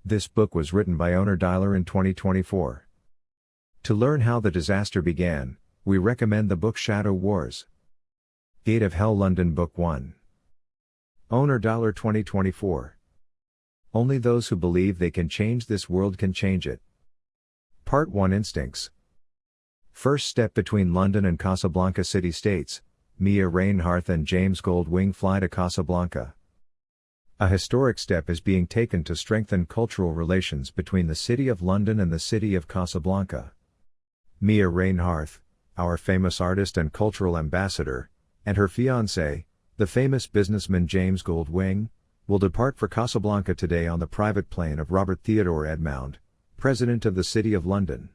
This book was written by Onur Diler in 2024. To learn how the disaster began, we recommend the book Shadow Wars. Gate of Hell London Book 1. Onur Diler 2024. Only those who believe they can change this world can change it. Part 1 Instincts. First step between London and Casablanca city-states, Mia Reinhardt and James Goldwing fly to Casablanca. A historic step is being taken to strengthen cultural relations between the City of London and the City of Casablanca. Mia Reinhardt, our famous artist and cultural ambassador, and her fiancé, the famous businessman James Goldwing, will depart for Casablanca today on the private plane of Robert Theodore Edmond, President of the City of London.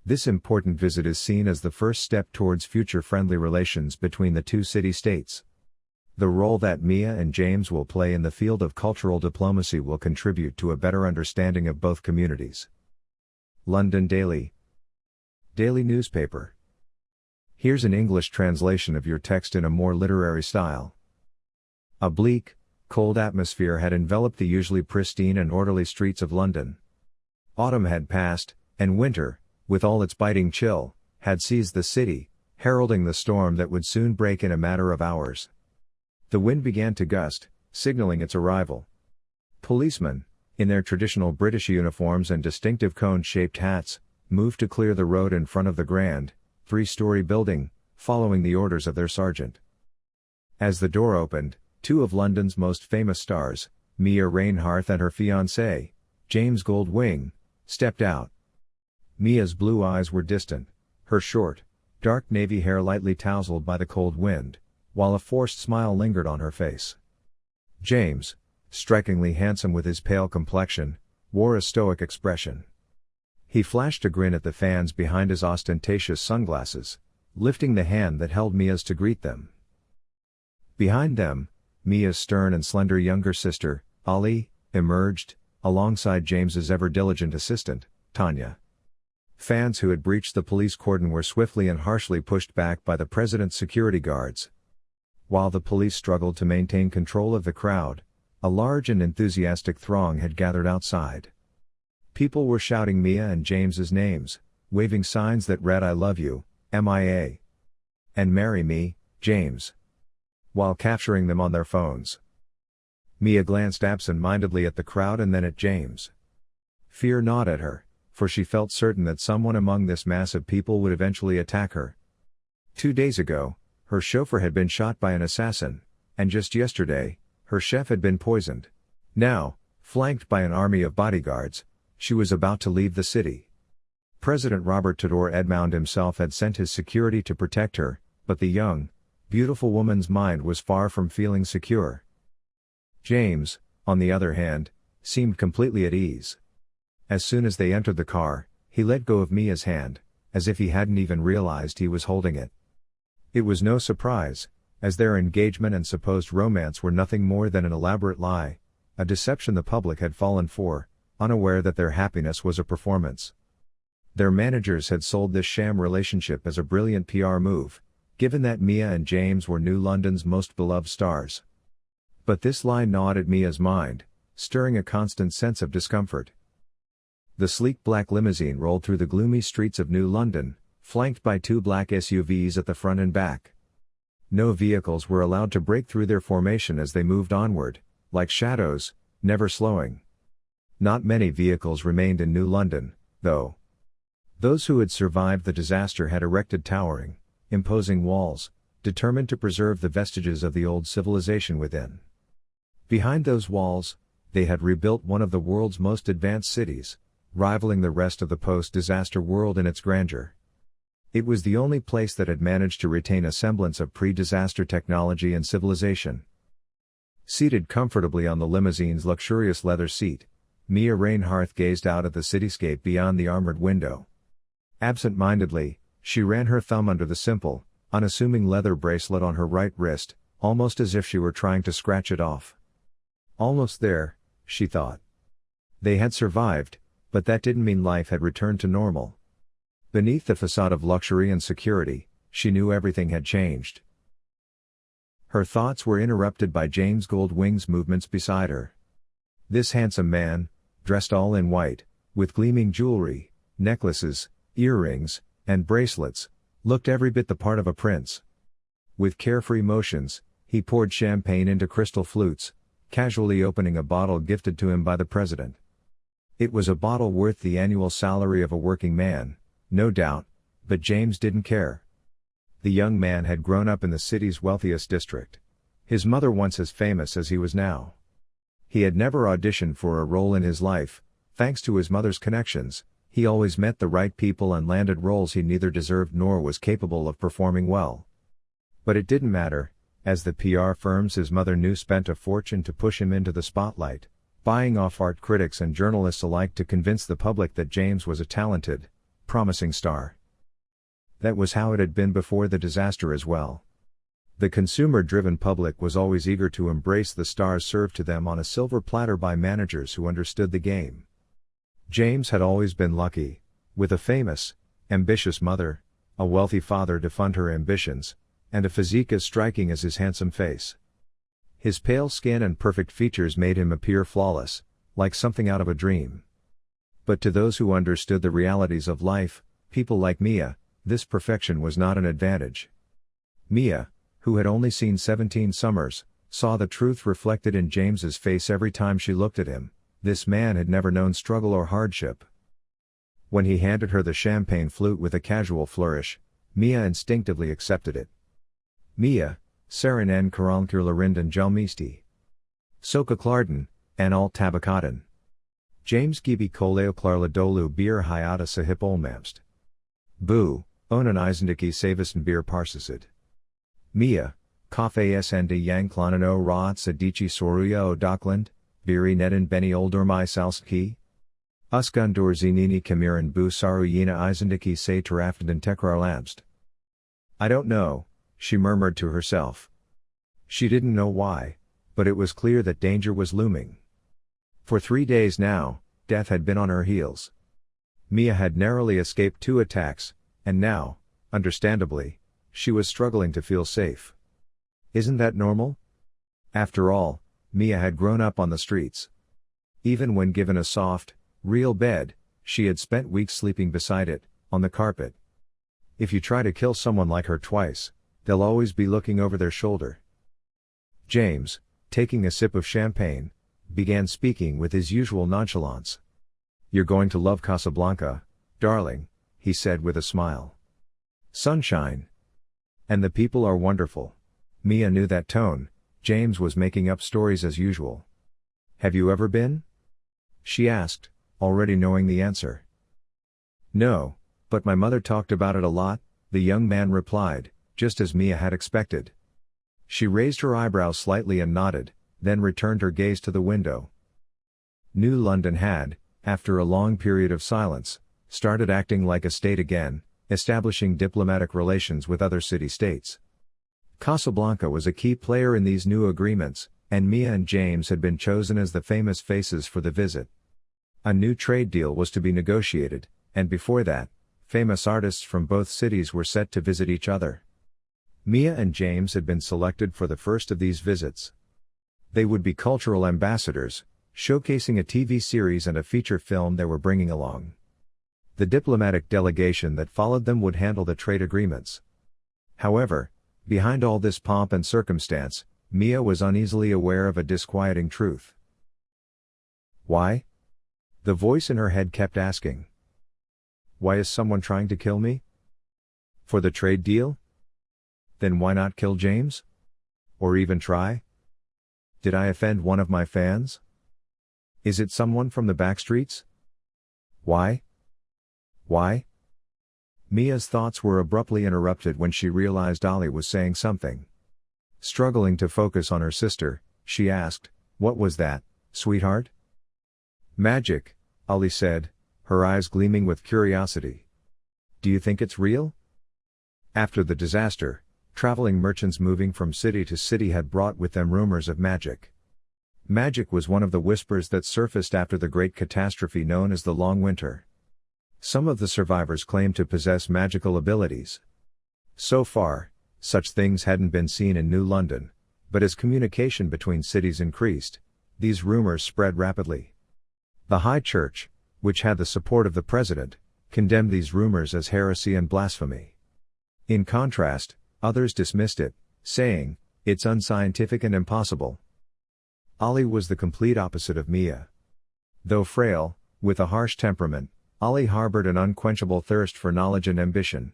This important visit is seen as the first step towards future friendly relations between the two city-states. The role that Mia and James will play in the field of cultural diplomacy will contribute to a better understanding of both communities. London Daily Newspaper. Here's an English translation of your text in a more literary style. A bleak, cold atmosphere had enveloped the usually pristine and orderly streets of London. Autumn had passed, and winter, with all its biting chill, had seized the city, heralding the storm that would soon break in a matter of hours. The wind began to gust, signaling its arrival. Policemen, in their traditional British uniforms and distinctive cone-shaped hats, moved to clear the road in front of the grand, three-story building, following the orders of their sergeant. As the door opened, two of London's most famous stars, Mia Reinhardt and her fiancé, James Goldwing, stepped out. Mia's blue eyes were distant, her short, dark navy hair lightly tousled by the cold wind, while a forced smile lingered on her face. James, strikingly handsome with his pale complexion, wore a stoic expression. He flashed a grin at the fans behind his ostentatious sunglasses, lifting the hand that held Mia's to greet them. Behind them, Mia's stern and slender younger sister, Ali, emerged, alongside James's ever-diligent assistant, Tanya. Fans who had breached the police cordon were swiftly and harshly pushed back by the president's security guards. While the police struggled to maintain control of the crowd, a large and enthusiastic throng had gathered outside. People were shouting Mia and James's names, waving signs that read "I love you, MIA," and "Marry me, James," while capturing them on their phones. Mia glanced absent-mindedly at the crowd and then at James. Fear gnawed at her, for she felt certain that someone among this mass of people would eventually attack her. 2 days ago, her chauffeur had been shot by an assassin, and just yesterday, her chef had been poisoned. Now, flanked by an army of bodyguards, she was about to leave the city. President Robert Theodore Edmond himself had sent his security to protect her, but the young, beautiful woman's mind was far from feeling secure. James, on the other hand, seemed completely at ease. As soon as they entered the car, he let go of Mia's hand, as if he hadn't even realized he was holding it. It was no surprise, as their engagement and supposed romance were nothing more than an elaborate lie, a deception the public had fallen for, unaware that their happiness was a performance. Their managers had sold this sham relationship as a brilliant PR move, given that Mia and James were New London's most beloved stars. But this lie gnawed at Mia's mind, stirring a constant sense of discomfort. The sleek black limousine rolled through the gloomy streets of New London, flanked by two black SUVs at the front and back. No vehicles were allowed to break through their formation as they moved onward, like shadows, never slowing. Not many vehicles remained in New London, though. Those who had survived the disaster had erected towering, imposing walls, determined to preserve the vestiges of the old civilization within. Behind those walls, they had rebuilt one of the world's most advanced cities, rivaling the rest of the post-disaster world in its grandeur. It was the only place that had managed to retain a semblance of pre-disaster technology and civilization. Seated comfortably on the limousine's luxurious leather seat, Mia Reinhardt gazed out at the cityscape beyond the armored window. Absent-mindedly, she ran her thumb under the simple, unassuming leather bracelet on her right wrist, almost as if she were trying to scratch it off. Almost there, she thought. They had survived, but that didn't mean life had returned to normal. Beneath the facade of luxury and security, she knew everything had changed. Her thoughts were interrupted by James Goldwing's movements beside her. This handsome man, dressed all in white, with gleaming jewelry, necklaces, earrings, and bracelets, looked every bit the part of a prince. With carefree motions, he poured champagne into crystal flutes, casually opening a bottle gifted to him by the president. It was a bottle worth the annual salary of a working man, no doubt, but James didn't care. The young man had grown up in the city's wealthiest district. His mother once as famous as he was now. He had never auditioned for a role in his life, thanks to his mother's connections. He always met the right people and landed roles he neither deserved nor was capable of performing well. But it didn't matter, as the PR firms his mother knew spent a fortune to push him into the spotlight, buying off art critics and journalists alike to convince the public that James was a talented, promising star. That was how it had been before the disaster as well. The consumer-driven public was always eager to embrace the stars served to them on a silver platter by managers who understood the game. James had always been lucky, with a famous, ambitious mother, a wealthy father to fund her ambitions, and a physique as striking as his handsome face. His pale skin and perfect features made him appear flawless, like something out of a dream. But to those who understood the realities of life, people like Mia, this perfection was not an advantage. Mia, who had only seen 17 summers, saw the truth reflected in James's face every time she looked at him. This man had never known struggle or hardship. When he handed her the champagne flute with a casual flourish, Mia instinctively accepted it. Mia, Sarin en Karankurlarinden Jalmisti. Soka Klarden, en alt tabakaten. James Gibi Koleo Klarladolu Beer Hayata Sahip Olmamst. Boo, Onan Isendiki Savisten Beer Parsasid. Mia, Kafe Snd Yang Klonano Raat Sadichi Soruya O Dockland, Biri Nedin Beni Oldormai Salski? Uskundur Zinini Kamiran Bu Saruyina Isendiki Se Taraftan Tekrar Lamst. I don't know, she murmured to herself. She didn't know why, but it was clear that danger was looming. For 3 days now, death had been on her heels. Mia had narrowly escaped 2 attacks, and now, understandably, she was struggling to feel safe. Isn't that normal? After all, Mia had grown up on the streets. Even when given a soft, real bed, she had spent weeks sleeping beside it, on the carpet. If you try to kill someone like her twice, they'll always be looking over their shoulder. James, taking a sip of champagne, began speaking with his usual nonchalance. You're going to love Casablanca, darling, he said with a smile. Sunshine. And the people are wonderful. Mia knew that tone. James was making up stories as usual. Have you ever been? She asked, already knowing the answer. No, but my mother talked about it a lot, the young man replied, just as Mia had expected. She raised her eyebrows slightly and nodded, then returned her gaze to the window. New London had, after a long period of silence, started acting like a state again, establishing diplomatic relations with other city-states. Casablanca was a key player in these new agreements, and Mia and James had been chosen as the famous faces for the visit. A new trade deal was to be negotiated, and before that, famous artists from both cities were set to visit each other. Mia and James had been selected for the first of these visits. They would be cultural ambassadors, showcasing a TV series and a feature film they were bringing along. The diplomatic delegation that followed them would handle the trade agreements. However, behind all this pomp and circumstance, Mia was uneasily aware of a disquieting truth. Why? The voice in her head kept asking. Why is someone trying to kill me? For the trade deal? Then why not kill James? Or even try? Did I offend one of my fans? Is it someone from the backstreets? Why? Why? Mia's thoughts were abruptly interrupted when she realized Ali was saying something. Struggling to focus on her sister, she asked, What was that, sweetheart? Magic, Ali said, her eyes gleaming with curiosity. Do you think it's real? After the disaster, traveling merchants moving from city to city had brought with them rumors of magic. Magic was one of the whispers that surfaced after the great catastrophe known as the Long Winter. Some of the survivors claimed to possess magical abilities. So far, such things hadn't been seen in New London, but as communication between cities increased, these rumors spread rapidly. The High Church, which had the support of the president, condemned these rumors as heresy and blasphemy. In contrast, others dismissed it, saying, "It's unscientific and impossible." Ali was the complete opposite of Mia. Though frail, with a harsh temperament, Ali harbored an unquenchable thirst for knowledge and ambition.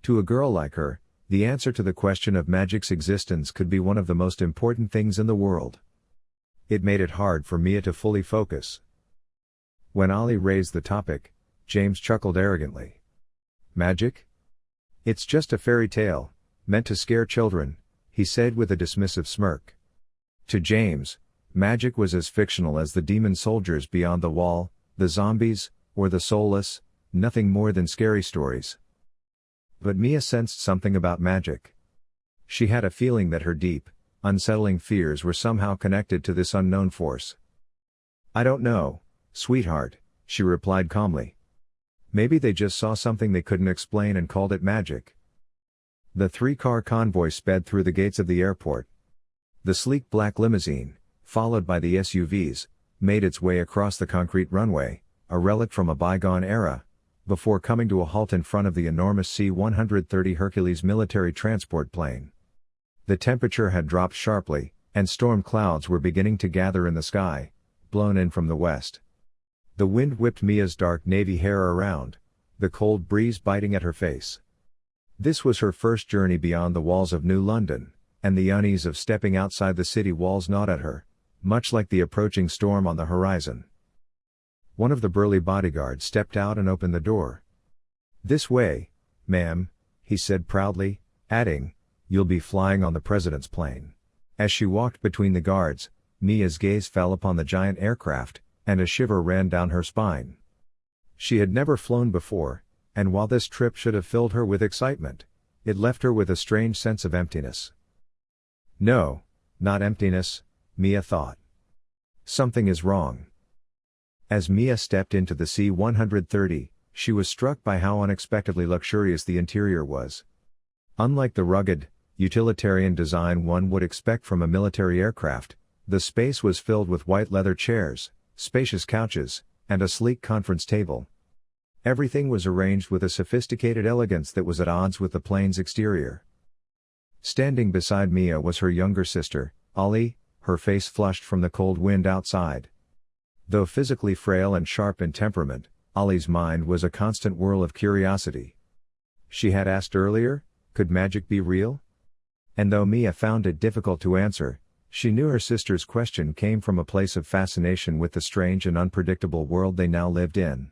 To a girl like her, the answer to the question of magic's existence could be one of the most important things in the world. It made it hard for Mia to fully focus. When Ali raised the topic, James chuckled arrogantly. "Magic? It's just a fairy tale, meant to scare children," he said with a dismissive smirk. To James, magic was as fictional as the demon soldiers beyond the wall, the zombies, or the soulless, nothing more than scary stories. But Mia sensed something about magic. She had a feeling that her deep, unsettling fears were somehow connected to this unknown force. "I don't know, sweetheart," she replied calmly. "Maybe they just saw something they couldn't explain and called it magic." The three-car convoy sped through the gates of the airport. The sleek black limousine, followed by the SUVs, made its way across the concrete runway, a relic from a bygone era, before coming to a halt in front of the enormous C-130 Hercules military transport plane. The temperature had dropped sharply, and storm clouds were beginning to gather in the sky, blown in from the west. The wind whipped Mia's dark navy hair around, the cold breeze biting at her face. This was her first journey beyond the walls of New London, and the unease of stepping outside the city walls gnawed at her, much like the approaching storm on the horizon. One of the burly bodyguards stepped out and opened the door. "This way, ma'am," he said proudly, adding, "You'll be flying on the president's plane." As she walked between the guards, Mia's gaze fell upon the giant aircraft, and a shiver ran down her spine. She had never flown before, and while this trip should have filled her with excitement, it left her with a strange sense of emptiness. No, not emptiness, Mia thought. Something is wrong. As Mia stepped into the C-130, she was struck by how unexpectedly luxurious the interior was. Unlike the rugged, utilitarian design one would expect from a military aircraft, the space was filled with white leather chairs, spacious couches, and a sleek conference table. Everything was arranged with a sophisticated elegance that was at odds with the plane's exterior. Standing beside Mia was her younger sister, Ali, her face flushed from the cold wind outside. Though physically frail and sharp in temperament, Ali's mind was a constant whirl of curiosity. She had asked earlier, could magic be real? And though Mia found it difficult to answer, she knew her sister's question came from a place of fascination with the strange and unpredictable world they now lived in.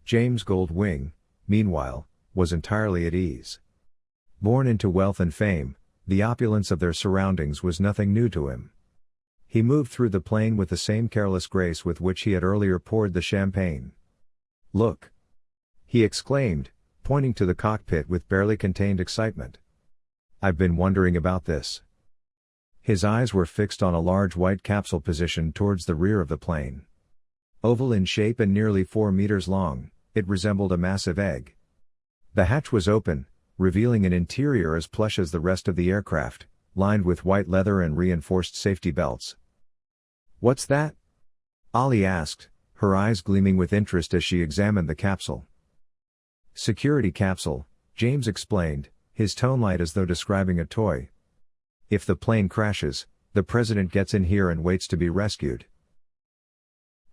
James Goldwing, meanwhile, was entirely at ease. Born into wealth and fame, the opulence of their surroundings was nothing new to him. He moved through the plane with the same careless grace with which he had earlier poured the champagne. "Look!" he exclaimed, pointing to the cockpit with barely contained excitement. "I've been wondering about this." His eyes were fixed on a large white capsule positioned towards the rear of the plane. Oval in shape and nearly 4 meters long, it resembled a massive egg. The hatch was open, revealing an interior as plush as the rest of the aircraft, lined with white leather and reinforced safety belts. "What's that?" Ali asked, her eyes gleaming with interest as she examined the capsule. "Security capsule," James explained, his tone light as though describing a toy. "If the plane crashes, the president gets in here and waits to be rescued."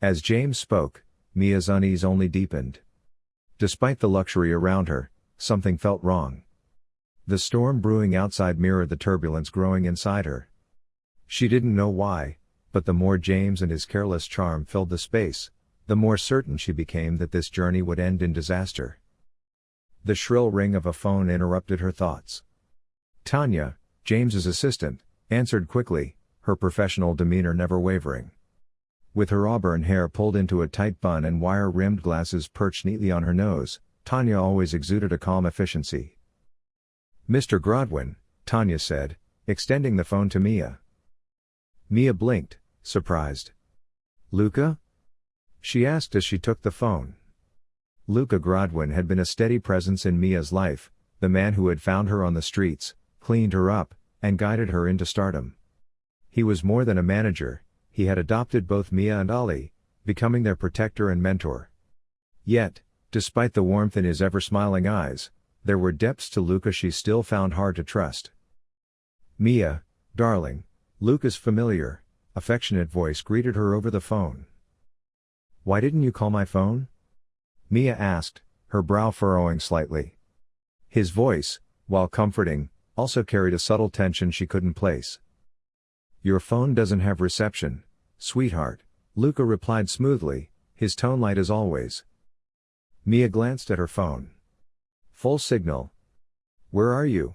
As James spoke, Mia's unease only deepened. Despite the luxury around her, something felt wrong. The storm brewing outside mirrored the turbulence growing inside her. She didn't know why, but the more James and his careless charm filled the space, the more certain she became that this journey would end in disaster. The shrill ring of a phone interrupted her thoughts. Tanya, James's assistant, answered quickly, her professional demeanor never wavering. With her auburn hair pulled into a tight bun and wire-rimmed glasses perched neatly on her nose, Tanya always exuded a calm efficiency. "Mr. Grodwin," Tanya said, extending the phone to Mia. Mia blinked, surprised. "Luca?" she asked as she took the phone. Luca Grodwin had been a steady presence in Mia's life, the man who had found her on the streets, cleaned her up, and guided her into stardom. He was more than a manager, he had adopted both Mia and Ali, becoming their protector and mentor. Yet, despite the warmth in his ever-smiling eyes, there were depths to Luca she still found hard to trust. "Mia, darling," Luca's familiar, affectionate voice greeted her over the phone. "Why didn't you call my phone?" Mia asked, her brow furrowing slightly. His voice, while comforting, also carried a subtle tension she couldn't place. "Your phone doesn't have reception, sweetheart," Luca replied smoothly, his tone light as always. Mia glanced at her phone. "Full signal. Where are you?"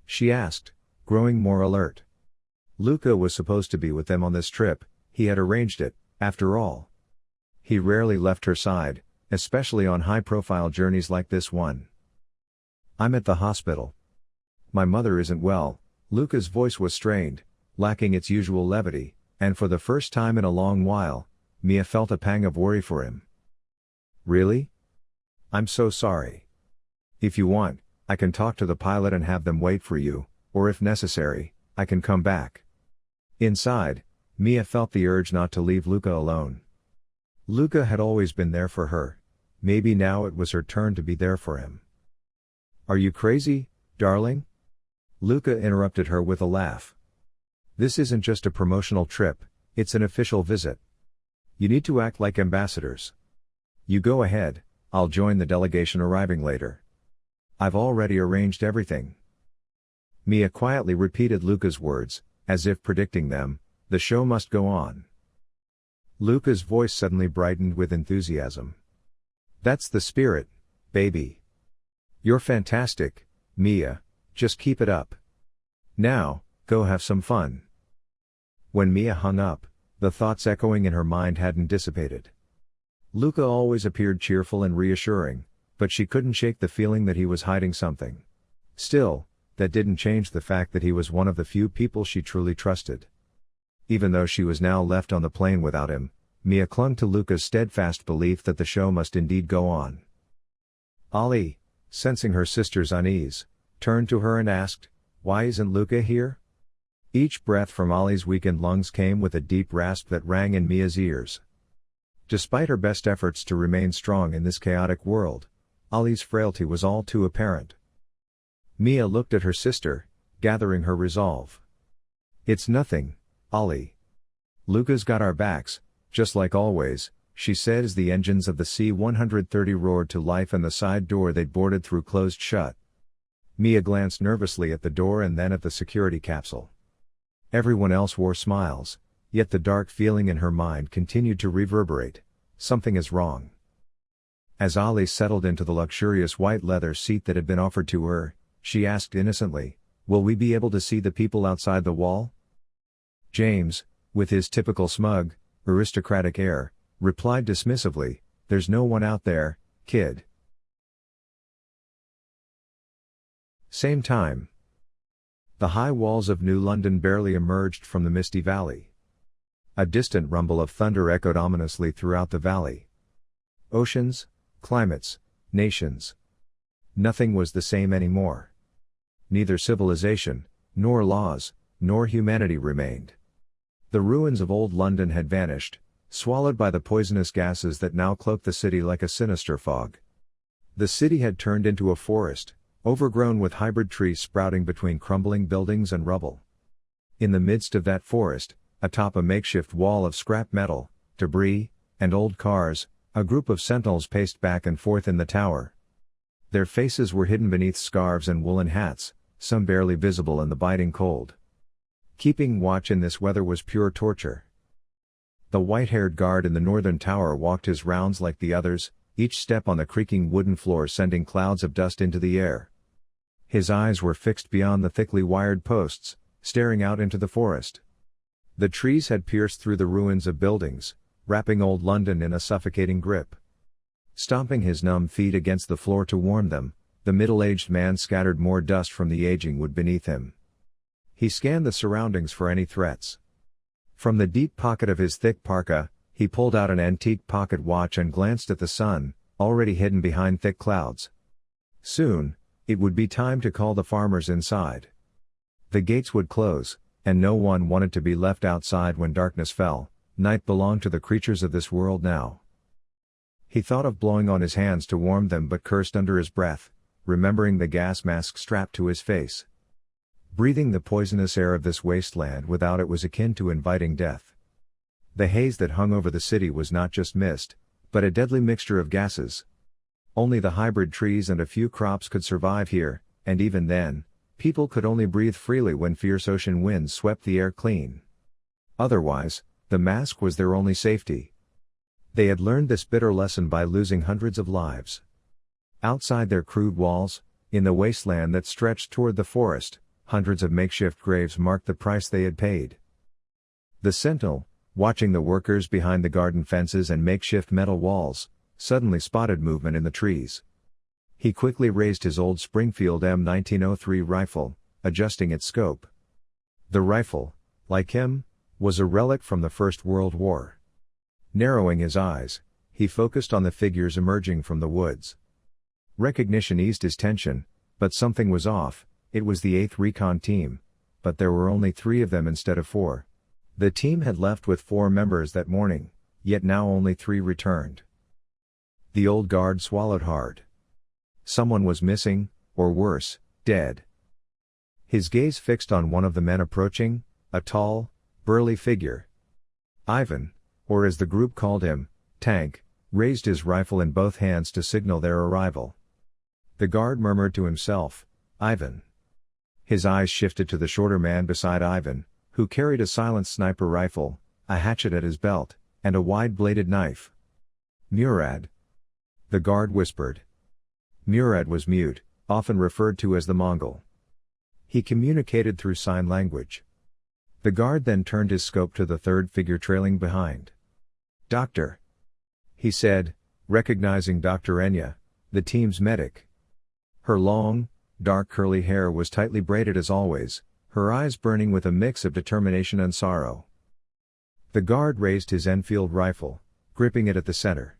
she asked, growing more alert. Luca was supposed to be with them on this trip, he had arranged it, after all. He rarely left her side, especially on high-profile journeys like this one. "I'm at the hospital. My mother isn't well." Luca's voice was strained, lacking its usual levity, and for the first time in a long while, Mia felt a pang of worry for him. "Really? I'm so sorry. If you want, I can talk to the pilot and have them wait for you, or if necessary, I can come back." Inside, Mia felt the urge not to leave Luca alone. Luca had always been there for her, maybe now it was her turn to be there for him. "Are you crazy, darling?" Luca interrupted her with a laugh. "This isn't just a promotional trip, it's an official visit. You need to act like ambassadors. You go ahead, I'll join the delegation arriving later. I've already arranged everything." Mia quietly repeated Luca's words, as if predicting them. The show must go on. Luca's voice suddenly brightened with enthusiasm. "That's the spirit, baby. You're fantastic, Mia, just keep it up. Now, go have some fun." When Mia hung up, the thoughts echoing in her mind hadn't dissipated. Luca always appeared cheerful and reassuring, but she couldn't shake the feeling that he was hiding something. Still, that didn't change the fact that he was one of the few people she truly trusted. Even though she was now left on the plane without him, Mia clung to Luca's steadfast belief that the show must indeed go on. Ali, sensing her sister's unease, turned to her and asked, "Why isn't Luca here?" Each breath from Ali's weakened lungs came with a deep rasp that rang in Mia's ears. Despite her best efforts to remain strong in this chaotic world, Ali's frailty was all too apparent. Mia looked at her sister, gathering her resolve. "It's nothing, Ali. Luca's got our backs, just like always," she said as the engines of the C-130 roared to life and the side door they'd boarded through closed shut. Mia glanced nervously at the door and then at the security capsule. Everyone else wore smiles, yet the dark feeling in her mind continued to reverberate. Something is wrong. As Ali settled into the luxurious white leather seat that had been offered to her, she asked innocently, "Will we be able to see the people outside the wall?" James, with his typical smug, aristocratic air, replied dismissively, "There's no one out there, kid." Same time. The high walls of New London barely emerged from the misty valley. A distant rumble of thunder echoed ominously throughout the valley. Oceans, climates, nations. Nothing was the same anymore. Neither civilization, nor laws, nor humanity remained. The ruins of old London had vanished, swallowed by the poisonous gases that now cloaked the city like a sinister fog. The city had turned into a forest, overgrown with hybrid trees sprouting between crumbling buildings and rubble. In the midst of that forest, atop a makeshift wall of scrap metal, debris, and old cars, a group of sentinels paced back and forth in the tower. Their faces were hidden beneath scarves and woolen hats, some barely visible in the biting cold. Keeping watch in this weather was pure torture. The white-haired guard in the northern tower walked his rounds like the others, each step on the creaking wooden floor sending clouds of dust into the air. His eyes were fixed beyond the thickly wired posts, staring out into the forest. The trees had pierced through the ruins of buildings, wrapping old London in a suffocating grip. Stomping his numb feet against the floor to warm them, the middle-aged man scattered more dust from the aging wood beneath him. He scanned the surroundings for any threats. From the deep pocket of his thick parka, he pulled out an antique pocket watch and glanced at the sun, already hidden behind thick clouds. Soon, it would be time to call the farmers inside. The gates would close, and no one wanted to be left outside when darkness fell, Night belonged to the creatures of this world now. He thought of blowing on his hands to warm them but cursed under his breath, remembering the gas mask strapped to his face. Breathing the poisonous air of this wasteland without it was akin to inviting death. The haze that hung over the city was not just mist, but a deadly mixture of gases. Only the hybrid trees and a few crops could survive here, and even then, people could only breathe freely when fierce ocean winds swept the air clean. Otherwise, the mask was their only safety. They had learned this bitter lesson by losing hundreds of lives. Outside their crude walls, in the wasteland that stretched toward the forest, hundreds of makeshift graves marked the price they had paid. The sentinel, watching the workers behind the garden fences and makeshift metal walls, suddenly spotted movement in the trees. He quickly raised his old Springfield M1903 rifle, adjusting its scope. The rifle, like him, was a relic from the First World War. Narrowing his eyes, he focused on the figures emerging from the woods. Recognition eased his tension, but something was off. It was the 8th Recon Team, but there were only 3 of them instead of 4. The team had left with 4 members that morning, yet now only 3 returned. The old guard swallowed hard. Someone was missing, or worse, dead. His gaze fixed on one of the men approaching, a tall, burly figure. Ivan, or as the group called him, Tank, raised his rifle in both hands to signal their arrival. The guard murmured to himself, "Ivan." His eyes shifted to the shorter man beside Ivan, who carried a silenced sniper rifle, a hatchet at his belt, and a wide-bladed knife. "Murad." The guard whispered. Murad was mute, often referred to as the Mongol. He communicated through sign language. The guard then turned his scope to the third figure trailing behind. "Doctor," he said, recognizing Dr. Enya, the team's medic. Her long, dark curly hair was tightly braided as always, her eyes burning with a mix of determination and sorrow. The guard raised his Enfield rifle, gripping it at the center.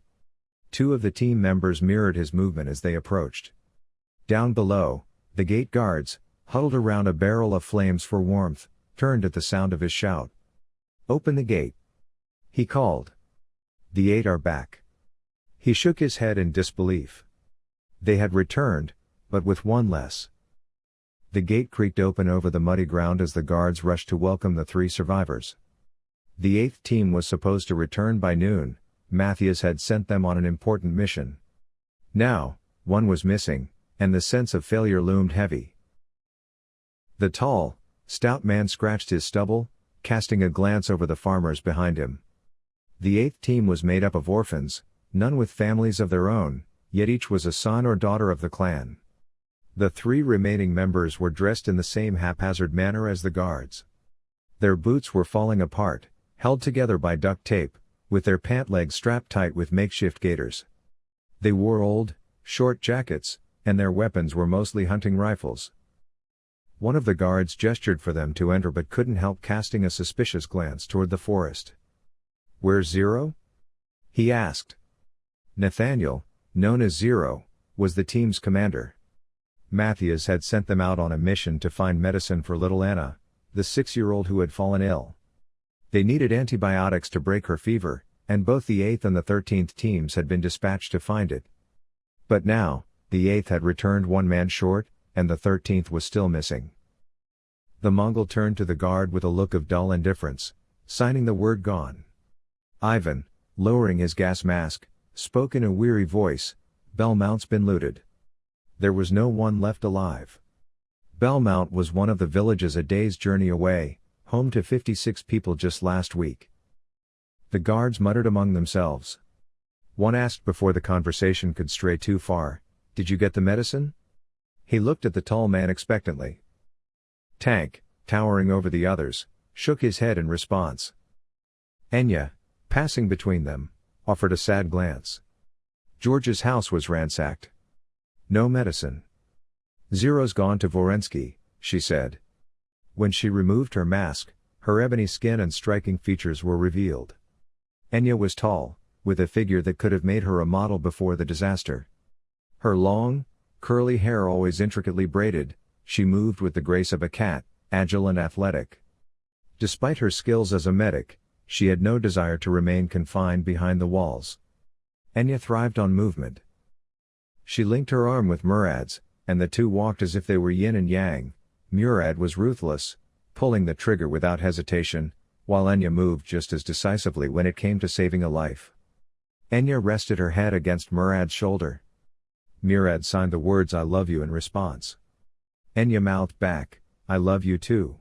2 of the team members mirrored his movement as they approached. Down below, the gate guards, huddled around a barrel of flames for warmth, turned at the sound of his shout. "Open the gate," he called. "The 8 are back." He shook his head in disbelief. They had returned, but with 1 less. The gate creaked open over the muddy ground as the guards rushed to welcome the 3 survivors. The 8th team was supposed to return by noon. Matthias had sent them on an important mission. Now, 1 was missing, and the sense of failure loomed heavy. The tall, stout man scratched his stubble, casting a glance over the farmers behind him. The 8th team was made up of orphans, none with families of their own, yet each was a son or daughter of the clan. The 3 remaining members were dressed in the same haphazard manner as the guards. Their boots were falling apart, held together by duct tape, with their pant legs strapped tight with makeshift gaiters. They wore old, short jackets, and their weapons were mostly hunting rifles. One of the guards gestured for them to enter but couldn't help casting a suspicious glance toward the forest. "Where's Zero?" he asked. Nathaniel, known as Zero, was the team's commander. Matthias had sent them out on a mission to find medicine for little Anna, the 6-year-old who had fallen ill. They needed antibiotics to break her fever, and both the 8th and the 13th teams had been dispatched to find it. But now, the 8th had returned 1 man short, and the 13th was still missing. The Mongol turned to the guard with a look of dull indifference, signing the word "gone." Ivan, lowering his gas mask, spoke in a weary voice, "Belmont's been looted. There was no one left alive." Belmont was one of the villages a day's journey away, home to 56 people just last week. The guards muttered among themselves. One asked before the conversation could stray too far, "Did you get the medicine?" He looked at the tall man expectantly. Tank, towering over the others, shook his head in response. Enya, passing between them, offered a sad glance. George's house was ransacked. No medicine. "Zero's gone to Vorensky," she said. When she removed her mask, her ebony skin and striking features were revealed. Enya was tall, with a figure that could have made her a model before the disaster. Her long, curly hair always intricately braided, she moved with the grace of a cat, agile and athletic. Despite her skills as a medic, She had no desire to remain confined behind the walls. Enya thrived on movement. She linked her arm with Murad's, and the two walked as if they were yin and yang. Murad was ruthless, pulling the trigger without hesitation, while Enya moved just as decisively when it came to saving a life. Enya rested her head against Murad's shoulder. Murad signed the words "I love you" in response. Enya mouthed back, "I love you too."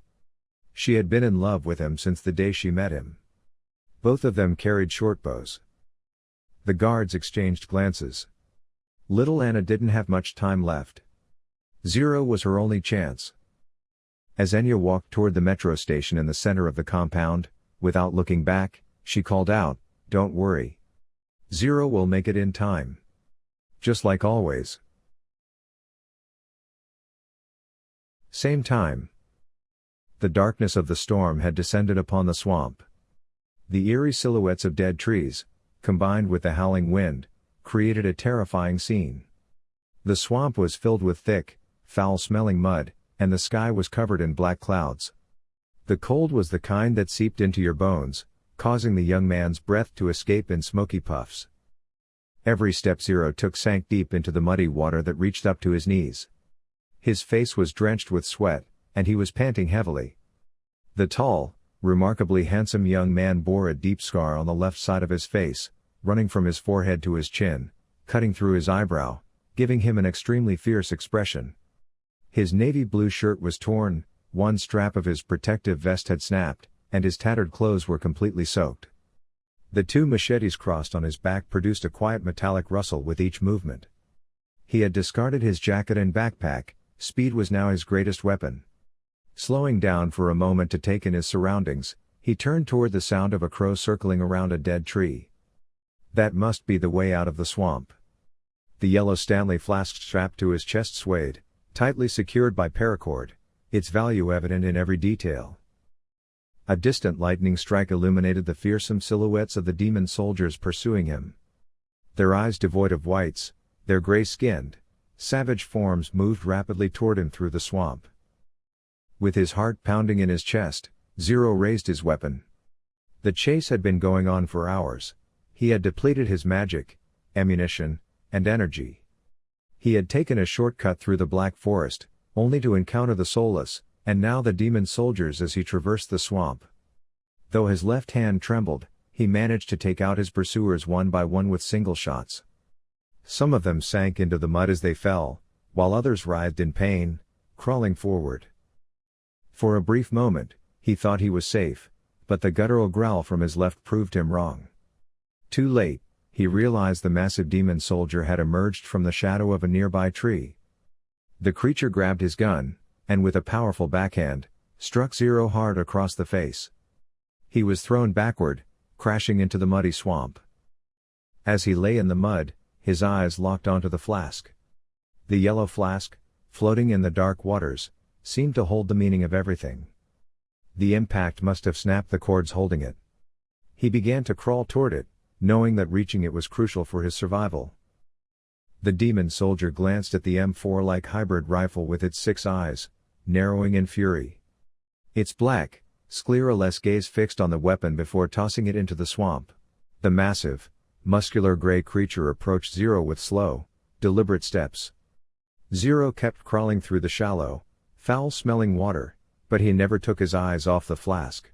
She had been in love with him since the day she met him. Both of them carried shortbows. The guards exchanged glances. Little Anna didn't have much time left. Zero was her only chance. As Enya walked toward the metro station in the center of the compound, without looking back, she called out, "Don't worry. Zero will make it in time. Just like always." Same time. The darkness of the storm had descended upon the swamp. The eerie silhouettes of dead trees, combined with the howling wind, created a terrifying scene. The swamp was filled with thick, foul-smelling mud, and the sky was covered in black clouds. The cold was the kind that seeped into your bones, causing the young man's breath to escape in smoky puffs. Every step Zero took sank deep into the muddy water that reached up to his knees. His face was drenched with sweat, and he was panting heavily. The tall, remarkably handsome young man bore a deep scar on the left side of his face, running from his forehead to his chin, cutting through his eyebrow, giving him an extremely fierce expression. His navy blue shirt was torn, one strap of his protective vest had snapped, and his tattered clothes were completely soaked. The two machetes crossed on his back produced a quiet metallic rustle with each movement. He had discarded his jacket and backpack, speed was now his greatest weapon. Slowing down for a moment to take in his surroundings, he turned toward the sound of a crow circling around a dead tree. That must be the way out of the swamp. The yellow Stanley flask strapped to his chest swayed, tightly secured by paracord, its value evident in every detail. A distant lightning strike illuminated the fearsome silhouettes of the demon soldiers pursuing him. Their eyes devoid of whites, their gray-skinned, savage forms moved rapidly toward him through the swamp. With his heart pounding in his chest, Zero raised his weapon. The chase had been going on for hours. He had depleted his magic, ammunition, and energy. He had taken a shortcut through the Black Forest, only to encounter the Soulless, and now the demon soldiers as he traversed the swamp. Though his left hand trembled, he managed to take out his pursuers one by one with single shots. Some of them sank into the mud as they fell, while others writhed in pain, crawling forward. For a brief moment, he thought he was safe, but the guttural growl from his left proved him wrong. Too late, he realized the massive demon soldier had emerged from the shadow of a nearby tree. The creature grabbed his gun, and with a powerful backhand, struck Zero hard across the face. He was thrown backward, crashing into the muddy swamp. As he lay in the mud, his eyes locked onto the flask. The yellow flask, floating in the dark waters, seemed to hold the meaning of everything. The impact must have snapped the cords holding it. He began to crawl toward it, knowing that reaching it was crucial for his survival. The demon soldier glanced at the M4-like hybrid rifle with its 6 eyes, narrowing in fury. Its black, scleroless gaze fixed on the weapon before tossing it into the swamp. The massive, muscular gray creature approached Zero with slow, deliberate steps. Zero kept crawling through the shallow, foul-smelling water, but he never took his eyes off the flask.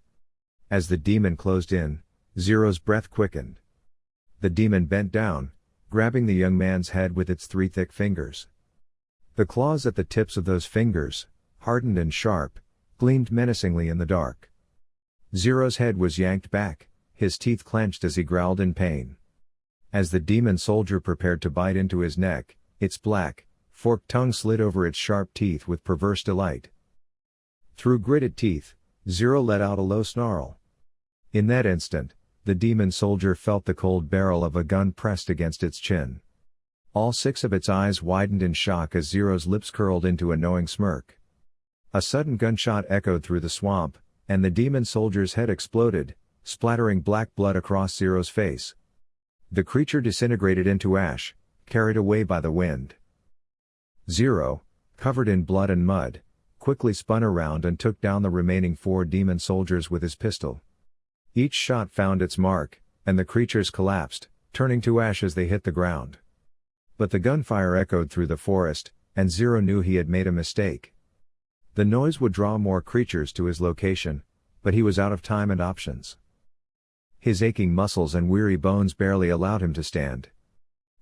As the demon closed in, Zero's breath quickened. The demon bent down, grabbing the young man's head with its 3 thick fingers. The claws at the tips of those fingers, hardened and sharp, gleamed menacingly in the dark. Zero's head was yanked back, his teeth clenched as he growled in pain. As the demon soldier prepared to bite into his neck, its black, forked tongue slid over its sharp teeth with perverse delight. Through gritted teeth, Zero let out a low snarl. In that instant, the demon soldier felt the cold barrel of a gun pressed against its chin. All 6 of its eyes widened in shock as Zero's lips curled into a knowing smirk. A sudden gunshot echoed through the swamp, and the demon soldier's head exploded, splattering black blood across Zero's face. The creature disintegrated into ash, carried away by the wind. Zero, covered in blood and mud, quickly spun around and took down the remaining 4 demon soldiers with his pistol. Each shot found its mark, and the creatures collapsed, turning to ash as they hit the ground. But the gunfire echoed through the forest, and Zero knew he had made a mistake. The noise would draw more creatures to his location, but he was out of time and options. His aching muscles and weary bones barely allowed him to stand.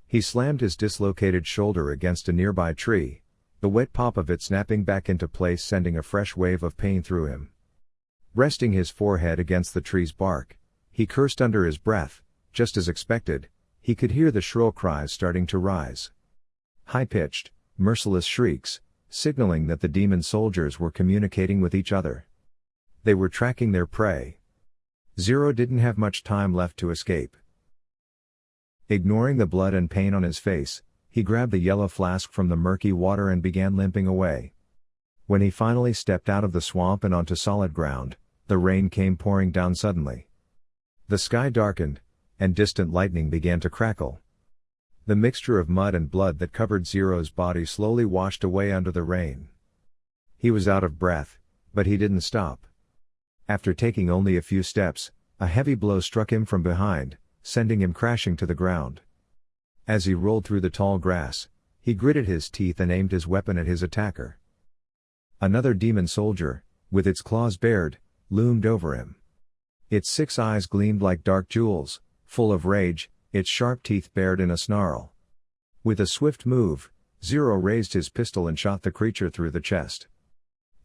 He slammed his dislocated shoulder against a nearby tree, the wet pop of it snapping back into place, sending a fresh wave of pain through him. Resting his forehead against the tree's bark, he cursed under his breath. Just as expected, he could hear the shrill cries starting to rise. High-pitched, merciless shrieks, signaling that the demon soldiers were communicating with each other. They were tracking their prey. Zero didn't have much time left to escape. Ignoring the blood and pain on his face, he grabbed the yellow flask from the murky water and began limping away. When he finally stepped out of the swamp and onto solid ground, the rain came pouring down suddenly. The sky darkened, and distant lightning began to crackle. The mixture of mud and blood that covered Zero's body slowly washed away under the rain. He was out of breath, but he didn't stop. After taking only a few steps, a heavy blow struck him from behind, sending him crashing to the ground. As he rolled through the tall grass, he gritted his teeth and aimed his weapon at his attacker. Another demon soldier, with its claws bared, loomed over him. Its 6 eyes gleamed like dark jewels, full of rage, its sharp teeth bared in a snarl. With a swift move, Zero raised his pistol and shot the creature through the chest.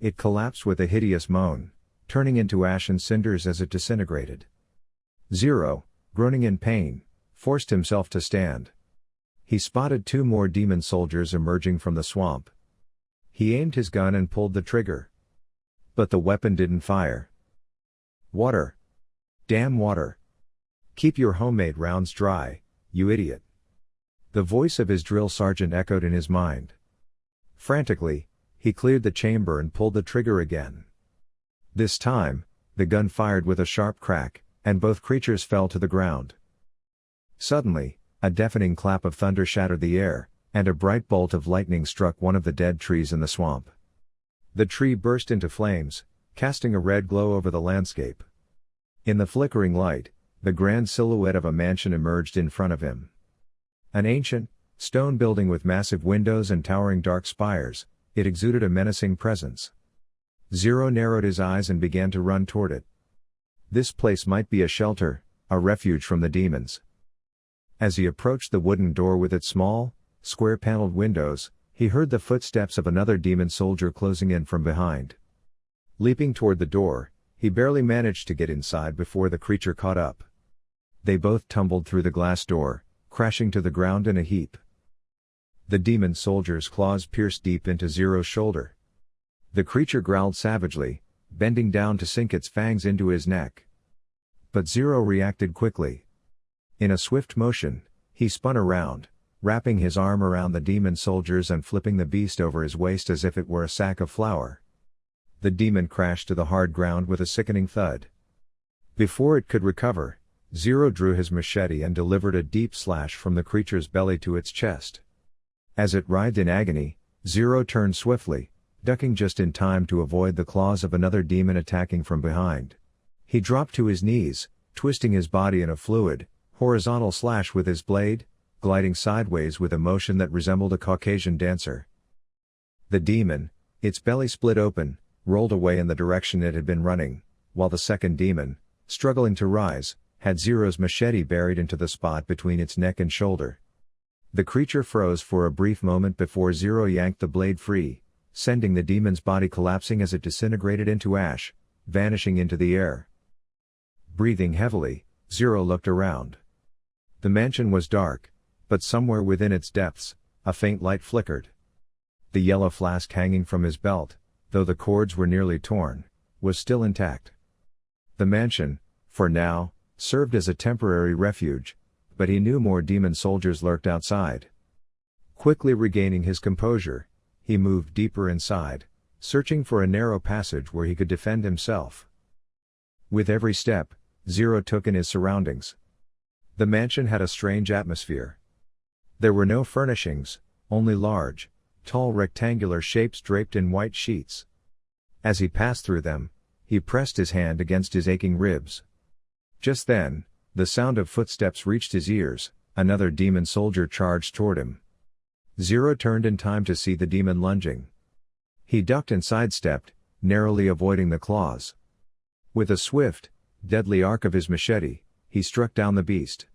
It collapsed with a hideous moan, turning into ash and cinders as it disintegrated. Zero, groaning in pain, forced himself to stand. He spotted 2 more demon soldiers emerging from the swamp. He aimed his gun and pulled the trigger. But the weapon didn't fire. Water. Damn water. Keep your homemade rounds dry, you idiot. The voice of his drill sergeant echoed in his mind. Frantically, he cleared the chamber and pulled the trigger again. This time, the gun fired with a sharp crack, and both creatures fell to the ground. Suddenly, a deafening clap of thunder shattered the air, and a bright bolt of lightning struck one of the dead trees in the swamp. The tree burst into flames, casting a red glow over the landscape. In the flickering light, the grand silhouette of a mansion emerged in front of him. An ancient, stone building with massive windows and towering dark spires, it exuded a menacing presence. Zero narrowed his eyes and began to run toward it. This place might be a shelter, a refuge from the demons. As he approached the wooden door with its small, square-paneled windows, he heard the footsteps of another demon soldier closing in from behind. Leaping toward the door, he barely managed to get inside before the creature caught up. They both tumbled through the glass door, crashing to the ground in a heap. The demon soldier's claws pierced deep into Zero's shoulder. The creature growled savagely, bending down to sink its fangs into his neck. But Zero reacted quickly. In a swift motion, he spun around, wrapping his arm around the demon soldiers and flipping the beast over his waist as if it were a sack of flour. The demon crashed to the hard ground with a sickening thud. Before it could recover, Zero drew his machete and delivered a deep slash from the creature's belly to its chest. As it writhed in agony, Zero turned swiftly, ducking just in time to avoid the claws of another demon attacking from behind. He dropped to his knees, twisting his body in a fluid, horizontal slash with his blade, gliding sideways with a motion that resembled a Caucasian dancer. The demon, its belly split open, rolled away in the direction it had been running, while the second demon, struggling to rise, had Zero's machete buried into the spot between its neck and shoulder. The creature froze for a brief moment before Zero yanked the blade free, sending the demon's body collapsing as it disintegrated into ash, vanishing into the air. Breathing heavily, Zero looked around. The mansion was dark, but somewhere within its depths, a faint light flickered. The yellow flask hanging from his belt, though the cords were nearly torn, was still intact. The mansion, for now, served as a temporary refuge, but he knew more demon soldiers lurked outside. Quickly regaining his composure, he moved deeper inside, searching for a narrow passage where he could defend himself. With every step, Zero took in his surroundings. The mansion had a strange atmosphere. There were no furnishings, only large, tall rectangular shapes draped in white sheets. As he passed through them, he pressed his hand against his aching ribs. Just then, the sound of footsteps reached his ears. Another demon soldier charged toward him. Zero turned in time to see the demon lunging. He ducked and sidestepped, narrowly avoiding the claws. With a swift, deadly arc of his machete, he struck down the beast.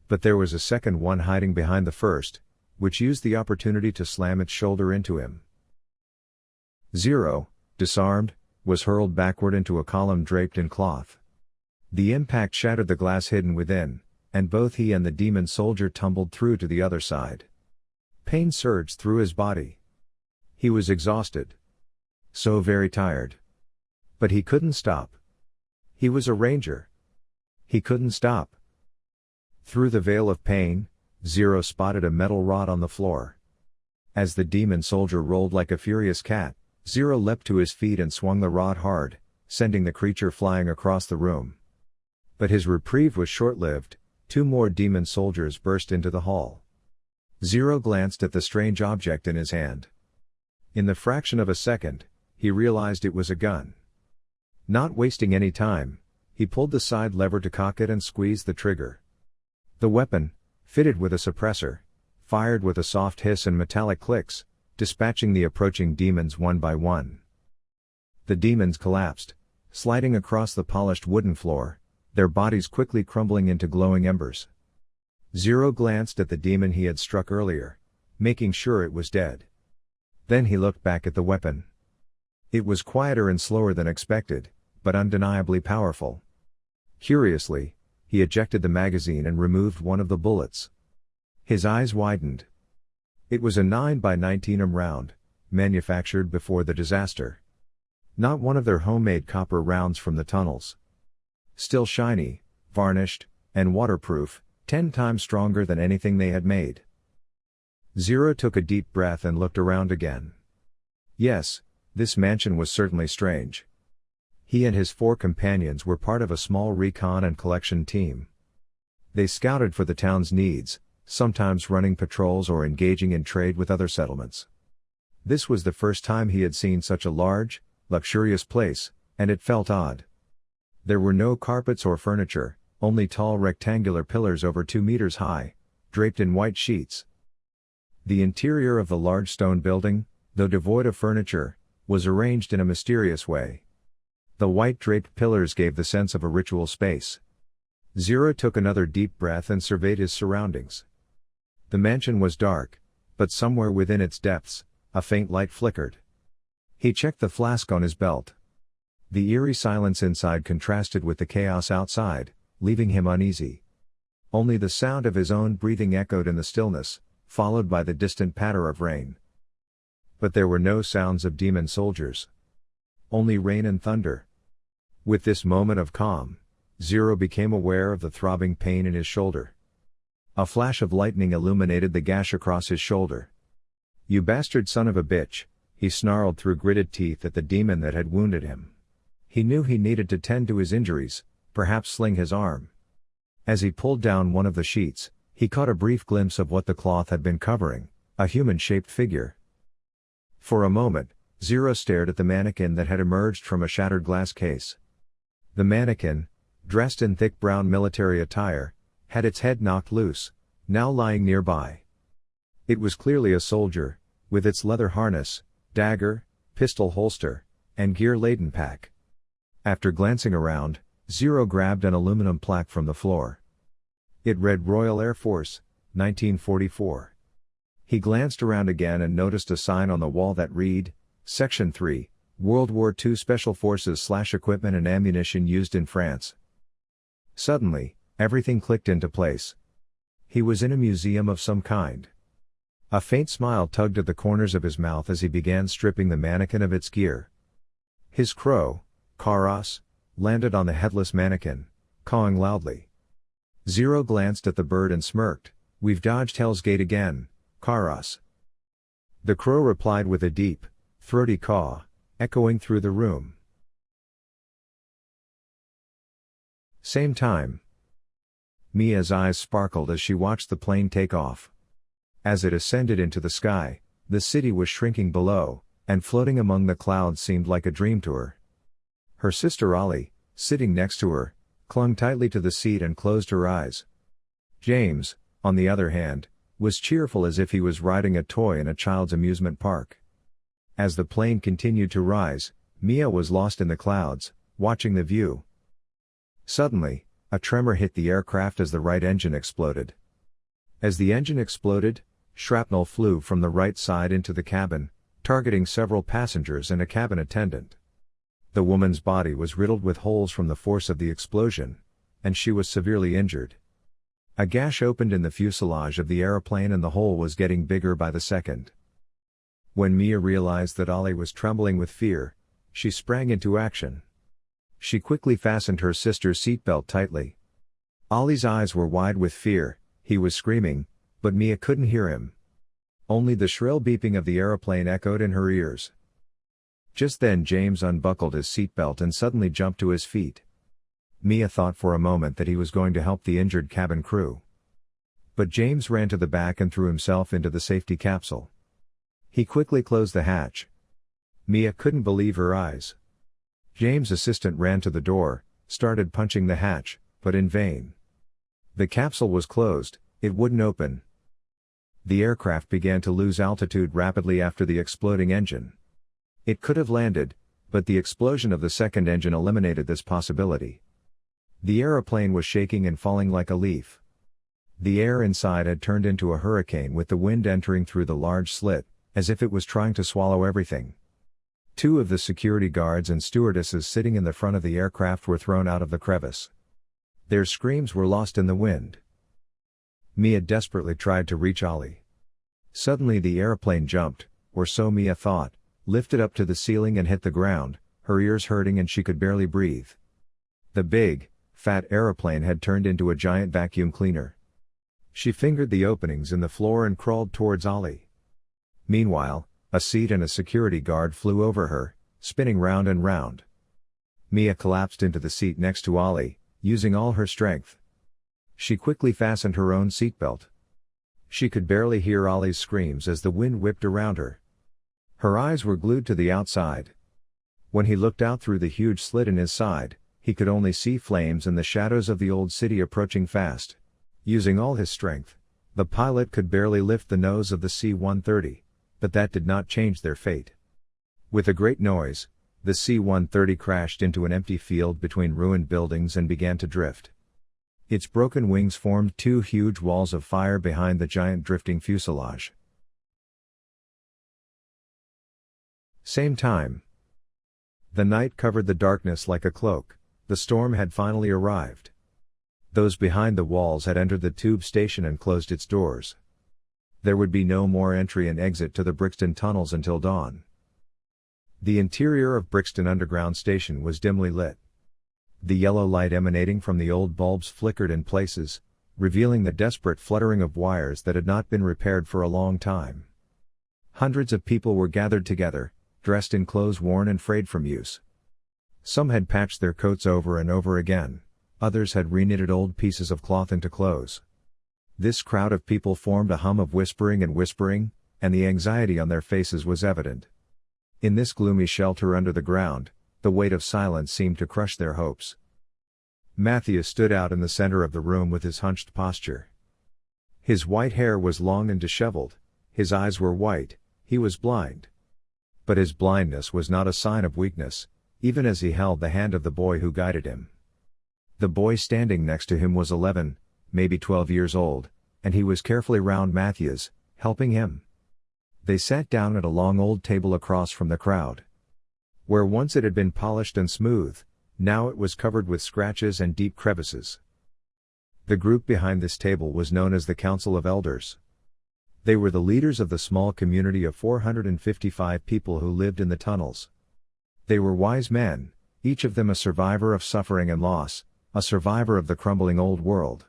But there was a second one hiding behind the first, which used the opportunity to slam its shoulder into him. Zero, disarmed, was hurled backward into a column draped in cloth. The impact shattered the glass hidden within, and both he and the demon soldier tumbled through to the other side. Pain surged through his body. He was exhausted. So very tired. But he couldn't stop. He was a ranger. He couldn't stop. Through the veil of pain, Zero spotted a metal rod on the floor. As the demon soldier rolled like a furious cat, Zero leapt to his feet and swung the rod hard, sending the creature flying across the room. But his reprieve was short-lived. 2 more demon soldiers burst into the hall. Zero glanced at the strange object in his hand. In the fraction of a second, he realized it was a gun. Not wasting any time, he pulled the side lever to cock it and squeezed the trigger. The weapon, fitted with a suppressor, fired with a soft hiss and metallic clicks, dispatching the approaching demons one by one. The demons collapsed, sliding across the polished wooden floor, their bodies quickly crumbling into glowing embers. Zero glanced at the demon he had struck earlier, making sure it was dead. Then he looked back at the weapon. It was quieter and slower than expected, but undeniably powerful. Curiously, he ejected the magazine and removed one of the bullets. His eyes widened. It was a 9x19 round, manufactured before the disaster. Not one of their homemade copper rounds from the tunnels. Still shiny, varnished, and waterproof, 10 times stronger than anything they had made. Zero took a deep breath and looked around again. Yes, this mansion was certainly strange. He and his 4 companions were part of a small recon and collection team. They scouted for the town's needs, sometimes running patrols or engaging in trade with other settlements. This was the first time he had seen such a large, luxurious place, and it felt odd. There were no carpets or furniture, only tall rectangular pillars over 2 meters high, draped in white sheets. The interior of the large stone building, though devoid of furniture, was arranged in a mysterious way. The white draped pillars gave the sense of a ritual space. Zero took another deep breath and surveyed his surroundings. The mansion was dark, but somewhere within its depths, a faint light flickered. He checked the flask on his belt. The eerie silence inside contrasted with the chaos outside, leaving him uneasy. Only the sound of his own breathing echoed in the stillness, followed by the distant patter of rain. But there were no sounds of demon soldiers. Only rain and thunder. With this moment of calm, Zero became aware of the throbbing pain in his shoulder. A flash of lightning illuminated the gash across his shoulder. "You bastard son of a bitch," he snarled through gritted teeth at the demon that had wounded him. He knew he needed to tend to his injuries, perhaps sling his arm. As he pulled down one of the sheets, he caught a brief glimpse of what the cloth had been covering, a human-shaped figure. For a moment, Zero stared at the mannequin that had emerged from a shattered glass case. The mannequin, dressed in thick brown military attire, had its head knocked loose, now lying nearby. It was clearly a soldier, with its leather harness, dagger, pistol holster, and gear-laden pack. After glancing around, Zero grabbed an aluminum plaque from the floor. It read Royal Air Force, 1944. He glanced around again and noticed a sign on the wall that read, Section 3, World War II Special Forces / Equipment and Ammunition used in France. Suddenly, everything clicked into place. He was in a museum of some kind. A faint smile tugged at the corners of his mouth as he began stripping the mannequin of its gear. His crow, Karas, landed on the headless mannequin, cawing loudly. Zero glanced at the bird and smirked. "We've dodged Hell's Gate again, Karas." The crow replied with a deep, throaty caw, echoing through the room. Same time. Mia's eyes sparkled as she watched the plane take off. As it ascended into the sky, the city was shrinking below, and floating among the clouds seemed like a dream to her. Her sister Ollie, sitting next to her, clung tightly to the seat and closed her eyes. James, on the other hand, was cheerful as if he was riding a toy in a child's amusement park. As the plane continued to rise, Mia was lost in the clouds, watching the view. Suddenly, a tremor hit the aircraft as the right engine exploded. As the engine exploded, shrapnel flew from the right side into the cabin, targeting several passengers and a cabin attendant. The woman's body was riddled with holes from the force of the explosion, and she was severely injured. A gash opened in the fuselage of the aeroplane and the hole was getting bigger by the second. When Mia realized that Ollie was trembling with fear, she sprang into action. She quickly fastened her sister's seatbelt tightly. Ollie's eyes were wide with fear, he was screaming, but Mia couldn't hear him. Only the shrill beeping of the aeroplane echoed in her ears. Just then James unbuckled his seatbelt and suddenly jumped to his feet. Mia thought for a moment that he was going to help the injured cabin crew. But James ran to the back and threw himself into the safety capsule. He quickly closed the hatch. Mia couldn't believe her eyes. James' assistant ran to the door, started punching the hatch, but in vain. The capsule was closed, it wouldn't open. The aircraft began to lose altitude rapidly after the exploding engine. It could have landed, but the explosion of the second engine eliminated this possibility. The aeroplane was shaking and falling like a leaf. The air inside had turned into a hurricane with the wind entering through the large slit, as if it was trying to swallow everything. 2 of the security guards and stewardesses sitting in the front of the aircraft were thrown out of the crevice. Their screams were lost in the wind. Mia desperately tried to reach Ollie. Suddenly the airplane jumped, or so Mia thought, lifted up to the ceiling and hit the ground, her ears hurting and she could barely breathe. The big, fat aeroplane had turned into a giant vacuum cleaner. She fingered the openings in the floor and crawled towards Ollie. Meanwhile, a seat and a security guard flew over her, spinning round and round. Mia collapsed into the seat next to Ollie, using all her strength. She quickly fastened her own seatbelt. She could barely hear Ollie's screams as the wind whipped around her. Her eyes were glued to the outside. When he looked out through the huge slit in his side, he could only see flames and the shadows of the old city approaching fast. Using all his strength, the pilot could barely lift the nose of the C-130. But that did not change their fate. With a great noise, the C-130 crashed into an empty field between ruined buildings and began to drift. Its broken wings formed 2 huge walls of fire behind the giant drifting fuselage. Same time. The night covered the darkness like a cloak, the storm had finally arrived. Those behind the walls had entered the tube station and closed its doors. There would be no more entry and exit to the Brixton tunnels until dawn. The interior of Brixton Underground Station was dimly lit. The yellow light emanating from the old bulbs flickered in places, revealing the desperate fluttering of wires that had not been repaired for a long time. Hundreds of people were gathered together, dressed in clothes worn and frayed from use. Some had patched their coats over and over again, others had reknitted old pieces of cloth into clothes. This crowd of people formed a hum of whispering, and the anxiety on their faces was evident. In this gloomy shelter under the ground, the weight of silence seemed to crush their hopes. Matthias stood out in the center of the room with his hunched posture. His white hair was long and disheveled, his eyes were white, he was blind. But his blindness was not a sign of weakness, even as he held the hand of the boy who guided him. The boy standing next to him was 11, maybe 12 years old, and he was carefully round Matthias, helping him. They sat down at a long old table across from the crowd. Where once it had been polished and smooth, now it was covered with scratches and deep crevices. The group behind this table was known as the Council of Elders. They were the leaders of the small community of 455 people who lived in the tunnels. They were wise men, each of them a survivor of suffering and loss, a survivor of the crumbling old world.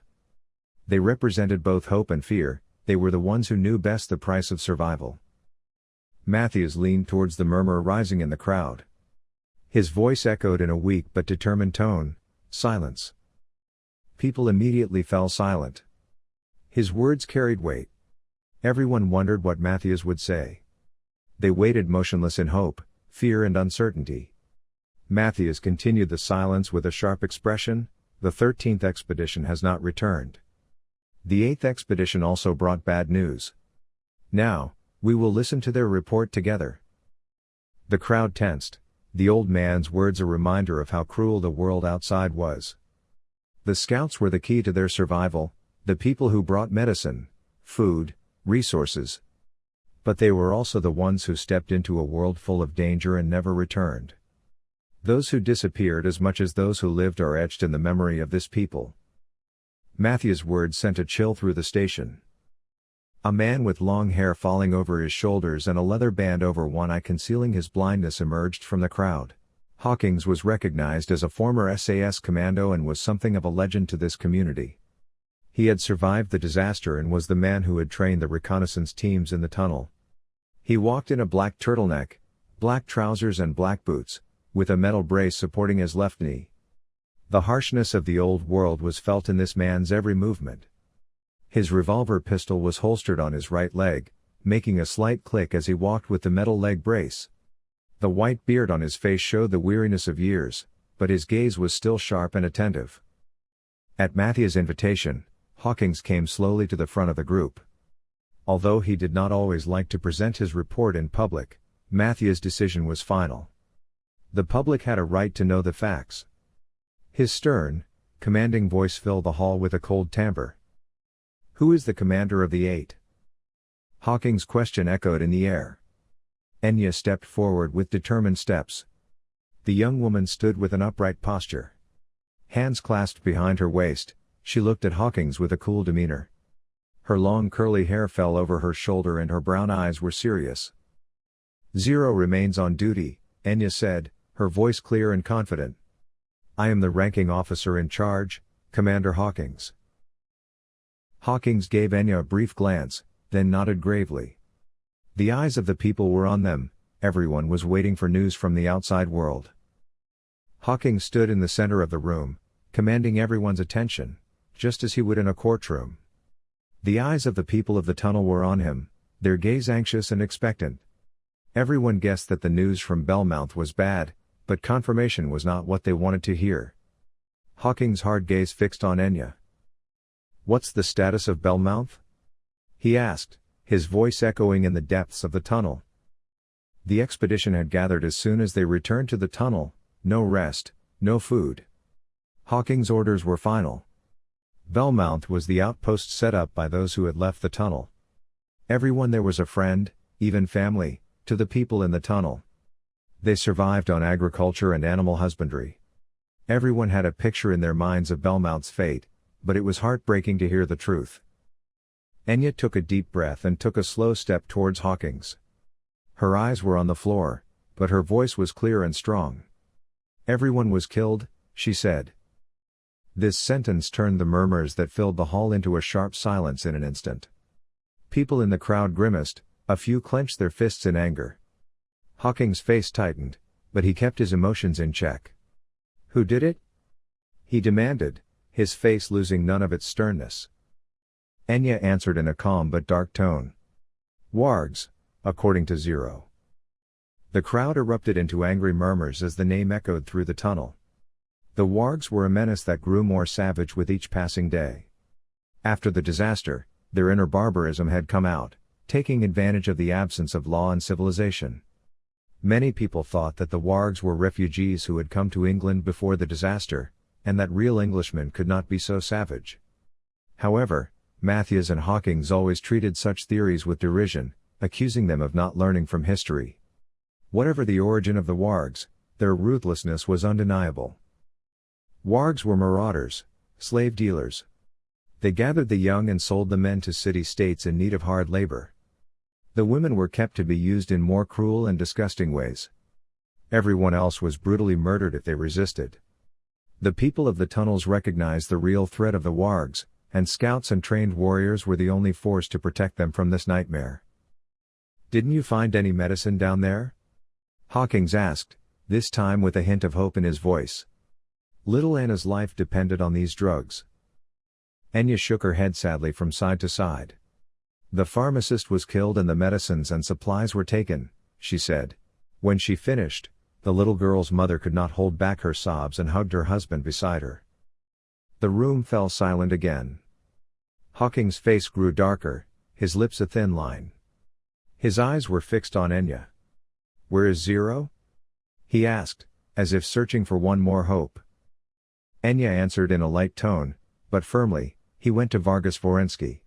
They represented both hope and fear, they were the ones who knew best the price of survival. Matthias leaned towards the murmur rising in the crowd. His voice echoed in a weak but determined tone, "Silence." People immediately fell silent. His words carried weight. Everyone wondered what Matthias would say. They waited motionless in hope, fear and uncertainty. Matthias continued the silence with a sharp expression, The 13th expedition has not returned. The 8th expedition also brought bad news. Now, we will listen to their report together. The crowd tensed, the old man's words a reminder of how cruel the world outside was. The scouts were the key to their survival, the people who brought medicine, food, resources. But they were also the ones who stepped into a world full of danger and never returned. Those who disappeared as much as those who lived are etched in the memory of this people. Matthew's words sent a chill through the station. A man with long hair falling over his shoulders and a leather band over one eye concealing his blindness emerged from the crowd. Hawkins was recognized as a former SAS commando and was something of a legend to this community. He had survived the disaster and was the man who had trained the reconnaissance teams in the tunnel. He walked in a black turtleneck, black trousers and black boots, with a metal brace supporting his left knee. The harshness of the old world was felt in this man's every movement. His revolver pistol was holstered on his right leg, making a slight click as he walked with the metal leg brace. The white beard on his face showed the weariness of years, but his gaze was still sharp and attentive. At Matthew's invitation, Hawkins came slowly to the front of the group. Although he did not always like to present his report in public, Matthew's decision was final. The public had a right to know the facts. His stern, commanding voice filled the hall with a cold timbre. "Who is the commander of the 8? Hawkins' question echoed in the air. Enya stepped forward with determined steps. The young woman stood with an upright posture. Hands clasped behind her waist, she looked at Hawkins with a cool demeanor. Her long curly hair fell over her shoulder and her brown eyes were serious. "Zero remains on duty," Enya said, her voice clear and confident. "I am the ranking officer in charge, Commander Hawkins." Hawkins gave Enya a brief glance, then nodded gravely. The eyes of the people were on them, everyone was waiting for news from the outside world. Hawkins stood in the center of the room, commanding everyone's attention, just as he would in a courtroom. The eyes of the people of the tunnel were on him, their gaze anxious and expectant. Everyone guessed that the news from Belmouth was bad, but confirmation was not what they wanted to hear. Hawkins' hard gaze fixed on Enya. "What's the status of Belmouth?" he asked, his voice echoing in the depths of the tunnel. The expedition had gathered as soon as they returned to the tunnel, no rest, no food. Hawkins' orders were final. Belmouth was the outpost set up by those who had left the tunnel. Everyone there was a friend, even family, to the people in the tunnel. They survived on agriculture and animal husbandry. Everyone had a picture in their minds of Belmouth's fate, but it was heartbreaking to hear the truth. Enya took a deep breath and took a slow step towards Hawkins. Her eyes were on the floor, but her voice was clear and strong. "Everyone was killed," she said. This sentence turned the murmurs that filled the hall into a sharp silence in an instant. People in the crowd grimaced, a few clenched their fists in anger. Hawkins' face tightened, but he kept his emotions in check. "Who did it?" he demanded, his face losing none of its sternness. Enya answered in a calm but dark tone. "Wargs, according to Zero." The crowd erupted into angry murmurs as the name echoed through the tunnel. The Wargs were a menace that grew more savage with each passing day. After the disaster, their inner barbarism had come out, taking advantage of the absence of law and civilization. Many people thought that the Wargs were refugees who had come to England before the disaster, and that real Englishmen could not be so savage. However, Matthews and Hawkins always treated such theories with derision, accusing them of not learning from history. Whatever the origin of the Wargs, their ruthlessness was undeniable. Wargs were marauders, slave dealers. They gathered the young and sold the men to city-states in need of hard labor. The women were kept to be used in more cruel and disgusting ways. Everyone else was brutally murdered if they resisted. The people of the tunnels recognized the real threat of the Wargs, and scouts and trained warriors were the only force to protect them from this nightmare. "Didn't you find any medicine down there?" Hawkins asked, this time with a hint of hope in his voice. Little Anna's life depended on these drugs. Enya shook her head sadly from side to side. "The pharmacist was killed and the medicines and supplies were taken," she said. When she finished, the little girl's mother could not hold back her sobs and hugged her husband beside her. The room fell silent again. Hawking's face grew darker, his lips a thin line. His eyes were fixed on Enya. "Where is Zero?" he asked, as if searching for one more hope. Enya answered in a light tone, but firmly, "He went to Vargas Vorensky."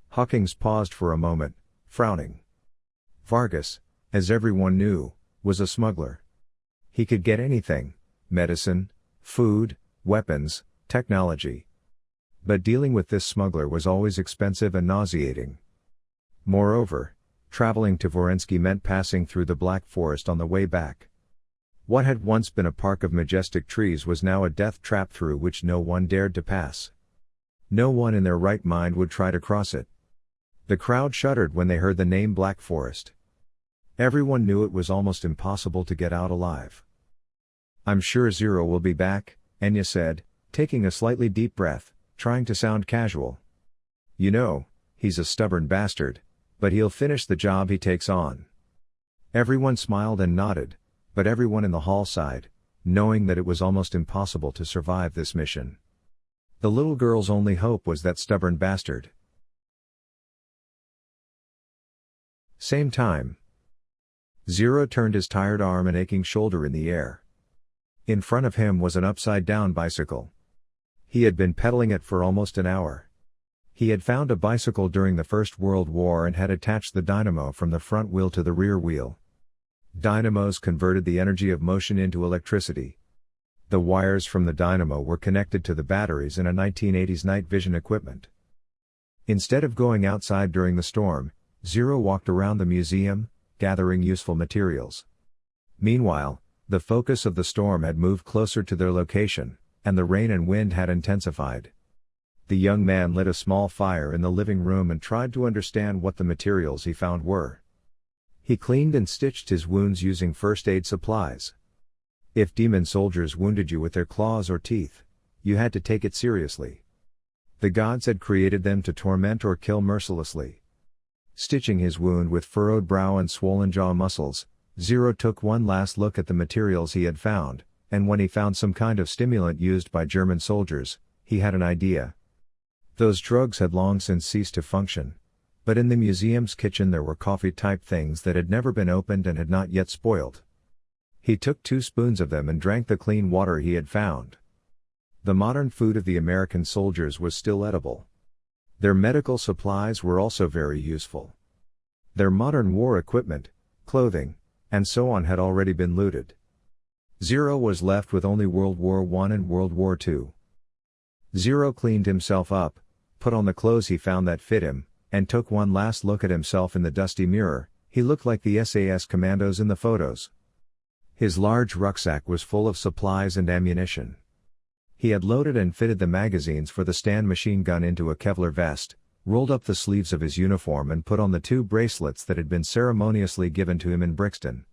Hawkins paused for a moment, frowning. Vargas, as everyone knew, was a smuggler. He could get anything: medicine, food, weapons, technology. But dealing with this smuggler was always expensive and nauseating. Moreover, traveling to Vorensky meant passing through the Black Forest on the way back. What had once been a park of majestic trees was now a death trap through which no one dared to pass. No one in their right mind would try to cross it. The crowd shuddered when they heard the name Black Forest. Everyone knew it was almost impossible to get out alive. "I'm sure Zero will be back," Enya said, taking a slightly deep breath, trying to sound casual. "You know, he's a stubborn bastard, but he'll finish the job he takes on." Everyone smiled and nodded, but everyone in the hall sighed, knowing that it was almost impossible to survive this mission. The little girl's only hope was that stubborn bastard. Same time. Zero turned his tired arm and aching shoulder in the air. In front of him was an upside-down bicycle. He had been pedaling it for almost an hour. He had found a bicycle during the First World War and had attached the dynamo from the front wheel to the rear wheel. Dynamos converted the energy of motion into electricity. The wires from the dynamo were connected to the batteries in a 1980s night vision equipment. Instead of going outside during the storm, Zero walked around the museum, gathering useful materials. Meanwhile, the focus of the storm had moved closer to their location, and the rain and wind had intensified. The young man lit a small fire in the living room and tried to understand what the materials he found were. He cleaned and stitched his wounds using first aid supplies. If demon soldiers wounded you with their claws or teeth, you had to take it seriously. The gods had created them to torment or kill mercilessly. Stitching his wound with furrowed brow and swollen jaw muscles, Zero took one last look at the materials he had found, and when he found some kind of stimulant used by German soldiers, he had an idea. Those drugs had long since ceased to function, but in the museum's kitchen there were coffee-type things that had never been opened and had not yet spoiled. He took 2 spoons of them and drank the clean water he had found. The modern food of the American soldiers was still edible. Their medical supplies were also very useful. Their modern war equipment, clothing, and so on had already been looted. Zero was left with only World War I and World War II. Zero cleaned himself up, put on the clothes he found that fit him, and took one last look at himself in the dusty mirror. He looked like the SAS commandos in the photos. His large rucksack was full of supplies and ammunition. He had loaded and fitted the magazines for the Stand machine gun into a Kevlar vest, rolled up the sleeves of his uniform and put on the 2 bracelets that had been ceremoniously given to him in Brixton.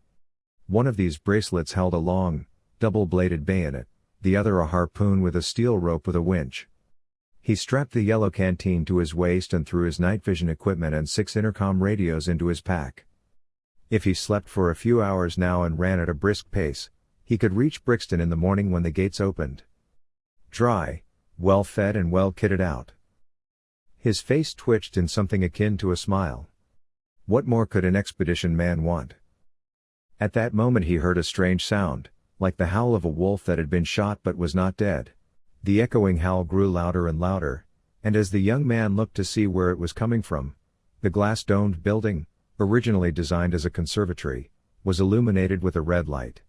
One of these bracelets held a long, double-bladed bayonet, the other a harpoon with a steel rope with a winch. He strapped the yellow canteen to his waist and threw his night vision equipment and 6 intercom radios into his pack. If he slept for a few hours now and ran at a brisk pace, he could reach Brixton in the morning when the gates opened. Dry, well-fed and well-kitted out. His face twitched in something akin to a smile. What more could an expedition man want? At that moment he heard a strange sound, like the howl of a wolf that had been shot but was not dead. The echoing howl grew louder and louder, and as the young man looked to see where it was coming from, the glass-domed building, originally designed as a conservatory, was illuminated with a red light.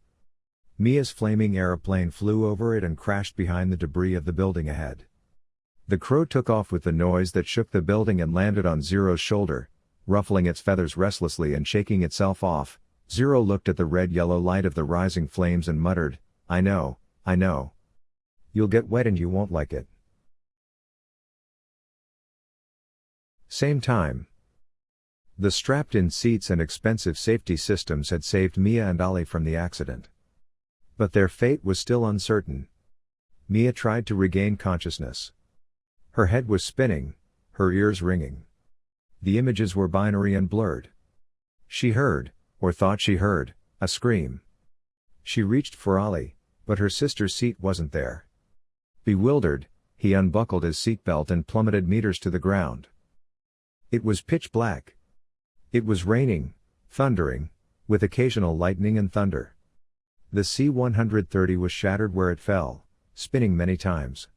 Mia's flaming aeroplane flew over it and crashed behind the debris of the building ahead. The crow took off with the noise that shook the building and landed on Zero's shoulder, ruffling its feathers restlessly and shaking itself off. Zero looked at the red-yellow light of the rising flames and muttered, I know. You'll get wet and you won't like it." Same time. The strapped-in seats and expensive safety systems had saved Mia and Ali from the accident. But their fate was still uncertain. Mia tried to regain consciousness. Her head was spinning, her ears ringing. The images were binary and blurred. She heard, or thought she heard, a scream. She reached for Ali, but her sister's seat wasn't there. Bewildered, he unbuckled his seatbelt and plummeted meters to the ground. It was pitch black. It was raining, thundering, with occasional lightning and thunder. The C-130 was shattered where it fell, spinning many times.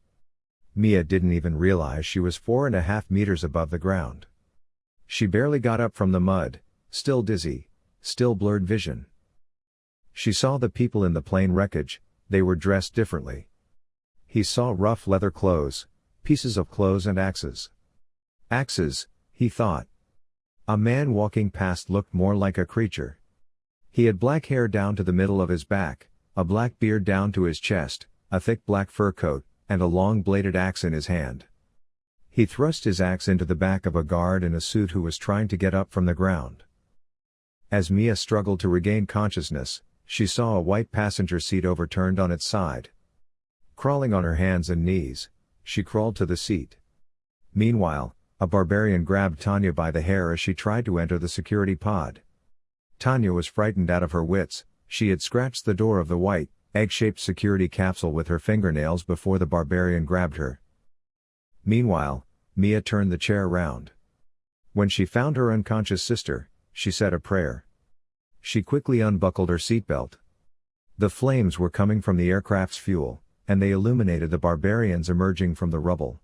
Mia didn't even realize she was 4.5 meters above the ground. She barely got up from the mud, still dizzy, still blurred vision. She saw the people in the plane wreckage. They were dressed differently. He saw rough leather clothes, pieces of clothes and axes. Axes, he thought. A man walking past looked more like a creature. He had black hair down to the middle of his back, a black beard down to his chest, a thick black fur coat, and a long bladed axe in his hand. He thrust his axe into the back of a guard in a suit who was trying to get up from the ground. As Mia struggled to regain consciousness, she saw a white passenger seat overturned on its side. Crawling on her hands and knees, she crawled to the seat. Meanwhile, a barbarian grabbed Tanya by the hair as she tried to enter the security pod. Tanya was frightened out of her wits. She had scratched the door of the white, egg-shaped security capsule with her fingernails before the barbarian grabbed her. Meanwhile, Mia turned the chair round. When she found her unconscious sister, she said a prayer. She quickly unbuckled her seatbelt. The flames were coming from the aircraft's fuel, and they illuminated the barbarians emerging from the rubble.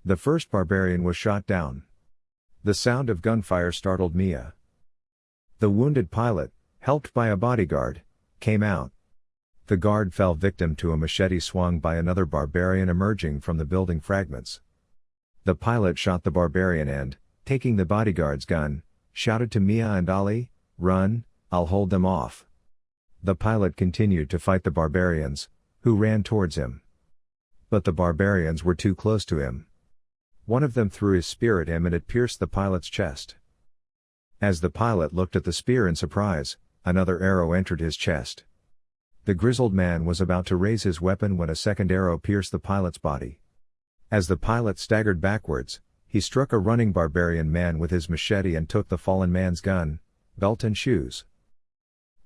The first barbarian was shot down. The sound of gunfire startled Mia. The wounded pilot, helped by a bodyguard, came out. The guard fell victim to a machete swung by another barbarian emerging from the building fragments. The pilot shot the barbarian and, taking the bodyguard's gun, shouted to Mia and Ali, "Run, I'll hold them off." The pilot continued to fight the barbarians, who ran towards him. But the barbarians were too close to him. One of them threw his spear at him and it pierced the pilot's chest. As the pilot looked at the spear in surprise, another arrow entered his chest. The grizzled man was about to raise his weapon when a second arrow pierced the pilot's body. As the pilot staggered backwards, he struck a running barbarian man with his machete and took the fallen man's gun, belt and shoes.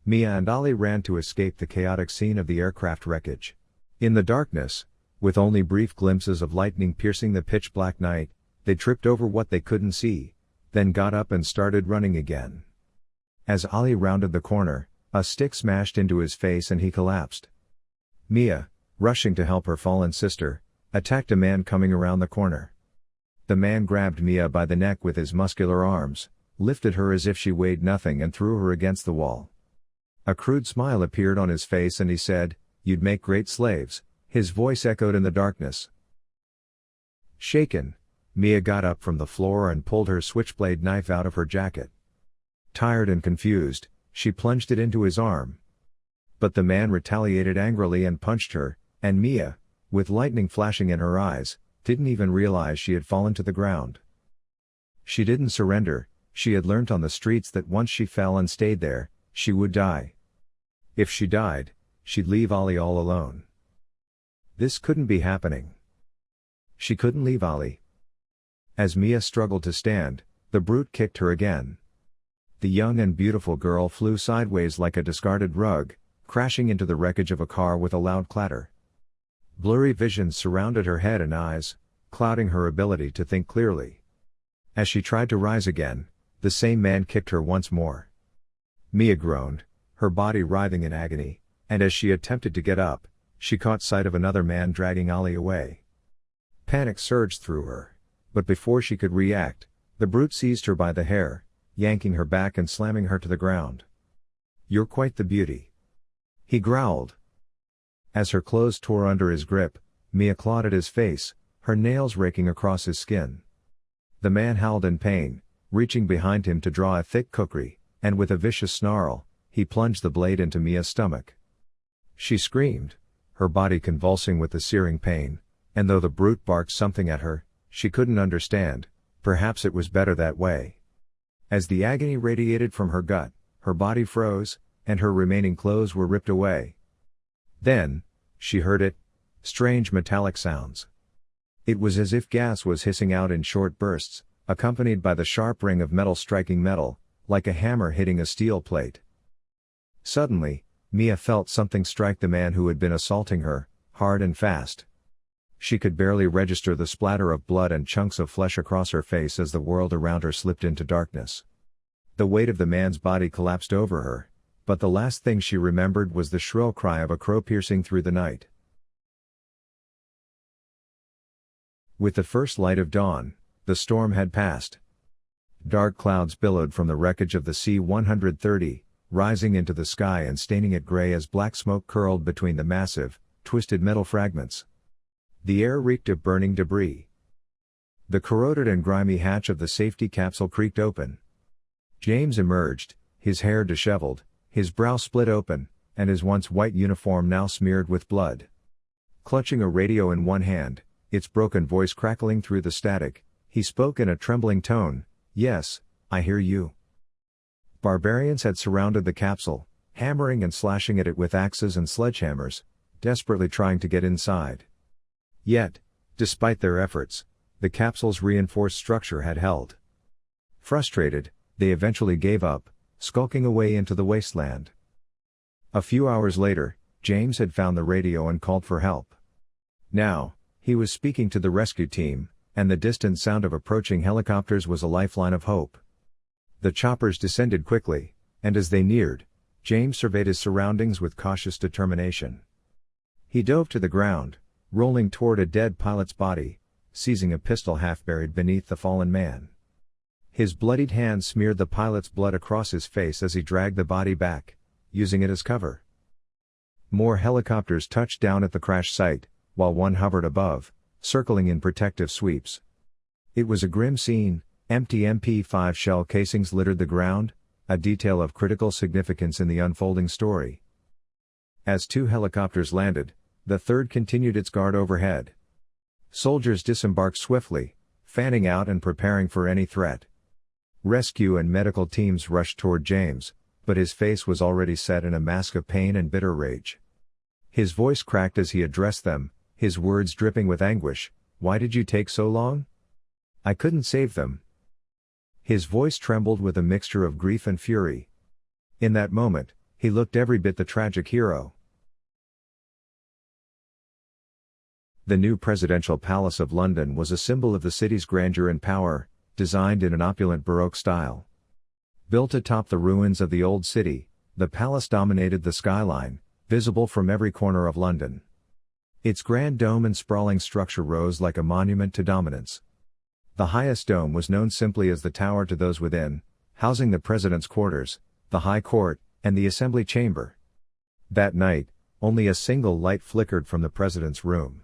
Mia and Ali ran to escape the chaotic scene of the aircraft wreckage. In the darkness, with only brief glimpses of lightning piercing the pitch-black night, they tripped over what they couldn't see, then got up and started running again. As Ali rounded the corner, a stick smashed into his face and he collapsed. Mia, rushing to help her fallen sister, attacked a man coming around the corner. The man grabbed Mia by the neck with his muscular arms, lifted her as if she weighed nothing and threw her against the wall. A crude smile appeared on his face and he said, "You'd make great slaves." His voice echoed in the darkness. Shaken, Mia got up from the floor and pulled her switchblade knife out of her jacket. Tired and confused, she plunged it into his arm. But the man retaliated angrily and punched her, and Mia, with lightning flashing in her eyes, didn't even realize she had fallen to the ground. She didn't surrender. She had learnt on the streets that once she fell and stayed there, she would die. If she died, she'd leave Ali all alone. This couldn't be happening. She couldn't leave Ali. As Mia struggled to stand, the brute kicked her again. The young and beautiful girl flew sideways like a discarded rug, crashing into the wreckage of a car with a loud clatter. Blurry visions surrounded her head and eyes, clouding her ability to think clearly. As she tried to rise again, the same man kicked her once more. Mia groaned, her body writhing in agony, and as she attempted to get up, she caught sight of another man dragging Ali away. Panic surged through her, but before she could react, the brute seized her by the hair, yanking her back and slamming her to the ground. "You're quite the beauty," he growled. As her clothes tore under his grip, Mia clawed at his face, her nails raking across his skin. The man howled in pain, reaching behind him to draw a thick kukri, and with a vicious snarl, he plunged the blade into Mia's stomach. She screamed, her body convulsing with the searing pain, and though the brute barked something at her, she couldn't understand. Perhaps it was better that way. As the agony radiated from her gut, her body froze, and her remaining clothes were ripped away. Then, she heard it, strange metallic sounds. It was as if gas was hissing out in short bursts, accompanied by the sharp ring of metal striking metal, like a hammer hitting a steel plate. Suddenly, Mia felt something strike the man who had been assaulting her, hard and fast. She could barely register the splatter of blood and chunks of flesh across her face as the world around her slipped into darkness. The weight of the man's body collapsed over her, but the last thing she remembered was the shrill cry of a crow piercing through the night. With the first light of dawn, the storm had passed. Dark clouds billowed from the wreckage of the C-130, rising into the sky and staining it gray as black smoke curled between the massive, twisted metal fragments. The air reeked of burning debris. The corroded and grimy hatch of the safety capsule creaked open. James emerged, his hair disheveled, his brow split open, and his once white uniform now smeared with blood. Clutching a radio in one hand, its broken voice crackling through the static, he spoke in a trembling tone, "Yes, I hear you." Barbarians had surrounded the capsule, hammering and slashing at it with axes and sledgehammers, desperately trying to get inside. Yet, despite their efforts, the capsule's reinforced structure had held. Frustrated, they eventually gave up, skulking away into the wasteland. A few hours later, James had found the radio and called for help. Now, he was speaking to the rescue team, and the distant sound of approaching helicopters was a lifeline of hope. The choppers descended quickly, and as they neared, James surveyed his surroundings with cautious determination. He dove to the ground, rolling toward a dead pilot's body, seizing a pistol half buried beneath the fallen man. His bloodied hand smeared the pilot's blood across his face as he dragged the body back, using it as cover. More helicopters touched down at the crash site, while one hovered above, circling in protective sweeps. It was a grim scene. Empty MP5 shell casings littered the ground, a detail of critical significance in the unfolding story. As two helicopters landed, the third continued its guard overhead. Soldiers disembarked swiftly, fanning out and preparing for any threat. Rescue and medical teams rushed toward James, but his face was already set in a mask of pain and bitter rage. His voice cracked as he addressed them, his words dripping with anguish. "Why did you take so long? I couldn't save them." His voice trembled with a mixture of grief and fury. In that moment, he looked every bit the tragic hero. The new presidential palace of London was a symbol of the city's grandeur and power, designed in an opulent Baroque style. Built atop the ruins of the old city, the palace dominated the skyline, visible from every corner of London. Its grand dome and sprawling structure rose like a monument to dominance. The highest dome was known simply as the tower to those within, housing the president's quarters, the High Court, and the Assembly Chamber. That night, only a single light flickered from the president's room.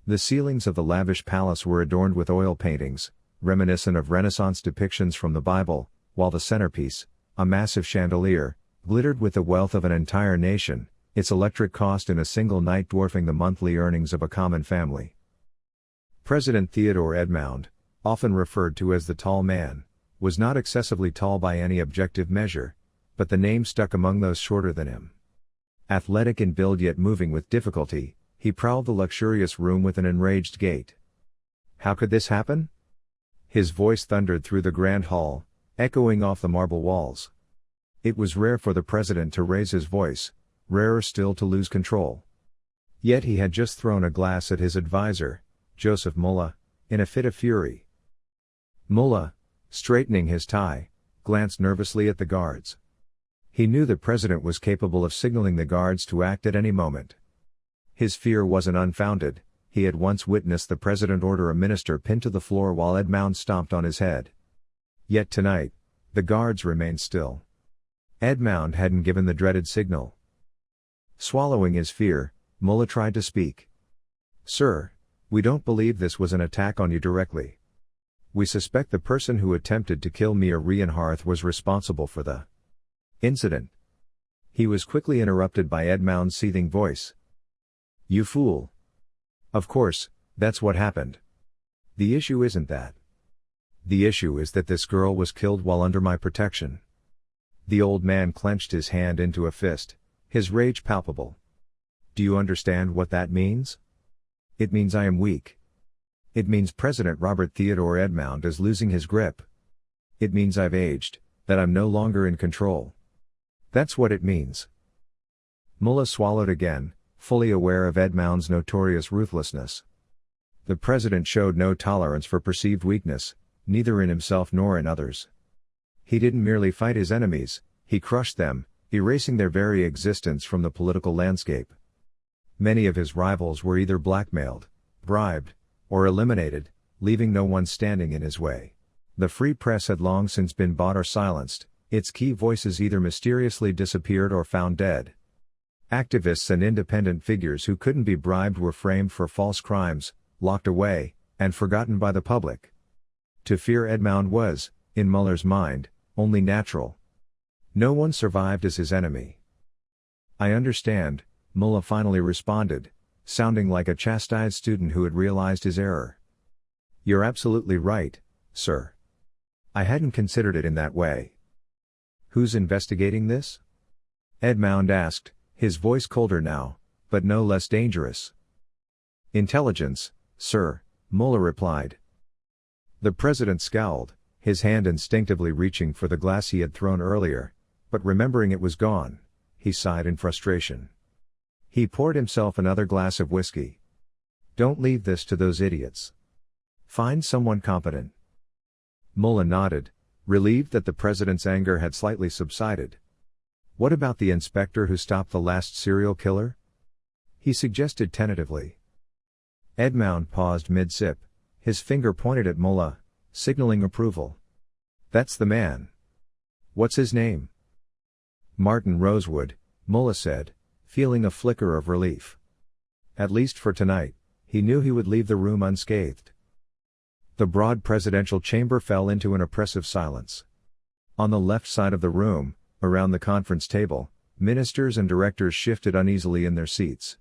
The ceilings of the lavish palace were adorned with oil paintings, reminiscent of Renaissance depictions from the Bible, while the centerpiece, a massive chandelier, glittered with the wealth of an entire nation, its electric cost in a single night dwarfing the monthly earnings of a common family. President Theodore Edmond, often referred to as the Tall Man, was not excessively tall by any objective measure, but the name stuck among those shorter than him. Athletic in build yet moving with difficulty, he prowled the luxurious room with an enraged gait. How could this happen? His voice thundered through the grand hall, echoing off the marble walls. It was rare for the president to raise his voice, rarer still to lose control. Yet he had just thrown a glass at his advisor, Joseph Mullah, in a fit of fury. Mullah, straightening his tie, glanced nervously at the guards. He knew the president was capable of signaling the guards to act at any moment. His fear wasn't unfounded. He had once witnessed the president order a minister pinned to the floor while Edmond stomped on his head. Yet tonight, the guards remained still. Edmond hadn't given the dreaded signal. Swallowing his fear, Mullah tried to speak. "Sir, we don't believe this was an attack on you directly. We suspect the person who attempted to kill Mia Rienhardt was responsible for the incident." He was quickly interrupted by Edmond's seething voice. "You fool. Of course, that's what happened. The issue isn't that. The issue is that this girl was killed while under my protection." The old man clenched his hand into a fist, his rage palpable. "Do you understand what that means? It means I am weak. It means President Robert Theodore Edmond is losing his grip. It means I've aged, that I'm no longer in control. That's what it means." Mullah swallowed again, fully aware of Edmound's notorious ruthlessness. The president showed no tolerance for perceived weakness, neither in himself nor in others. He didn't merely fight his enemies, he crushed them, erasing their very existence from the political landscape. Many of his rivals were either blackmailed, bribed, or eliminated, leaving no one standing in his way. The free press had long since been bought or silenced, its key voices either mysteriously disappeared or found dead. Activists and independent figures who couldn't be bribed were framed for false crimes, locked away, and forgotten by the public. To fear Edmound was, in Muller's mind, only natural. No one survived as his enemy. "I understand," Muller finally responded, sounding like a chastised student who had realized his error. "You're absolutely right, sir. I hadn't considered it in that way." "Who's investigating this?" Edmound asked, his voice colder now, but no less dangerous. "Intelligence, sir," Muller replied. The president scowled, his hand instinctively reaching for the glass he had thrown earlier, but remembering it was gone, he sighed in frustration. He poured himself another glass of whiskey. "Don't leave this to those idiots. Find someone competent." Muller nodded, relieved that the president's anger had slightly subsided. "What about the inspector who stopped the last serial killer?" he suggested tentatively. Edmound paused mid-sip, his finger pointed at Muller, signaling approval. "That's the man. What's his name?" "Martin Rosewood," Muller said, feeling a flicker of relief. At least for tonight, he knew he would leave the room unscathed. The broad presidential chamber fell into an oppressive silence. On the left side of the room, around the conference table, ministers and directors shifted uneasily in their seats.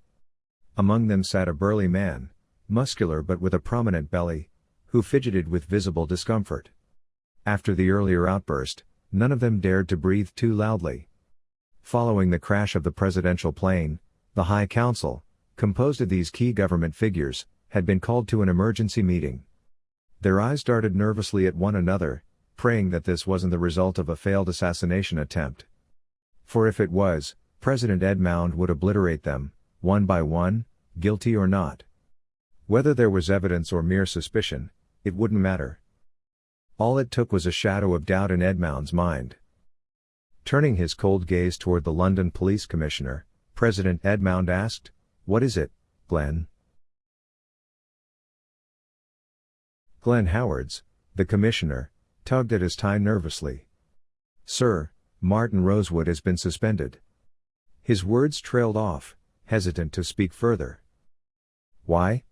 Among them sat a burly man, muscular but with a prominent belly, who fidgeted with visible discomfort. After the earlier outburst, none of them dared to breathe too loudly. Following the crash of the presidential plane, the High Council, composed of these key government figures, had been called to an emergency meeting. Their eyes darted nervously at one another, praying that this wasn't the result of a failed assassination attempt. For if it was, President Edmound would obliterate them, one by one, guilty or not. Whether there was evidence or mere suspicion, it wouldn't matter. All it took was a shadow of doubt in Edmound's mind. Turning his cold gaze toward the London Police Commissioner, President Edmound asked, "What is it, Glenn?" Glenn Howards, the commissioner, tugged at his tie nervously. "Sir, Martin Rosewood has been suspended." His words trailed off, hesitant to speak further. "Why?"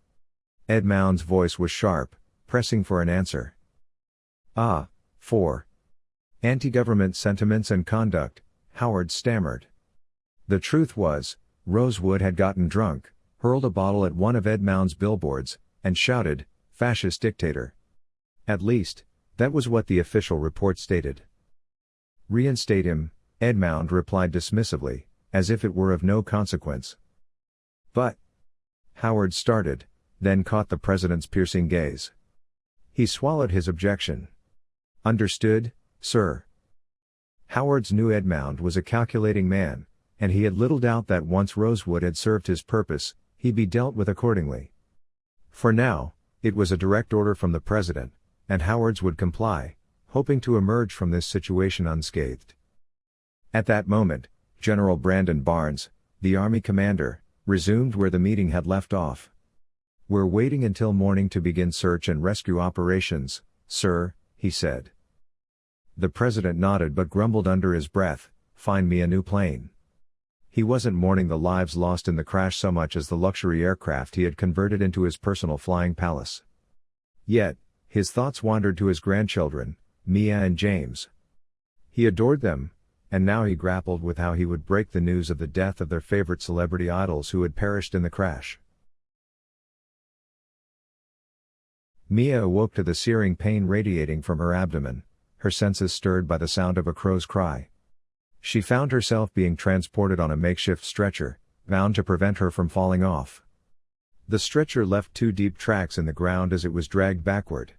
Edmound's voice was sharp, pressing for an answer. For anti-government sentiments and conduct," Howard stammered. The truth was, Rosewood had gotten drunk, hurled a bottle at one of Edmound's billboards, and shouted, "Fascist dictator." At least, that was what the official report stated. "Reinstate him," Edmound replied dismissively, as if it were of no consequence. "But," Howard started, then caught the president's piercing gaze. He swallowed his objection. "Understood, sir." Howard's knew Edmound was a calculating man, and he had little doubt that once Rosewood had served his purpose, he'd be dealt with accordingly. For now, it was a direct order from the president, and Howards would comply, hoping to emerge from this situation unscathed. At that moment, General Brandon Barnes, the Army commander, resumed where the meeting had left off. "We're waiting until morning to begin search and rescue operations, sir," he said. The president nodded but grumbled under his breath, "Find me a new plane." He wasn't mourning the lives lost in the crash so much as the luxury aircraft he had converted into his personal flying palace. Yet, his thoughts wandered to his grandchildren, Mia and James. He adored them, and now he grappled with how he would break the news of the death of their favorite celebrity idols who had perished in the crash. Mia awoke to the searing pain radiating from her abdomen, her senses stirred by the sound of a crow's cry. She found herself being transported on a makeshift stretcher, bound to prevent her from falling off. The stretcher left 2 deep tracks in the ground as it was dragged backward.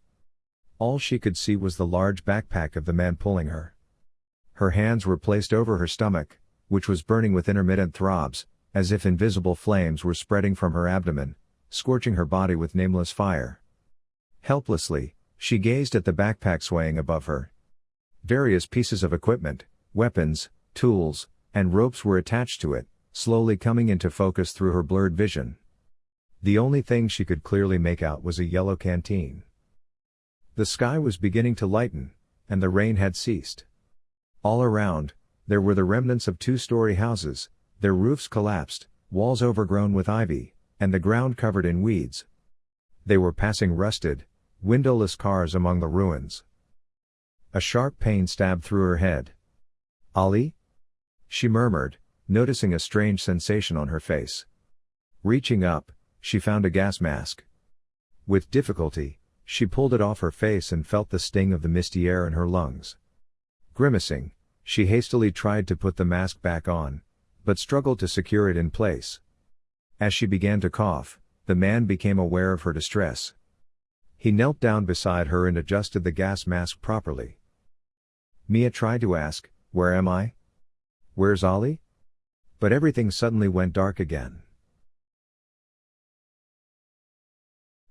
All she could see was the large backpack of the man pulling her. Her hands were placed over her stomach, which was burning with intermittent throbs, as if invisible flames were spreading from her abdomen, scorching her body with nameless fire. Helplessly, she gazed at the backpack swaying above her. Various pieces of equipment, weapons, tools, and ropes were attached to it, slowly coming into focus through her blurred vision. The only thing she could clearly make out was a yellow canteen. The sky was beginning to lighten, and the rain had ceased. All around, there were the remnants of two-story houses, their roofs collapsed, walls overgrown with ivy, and the ground covered in weeds. They were passing rusted, windowless cars among the ruins. A sharp pain stabbed through her head. "Ali?" she murmured, noticing a strange sensation on her face. Reaching up, she found a gas mask. With difficulty, she pulled it off her face and felt the sting of the misty air in her lungs. Grimacing, she hastily tried to put the mask back on, but struggled to secure it in place. As she began to cough, the man became aware of her distress. He knelt down beside her and adjusted the gas mask properly. Mia tried to ask, "Where am I? Where's Ali?" But everything suddenly went dark again.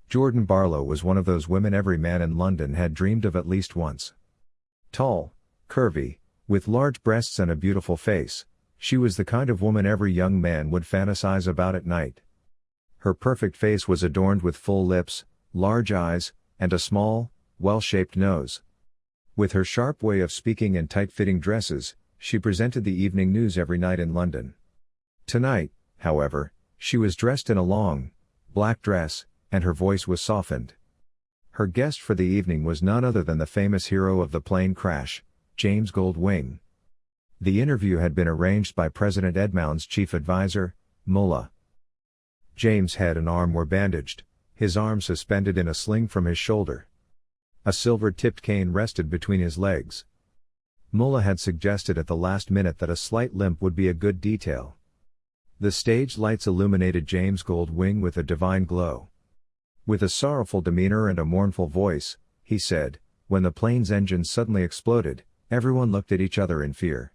Jordan Barlow was one of those women every man in London had dreamed of at least once. Tall, curvy, with large breasts and a beautiful face, she was the kind of woman every young man would fantasize about at night. Her perfect face was adorned with full lips, large eyes, and a small, well-shaped nose. With her sharp way of speaking and tight-fitting dresses, she presented the evening news every night in London. Tonight, however, she was dressed in a long, black dress, and her voice was softened. Her guest for the evening was none other than the famous hero of the plane crash, James Goldwing. The interview had been arranged by President Edmund's chief advisor, Mullah. James' head and arm were bandaged, his arm suspended in a sling from his shoulder. A silver-tipped cane rested between his legs. Mullah had suggested at the last minute that a slight limp would be a good detail. The stage lights illuminated James Goldwing with a divine glow. With a sorrowful demeanor and a mournful voice, he said, "When the plane's engine suddenly exploded, everyone looked at each other in fear.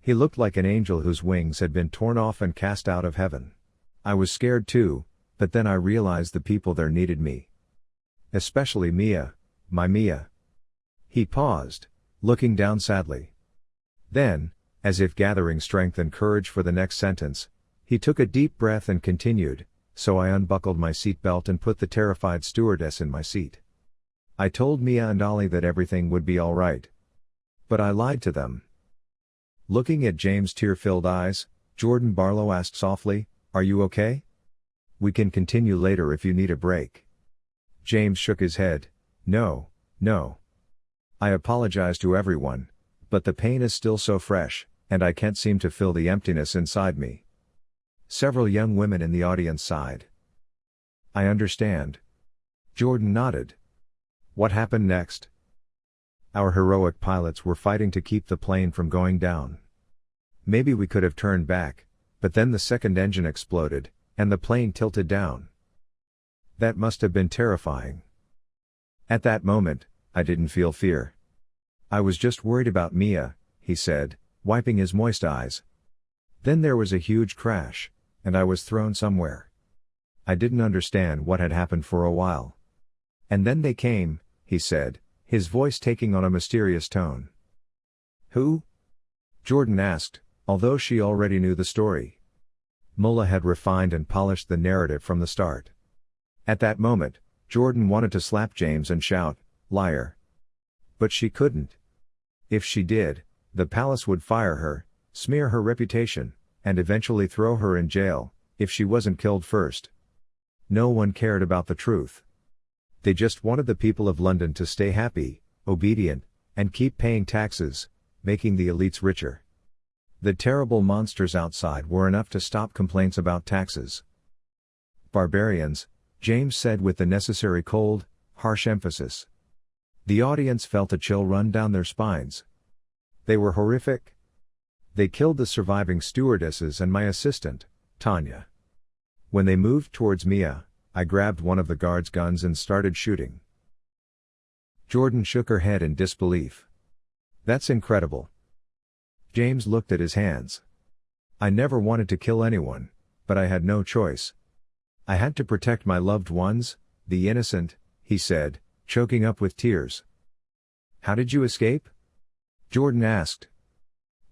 He looked like an angel whose wings had been torn off and cast out of heaven. I was scared too, but then I realized the people there needed me. Especially Mia, my Mia." He paused, looking down sadly. Then, as if gathering strength and courage for the next sentence, he took a deep breath and continued, "So I unbuckled my seat belt and put the terrified stewardess in my seat. I told Mia and Ali that everything would be all right. But I lied to them." Looking at James' tear-filled eyes, Jordan Barlow asked softly, "Are you okay? We can continue later if you need a break." James shook his head. No. I apologize to everyone, but the pain is still so fresh, and I can't seem to fill the emptiness inside me." Several young women in the audience sighed. "I understand." Jordan nodded. "What happened next?" "Our heroic pilots were fighting to keep the plane from going down. Maybe we could have turned back, but then the second engine exploded, and the plane tilted down. That must have been terrifying. At that moment, I didn't feel fear. I was just worried about Mia," he said, wiping his moist eyes. "Then there was a huge crash, and I was thrown somewhere. I didn't understand what had happened for a while. And then they came," he said, his voice taking on a mysterious tone. "Who?" Jordan asked, although she already knew the story. Mullah had refined and polished the narrative from the start. At that moment, Jordan wanted to slap James and shout, "Liar!" But she couldn't. If she did, the palace would fire her, smear her reputation, and eventually throw her in jail, if she wasn't killed first. No one cared about the truth. They just wanted the people of London to stay happy, obedient, and keep paying taxes, making the elites richer. The terrible monsters outside were enough to stop complaints about taxes. "Barbarians," James said with the necessary cold, harsh emphasis. The audience felt a chill run down their spines. They were horrific. They killed the surviving stewardesses and my assistant, Tanya. When they moved towards Mia, I grabbed one of the guards' guns and started shooting." Jordan shook her head in disbelief. "That's incredible." James looked at his hands. I never wanted to kill anyone, but I had no choice. I had to protect my loved ones, the innocent, he said, choking up with tears. How did you escape? Jordan asked.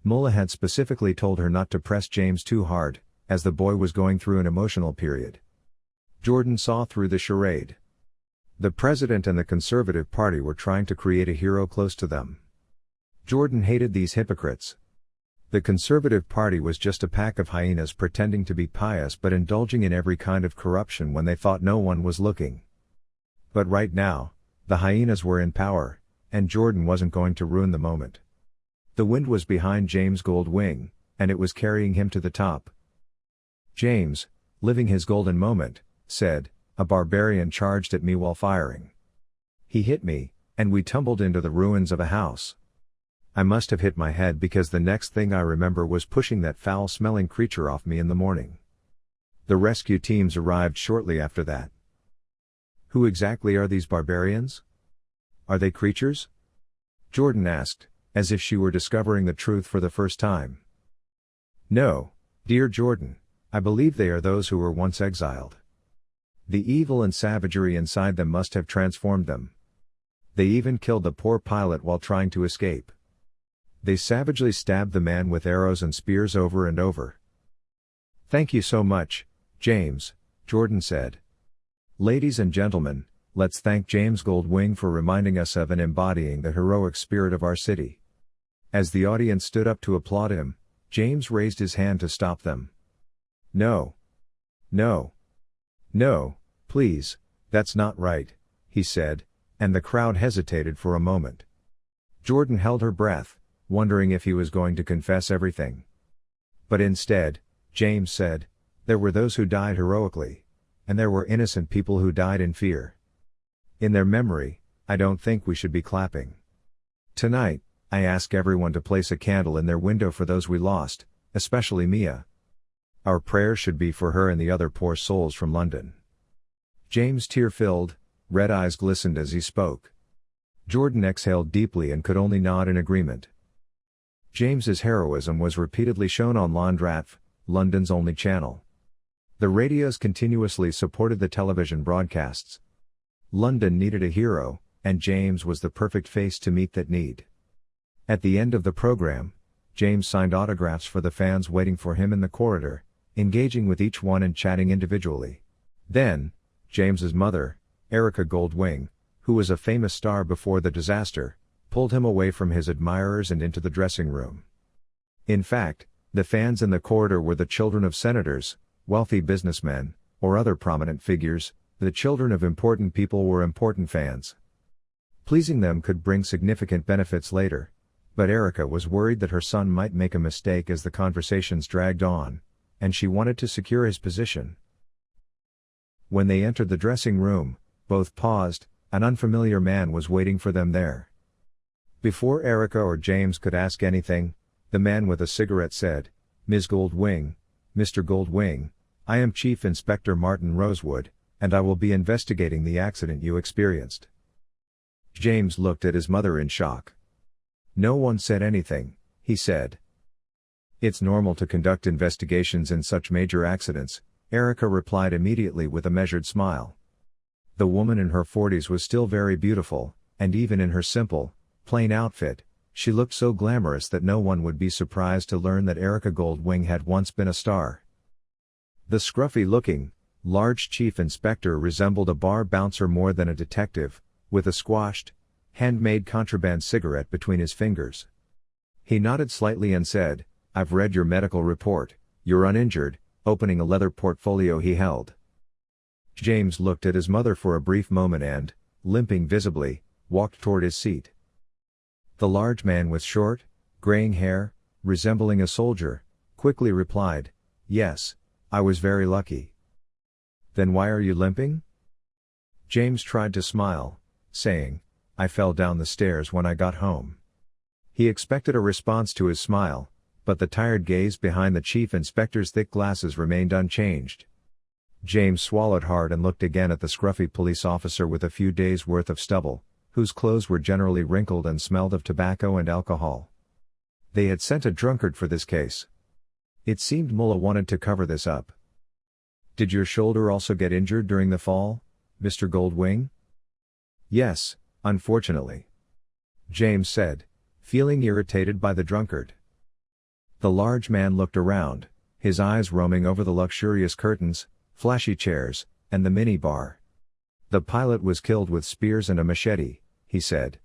Mullah had specifically told her not to press James too hard, as the boy was going through an emotional period. Jordan saw through the charade. The president and the Conservative Party were trying to create a hero close to them. Jordan hated these hypocrites. The Conservative Party was just a pack of hyenas pretending to be pious but indulging in every kind of corruption when they thought no one was looking. But right now, the hyenas were in power, and Jordan wasn't going to ruin the moment. The wind was behind James' gold wing, and it was carrying him to the top. James, living his golden moment, said, "A barbarian charged at me while firing. He hit me, and we tumbled into the ruins of a house. I must have hit my head because the next thing I remember was pushing that foul-smelling creature off me in the morning." The rescue teams arrived shortly after that. Who exactly are these barbarians? Are they creatures? Jordan asked, as if she were discovering the truth for the first time. No, dear Jordan, I believe they are those who were once exiled. The evil and savagery inside them must have transformed them. They even killed the poor pilot while trying to escape. They savagely stabbed the man with arrows and spears over and over. Thank you so much, James, Jordan said. Ladies and gentlemen, let's thank James Goldwing for reminding us of and embodying the heroic spirit of our city. As the audience stood up to applaud him, James raised his hand to stop them. No. No. No, please, that's not right, he said, and the crowd hesitated for a moment. Jordan held her breath, wondering if he was going to confess everything. But instead, James said, there were those who died heroically, and there were innocent people who died in fear. In their memory, I don't think we should be clapping. Tonight, I ask everyone to place a candle in their window for those we lost, especially Mia. Our prayers should be for her and the other poor souls from London. James' tear-filled, red eyes glistened as he spoke. Jordan exhaled deeply and could only nod in agreement. James's heroism was repeatedly shown on Landrath, London's only channel. The radios continuously supported the television broadcasts. London needed a hero, and James was the perfect face to meet that need. At the end of the program, James signed autographs for the fans waiting for him in the corridor, engaging with each one and chatting individually. Then, James's mother, Erica Goldwing, who was a famous star before the disaster, pulled him away from his admirers and into the dressing room. In fact, the fans in the corridor were the children of senators, wealthy businessmen, or other prominent figures. The children of important people were important fans. Pleasing them could bring significant benefits later, but Erica was worried that her son might make a mistake as the conversations dragged on, and she wanted to secure his position. When they entered the dressing room, both paused. An unfamiliar man was waiting for them there. Before Erica or James could ask anything, the man with a cigarette said, "Ms. Goldwing, Mr. Goldwing, I am Chief Inspector Martin Rosewood, and I will be investigating the accident you experienced." James looked at his mother in shock. "No one said anything," he said. "It's normal to conduct investigations in such major accidents," Erica replied immediately with a measured smile. The woman in her 40s was still very beautiful, and even in her simple, plain outfit, she looked so glamorous that no one would be surprised to learn that Erica Goldwing had once been a star. The scruffy-looking, large chief inspector resembled a bar bouncer more than a detective, with a squashed, handmade contraband cigarette between his fingers. He nodded slightly and said, "I've read your medical report, you're uninjured," opening a leather portfolio he held. James looked at his mother for a brief moment and, limping visibly, walked toward his seat. The large man with short, graying hair, resembling a soldier, quickly replied, "Yes, I was very lucky." "Then why are you limping?" James tried to smile, saying, "I fell down the stairs when I got home." He expected a response to his smile, but the tired gaze behind the chief inspector's thick glasses remained unchanged. James swallowed hard and looked again at the scruffy police officer with a few days' worth of stubble, whose clothes were generally wrinkled and smelled of tobacco and alcohol. They had sent a drunkard for this case. It seemed Mullah wanted to cover this up. Did your shoulder also get injured during the fall, Mr. Goldwing? Yes, unfortunately. James said, feeling irritated by the drunkard. The large man looked around, his eyes roaming over the luxurious curtains, flashy chairs, and the mini-bar. The pilot was killed with spears and a machete, he said.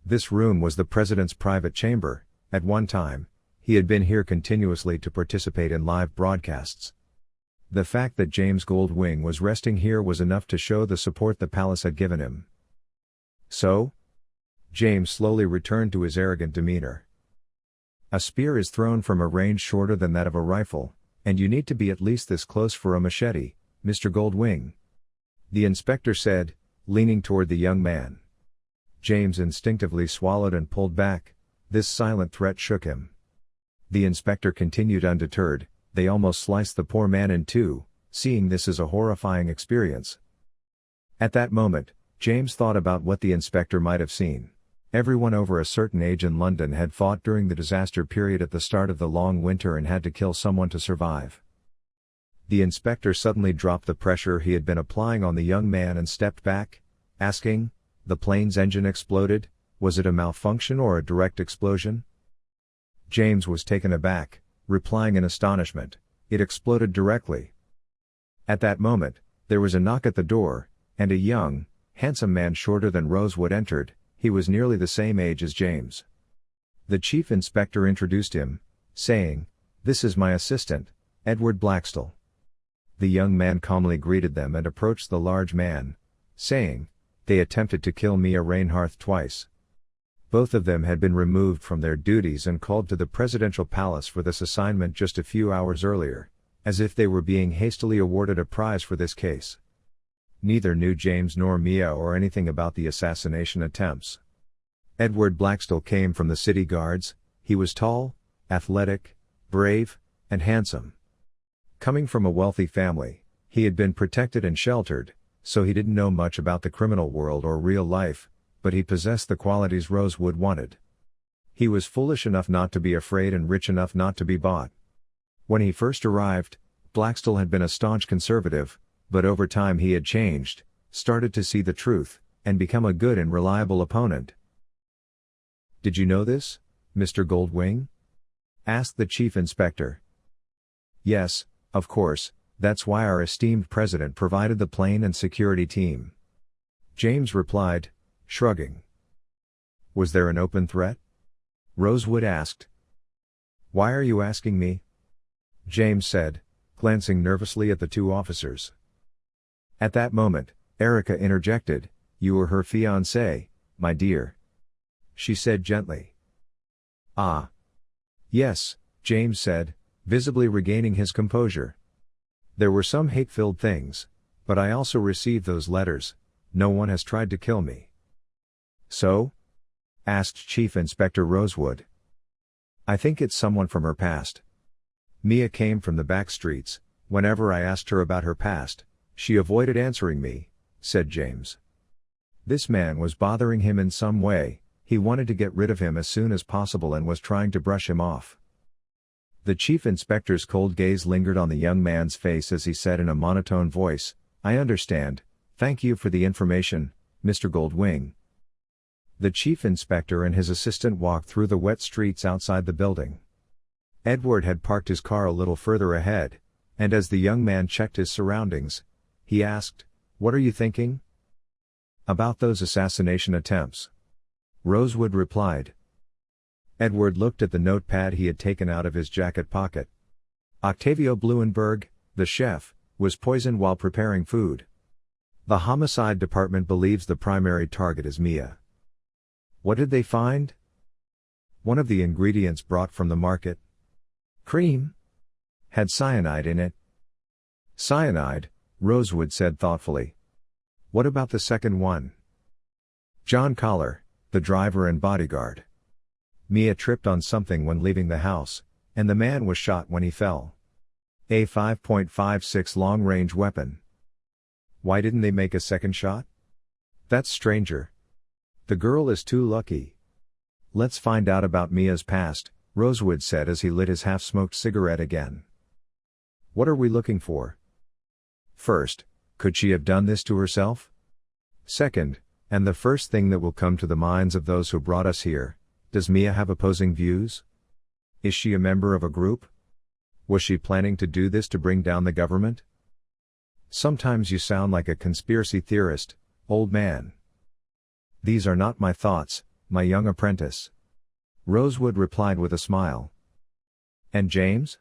This room was the president's private chamber. At one time, he had been here continuously to participate in live broadcasts. The fact that James Goldwing was resting here was enough to show the support the palace had given him. So? James slowly returned to his arrogant demeanor. A spear is thrown from a range shorter than that of a rifle, and you need to be at least this close for a machete, Mr. Goldwing. The inspector said, leaning toward the young man. James instinctively swallowed and pulled back. This silent threat shook him. The inspector continued undeterred, they almost sliced the poor man in two, seeing this as a horrifying experience. At that moment, James thought about what the inspector might have seen. Everyone over a certain age in London had fought during the disaster period at the start of the long winter and had to kill someone to survive. The inspector suddenly dropped the pressure he had been applying on the young man and stepped back, asking, "The plane's engine exploded? Was it a malfunction or a direct explosion?" James was taken aback, replying in astonishment, "It exploded directly." At that moment, there was a knock at the door, and a young, handsome man shorter than Rosewood entered. He was nearly the same age as James. The chief inspector introduced him, saying, "This is my assistant, Edward Blackstall." The young man calmly greeted them and approached the large man, saying, "They attempted to kill Mia Reinhardt twice. Both of them had been removed from their duties and called to the presidential palace for this assignment just a few hours earlier, as if they were being hastily awarded a prize for this case." Neither knew James nor Mia or anything about the assassination attempts. Edward Blackstall came from the city guards. He was tall, athletic, brave, and handsome. Coming from a wealthy family, he had been protected and sheltered, so he didn't know much about the criminal world or real life, but he possessed the qualities Rosewood wanted. He was foolish enough not to be afraid and rich enough not to be bought. When he first arrived, Blackstall had been a staunch conservative, but over time he had changed, started to see the truth, and become a good and reliable opponent. "Did you know this, Mr. Goldwing?" asked the chief inspector. "Yes, of course, that's why our esteemed president provided the plane and security team," James replied, shrugging. "Was there an open threat?" Rosewood asked. "Why are you asking me?" James said, glancing nervously at the two officers. At that moment, Erica interjected, "You were her fiancé, my dear," she said gently. "Ah. Yes," James said, visibly regaining his composure. "There were some hate-filled things, but I also received those letters. No one has tried to kill me." "So?" asked Chief Inspector Rosewood. "I think it's someone from her past. Mia came from the back streets. Whenever I asked her about her past, she avoided answering me," said James. This man was bothering him in some way. He wanted to get rid of him as soon as possible and was trying to brush him off. The chief inspector's cold gaze lingered on the young man's face as he said in a monotone voice, "I understand. Thank you for the information, Mr. Goldwing." The chief inspector and his assistant walked through the wet streets outside the building. Edward had parked his car a little further ahead, and as the young man checked his surroundings, he asked, "What are you thinking?" "About those assassination attempts," Rosewood replied. Edward looked at the notepad he had taken out of his jacket pocket. "Octavio Bluenberg, the chef, was poisoned while preparing food. The homicide department believes the primary target is Mia." "What did they find?" "One of the ingredients brought from the market, cream, had cyanide in it." "Cyanide," Rosewood said thoughtfully. "What about the second one?" "John Collar, the driver and bodyguard. Mia tripped on something when leaving the house, and the man was shot when he fell. A 5.56 long-range weapon." "Why didn't they make a second shot?" "That's stranger. The girl is too lucky. Let's find out about Mia's past," Rosewood said as he lit his half-smoked cigarette again. What are we looking for? First, could she have done this to herself? Second, and the first thing that will come to the minds of those who brought us here, does Mia have opposing views? Is she a member of a group? Was she planning to do this to bring down the government? Sometimes you sound like a conspiracy theorist, old man. These are not my thoughts, my young apprentice. Rosewood replied with a smile. And James?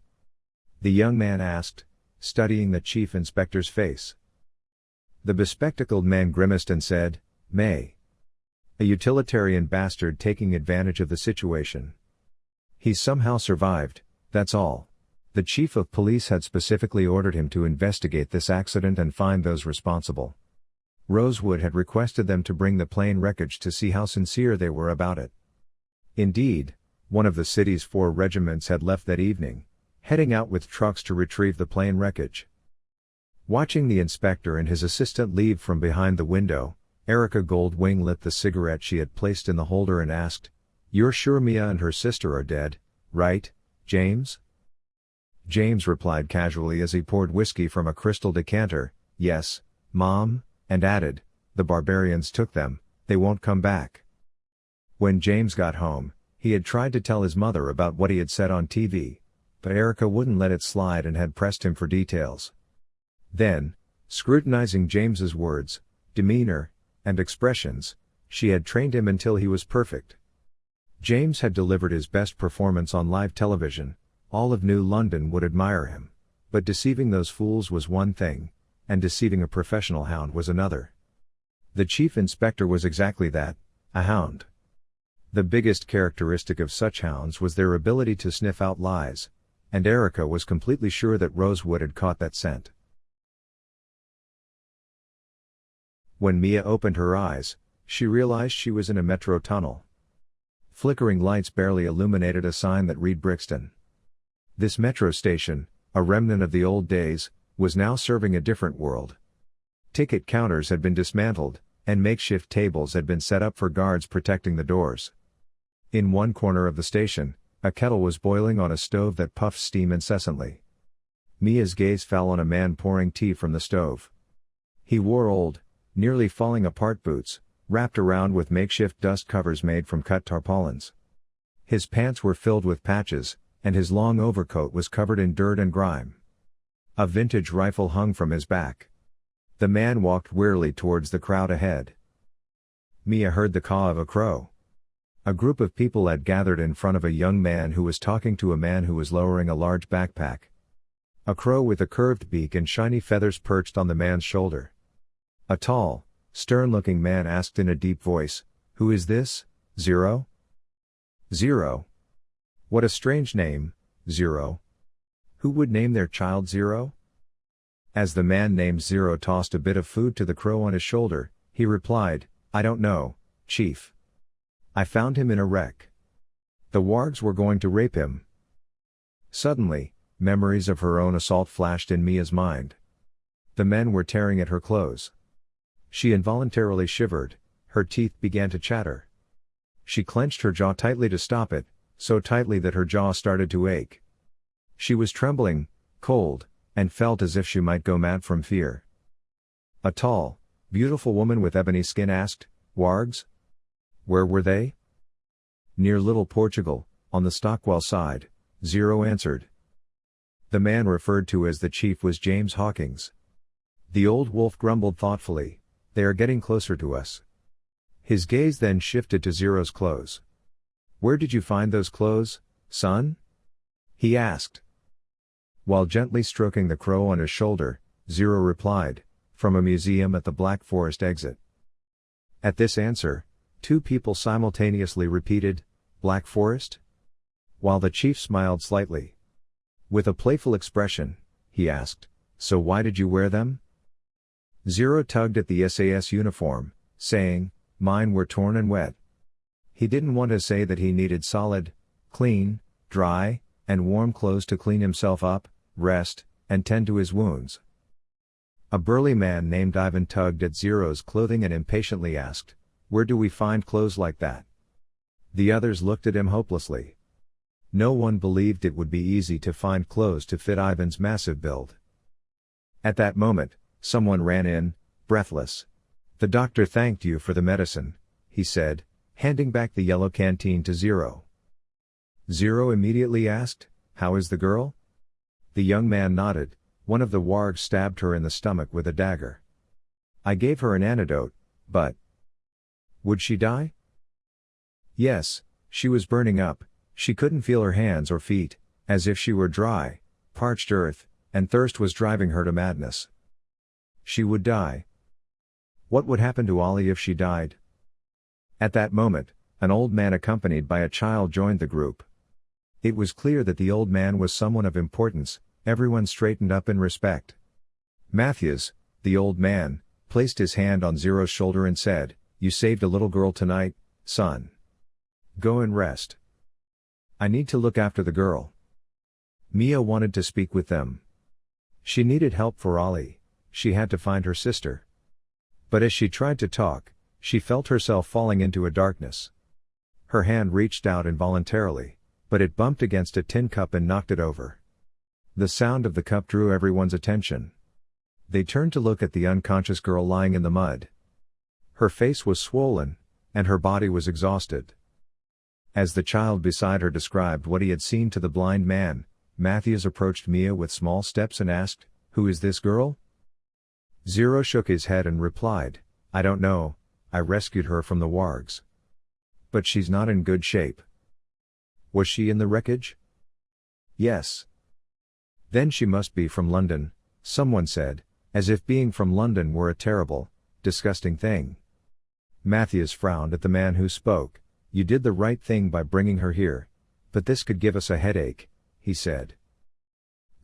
The young man asked, studying the chief inspector's face. The bespectacled man grimaced and said, May. A utilitarian bastard taking advantage of the situation. He somehow survived, that's all. The chief of police had specifically ordered him to investigate this accident and find those responsible. Rosewood had requested them to bring the plane wreckage to see how sincere they were about it. Indeed, one of the city's 4 regiments had left that evening, heading out with trucks to retrieve the plane wreckage. Watching the inspector and his assistant leave from behind the window, Erica Goldwing lit the cigarette she had placed in the holder and asked, You're sure Mia and her sister are dead, right, James? James replied casually as he poured whiskey from a crystal decanter, Yes, Mom, and added, The barbarians took them, they won't come back. When James got home, he had tried to tell his mother about what he had said on TV, but Erica wouldn't let it slide and had pressed him for details. Then, scrutinizing James's words, demeanor, and expressions, she had trained him until he was perfect. James had delivered his best performance on live television, all of New London would admire him, but deceiving those fools was one thing, and deceiving a professional hound was another. The chief inspector was exactly that, a hound. The biggest characteristic of such hounds was their ability to sniff out lies, and Erica was completely sure that Rosewood had caught that scent. When Mia opened her eyes, she realized she was in a metro tunnel. Flickering lights barely illuminated a sign that read Brixton. This metro station, a remnant of the old days, was now serving a different world. Ticket counters had been dismantled, and makeshift tables had been set up for guards protecting the doors. In one corner of the station, a kettle was boiling on a stove that puffed steam incessantly. Mia's gaze fell on a man pouring tea from the stove. He wore old, nearly falling apart boots, wrapped around with makeshift dust covers made from cut tarpaulins. His pants were filled with patches, and his long overcoat was covered in dirt and grime. A vintage rifle hung from his back. The man walked wearily towards the crowd ahead. Mia heard the caw of a crow. A group of people had gathered in front of a young man who was talking to a man who was lowering a large backpack. A crow with a curved beak and shiny feathers perched on the man's shoulder. A tall, stern-looking man asked in a deep voice, Who is this, Zero? Zero. What a strange name, Zero. Who would name their child Zero? As the man named Zero tossed a bit of food to the crow on his shoulder, he replied, I don't know, Chief. I found him in a wreck. The wargs were going to rape him. Suddenly, memories of her own assault flashed in Mia's mind. The men were tearing at her clothes. She involuntarily shivered, her teeth began to chatter. She clenched her jaw tightly to stop it, so tightly that her jaw started to ache. She was trembling, cold, and felt as if she might go mad from fear. A tall, beautiful woman with ebony skin asked, Wargs? Where were they? Near Little Portugal, on the Stockwell side, Zero answered. The man referred to as the chief was James Hawkins. The old wolf grumbled thoughtfully, They are getting closer to us. His gaze then shifted to Zero's clothes. Where did you find those clothes, son? He asked. While gently stroking the crow on his shoulder, Zero replied, From a museum at the Black Forest exit. At this answer, 2 people simultaneously repeated, Black Forest? While the chief smiled slightly. With a playful expression, he asked, So why did you wear them? Zero tugged at the SAS uniform, saying, Mine were torn and wet. He didn't want to say that he needed solid, clean, dry, and warm clothes to clean himself up, rest, and tend to his wounds. A burly man named Ivan tugged at Zero's clothing and impatiently asked, Where do we find clothes like that? The others looked at him hopelessly. No one believed it would be easy to find clothes to fit Ivan's massive build. At that moment, someone ran in, breathless. "The doctor thanked you for the medicine," he said, handing back the yellow canteen to Zero. Zero immediately asked, "How is the girl?" The young man nodded. "One of the wargs stabbed her in the stomach with a dagger. I gave her an antidote, but..." "Would she die?" "Yes, she was burning up, she couldn't feel her hands or feet, as if she were dry, parched earth, and thirst was driving her to madness. She would die." "What would happen to Ollie if she died?" At that moment, an old man accompanied by a child joined the group. It was clear that the old man was someone of importance. Everyone straightened up in respect. Matthews, the old man, placed his hand on Zero's shoulder and said, "You saved a little girl tonight, son. Go and rest. I need to look after the girl." Mia wanted to speak with them. She needed help for Ollie. She had to find her sister. But as she tried to talk, she felt herself falling into a darkness. Her hand reached out involuntarily, but it bumped against a tin cup and knocked it over. The sound of the cup drew everyone's attention. They turned to look at the unconscious girl lying in the mud. Her face was swollen, and her body was exhausted. As the child beside her described what he had seen to the blind man, Matthews approached Mia with small steps and asked, "Who is this girl?" Zero shook his head and replied, "I don't know, I rescued her from the wargs. But she's not in good shape." "Was she in the wreckage?" "Yes." "Then she must be from London," someone said, as if being from London were a terrible, disgusting thing. Matthews frowned at the man who spoke. "You did the right thing by bringing her here, but this could give us a headache," he said.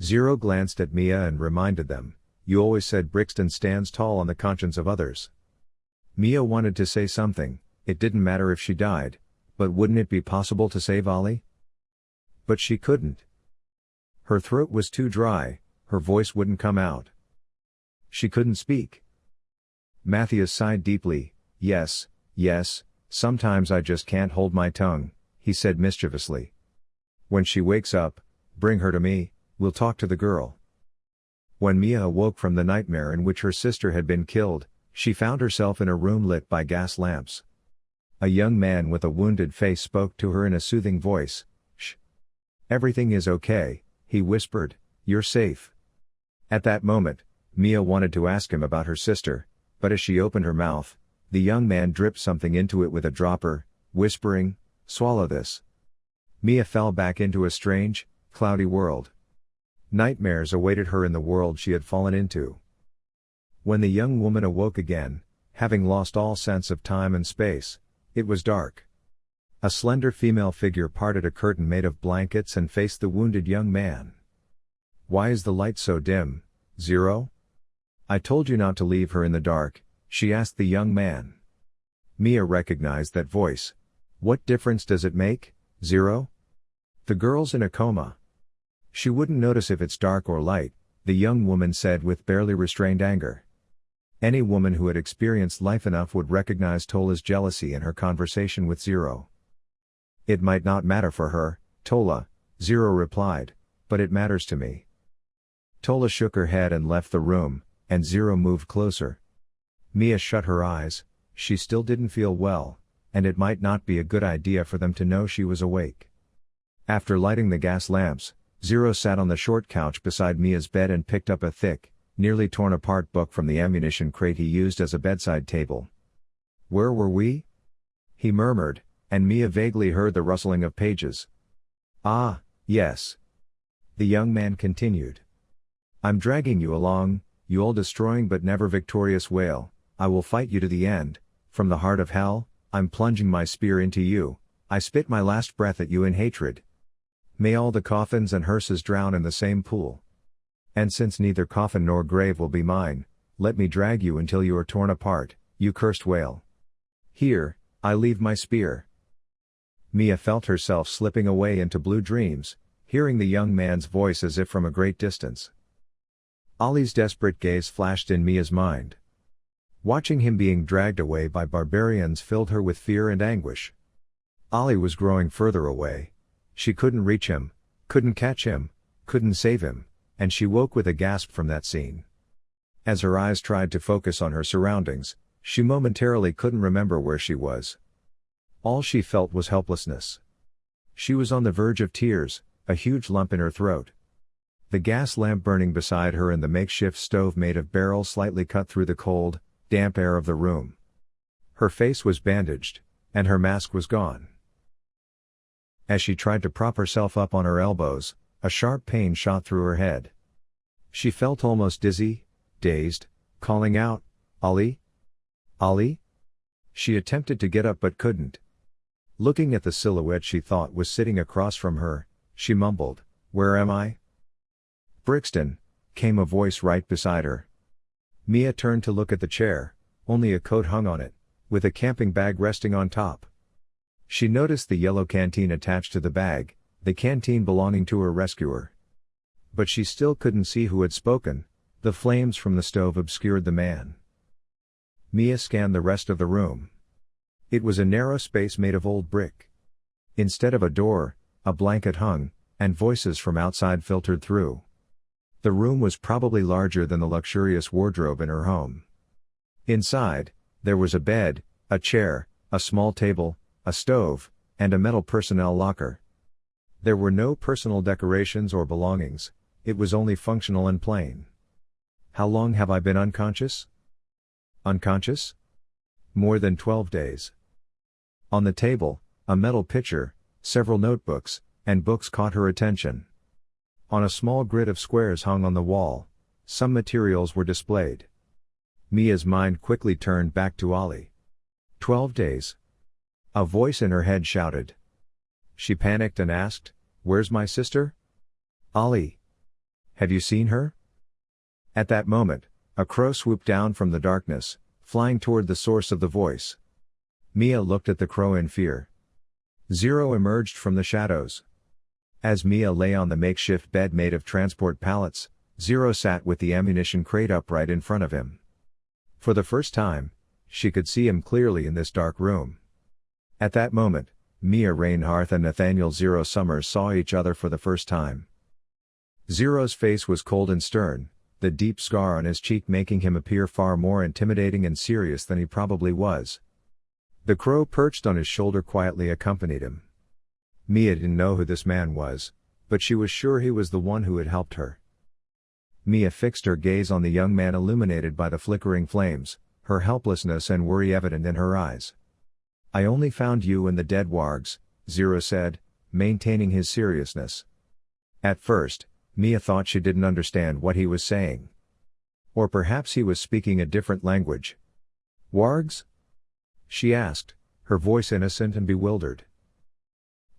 Zero glanced at Mia and reminded them, "You always said Brixton stands tall on the conscience of others." Mia wanted to say something. It didn't matter if she died, but wouldn't it be possible to save Ollie? But she couldn't. Her throat was too dry, her voice wouldn't come out. She couldn't speak. Matthews sighed deeply. Yes, sometimes I just can't hold my tongue," he said mischievously. "When she wakes up, bring her to me, we'll talk to the girl." When Mia awoke from the nightmare in which her sister had been killed, she found herself in a room lit by gas lamps. A young man with a wounded face spoke to her in a soothing voice. "Shh. Everything is okay," he whispered, "you're safe." At that moment, Mia wanted to ask him about her sister, but as she opened her mouth, the young man dripped something into it with a dropper, whispering, "Swallow this." Mia fell back into a strange, cloudy world. Nightmares awaited her in the world she had fallen into. When the young woman awoke again, having lost all sense of time and space, it was dark. A slender female figure parted a curtain made of blankets and faced the wounded young man. "Why is the light so dim, Zero?" "I told you not to leave her in the dark," she asked the young man. Mia recognized that voice. "What difference does it make, Zero? The girl's in a coma." "She wouldn't notice if it's dark or light," the young woman said with barely restrained anger. Any woman who had experienced life enough would recognize Tola's jealousy in her conversation with Zero. "It might not matter for her, Tola," Zero replied, "but it matters to me." Tola shook her head and left the room, and Zero moved closer. Mia shut her eyes. She still didn't feel well, and it might not be a good idea for them to know she was awake. After lighting the gas lamps, Zero sat on the short couch beside Mia's bed and picked up a thick, nearly torn apart book from the ammunition crate he used as a bedside table. "Where were we?" he murmured, and Mia vaguely heard the rustling of pages. "Ah, yes," the young man continued. "I'm dragging you along, you all-destroying but never victorious whale. I will fight you to the end. From the heart of hell, I'm plunging my spear into you. I spit my last breath at you in hatred. May all the coffins and hearses drown in the same pool. And since neither coffin nor grave will be mine, let me drag you until you are torn apart, you cursed whale. Here, I leave my spear." Mia felt herself slipping away into blue dreams, hearing the young man's voice as if from a great distance. Ollie's desperate gaze flashed in Mia's mind. Watching him being dragged away by barbarians filled her with fear and anguish. Ollie was growing further away, She couldn't reach him, couldn't catch him, couldn't save him, and she woke with a gasp from that scene. As her eyes tried to focus on her surroundings, she momentarily couldn't remember where she was. All she felt was helplessness. She was on the verge of tears, a huge lump in her throat. The gas lamp burning beside her and the makeshift stove made of barrels slightly cut through the cold, damp air of the room. Her face was bandaged, and her mask was gone. As she tried to prop herself up on her elbows, a sharp pain shot through her head. She felt almost dizzy, dazed, calling out, "Ali? Ali?" She attempted to get up but couldn't. Looking at the silhouette she thought was sitting across from her, she mumbled, "Where am I?" "Brixton," came a voice right beside her. Mia turned to look at the chair, only a coat hung on it, with a camping bag resting on top. She noticed the yellow canteen attached to the bag, the canteen belonging to her rescuer. But she still couldn't see who had spoken, the flames from the stove obscured the man. Mia scanned the rest of the room. It was a narrow space made of old brick. Instead of a door, a blanket hung, and voices from outside filtered through. The room was probably larger than the luxurious wardrobe in her home. Inside, there was a bed, a chair, a small table, a stove, and a metal personnel locker. There were no personal decorations or belongings, it was only functional and plain. "How long have I been unconscious?" "Unconscious?" "More than 12 days. On the table, a metal pitcher, several notebooks, and books caught her attention. On a small grid of squares hung on the wall, some materials were displayed. Mia's mind quickly turned back to Ali. 12 days. A voice in her head shouted. She panicked and asked, "Where's my sister?" "Ali. Have you seen her?" At that moment, a crow swooped down from the darkness, flying toward the source of the voice. Mia looked at the crow in fear. Zero emerged from the shadows. As Mia lay on the makeshift bed made of transport pallets, Zero sat with the ammunition crate upright in front of him. For the first time, she could see him clearly in this dark room. At that moment, Mia Reinhardt and Nathaniel Zero Summers saw each other for the first time. Zero's face was cold and stern, the deep scar on his cheek making him appear far more intimidating and serious than he probably was. The crow perched on his shoulder quietly accompanied him. Mia didn't know who this man was, but she was sure he was the one who had helped her. Mia fixed her gaze on the young man illuminated by the flickering flames, her helplessness and worry evident in her eyes. "I only found you and the dead wargs," Zero said, maintaining his seriousness. At first, Mia thought she didn't understand what he was saying. Or perhaps he was speaking a different language. "Wargs?" she asked, her voice innocent and bewildered.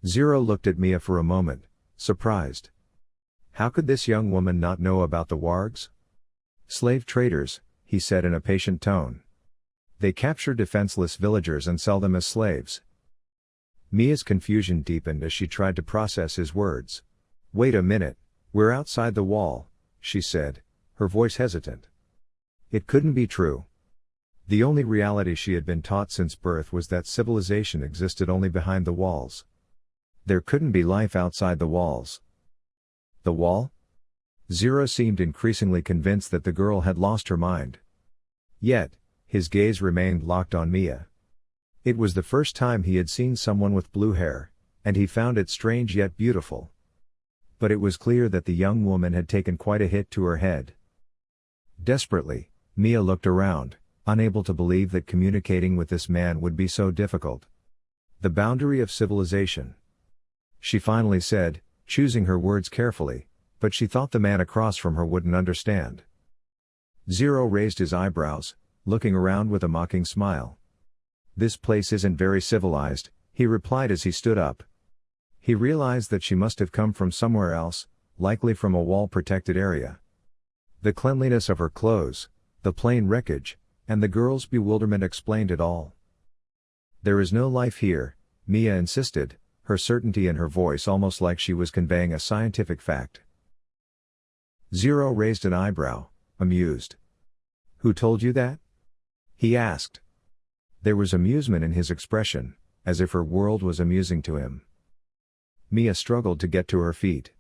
Zero looked at Mia for a moment, surprised. How could this young woman not know about the wargs? "Slave traders," he said in a patient tone. "They capture defenseless villagers and sell them as slaves." Mia's confusion deepened as she tried to process his words. "Wait a minute, we're outside the wall," she said, her voice hesitant. It couldn't be true. The only reality she had been taught since birth was that civilization existed only behind the walls. There couldn't be life outside the walls. The wall? Zero seemed increasingly convinced that the girl had lost her mind. Yet, his gaze remained locked on Mia. It was the first time he had seen someone with blue hair, and he found it strange yet beautiful. But it was clear that the young woman had taken quite a hit to her head. Desperately, Mia looked around, unable to believe that communicating with this man would be so difficult. The boundary of civilization. She finally said, choosing her words carefully, but she thought the man across from her wouldn't understand. Zero raised his eyebrows, looking around with a mocking smile. "This place isn't very civilized," he replied as he stood up. He realized that she must have come from somewhere else, likely from a wall-protected area. The cleanliness of her clothes, the plain wreckage, and the girl's bewilderment explained it all. "There is no life here," Mia insisted, her certainty in her voice almost like she was conveying a scientific fact. Zero raised an eyebrow, amused. "Who told you that?" he asked. There was amusement in his expression, as if her world was amusing to him. Mia struggled to get to her feet.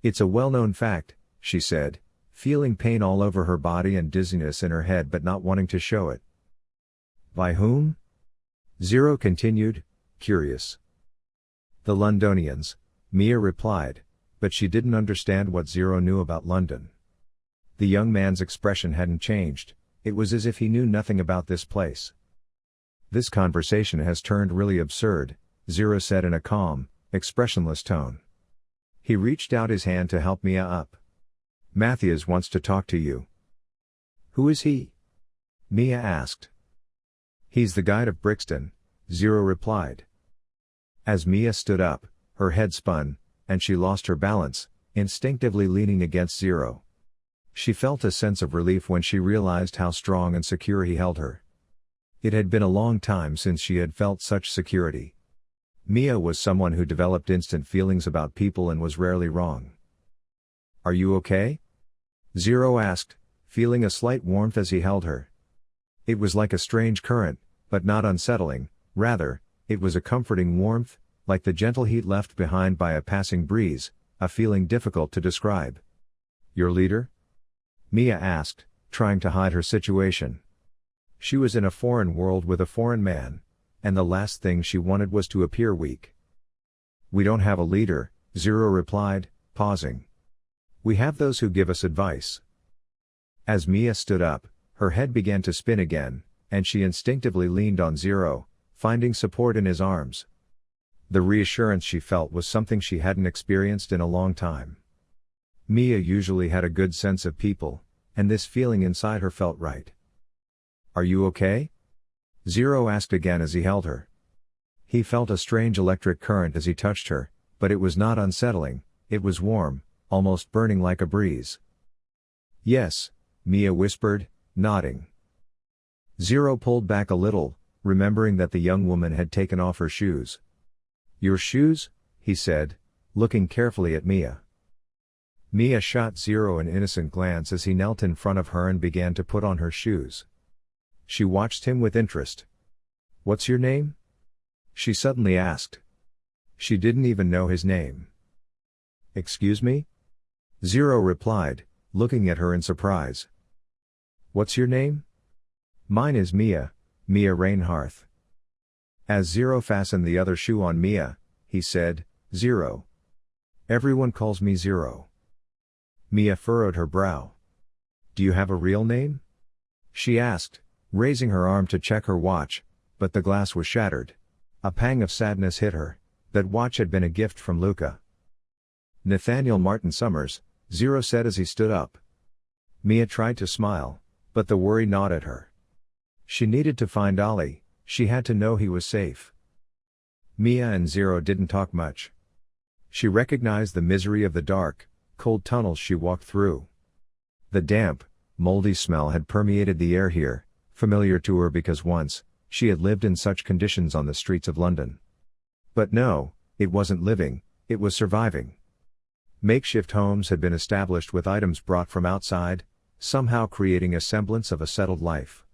It's a well-known fact, she said, feeling pain all over her body and dizziness in her head but not wanting to show it. By whom? Zero continued, curious. The Londonians, Mia replied, but she didn't understand what Zero knew about London. The young man's expression hadn't changed, it was as if he knew nothing about this place. This conversation has turned really absurd, Zero said in a calm, expressionless tone. He reached out his hand to help Mia up. Matthias wants to talk to you. Who is he? Mia asked. He's the guide of Brixton, Zero replied. As Mia stood up, her head spun, and she lost her balance, instinctively leaning against Zero. She felt a sense of relief when she realized how strong and secure he held her. It had been a long time since she had felt such security. Mia was someone who developed instant feelings about people and was rarely wrong. Are you okay? Zero asked, feeling a slight warmth as he held her. It was like a strange current, but not unsettling, rather, it was a comforting warmth, like the gentle heat left behind by a passing breeze, a feeling difficult to describe. Your leader? Mia asked, trying to hide her situation. She was in a foreign world with a foreign man, and the last thing she wanted was to appear weak. We don't have a leader, Zero replied, pausing. We have those who give us advice. As Mia stood up, her head began to spin again, and she instinctively leaned on Zero, finding support in his arms. The reassurance she felt was something she hadn't experienced in a long time. Mia usually had a good sense of people, and this feeling inside her felt right. Are you okay? Zero asked again as he held her. He felt a strange electric current as he touched her, but it was not unsettling, it was warm, almost burning like a breeze. Yes, Mia whispered, nodding. Zero pulled back a little, remembering that the young woman had taken off her shoes. Your shoes? He said, looking carefully at Mia. Mia shot Zero an innocent glance as he knelt in front of her and began to put on her shoes. She watched him with interest. What's your name? She suddenly asked. She didn't even know his name. Excuse me? Zero replied, looking at her in surprise. What's your name? Mine is Mia, Mia Reinhardt. As Zero fastened the other shoe on Mia, he said, Zero. Everyone calls me Zero. Mia furrowed her brow. Do you have a real name? She asked, raising her arm to check her watch, but the glass was shattered. A pang of sadness hit her. That watch had been a gift from Luca. Nathaniel Martin Summers, Zero said as he stood up. Mia tried to smile, but the worry gnawed at her. She needed to find Ollie, she had to know he was safe. Mia and Zero didn't talk much. She recognized the misery of the dark, cold tunnels she walked through. The damp, moldy smell had permeated the air here, familiar to her because once, she had lived in such conditions on the streets of London. But no, it wasn't living, it was surviving. Makeshift homes had been established with items brought from outside, somehow creating a semblance of a settled life.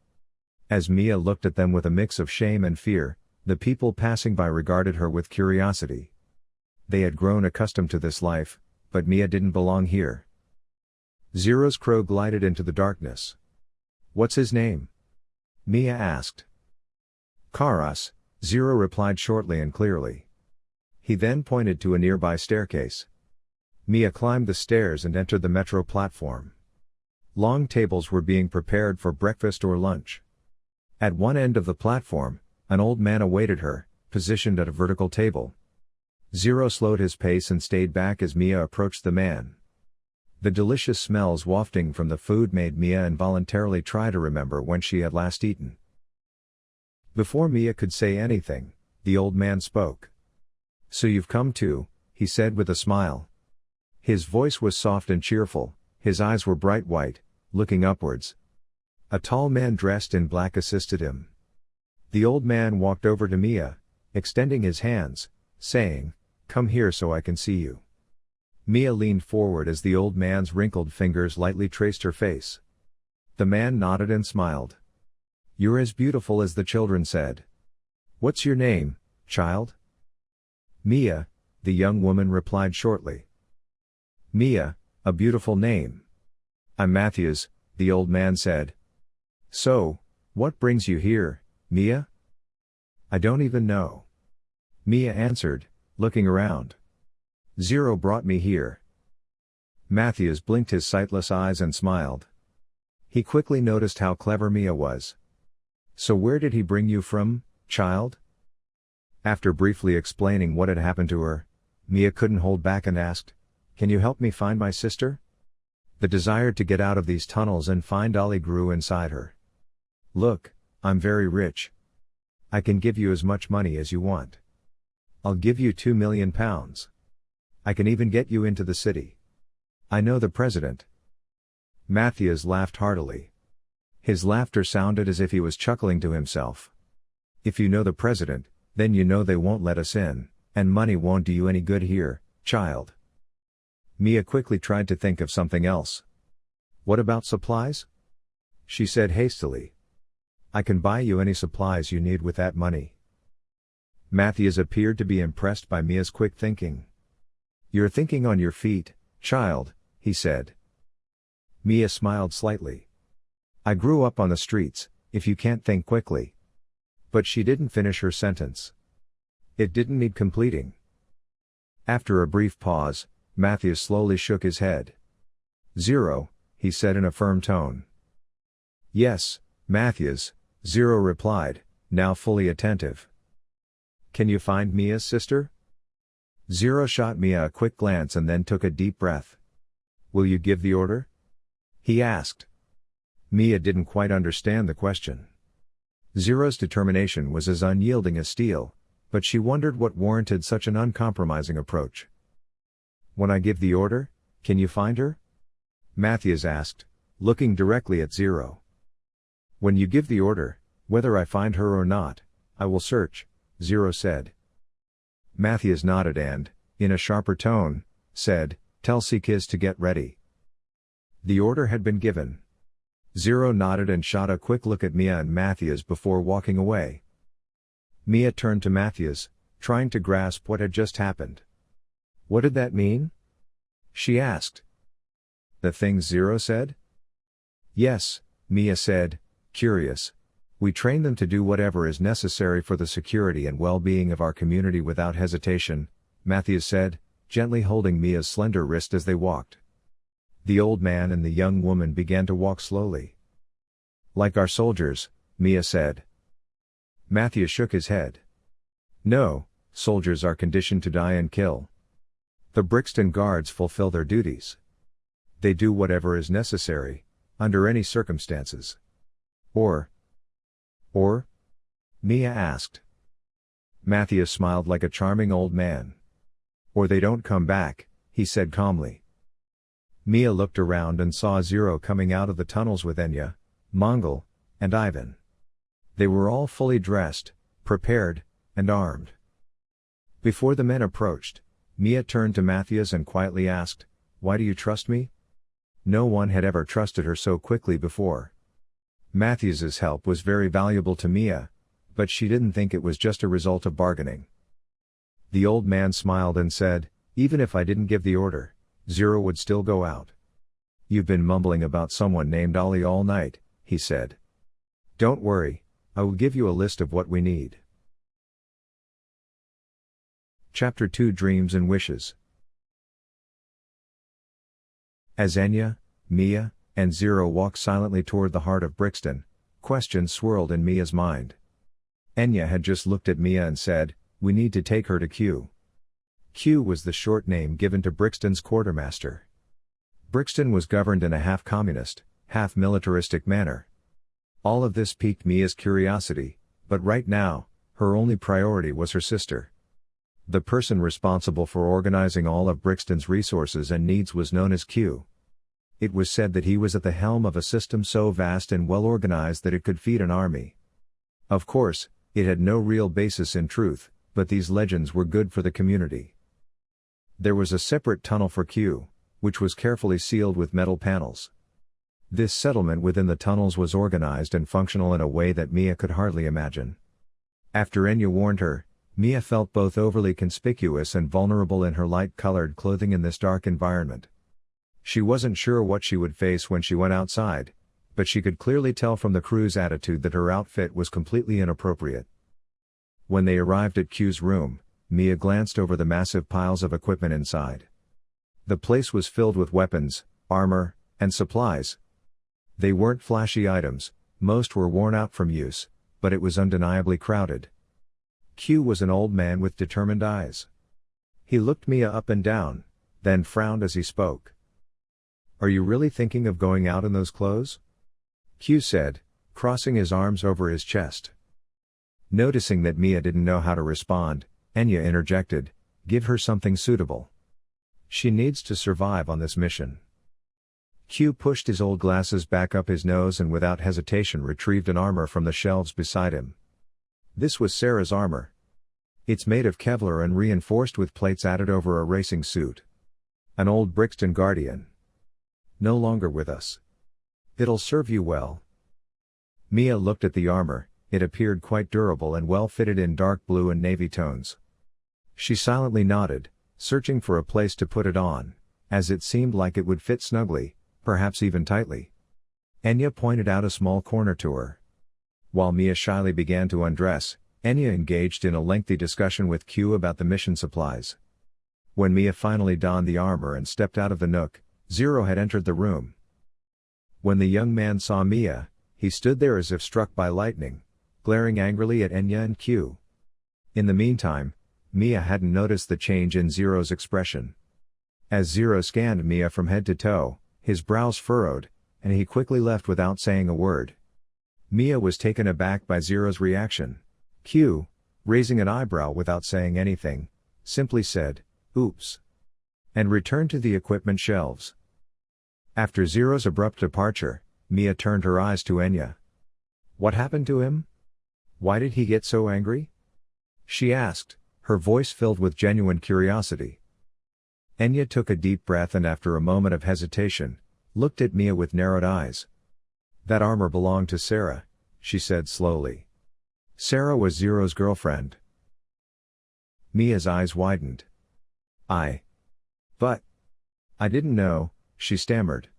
As Mia looked at them with a mix of shame and fear, the people passing by regarded her with curiosity. They had grown accustomed to this life, but Mia didn't belong here. Zero's crow glided into the darkness. What's his name? Mia asked. Karas, Zero replied shortly and clearly. He then pointed to a nearby staircase. Mia climbed the stairs and entered the metro platform. Long tables were being prepared for breakfast or lunch. At one end of the platform, an old man awaited her, positioned at a vertical table. Zero slowed his pace and stayed back as Mia approached the man. The delicious smells wafting from the food made Mia involuntarily try to remember when she had last eaten. Before Mia could say anything, the old man spoke. So you've come too, he said with a smile. His voice was soft and cheerful, his eyes were bright white, looking upwards. A tall man dressed in black assisted him. The old man walked over to Mia, extending his hands, saying, "Come here so I can see you." Mia leaned forward as the old man's wrinkled fingers lightly traced her face. The man nodded and smiled. "You're as beautiful as the children said. What's your name, child?" Mia, the young woman replied shortly. Mia, a beautiful name. I'm Matthias, the old man said. So, what brings you here, Mia? I don't even know. Mia answered, looking around. Zero brought me here. Matthias blinked his sightless eyes and smiled. He quickly noticed how clever Mia was. So where did he bring you from, child? After briefly explaining what had happened to her, Mia couldn't hold back and asked, Can you help me find my sister? The desire to get out of these tunnels and find Ollie grew inside her. Look, I'm very rich. I can give you as much money as you want. I'll give you £2 million. I can even get you into the city. I know the president. Matthias laughed heartily. His laughter sounded as if he was chuckling to himself. If you know the president, then you know they won't let us in, and money won't do you any good here, child. Mia quickly tried to think of something else. What about supplies? She said hastily. I can buy you any supplies you need with that money. Matthias appeared to be impressed by Mia's quick thinking. You're thinking on your feet, child, he said. Mia smiled slightly. I grew up on the streets, if you can't think quickly. But she didn't finish her sentence. It didn't need completing. After a brief pause, Matthias slowly shook his head. Zero, he said in a firm tone. Yes, Matthias, Zero replied, now fully attentive. Can you find Mia's sister? Zero shot Mia a quick glance and then took a deep breath. Will you give the order? He asked. Mia didn't quite understand the question. Zero's determination was as unyielding as steel, but she wondered what warranted such an uncompromising approach. When I give the order, can you find her? Matthias asked, looking directly at Zero. When you give the order, whether I find her or not, I will search, Zero said. Matthias nodded and, in a sharper tone, said, Tell Seekiz to get ready. The order had been given. Zero nodded and shot a quick look at Mia and Matthias before walking away. Mia turned to Matthias, trying to grasp what had just happened. What did that mean? She asked. The things Zero said? Yes, Mia said, curious. We train them to do whatever is necessary for the security and well-being of our community without hesitation, Matthias said, gently holding Mia's slender wrist as they walked. The old man and the young woman began to walk slowly. Like our soldiers, Mia said. Matthias shook his head. No, soldiers are conditioned to die and kill. The Brixton Guards fulfill their duties. They do whatever is necessary, under any circumstances. Or? Mia asked. Matthias smiled like a charming old man. Or they don't come back, he said calmly. Mia looked around and saw Zero coming out of the tunnels with Enya, Mongol, and Ivan. They were all fully dressed, prepared, and armed. Before the men approached, Mia turned to Matthias and quietly asked, Why do you trust me? No one had ever trusted her so quickly before. Matthias's help was very valuable to Mia, but she didn't think it was just a result of bargaining. The old man smiled and said, Even if I didn't give the order, Zero would still go out. You've been mumbling about someone named Ollie all night, he said. Don't worry, I will give you a list of what we need. Chapter 2 Dreams and Wishes. As Enya, Mia, and Zero walked silently toward the heart of Brixton, questions swirled in Mia's mind. Enya had just looked at Mia and said, We need to take her to Q. Q was the short name given to Brixton's quartermaster. Brixton was governed in a half-communist, half-militaristic manner. All of this piqued Mia's curiosity, but right now, her only priority was her sister. The person responsible for organizing all of Brixton's resources and needs was known as Q. It was said that he was at the helm of a system so vast and well-organized that it could feed an army. Of course, it had no real basis in truth, but these legends were good for the community. There was a separate tunnel for Q, which was carefully sealed with metal panels. This settlement within the tunnels was organized and functional in a way that Mia could hardly imagine. After Enya warned her, Mia felt both overly conspicuous and vulnerable in her light-colored clothing in this dark environment. She wasn't sure what she would face when she went outside, but she could clearly tell from the crew's attitude that her outfit was completely inappropriate. When they arrived at Q's room, Mia glanced over the massive piles of equipment inside. The place was filled with weapons, armor, and supplies. They weren't flashy items, most were worn out from use, but it was undeniably crowded. Q was an old man with determined eyes. He looked Mia up and down, then frowned as he spoke. "Are you really thinking of going out in those clothes?" Q said, crossing his arms over his chest. Noticing that Mia didn't know how to respond, Enya interjected, "Give her something suitable. She needs to survive on this mission." Q pushed his old glasses back up his nose and without hesitation retrieved an armor from the shelves beside him. This was Sarah's armor. It's made of Kevlar and reinforced with plates added over a racing suit. An old Brixton Guardian. No longer with us. It'll serve you well. Mia looked at the armor. It appeared quite durable and well fitted in dark blue and navy tones. She silently nodded, searching for a place to put it on, as it seemed like it would fit snugly, perhaps even tightly. Enya pointed out a small corner to her. While Mia shyly began to undress, Enya engaged in a lengthy discussion with Q about the mission supplies. When Mia finally donned the armor and stepped out of the nook, Zero had entered the room. When the young man saw Mia, he stood there as if struck by lightning, glaring angrily at Enya and Q. In the meantime, Mia hadn't noticed the change in Zero's expression. As Zero scanned Mia from head to toe, his brows furrowed, and he quickly left without saying a word. Mia was taken aback by Zero's reaction. Q, raising an eyebrow without saying anything, simply said, "Oops," and returned to the equipment shelves. After Zero's abrupt departure, Mia turned her eyes to Enya. "What happened to him? Why did he get so angry?" she asked, her voice filled with genuine curiosity. Enya took a deep breath and after a moment of hesitation, looked at Mia with narrowed eyes. "That armor belonged to Sarah," she said slowly. "Sarah was Zero's girlfriend." Mia's eyes widened. But I didn't know," she stammered.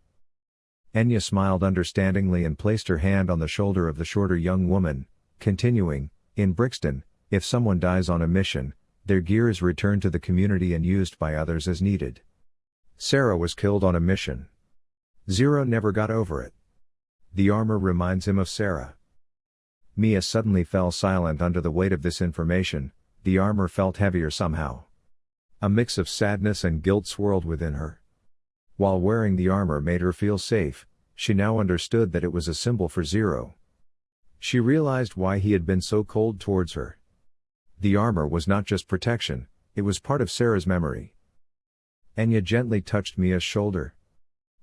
Enya smiled understandingly and placed her hand on the shoulder of the shorter young woman, continuing, "In Brixton, if someone dies on a mission, their gear is returned to the community and used by others as needed. Sarah was killed on a mission. Zero never got over it. The armor reminds him of Sarah." Mia suddenly fell silent under the weight of this information. The armor felt heavier somehow. A mix of sadness and guilt swirled within her. While wearing the armor made her feel safe, she now understood that it was a symbol for Zero. She realized why he had been so cold towards her. The armor was not just protection, it was part of Sarah's memory. Enya gently touched Mia's shoulder.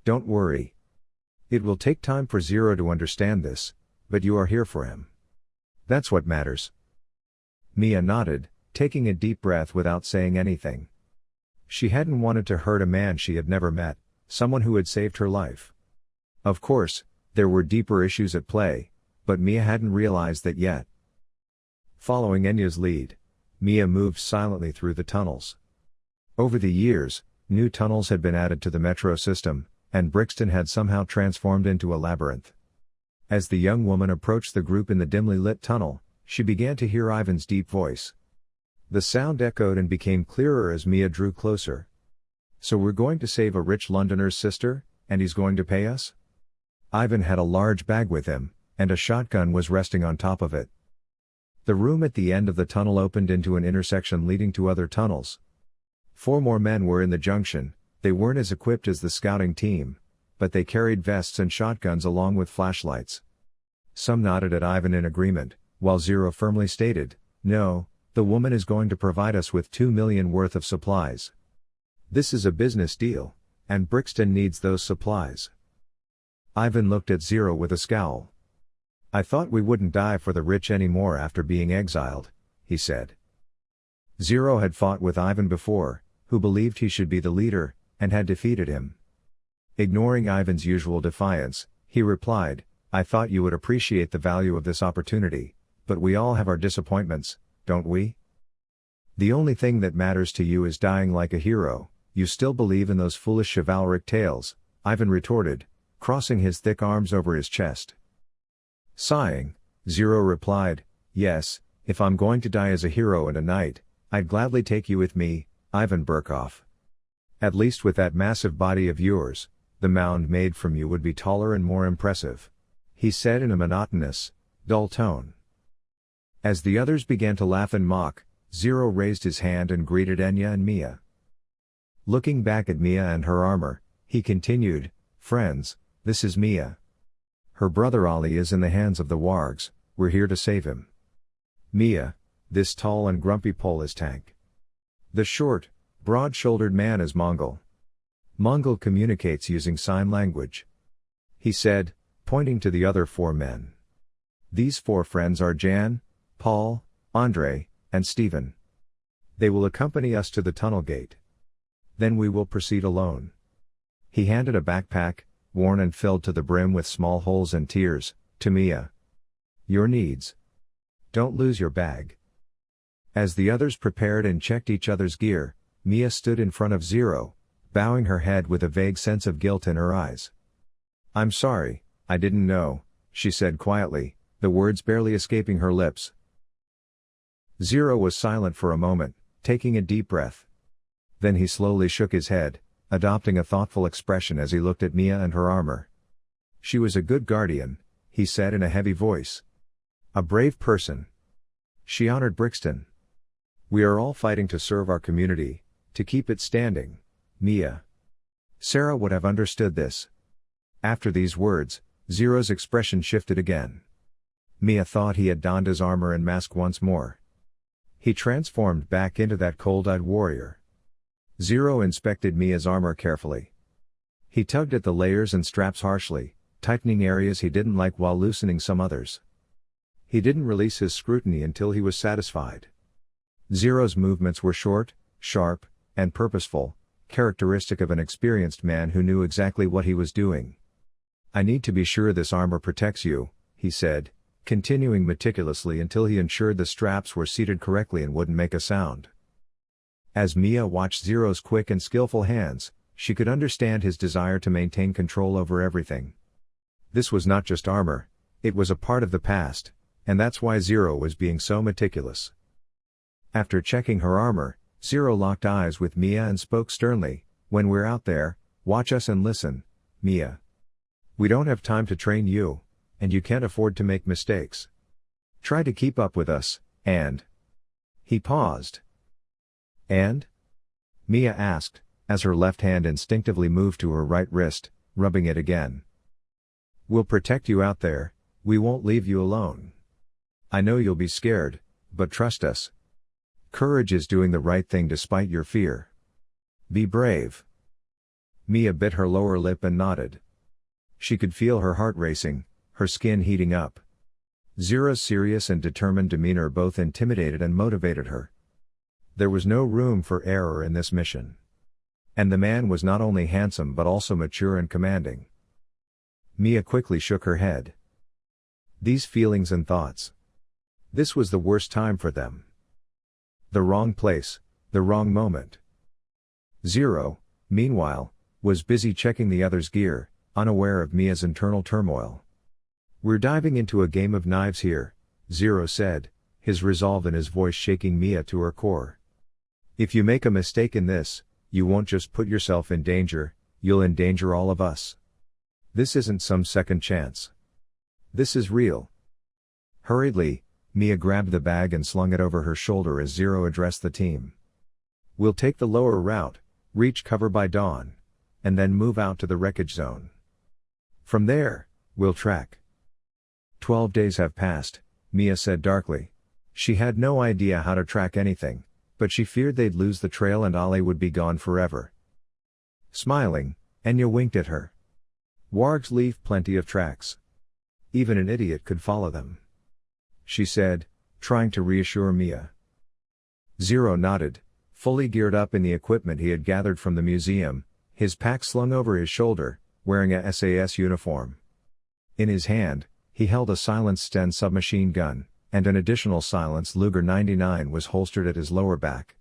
"Don't worry. It will take time for Zero to understand this, but you are here for him. That's what matters." Mia nodded, taking a deep breath without saying anything. She hadn't wanted to hurt a man she had never met, someone who had saved her life. Of course, there were deeper issues at play, but Mia hadn't realized that yet. Following Enya's lead, Mia moved silently through the tunnels. Over the years, new tunnels had been added to the metro system, and Brixton had somehow transformed into a labyrinth. As the young woman approached the group in the dimly lit tunnel, she began to hear Ivan's deep voice. The sound echoed and became clearer as Mia drew closer. "So we're going to save a rich Londoner's sister, and he's going to pay us?" Ivan had a large bag with him, and a shotgun was resting on top of it. The room at the end of the tunnel opened into an intersection leading to other tunnels. 4 more men were in the junction. They weren't as equipped as the scouting team, but they carried vests and shotguns along with flashlights. Some nodded at Ivan in agreement, while Zero firmly stated, "No, the woman is going to provide us with 2 million worth of supplies. This is a business deal, and Brixton needs those supplies." Ivan looked at Zero with a scowl. "I thought we wouldn't die for the rich anymore after being exiled," he said. Zero had fought with Ivan before, who believed he should be the leader, and had defeated him. Ignoring Ivan's usual defiance, he replied, "I thought you would appreciate the value of this opportunity, but we all have our disappointments, don't we?" The only thing that matters to you is dying like a hero. You still believe in those foolish chivalric tales, Ivan retorted, crossing his thick arms over his chest. Sighing, Zero replied, yes, if I'm going to die as a hero and a knight, I'd gladly take you with me, Ivan Burkov. At least with that massive body of yours, the mound made from you would be taller and more impressive, he said in a monotonous, dull tone. As the others began to laugh and mock, Zero raised his hand and greeted Enya and Mia. Looking back at Mia and her armor, he continued, friends, this is Mia. Her brother Ali is in the hands of the wargs, we're here to save him. Mia, this tall and grumpy Pole is Tank. The short, broad-shouldered man is Mongol. Mongol communicates using sign language, he said, pointing to the other 4 men. These 4 friends are Jan, Paul, Andre, and Stephen. They will accompany us to the tunnel gate. Then we will proceed alone. He handed a backpack, worn and filled to the brim with small holes and tears, to Mia. Your needs. Don't lose your bag. As the others prepared and checked each other's gear, Mia stood in front of Zero, bowing her head with a vague sense of guilt in her eyes. I'm sorry, I didn't know, she said quietly, the words barely escaping her lips. Zero was silent for a moment, taking a deep breath. Then he slowly shook his head, adopting a thoughtful expression as he looked at Mia and her armor. She was a good guardian, he said in a heavy voice. A brave person. She honored Brixton. We are all fighting to serve our community, to keep it standing, Mia. Sarah would have understood this. After these words, Zero's expression shifted again. Mia thought he had donned his armor and mask once more. He transformed back into that cold-eyed warrior. Zero inspected Mia's armor carefully. He tugged at the layers and straps harshly, tightening areas he didn't like while loosening some others. He didn't release his scrutiny until he was satisfied. Zero's movements were short, sharp, and purposeful, characteristic of an experienced man who knew exactly what he was doing. I need to be sure this armor protects you, he said, continuing meticulously until he ensured the straps were seated correctly and wouldn't make a sound. As Mia watched Zero's quick and skillful hands, she could understand his desire to maintain control over everything. This was not just armor, it was a part of the past, and that's why Zero was being so meticulous. After checking her armor, Zero locked eyes with Mia and spoke sternly, when we're out there, watch us and listen, Mia. We don't have time to train you, and you can't afford to make mistakes. Try to keep up with us, and... He paused. And? Mia asked, as her left hand instinctively moved to her right wrist, rubbing it again. We'll protect you out there, we won't leave you alone. I know you'll be scared, but trust us. Courage is doing the right thing despite your fear. Be brave. Mia bit her lower lip and nodded. She could feel her heart racing, her skin heating up. Zero's serious and determined demeanor both intimidated and motivated her. There was no room for error in this mission. And the man was not only handsome but also mature and commanding. Mia quickly shook her head. These feelings and thoughts. This was the worst time for them. The wrong place, the wrong moment. Zero, meanwhile, was busy checking the other's gear, unaware of Mia's internal turmoil. We're diving into a game of knives here, Zero said, his resolve in his voice shaking Mia to her core. If you make a mistake in this, you won't just put yourself in danger, you'll endanger all of us. This isn't some second chance. This is real. Hurriedly, Mia grabbed the bag and slung it over her shoulder as Zero addressed the team. We'll take the lower route, reach cover by dawn, and then move out to the wreckage zone. From there, we'll track. 12 days have passed, Mia said darkly. She had no idea how to track anything, but she feared they'd lose the trail and Ali would be gone forever. Smiling, Enya winked at her. Wargs leave plenty of tracks. Even an idiot could follow them, she said, trying to reassure Mia. Zero nodded, fully geared up in the equipment he had gathered from the museum, his pack slung over his shoulder, wearing a SAS uniform. In his hand, he held a silenced Sten submachine gun, and an additional silenced Luger 99 was holstered at his lower back.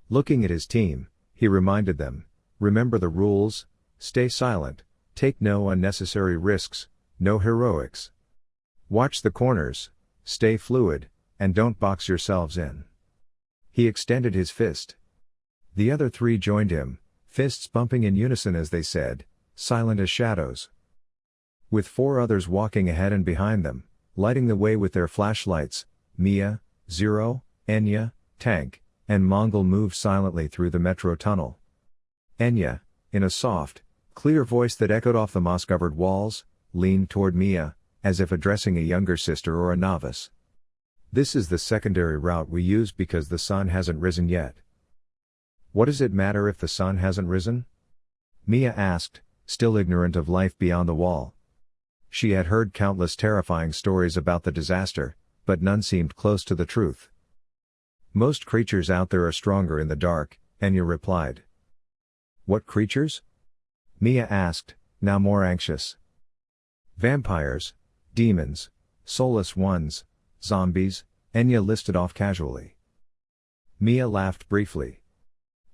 Looking at his team, he reminded them, "Remember the rules, stay silent, take no unnecessary risks, no heroics. Watch the corners, stay fluid, and don't box yourselves in." He extended his fist. The other three joined him, fists bumping in unison as they said, silent as shadows. With four others walking ahead and behind them, lighting the way with their flashlights, Mia, Zero, Enya, Tank, and Mongol moved silently through the metro tunnel. Enya, in a soft, clear voice that echoed off the moss-covered walls, leaned toward Mia, as if addressing a younger sister or a novice. "This is the secondary route we use because the sun hasn't risen yet." "What does it matter if the sun hasn't risen?" Mia asked, still ignorant of life beyond the wall. She had heard countless terrifying stories about the disaster, but none seemed close to the truth. "Most creatures out there are stronger in the dark," Enya replied. "What creatures?" Mia asked, now more anxious. "Vampires, demons, soulless ones, zombies," Enya listed off casually. Mia laughed briefly.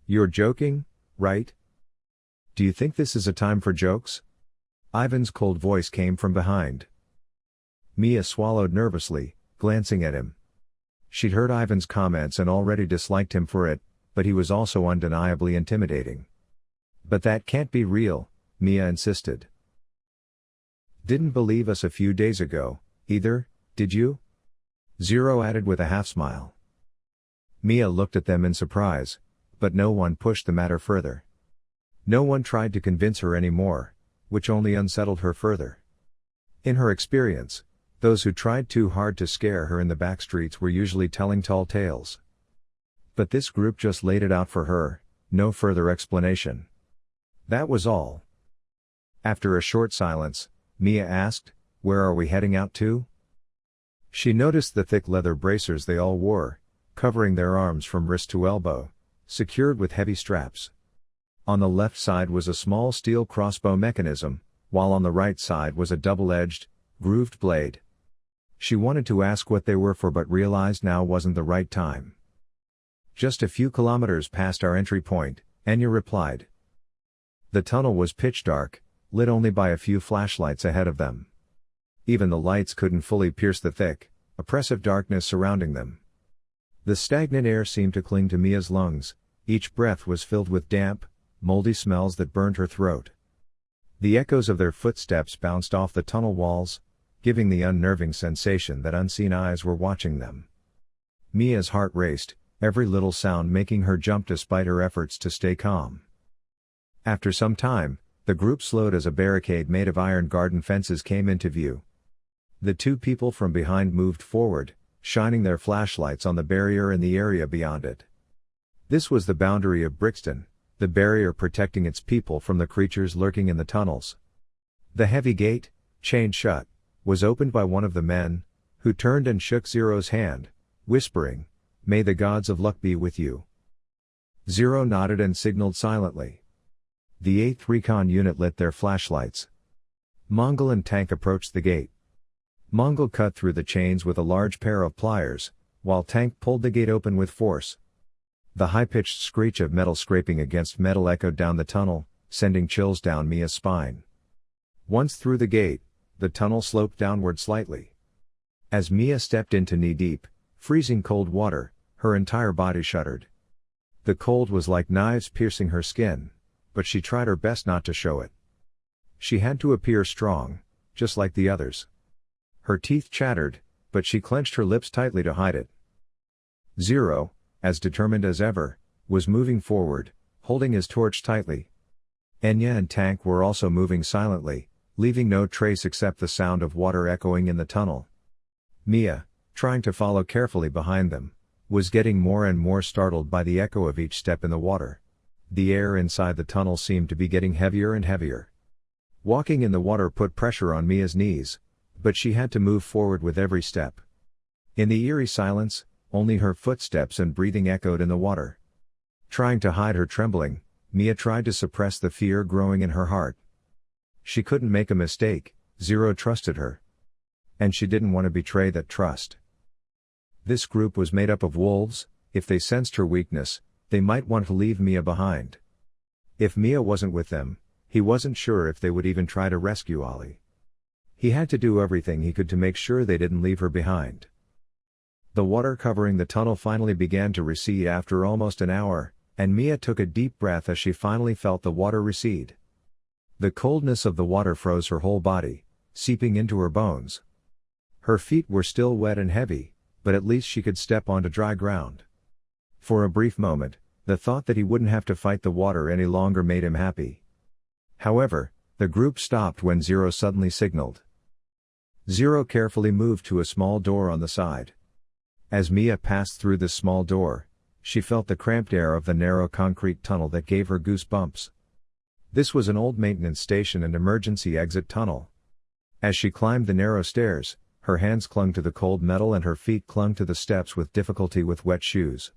"You're joking, right? Do you think this is a time for jokes?" Ivan's cold voice came from behind. Mia swallowed nervously, glancing at him. She'd heard Ivan's comments and already disliked him for it, but he was also undeniably intimidating. "But that can't be real," Mia insisted. "Didn't believe us a few days ago, either, did you?" Zero added with a half-smile. Mia looked at them in surprise, but no one pushed the matter further. No one tried to convince her anymore, which only unsettled her further. In her experience, those who tried too hard to scare her in the back streets were usually telling tall tales. But this group just laid it out for her, no further explanation. That was all. After a short silence, Mia asked, "Where are we heading out to?" She noticed the thick leather bracers they all wore, covering their arms from wrist to elbow, secured with heavy straps. On the left side was a small steel crossbow mechanism, while on the right side was a double-edged, grooved blade. She wanted to ask what they were for but realized now wasn't the right time. "Just a few kilometers past our entry point," Enya replied. The tunnel was pitch dark, lit only by a few flashlights ahead of them. Even the lights couldn't fully pierce the thick, oppressive darkness surrounding them. The stagnant air seemed to cling to Mia's lungs, each breath was filled with damp, moldy smells that burned her throat. The echoes of their footsteps bounced off the tunnel walls, giving the unnerving sensation that unseen eyes were watching them. Mia's heart raced, every little sound making her jump despite her efforts to stay calm. After some time, the group slowed as a barricade made of iron garden fences came into view. The two people from behind moved forward, shining their flashlights on the barrier and the area beyond it. This was the boundary of Brixton, the barrier protecting its people from the creatures lurking in the tunnels. The heavy gate, chained shut, was opened by one of the men, who turned and shook Zero's hand, whispering, "May the gods of luck be with you." Zero nodded and signaled silently. The 8th Recon unit lit their flashlights. Mongol and Tank approached the gate. Mongol cut through the chains with a large pair of pliers, while Tank pulled the gate open with force. The high-pitched screech of metal scraping against metal echoed down the tunnel, sending chills down Mia's spine. Once through the gate, the tunnel sloped downward slightly. As Mia stepped into knee-deep, freezing cold water, her entire body shuddered. The cold was like knives piercing her skin, but she tried her best not to show it. She had to appear strong, just like the others. Her teeth chattered, but she clenched her lips tightly to hide it. Zero, as determined as ever, was moving forward, holding his torch tightly. Enya and Tank were also moving silently, leaving no trace except the sound of water echoing in the tunnel. Mia, trying to follow carefully behind them, was getting more and more startled by the echo of each step in the water. The air inside the tunnel seemed to be getting heavier and heavier. Walking in the water put pressure on Mia's knees, but she had to move forward with every step. In the eerie silence, only her footsteps and breathing echoed in the water. Trying to hide her trembling, Mia tried to suppress the fear growing in her heart. She couldn't make a mistake, Zero trusted her. And she didn't want to betray that trust. This group was made up of wolves. If they sensed her weakness, they might want to leave Mia behind. If Mia wasn't with them, he wasn't sure if they would even try to rescue Ollie. He had to do everything he could to make sure they didn't leave her behind. The water covering the tunnel finally began to recede after almost an hour, and Mia took a deep breath as she finally felt the water recede. The coldness of the water froze her whole body, seeping into her bones. Her feet were still wet and heavy, but at least she could step onto dry ground. For a brief moment, the thought that he wouldn't have to fight the water any longer made him happy. However, the group stopped when Zero suddenly signaled. Zero carefully moved to a small door on the side. As Mia passed through this small door, she felt the cramped air of the narrow concrete tunnel that gave her goosebumps. This was an old maintenance station and emergency exit tunnel. As she climbed the narrow stairs, her hands clung to the cold metal and her feet clung to the steps with difficulty with wet shoes.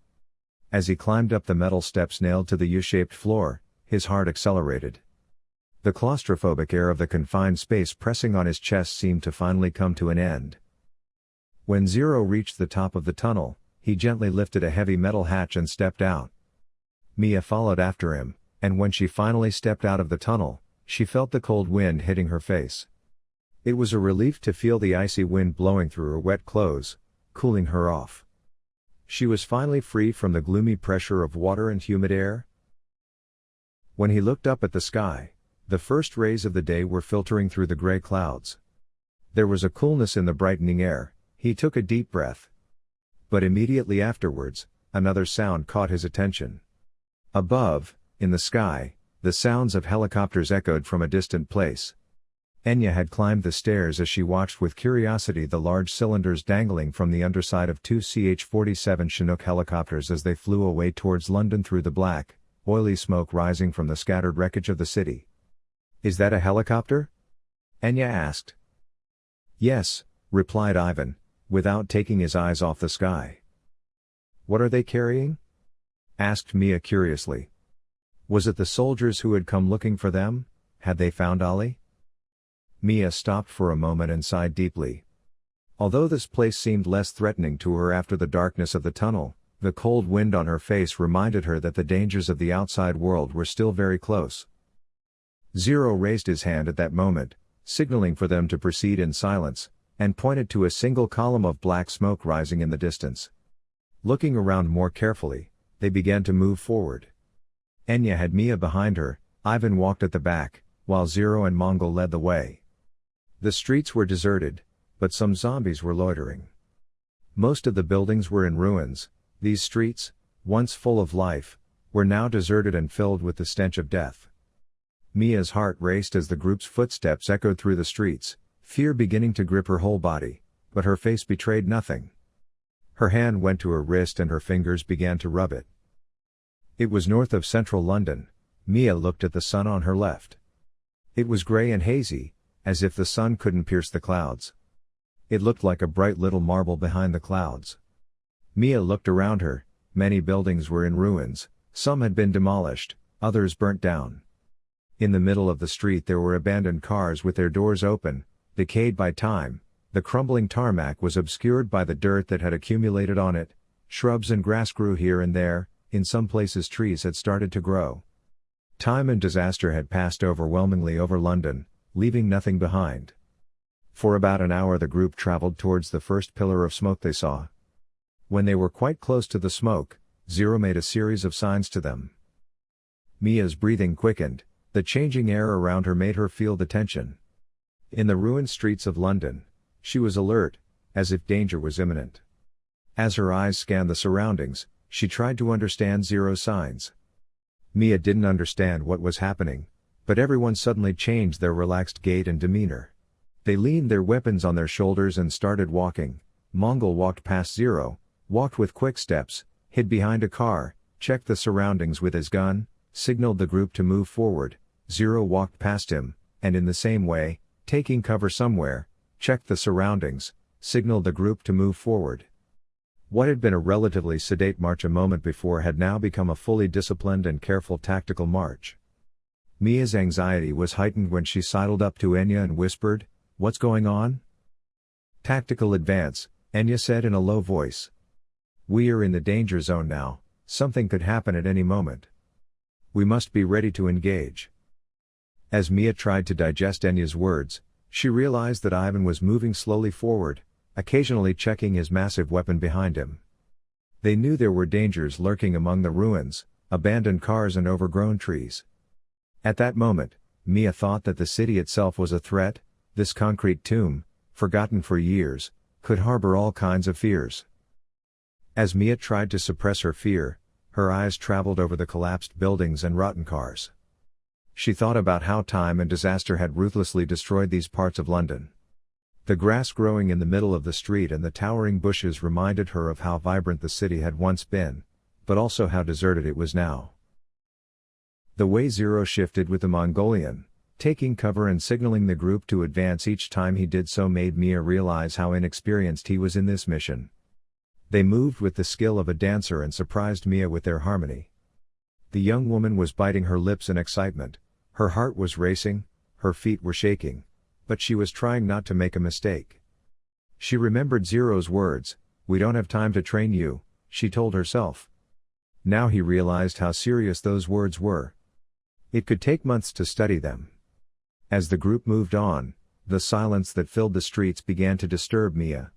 As he climbed up the metal steps nailed to the U-shaped floor, his heart accelerated. The claustrophobic air of the confined space pressing on his chest seemed to finally come to an end. When Zero reached the top of the tunnel, he gently lifted a heavy metal hatch and stepped out. Mia followed after him, and when she finally stepped out of the tunnel, she felt the cold wind hitting her face. It was a relief to feel the icy wind blowing through her wet clothes, cooling her off. She was finally free from the gloomy pressure of water and humid air. When he looked up at the sky, the first rays of the day were filtering through the gray clouds. There was a coolness in the brightening air. He took a deep breath. But immediately afterwards, another sound caught his attention. Above, in the sky, the sounds of helicopters echoed from a distant place. Enya had climbed the stairs as she watched with curiosity the large cylinders dangling from the underside of two CH-47 Chinook helicopters as they flew away towards London through the black, oily smoke rising from the scattered wreckage of the city. "Is that a helicopter?" Enya asked. "Yes," replied Ivan, without taking his eyes off the sky. "What are they carrying?" asked Mia curiously. Was it the soldiers who had come looking for them? Had they found Ollie? Mia stopped for a moment and sighed deeply. Although this place seemed less threatening to her after the darkness of the tunnel, the cold wind on her face reminded her that the dangers of the outside world were still very close. Zero raised his hand at that moment, signaling for them to proceed in silence, and pointed to a single column of black smoke rising in the distance. Looking around more carefully, they began to move forward. Enya had Mia behind her, Ivan walked at the back, while Zero and Mongol led the way. The streets were deserted, but some zombies were loitering. Most of the buildings were in ruins. These streets, once full of life, were now deserted and filled with the stench of death. Mia's heart raced as the group's footsteps echoed through the streets, fear beginning to grip her whole body, but her face betrayed nothing. Her hand went to her wrist and her fingers began to rub it. It was north of central London. Mia looked at the sun on her left. It was gray and hazy, as if the sun couldn't pierce the clouds. It looked like a bright little marble behind the clouds. Mia looked around her. Many buildings were in ruins, some had been demolished, others burnt down. In the middle of the street there were abandoned cars with their doors open, decayed by time. The crumbling tarmac was obscured by the dirt that had accumulated on it. Shrubs and grass grew here and there, in some places trees had started to grow. Time and disaster had passed overwhelmingly over London, leaving nothing behind. For about an hour the group traveled towards the first pillar of smoke they saw. When they were quite close to the smoke, Zero made a series of signs to them. Mia's breathing quickened, the changing air around her made her feel the tension. In the ruined streets of London, she was alert, as if danger was imminent. As her eyes scanned the surroundings, she tried to understand Zero's signs. Mia didn't understand what was happening, but everyone suddenly changed their relaxed gait and demeanor. They leaned their weapons on their shoulders and started walking. Mongol walked past Zero, walked with quick steps, hid behind a car, checked the surroundings with his gun, signaled the group to move forward. Zero walked past him, and in the same way, taking cover somewhere, checked the surroundings, signaled the group to move forward. What had been a relatively sedate march a moment before had now become a fully disciplined and careful tactical march. Mia's anxiety was heightened when she sidled up to Enya and whispered, "What's going on?" "Tactical advance," Enya said in a low voice. We are in the danger zone now, something could happen at any moment. We must be ready to engage. As Mia tried to digest Enya's words, she realized that Ivan was moving slowly forward, occasionally checking his massive weapon behind him. They knew there were dangers lurking among the ruins, abandoned cars and overgrown trees. At that moment, Mia thought that the city itself was a threat. This concrete tomb, forgotten for years, could harbor all kinds of fears. As Mia tried to suppress her fear, her eyes traveled over the collapsed buildings and rotten cars. She thought about how time and disaster had ruthlessly destroyed these parts of London. The grass growing in the middle of the street and the towering bushes reminded her of how vibrant the city had once been, but also how deserted it was now. The way Zero shifted with the Mongolian, taking cover and signaling the group to advance each time he did so made Mia realize how inexperienced he was in this mission. They moved with the skill of a dancer and surprised Mia with their harmony. The young woman was biting her lips in excitement, her heart was racing, her feet were shaking, but she was trying not to make a mistake. She remembered Zero's words, "We don't have time to train you," she told herself. Now he realized how serious those words were. It could take months to study them. As the group moved on, the silence that filled the streets began to disturb Mia.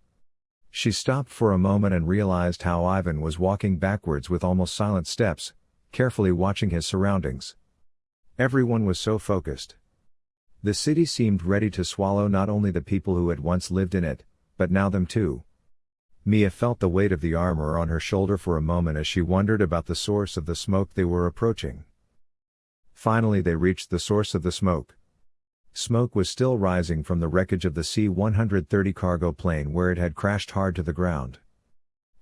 She stopped for a moment and realized how Ivan was walking backwards with almost silent steps, carefully watching his surroundings. Everyone was so focused. The city seemed ready to swallow not only the people who had once lived in it, but now them too. Mia felt the weight of the armor on her shoulder for a moment as she wondered about the source of the smoke they were approaching. Finally they reached the source of the smoke. Smoke was still rising from the wreckage of the C-130 cargo plane where it had crashed hard to the ground.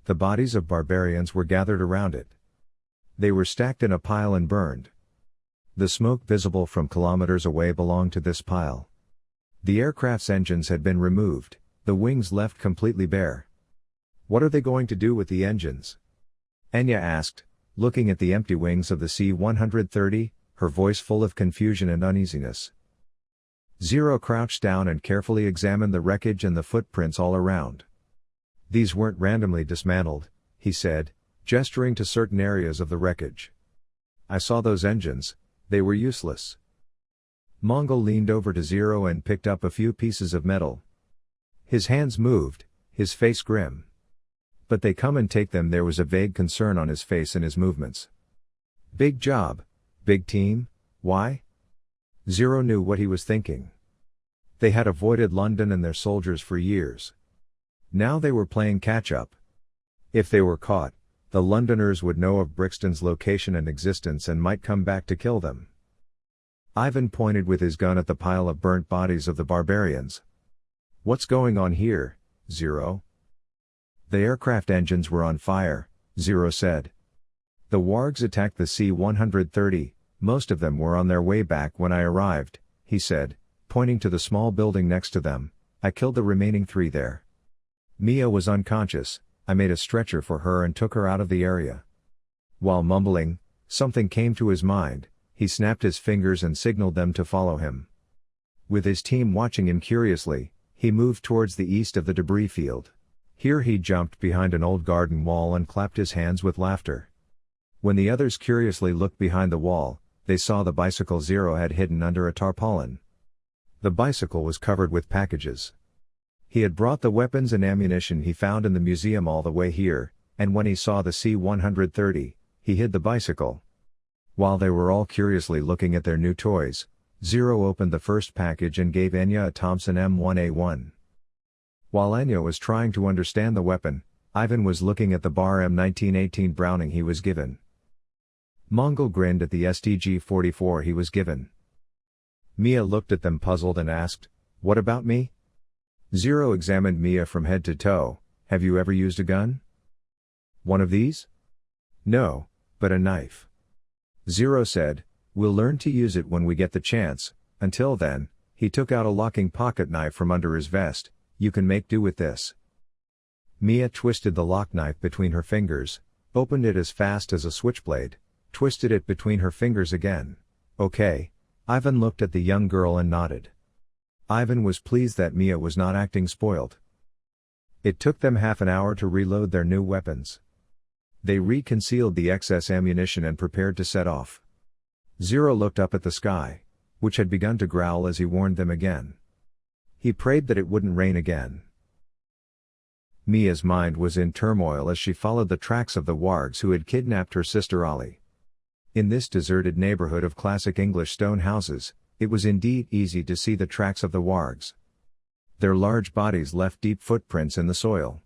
The bodies of barbarians were gathered around it. They were stacked in a pile and burned. The smoke visible from kilometers away belonged to this pile. The aircraft's engines had been removed, the wings left completely bare. What are they going to do with the engines? Enya asked, looking at the empty wings of the C-130, her voice full of confusion and uneasiness. Zero crouched down and carefully examined the wreckage and the footprints all around. These weren't randomly dismantled, he said, gesturing to certain areas of the wreckage. I saw those engines, they were useless. Mongol leaned over to Zero and picked up a few pieces of metal. His hands moved, his face grim. But they come and take them. There was a vague concern on his face and his movements. Big job, big team, why? Zero knew what he was thinking. They had avoided London and their soldiers for years. Now they were playing catch-up. If they were caught, the Londoners would know of Brixton's location and existence and might come back to kill them. Ivan pointed with his gun at the pile of burnt bodies of the barbarians. What's going on here, Zero? The aircraft engines were on fire, Zero said. The wargs attacked the C-130, most of them were on their way back when I arrived, he said, pointing to the small building next to them. I killed the remaining 3 there. Mia was unconscious, I made a stretcher for her and took her out of the area. While mumbling, something came to his mind, he snapped his fingers and signaled them to follow him. With his team watching him curiously, he moved towards the east of the debris field. Here he jumped behind an old garden wall and clapped his hands with laughter. When the others curiously looked behind the wall, they saw the bicycle Zero had hidden under a tarpaulin. The bicycle was covered with packages. He had brought the weapons and ammunition he found in the museum all the way here, and when he saw the C-130, he hid the bicycle. While they were all curiously looking at their new toys, Zero opened the first package and gave Enya a Thompson M1A1. While Enya was trying to understand the weapon, Ivan was looking at the Bar M1918 Browning he was given. Mongol grinned at the STG-44 he was given. Mia looked at them puzzled and asked, "What about me?" Zero examined Mia from head to toe. "Have you ever used a gun?" "One of these?" "No, but a knife." Zero said, "We'll learn to use it when we get the chance. Until then," he took out a locking pocket knife from under his vest, "you can make do with this." Mia twisted the lock knife between her fingers, opened it as fast as a switchblade, twisted it between her fingers again. "Okay." Ivan looked at the young girl and nodded. Ivan was pleased that Mia was not acting spoiled. It took them half an hour to reload their new weapons. They reconcealed the excess ammunition and prepared to set off. Zero looked up at the sky, which had begun to growl as he warned them again. He prayed that it wouldn't rain again. Mia's mind was in turmoil as she followed the tracks of the wargs who had kidnapped her sister Ollie. In this deserted neighborhood of classic English stone houses, it was indeed easy to see the tracks of the wargs. Their large bodies left deep footprints in the soil.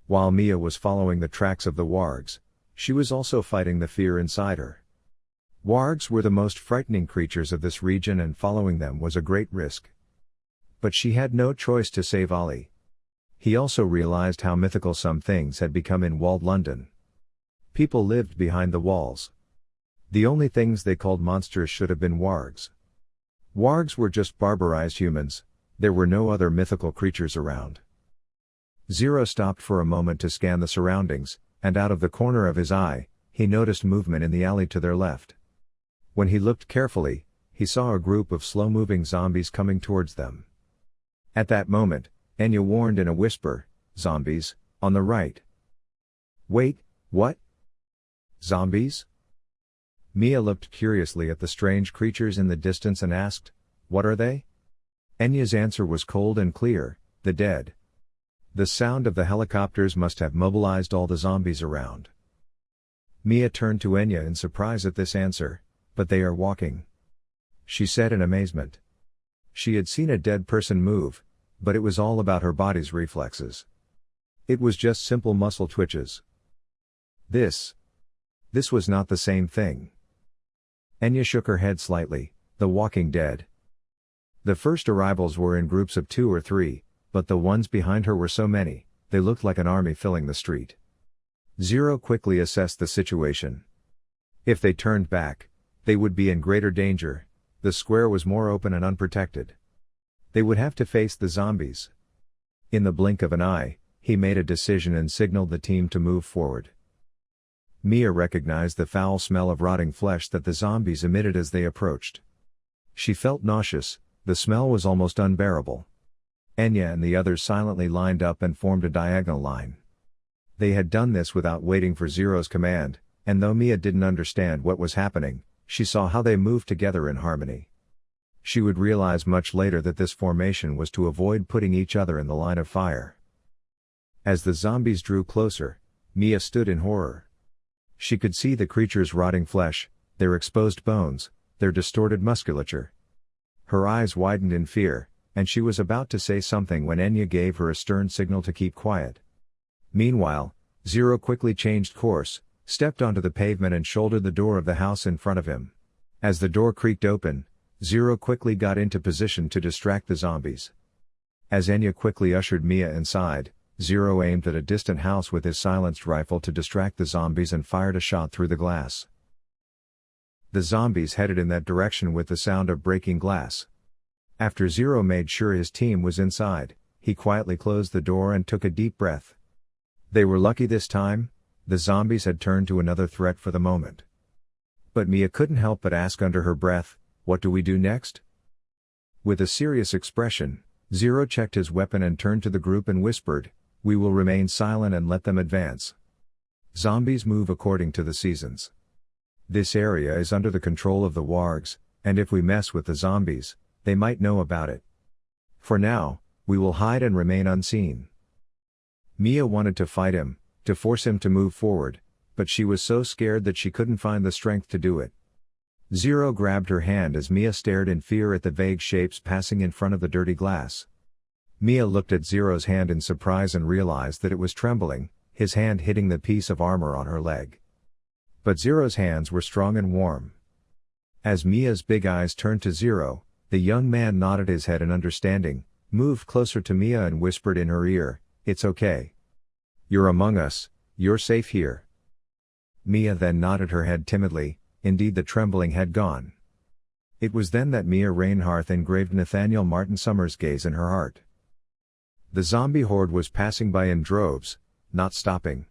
While Mia was following the tracks of the wargs, she was also fighting the fear inside her. Wargs were the most frightening creatures of this region and following them was a great risk. But she had no choice to save Ollie. He also realized how mythical some things had become in walled London. People lived behind the walls. The only things they called monsters should have been wargs. Wargs were just barbarized humans, there were no other mythical creatures around. Zero stopped for a moment to scan the surroundings, and out of the corner of his eye, he noticed movement in the alley to their left. When he looked carefully, he saw a group of slow-moving zombies coming towards them. At that moment, Enya warned in a whisper, "Zombies, on the right." "Wait, what? Zombies?" Mia looked curiously at the strange creatures in the distance and asked, "What are they?" Enya's answer was cold and clear, "The dead." The sound of the helicopters must have mobilized all the zombies around. Mia turned to Enya in surprise at this answer, "But they are walking," she said in amazement. She had seen a dead person move, but it was all about her body's reflexes. It was just simple muscle twitches. This was not the same thing. Enya shook her head slightly, "The walking dead." The first arrivals were in groups of 2 or 3, but the ones behind her were so many, they looked like an army filling the street. Zero quickly assessed the situation. If they turned back, they would be in greater danger. The square was more open and unprotected. They would have to face the zombies. In the blink of an eye, he made a decision and signaled the team to move forward. Mia recognized the foul smell of rotting flesh that the zombies emitted as they approached. She felt nauseous, the smell was almost unbearable. Enya and the others silently lined up and formed a diagonal line. They had done this without waiting for Zero's command, and though Mia didn't understand what was happening, she saw how they moved together in harmony. She would realize much later that this formation was to avoid putting each other in the line of fire. As the zombies drew closer, Mia stood in horror. She could see the creatures' rotting flesh, their exposed bones, their distorted musculature. Her eyes widened in fear, and she was about to say something when Enya gave her a stern signal to keep quiet. Meanwhile, Zero quickly changed course, stepped onto the pavement and shouldered the door of the house in front of him. As the door creaked open, Zero quickly got into position to distract the zombies. As Enya quickly ushered Mia inside, Zero aimed at a distant house with his silenced rifle to distract the zombies and fired a shot through the glass. The zombies headed in that direction with the sound of breaking glass. After Zero made sure his team was inside, he quietly closed the door and took a deep breath. They were lucky this time, the zombies had turned to another threat for the moment. But Mia couldn't help but ask under her breath, "What do we do next?" With a serious expression, Zero checked his weapon and turned to the group and whispered, "We will remain silent and let them advance. Zombies move according to the seasons. This area is under the control of the wargs, and if we mess with the zombies, they might know about it. For now, we will hide and remain unseen." Mia wanted to fight him, to force him to move forward, but she was so scared that she couldn't find the strength to do it. Zero grabbed her hand as Mia stared in fear at the vague shapes passing in front of the dirty glass. Mia looked at Zero's hand in surprise and realized that it was trembling, his hand hitting the piece of armor on her leg. But Zero's hands were strong and warm. As Mia's big eyes turned to Zero, the young man nodded his head in understanding, moved closer to Mia and whispered in her ear, "It's okay. You're among us, you're safe here." Mia then nodded her head timidly, indeed the trembling had gone. It was then that Mia Reinhardt engraved Nathaniel Martin Summers' gaze in her heart. The zombie horde was passing by in droves, not stopping.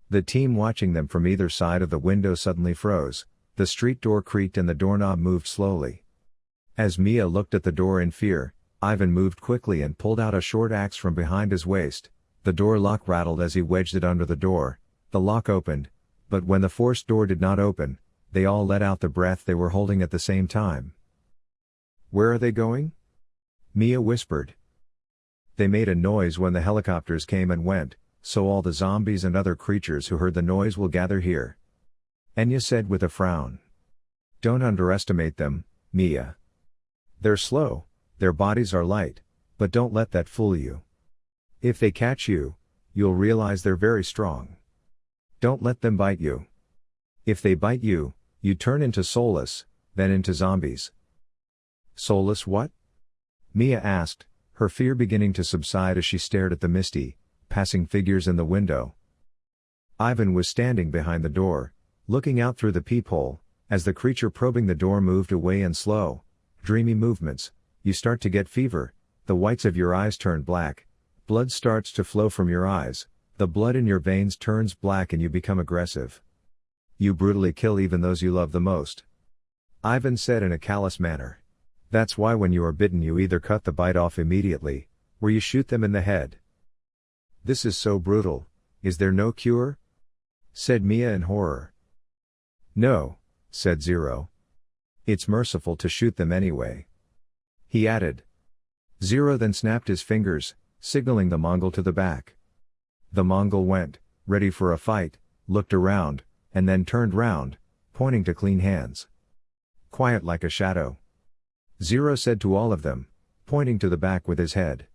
The team watching them from either side of the window suddenly froze, the street door creaked and the doorknob moved slowly. As Mia looked at the door in fear, Ivan moved quickly and pulled out a short axe from behind his waist, The door lock rattled as he wedged it under the door. The lock opened, but when the forced door did not open, they all let out the breath they were holding at the same time. "Where are they going?" Mia whispered. "They made a noise when the helicopters came and went, so all the zombies and other creatures who heard the noise will gather here," Enya said with a frown. "Don't underestimate them, Mia. They're slow, their bodies are light, but don't let that fool you. If they catch you, you'll realize they're very strong. Don't let them bite you. If they bite you, you turn into soulless, then into zombies." "Soulless what?" Mia asked, her fear beginning to subside as she stared at the misty, passing figures in the window. Ivan was standing behind the door, looking out through the peephole. As the creature probing the door moved away in slow, dreamy movements, you start to get fever, the whites of your eyes turn black, blood starts to flow from your eyes, the blood in your veins turns black and you become aggressive. You brutally kill even those you love the most. Ivan said in a callous manner. That's why when you are bitten you either cut the bite off immediately, or you shoot them in the head. This is so brutal, is there no cure? Said Mia in horror. No, said Zero. It's merciful to shoot them anyway. He added. Zero then snapped his fingers, signaling the Mongol to the back. The Mongol went, ready for a fight, looked around, and then turned round, pointing to clean hands. Quiet like a shadow. Zero said to all of them, pointing to the back with his head.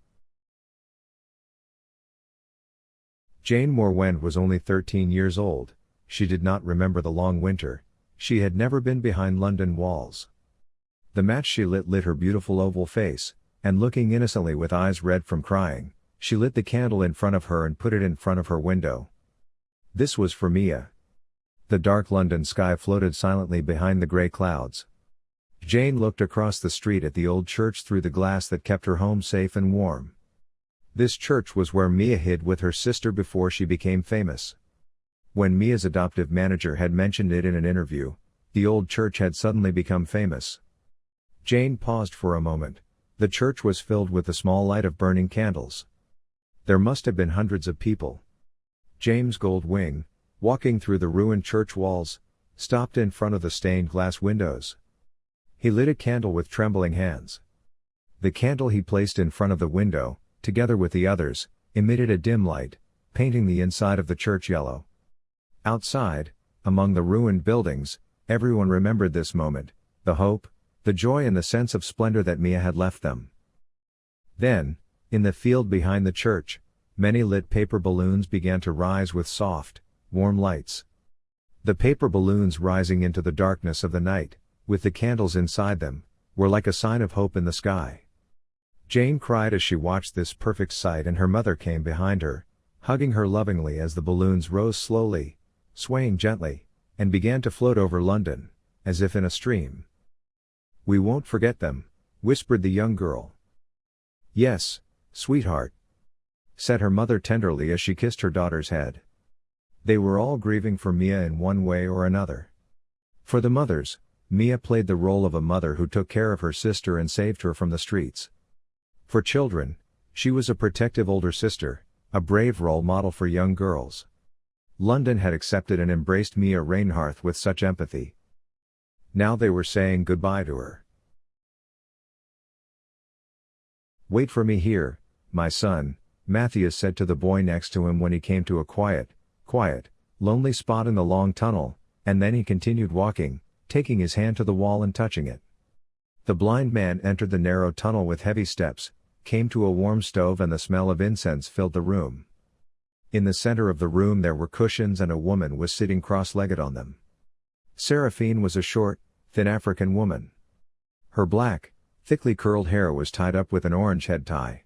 Jane Morwend was only 13 years old. She did not remember the long winter. She had never been behind London walls. The match she lit her beautiful oval face, and looking innocently with eyes red from crying, she lit the candle in front of her and put it in front of her window. This was for Mia. The dark London sky floated silently behind the grey clouds. Jane looked across the street at the old church through the glass that kept her home safe and warm. This church was where Mia hid with her sister before she became famous. When Mia's adoptive manager had mentioned it in an interview, the old church had suddenly become famous. Jane paused for a moment. The church was filled with the small light of burning candles. There must have been hundreds of people. James Goldwing, walking through the ruined church walls, stopped in front of the stained glass windows. He lit a candle with trembling hands. The candle he placed in front of the window, together with the others, emitted a dim light, painting the inside of the church yellow. Outside, among the ruined buildings, everyone remembered this moment, the hope, the joy and the sense of splendor that Mia had left them. Then, in the field behind the church, many lit paper balloons began to rise with soft, warm lights. The paper balloons rising into the darkness of the night, with the candles inside them, were like a sign of hope in the sky. Jane cried as she watched this perfect sight, and her mother came behind her, hugging her lovingly as the balloons rose slowly, swaying gently, and began to float over London, as if in a stream. "We won't forget them," whispered the young girl. "Yes, sweetheart," said her mother tenderly as she kissed her daughter's head. They were all grieving for Mia in one way or another. For the mothers, Mia played the role of a mother who took care of her sister and saved her from the streets. For children, she was a protective older sister, a brave role model for young girls. London had accepted and embraced Mia Reinhardt with such empathy. Now they were saying goodbye to her. "Wait for me here, my son," Matthias said to the boy next to him when he came to a quiet, lonely spot in the long tunnel, and then he continued walking, taking his hand to the wall and touching it. The blind man entered the narrow tunnel with heavy steps, came to a warm stove, and the smell of incense filled the room. In the center of the room there were cushions and a woman was sitting cross-legged on them. Seraphine was a short, thin African woman. Her black, thickly curled hair was tied up with an orange head tie.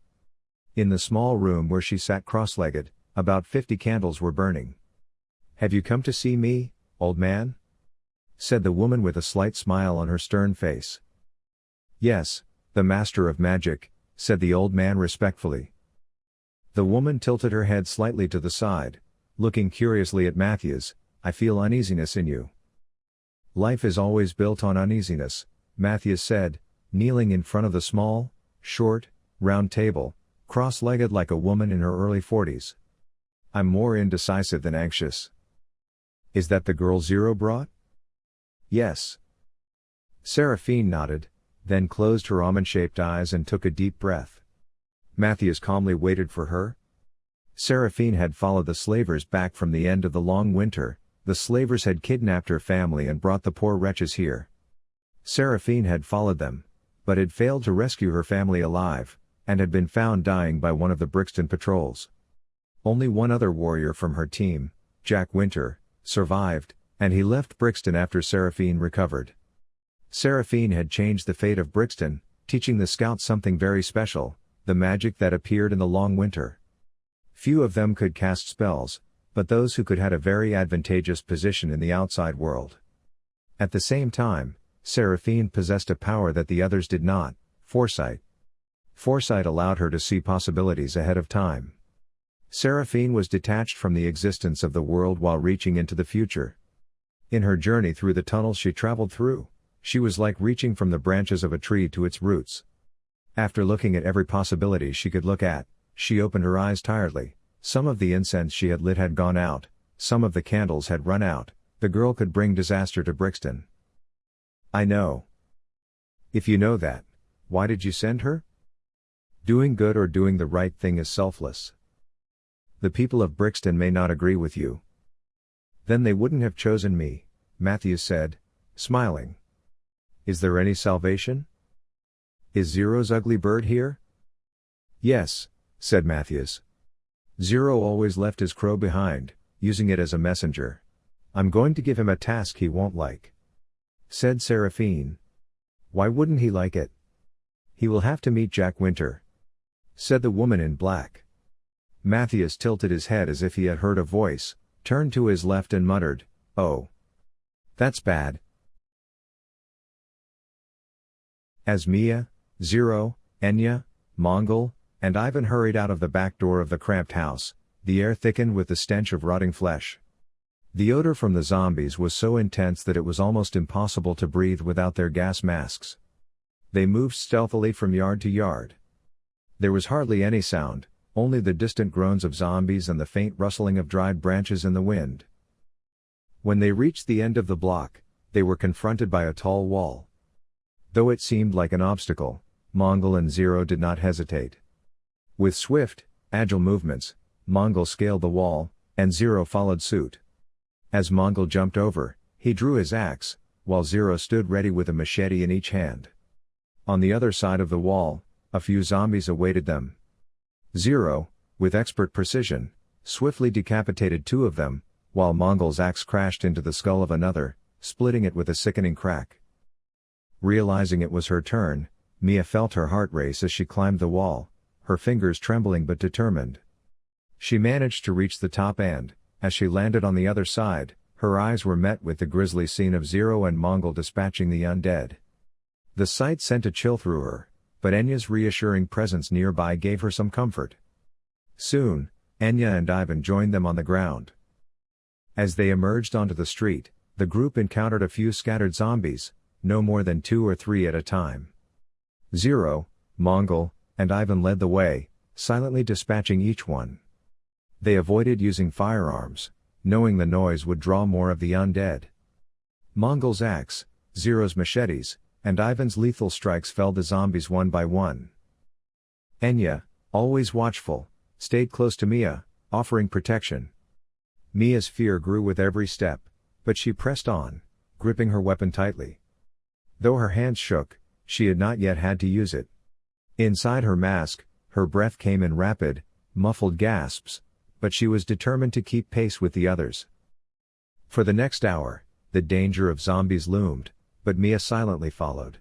In the small room where she sat cross-legged, about 50 candles were burning. "Have you come to see me, old man?" said the woman with a slight smile on her stern face. "Yes, the master of magic," said the old man respectfully. The woman tilted her head slightly to the side, looking curiously at Matthias. "I feel uneasiness in you." "Life is always built on uneasiness," Matthias said, kneeling in front of the small, short, round table, cross-legged like a woman in her early 40s. I'm more indecisive than anxious. Is that the girl Zero brought? Yes. Seraphine nodded, then closed her almond-shaped eyes and took a deep breath. Matthias calmly waited for her. Seraphine had followed the slavers back from the end of the long winter. The slavers had kidnapped her family and brought the poor wretches here. Seraphine had followed them, but had failed to rescue her family alive, and had been found dying by one of the Brixton patrols. Only one other warrior from her team, Jack Winter, survived, and he left Brixton after Seraphine recovered. Seraphine had changed the fate of Brixton, teaching the scouts something very special, the magic that appeared in the long winter. Few of them could cast spells, but those who could had a very advantageous position in the outside world. At the same time, Seraphine possessed a power that the others did not, foresight. Foresight allowed her to see possibilities ahead of time. Seraphine was detached from the existence of the world while reaching into the future. In her journey through the tunnels she traveled through, she was like reaching from the branches of a tree to its roots. After looking at every possibility she could look at, she opened her eyes tiredly. Some of the incense she had lit had gone out, some of the candles had run out. The girl could bring disaster to Brixton. I know. If you know that, why did you send her? Doing good or doing the right thing is selfless. The people of Brixton may not agree with you. Then they wouldn't have chosen me, Matthias said, smiling. Is there any salvation? Is Zero's ugly bird here? Yes, said Matthias. Zero always left his crow behind, using it as a messenger. I'm going to give him a task he won't like. Said Seraphine. Why wouldn't he like it? He will have to meet Jack Winter. Said the woman in black. Matthias tilted his head as if he had heard a voice, turned to his left and muttered, "Oh. That's bad." As Mia, Zero, Enya, Mongol, and Ivan hurried out of the back door of the cramped house, the air thickened with the stench of rotting flesh. The odor from the zombies was so intense that it was almost impossible to breathe without their gas masks. They moved stealthily from yard to yard. There was hardly any sound, only the distant groans of zombies and the faint rustling of dried branches in the wind. When they reached the end of the block, they were confronted by a tall wall. Though it seemed like an obstacle, Mongol and Zero did not hesitate. With swift, agile movements, Mongol scaled the wall, and Zero followed suit. As Mongol jumped over, he drew his axe, while Zero stood ready with a machete in each hand. On the other side of the wall, a few zombies awaited them. Zero, with expert precision, swiftly decapitated two of them, while Mongol's axe crashed into the skull of another, splitting it with a sickening crack. Realizing it was her turn, Mia felt her heart race as she climbed the wall, her fingers trembling but determined. She managed to reach the top and, as she landed on the other side, her eyes were met with the grisly scene of Zero and Mongol dispatching the undead. The sight sent a chill through her, but Enya's reassuring presence nearby gave her some comfort. Soon, Enya and Ivan joined them on the ground. As they emerged onto the street, the group encountered a few scattered zombies, no more than 2 or 3 at a time. Zero, Mongol, and Ivan led the way, silently dispatching each one. They avoided using firearms, knowing the noise would draw more of the undead. Mongol's axe, Zero's machetes, and Ivan's lethal strikes felled the zombies one by one. Enya, always watchful, stayed close to Mia, offering protection. Mia's fear grew with every step, but she pressed on, gripping her weapon tightly. Though her hands shook, she had not yet had to use it. Inside her mask, her breath came in rapid, muffled gasps, but she was determined to keep pace with the others. For the next hour, the danger of zombies loomed, but Mia silently followed.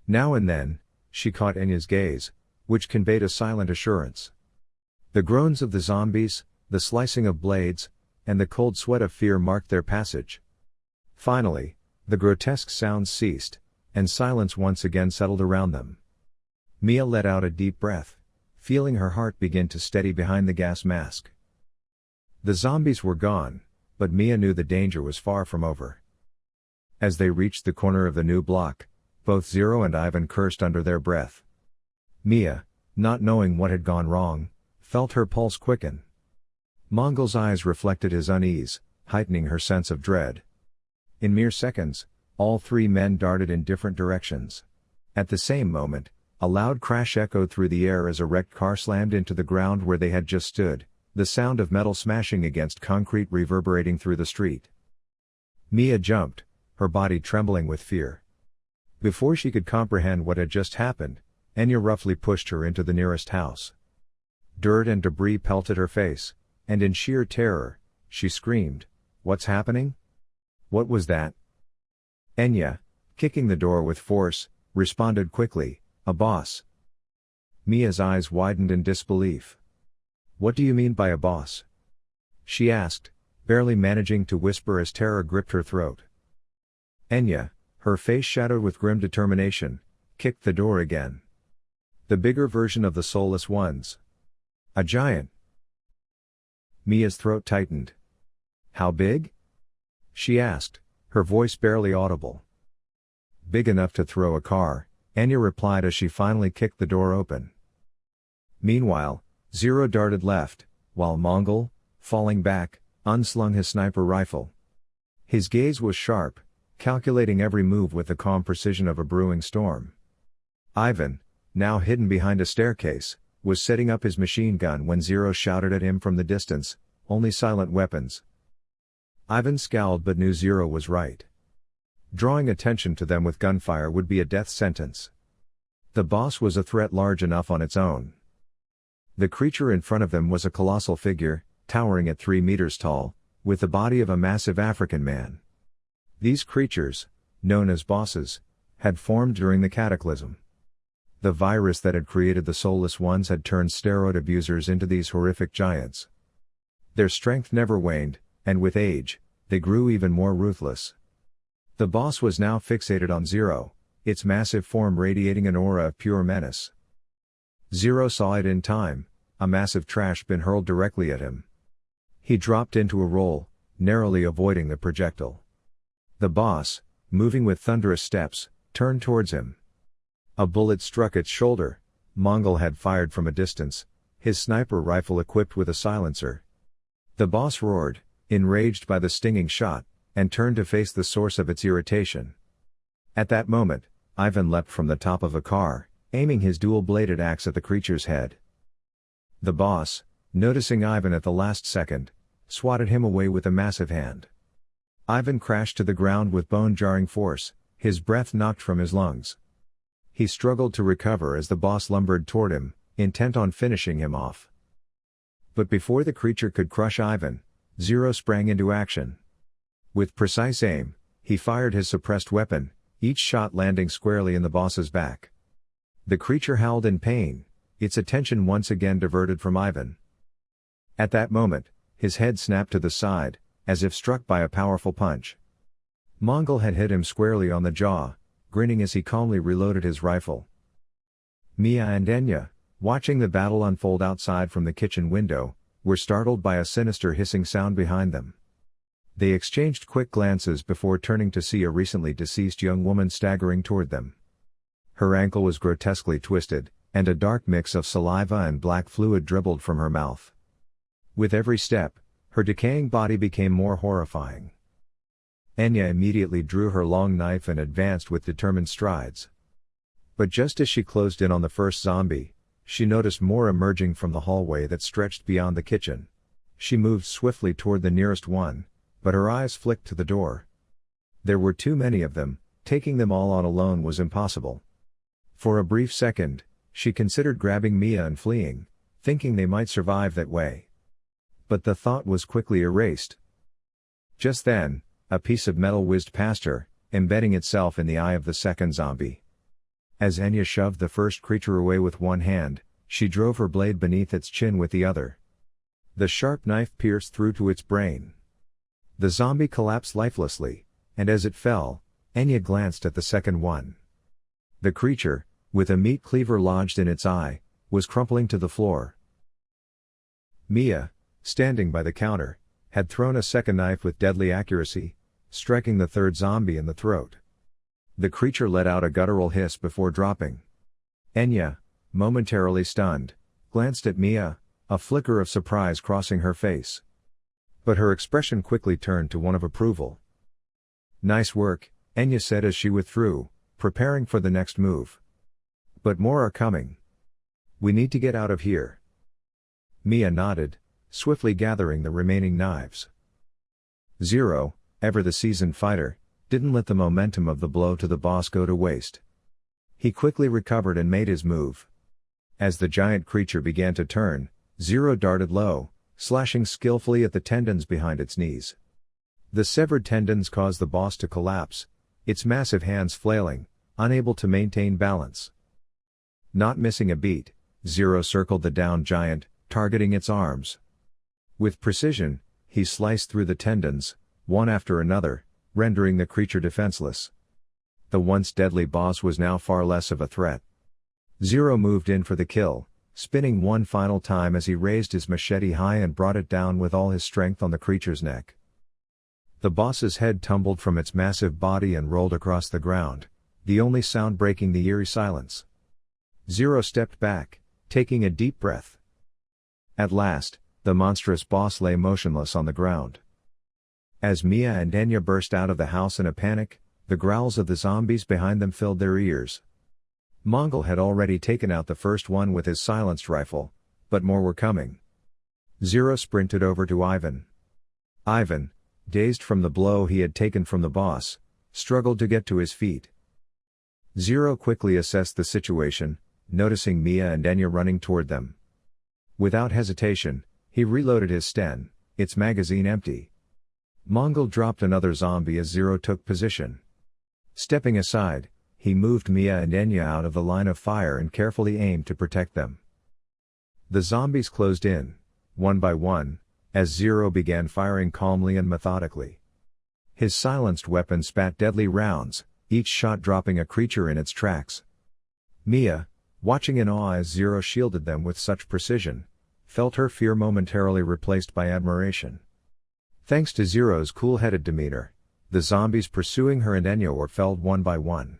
Now and then, she caught Enya's gaze, which conveyed a silent assurance. The groans of the zombies, the slicing of blades, and the cold sweat of fear marked their passage. Finally, the grotesque sounds ceased, and silence once again settled around them. Mia let out a deep breath, feeling her heart begin to steady behind the gas mask. The zombies were gone, but Mia knew the danger was far from over. As they reached the corner of the new block, both Zero and Ivan cursed under their breath. Mia, not knowing what had gone wrong, felt her pulse quicken. Mongol's eyes reflected his unease, heightening her sense of dread. In mere seconds, all three men darted in different directions. At the same moment, a loud crash echoed through the air as a wrecked car slammed into the ground where they had just stood, the sound of metal smashing against concrete reverberating through the street. Mia jumped, her body trembling with fear. Before she could comprehend what had just happened, Enya roughly pushed her into the nearest house. Dirt and debris pelted her face, and in sheer terror, she screamed, "What's happening? What was that?" Enya, kicking the door with force, responded quickly, "A boss." Mia's eyes widened in disbelief. "What do you mean by a boss?" she asked, barely managing to whisper as terror gripped her throat. Enya, her face shadowed with grim determination, kicked the door again. "The bigger version of the soulless ones. A giant." Mia's throat tightened. "How big?" she asked, her voice barely audible. "Big enough to throw a car," Enya replied as she finally kicked the door open. Meanwhile, Zero darted left, while Mongol, falling back, unslung his sniper rifle. His gaze was sharp, calculating every move with the calm precision of a brewing storm. Ivan, now hidden behind a staircase, was setting up his machine gun when Zero shouted at him from the distance, "Only silent weapons." Ivan scowled but knew Zero was right. Drawing attention to them with gunfire would be a death sentence. The boss was a threat large enough on its own. The creature in front of them was a colossal figure, towering at 3 meters tall, with the body of a massive African man. These creatures, known as bosses, had formed during the cataclysm. The virus that had created the soulless ones had turned steroid abusers into these horrific giants. Their strength never waned, and with age, they grew even more ruthless. The boss was now fixated on Zero, its massive form radiating an aura of pure menace. Zero saw it in time, a massive trash bin hurled directly at him. He dropped into a roll, narrowly avoiding the projectile. The boss, moving with thunderous steps, turned towards him. A bullet struck its shoulder. Mongol had fired from a distance, his sniper rifle equipped with a silencer. The boss roared, enraged by the stinging shot, and turned to face the source of its irritation. At that moment, Ivan leapt from the top of a car, aiming his dual-bladed axe at the creature's head. The boss, noticing Ivan at the last second, swatted him away with a massive hand. Ivan crashed to the ground with bone-jarring force, his breath knocked from his lungs. He struggled to recover as the boss lumbered toward him, intent on finishing him off. But before the creature could crush Ivan, Zero sprang into action. With precise aim, he fired his suppressed weapon, each shot landing squarely in the boss's back. The creature howled in pain, its attention once again diverted from Ivan. At that moment, his head snapped to the side, as if struck by a powerful punch. Mongol had hit him squarely on the jaw, grinning as he calmly reloaded his rifle. Mia and Enya, watching the battle unfold outside from the kitchen window, were startled by a sinister hissing sound behind them. They exchanged quick glances before turning to see a recently deceased young woman staggering toward them. Her ankle was grotesquely twisted, and a dark mix of saliva and black fluid dribbled from her mouth. With every step, her decaying body became more horrifying. Enya immediately drew her long knife and advanced with determined strides. But just as she closed in on the first zombie, she noticed more emerging from the hallway that stretched beyond the kitchen. She moved swiftly toward the nearest one, but her eyes flicked to the door. There were too many of them, taking them all on alone was impossible. For a brief second, she considered grabbing Mia and fleeing, thinking they might survive that way. But the thought was quickly erased. Just then, a piece of metal whizzed past her, embedding itself in the eye of the second zombie. As Enya shoved the first creature away with one hand, she drove her blade beneath its chin with the other. The sharp knife pierced through to its brain. The zombie collapsed lifelessly, and as it fell, Enya glanced at the second one. The creature, with a meat cleaver lodged in its eye, was crumpling to the floor. Mia, standing by the counter, had thrown a second knife with deadly accuracy, striking the third zombie in the throat. The creature let out a guttural hiss before dropping. Enya, momentarily stunned, glanced at Mia, a flicker of surprise crossing her face. But her expression quickly turned to one of approval. "Nice work," Enya said as she withdrew, preparing for the next move. "But more are coming. We need to get out of here." Mia nodded, swiftly gathering the remaining knives. Zero, ever the seasoned fighter, didn't let the momentum of the blow to the boss go to waste. He quickly recovered and made his move. As the giant creature began to turn, Zero darted low, slashing skillfully at the tendons behind its knees. The severed tendons caused the boss to collapse, its massive hands flailing, unable to maintain balance. Not missing a beat, Zero circled the downed giant, targeting its arms. With precision, he sliced through the tendons, one after another, rendering the creature defenseless. The once deadly boss was now far less of a threat. Zero moved in for the kill, spinning one final time as he raised his machete high and brought it down with all his strength on the creature's neck. The boss's head tumbled from its massive body and rolled across the ground, the only sound breaking the eerie silence. Zero stepped back, taking a deep breath. At last, the monstrous boss lay motionless on the ground. As Mia and Enya burst out of the house in a panic, the growls of the zombies behind them filled their ears. Mongol had already taken out the first one with his silenced rifle, but more were coming. Zero sprinted over to Ivan. Ivan, dazed from the blow he had taken from the boss, struggled to get to his feet. Zero quickly assessed the situation, noticing Mia and Enya running toward them. Without hesitation, he reloaded his Sten, its magazine empty. Mongol dropped another zombie as Zero took position. Stepping aside, he moved Mia and Enya out of the line of fire and carefully aimed to protect them. The zombies closed in, one by one, as Zero began firing calmly and methodically. His silenced weapon spat deadly rounds, each shot dropping a creature in its tracks. Mia, watching in awe as Zero shielded them with such precision, felt her fear momentarily replaced by admiration. Thanks to Zero's cool-headed demeanor, the zombies pursuing her and Enya were felled one by one.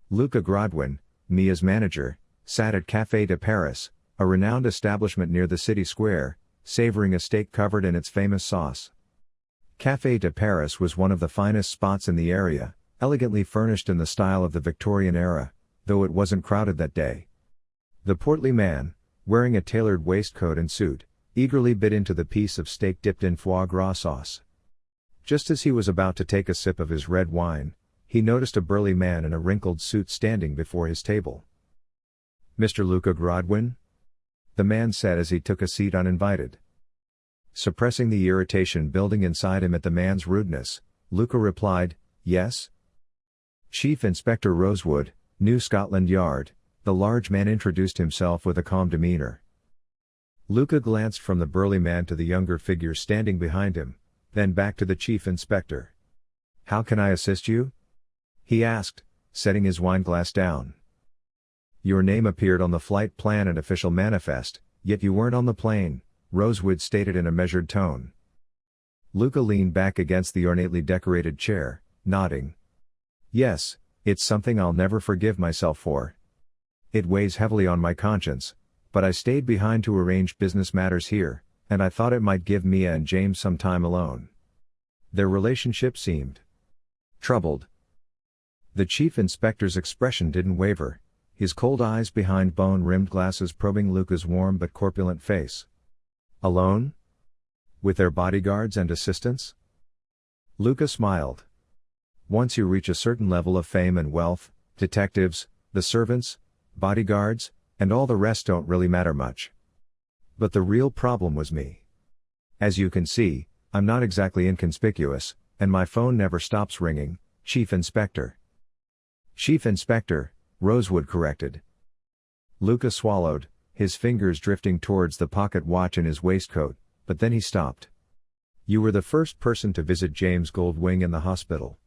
Luca Grodwin, Mia's manager, sat at Café de Paris, a renowned establishment near the city square, savoring a steak covered in its famous sauce. Café de Paris was one of the finest spots in the area, elegantly furnished in the style of the Victorian era, though it wasn't crowded that day. The portly man, wearing a tailored waistcoat and suit, eagerly bit into the piece of steak dipped in foie gras sauce. Just as he was about to take a sip of his red wine, he noticed a burly man in a wrinkled suit standing before his table. "Mr. Luca Grodwin?" the man said as he took a seat uninvited. Suppressing the irritation building inside him at the man's rudeness, Luca replied, "Yes." "Chief Inspector Rosewood, New Scotland Yard," the large man introduced himself with a calm demeanor. Luca glanced from the burly man to the younger figure standing behind him, then back to the chief inspector. "How can I assist you?" he asked, setting his wineglass down. "Your name appeared on the flight plan and official manifest, yet you weren't on the plane," Rosewood stated in a measured tone. Luca leaned back against the ornately decorated chair, nodding. "Yes, it's something I'll never forgive myself for. It weighs heavily on my conscience, but I stayed behind to arrange business matters here, and I thought it might give Mia and James some time alone." Their relationship seemed troubled. The chief inspector's expression didn't waver, his cold eyes behind bone-rimmed glasses probing Luca's warm but corpulent face. "Alone? With their bodyguards and assistants?" Luca smiled. "Once you reach a certain level of fame and wealth, detectives, the servants, bodyguards, and all the rest don't really matter much. But the real problem was me. As you can see, I'm not exactly inconspicuous, and my phone never stops ringing, Chief Inspector." "Chief Inspector," Rosewood corrected. Luca swallowed, his fingers drifting towards the pocket watch in his waistcoat, but then he stopped. "You were the first person to visit James Goldwing in the hospital,"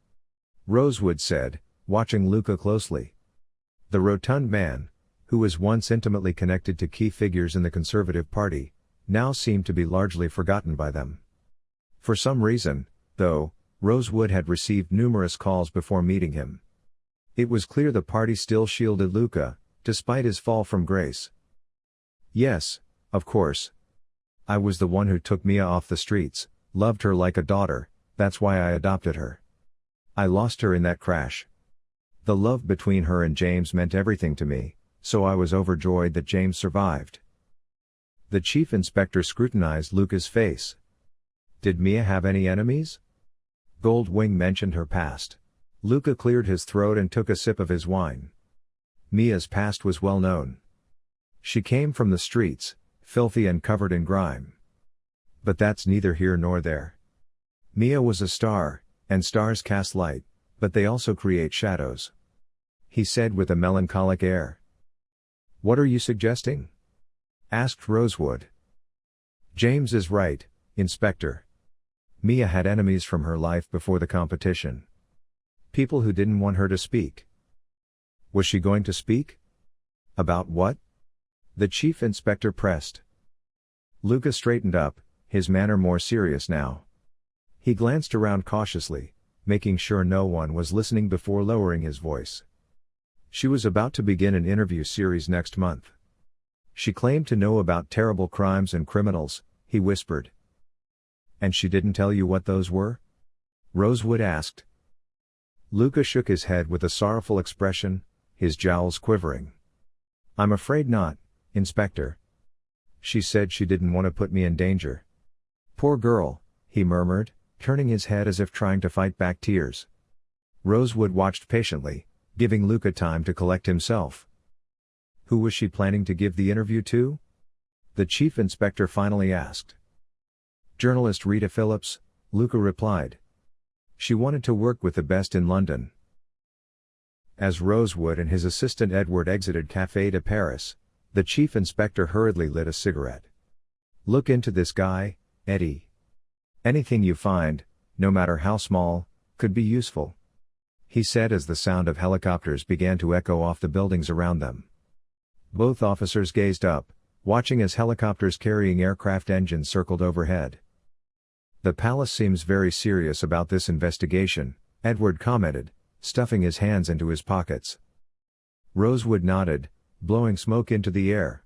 Rosewood said, watching Luca closely. The rotund man, who was once intimately connected to key figures in the Conservative Party, now seemed to be largely forgotten by them. For some reason, though, Rosewood had received numerous calls before meeting him. It was clear the party still shielded Luca, despite his fall from grace. Yes, of course. I was the one who took Mia off the streets, loved her like a daughter, that's why I adopted her. I lost her in that crash. The love between her and James meant everything to me, so I was overjoyed that James survived. The chief inspector scrutinized Luca's face. Did Mia have any enemies? Goldwing mentioned her past. Luca cleared his throat and took a sip of his wine. Mia's past was well known. She came from the streets, filthy and covered in grime. But that's neither here nor there. Mia was a star, and stars cast light, but they also create shadows. He said with a melancholic air. What are you suggesting? Asked Rosewood. James is right, Inspector. Mia had enemies from her life before the competition. People who didn't want her to speak. Was she going to speak? About what? The chief inspector pressed. Luca straightened up, his manner more serious now. He glanced around cautiously, making sure no one was listening before lowering his voice. She was about to begin an interview series next month. She claimed to know about terrible crimes and criminals, he whispered. And she didn't tell you what those were? Rosewood asked. Luca shook his head with a sorrowful expression, his jowls quivering. I'm afraid not, Inspector. She said she didn't want to put me in danger. Poor girl, he murmured, turning his head as if trying to fight back tears. Rosewood watched patiently, giving Luca time to collect himself. Who was she planning to give the interview to? The chief inspector finally asked. Journalist Rita Phillips, Luca replied. She wanted to work with the best in London. As Rosewood and his assistant Edward exited Café de Paris, the chief inspector hurriedly lit a cigarette. Look into this guy, Eddie. Anything you find, no matter how small, could be useful. He said as the sound of helicopters began to echo off the buildings around them. Both officers gazed up, watching as helicopters carrying aircraft engines circled overhead. The palace seems very serious about this investigation, Edward commented, stuffing his hands into his pockets. Rosewood nodded, blowing smoke into the air.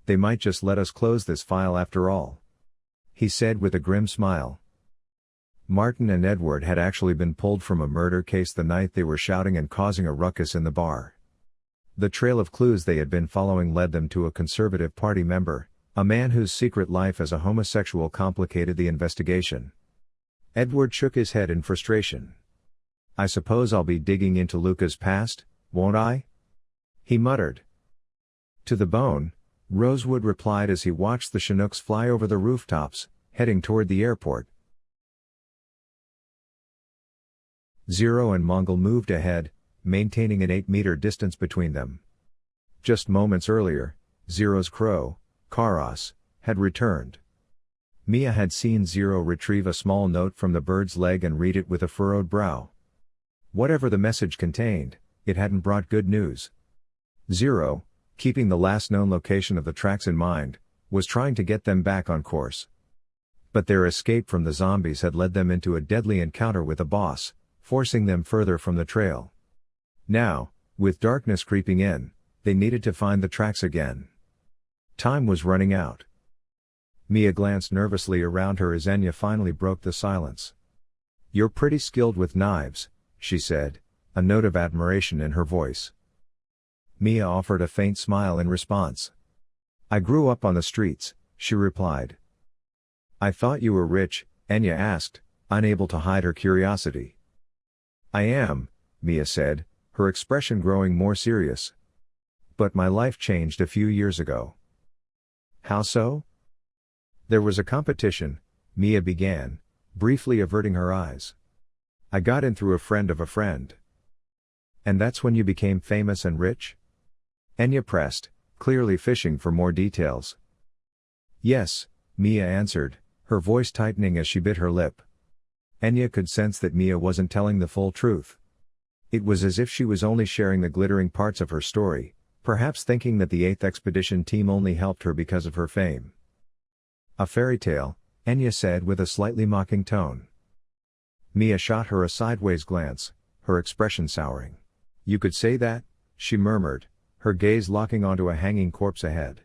They might just let us close this file after all. He said with a grim smile. Martin and Edward had actually been pulled from a murder case the night they were shouting and causing a ruckus in the bar. The trail of clues they had been following led them to a Conservative Party member, a man whose secret life as a homosexual complicated the investigation. Edward shook his head in frustration. I suppose I'll be digging into Luca's past, won't I? He muttered. To the bone, Rosewood replied as he watched the Chinooks fly over the rooftops, heading toward the airport. Zero and Mongol moved ahead, maintaining an 8-meter distance between them. Just moments earlier, Zero's crow, Karas, had returned. Mia had seen Zero retrieve a small note from the bird's leg and read it with a furrowed brow. Whatever the message contained, it hadn't brought good news. Zero, keeping the last known location of the tracks in mind, was trying to get them back on course. But their escape from the zombies had led them into a deadly encounter with a boss, forcing them further from the trail. Now, with darkness creeping in, they needed to find the tracks again. Time was running out. Mia glanced nervously around her as Enya finally broke the silence. You're pretty skilled with knives, she said, a note of admiration in her voice. Mia offered a faint smile in response. I grew up on the streets, she replied. I thought you were rich, Enya asked, unable to hide her curiosity. I am, Mia said, her expression growing more serious. But my life changed a few years ago. How so? There was a competition, Mia began, briefly averting her eyes. I got in through a friend of a friend. And that's when you became famous and rich? Enya pressed, clearly fishing for more details. Yes, Mia answered, her voice tightening as she bit her lip. Enya could sense that Mia wasn't telling the full truth. It was as if she was only sharing the glittering parts of her story, perhaps thinking that the 8th Expedition team only helped her because of her fame. A fairy tale, Enya said with a slightly mocking tone. Mia shot her a sideways glance, her expression souring. You could say that, she murmured, her gaze locking onto a hanging corpse ahead.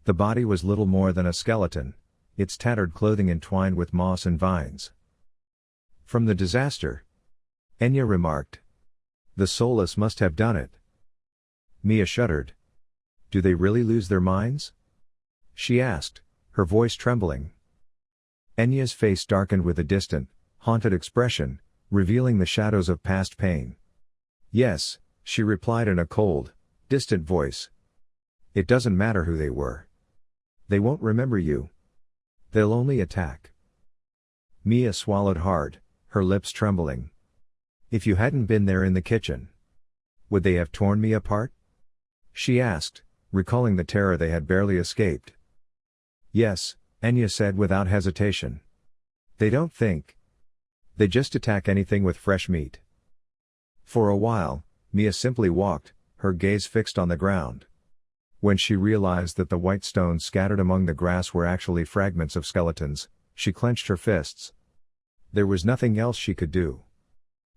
The body was little more than a skeleton, its tattered clothing entwined with moss and vines. From the disaster, Enya remarked. The soulless must have done it. Mia shuddered. Do they really lose their minds? She asked, her voice trembling. Enya's face darkened with a distant, haunted expression, revealing the shadows of past pain. Yes, she replied in a cold, distant voice. It doesn't matter who they were. They won't remember you. They'll only attack. Mia swallowed hard, her lips trembling. If you hadn't been there in the kitchen, would they have torn me apart? She asked, recalling the terror they had barely escaped. Yes, Enya said without hesitation. They don't think. They just attack anything with fresh meat. For a while, Mia simply walked, her gaze fixed on the ground. When she realized that the white stones scattered among the grass were actually fragments of skeletons, she clenched her fists. There was nothing else she could do.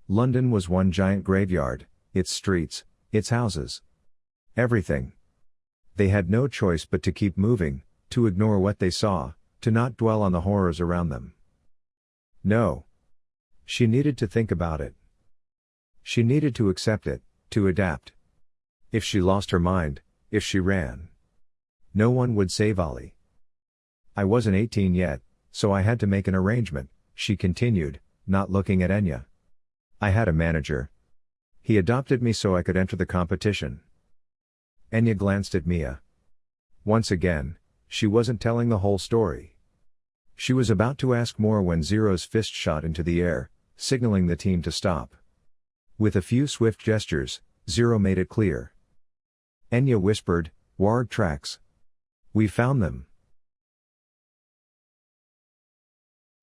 London was one giant graveyard, its streets, its houses. Everything. They had no choice but to keep moving, to ignore what they saw, to not dwell on the horrors around them. No. She needed to think about it. She needed to accept it, to adapt. If she lost her mind, if she ran, no one would save Ollie. I wasn't 18 yet, so I had to make an arrangement, she continued, not looking at Enya. I had a manager. He adopted me so I could enter the competition. Enya glanced at Mia. Once again, she wasn't telling the whole story. She was about to ask more when Zero's fist shot into the air, signaling the team to stop. With a few swift gestures, Zero made it clear. Enya whispered, "Warg tracks. We found them."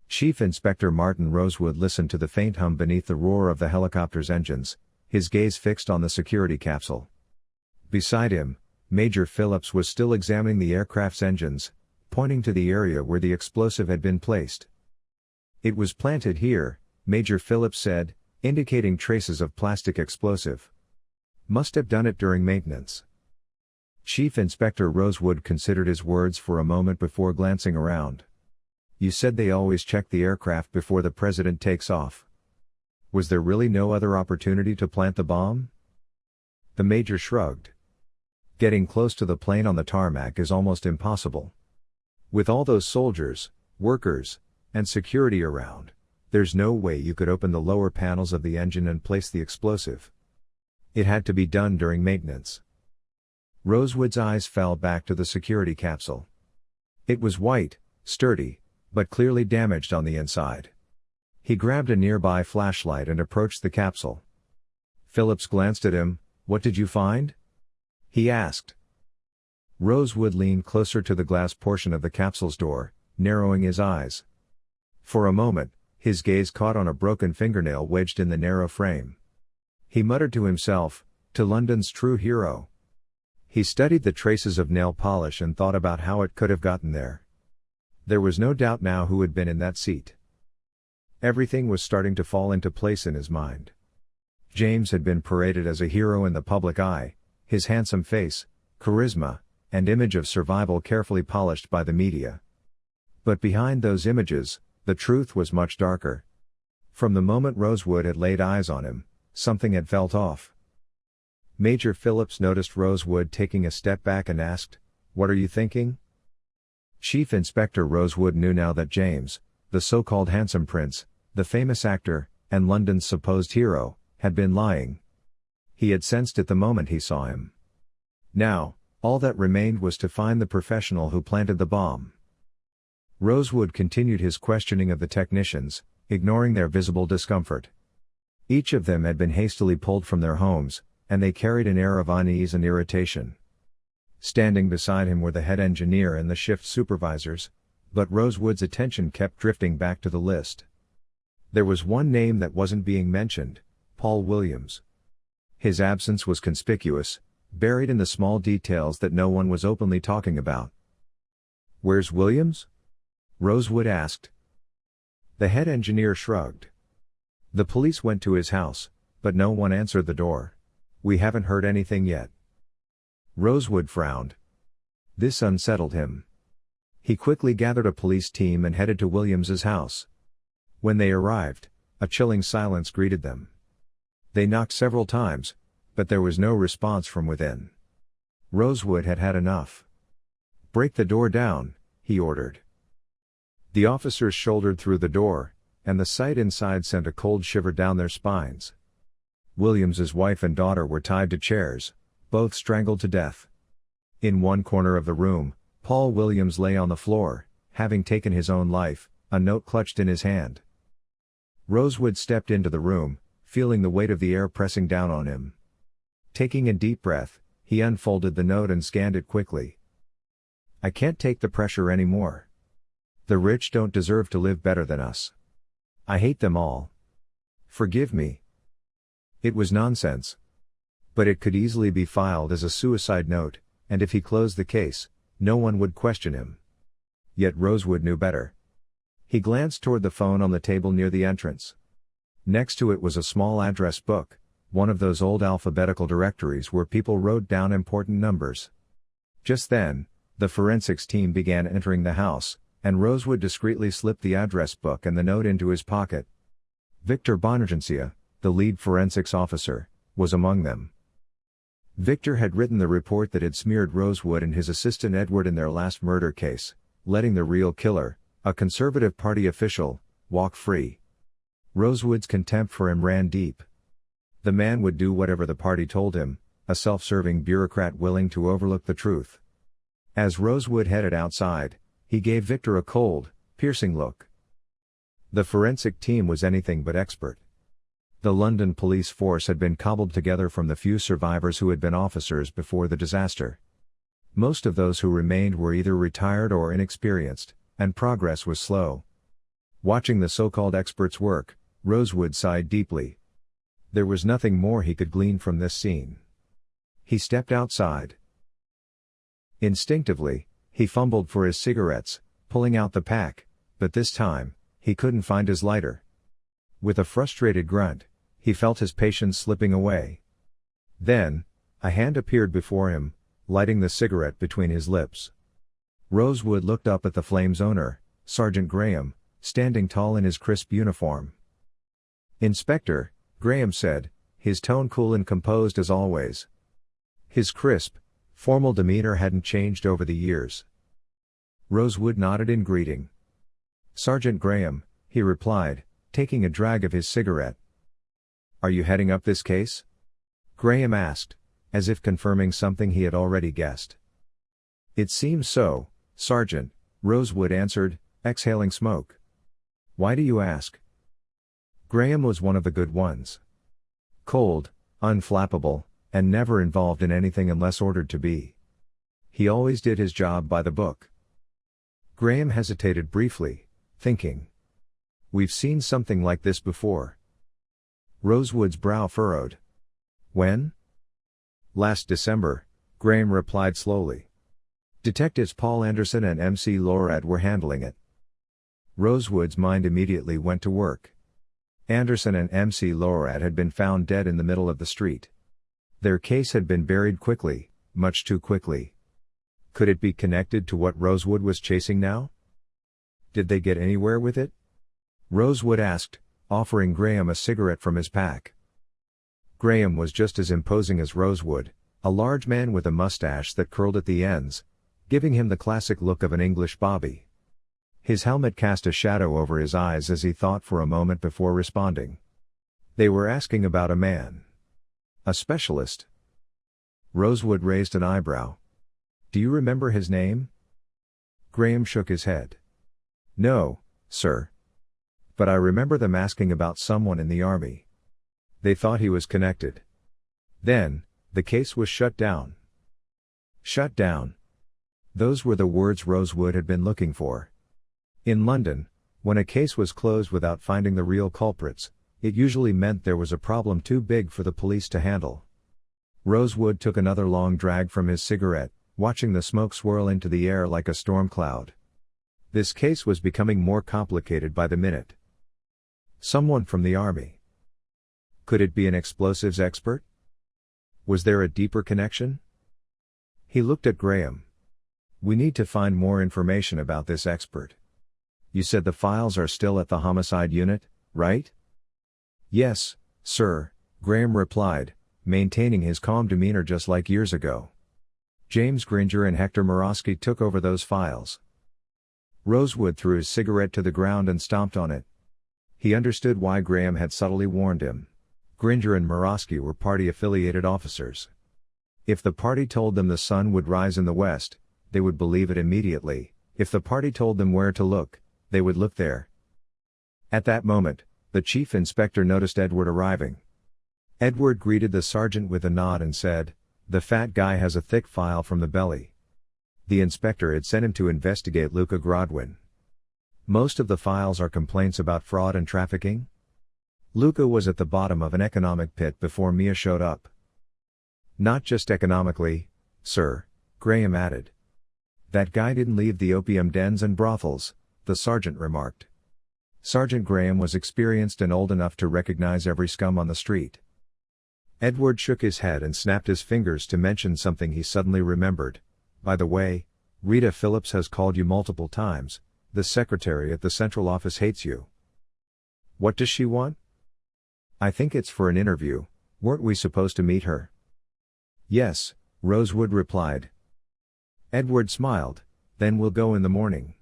Chief Inspector Martin Rosewood listened to the faint hum beneath the roar of the helicopter's engines, his gaze fixed on the security capsule. Beside him, Major Phillips was still examining the aircraft's engines, pointing to the area where the explosive had been placed. It was planted here, Major Phillips said, indicating traces of plastic explosive. Must have done it during maintenance. Chief Inspector Rosewood considered his words for a moment before glancing around. You said they always check the aircraft before the president takes off. Was there really no other opportunity to plant the bomb? The major shrugged. Getting close to the plane on the tarmac is almost impossible. With all those soldiers, workers, and security around, there's no way you could open the lower panels of the engine and place the explosive. It had to be done during maintenance. Rosewood's eyes fell back to the security capsule. It was white, sturdy, but clearly damaged on the inside. He grabbed a nearby flashlight and approached the capsule. Phillips glanced at him. What did you find? He asked. Rosewood leaned closer to the glass portion of the capsule's door, narrowing his eyes. For a moment, his gaze caught on a broken fingernail wedged in the narrow frame. He muttered to himself, "To London's true hero." He studied the traces of nail polish and thought about how it could have gotten there. There was no doubt now who had been in that seat. Everything was starting to fall into place in his mind. James had been paraded as a hero in the public eye, his handsome face, charisma, and image of survival carefully polished by the media. But behind those images, the truth was much darker. From the moment Rosewood had laid eyes on him, something had felt off. Major Phillips noticed Rosewood taking a step back and asked, "What are you thinking?" Chief Inspector Rosewood knew now that James, the so-called handsome prince, the famous actor, and London's supposed hero, had been lying. He had sensed it the moment he saw him. Now, all that remained was to find the professional who planted the bomb. Rosewood continued his questioning of the technicians, ignoring their visible discomfort. Each of them had been hastily pulled from their homes, and they carried an air of unease and irritation. Standing beside him were the head engineer and the shift supervisors, but Rosewood's attention kept drifting back to the list. There was one name that wasn't being mentioned, Paul Williams. His absence was conspicuous, buried in the small details that no one was openly talking about. "Where's Williams?" Rosewood asked. The head engineer shrugged. The police went to his house, but no one answered the door. We haven't heard anything yet. Rosewood frowned. This unsettled him. He quickly gathered a police team and headed to Williams's house. When they arrived, a chilling silence greeted them. They knocked several times, but there was no response from within. Rosewood had had enough. "Break the door down," he ordered. The officers shouldered through the door, and the sight inside sent a cold shiver down their spines. Williams's wife and daughter were tied to chairs, both strangled to death. In one corner of the room, Paul Williams lay on the floor, having taken his own life, a note clutched in his hand. Rosewood stepped into the room, feeling the weight of the air pressing down on him. Taking a deep breath, he unfolded the note and scanned it quickly. "I can't take the pressure anymore. The rich don't deserve to live better than us. I hate them all. Forgive me." It was nonsense. But it could easily be filed as a suicide note, and if he closed the case, no one would question him. Yet Rosewood knew better. He glanced toward the phone on the table near the entrance. Next to it was a small address book, one of those old alphabetical directories where people wrote down important numbers. Just then, the forensics team began entering the house, and Rosewood discreetly slipped the address book and the note into his pocket. Victor Bonagencia, the lead forensics officer, was among them. Victor had written the report that had smeared Rosewood and his assistant Edward in their last murder case, letting the real killer, a Conservative Party official, walk free. Rosewood's contempt for him ran deep. The man would do whatever the party told him, a self-serving bureaucrat willing to overlook the truth. As Rosewood headed outside, he gave Victor a cold, piercing look. The forensic team was anything but expert. The London police force had been cobbled together from the few survivors who had been officers before the disaster. Most of those who remained were either retired or inexperienced, and progress was slow. Watching the so-called experts work, Rosewood sighed deeply. There was nothing more he could glean from this scene. He stepped outside. Instinctively, he fumbled for his cigarettes, pulling out the pack, but this time, he couldn't find his lighter. With a frustrated grunt, he felt his patience slipping away. Then, a hand appeared before him, lighting the cigarette between his lips. Rosewood looked up at the flame's owner, Sergeant Graham, standing tall in his crisp uniform. "Inspector," Graham said, his tone cool and composed as always. His crisp, formal demeanor hadn't changed over the years. Rosewood nodded in greeting. "Sergeant Graham," he replied, taking a drag of his cigarette. "Are you heading up this case?" Graham asked, as if confirming something he had already guessed. "It seems so, Sergeant," Rosewood answered, exhaling smoke. "Why do you ask?" Graham was one of the good ones. Cold, unflappable, and never involved in anything unless ordered to be. He always did his job by the book. Graham hesitated briefly, thinking. "We've seen something like this before." Rosewood's brow furrowed. "When?" "Last December," Graham replied slowly. "Detectives Paul Anderson and MC Lorad were handling it." Rosewood's mind immediately went to work. Anderson and MC Lorad had been found dead in the middle of the street. Their case had been buried quickly, much too quickly. Could it be connected to what Rosewood was chasing now? Did they get anywhere with it? Rosewood asked, offering Graham a cigarette from his pack. Graham was just as imposing as Rosewood, a large man with a mustache that curled at the ends, giving him the classic look of an English bobby. His helmet cast a shadow over his eyes as he thought for a moment before responding. They were asking about a man. A specialist. Rosewood raised an eyebrow. "Do you remember his name?" Graham shook his head. "No, sir. But I remember them asking about someone in the army. They thought he was connected. Then, the case was shut down." Shut down. Those were the words Rosewood had been looking for. In London, when a case was closed without finding the real culprits, it usually meant there was a problem too big for the police to handle. Rosewood took another long drag from his cigarette, watching the smoke swirl into the air like a storm cloud. This case was becoming more complicated by the minute. Someone from the army. Could it be an explosives expert? Was there a deeper connection? He looked at Graham. We need to find more information about this expert. You said the files are still at the homicide unit, right? Yes, sir, Graham replied, maintaining his calm demeanor just like years ago. James Gringer and Hector Murawski took over those files. Rosewood threw his cigarette to the ground and stomped on it. He understood why Graham had subtly warned him. Gringer and Murawski were party-affiliated officers. If the party told them the sun would rise in the west, they would believe it immediately. If the party told them where to look, they would look there. At that moment, the chief inspector noticed Edward arriving. Edward greeted the sergeant with a nod and said, "The fat guy has a thick file from the belly." The inspector had sent him to investigate Luca Grodwin. Most of the files are complaints about fraud and trafficking. Luca was at the bottom of an economic pit before Mia showed up. Not just economically, sir, Graham added. That guy didn't leave the opium dens and brothels, the sergeant remarked. Sergeant Graham was experienced and old enough to recognize every scum on the street. Edward shook his head and snapped his fingers to mention something he suddenly remembered. By the way, Rita Phillips has called you multiple times. The secretary at the central office hates you. What does she want? I think it's for an interview. Weren't we supposed to meet her? Yes, Rosewood replied. Edward smiled. Then we'll go in the morning.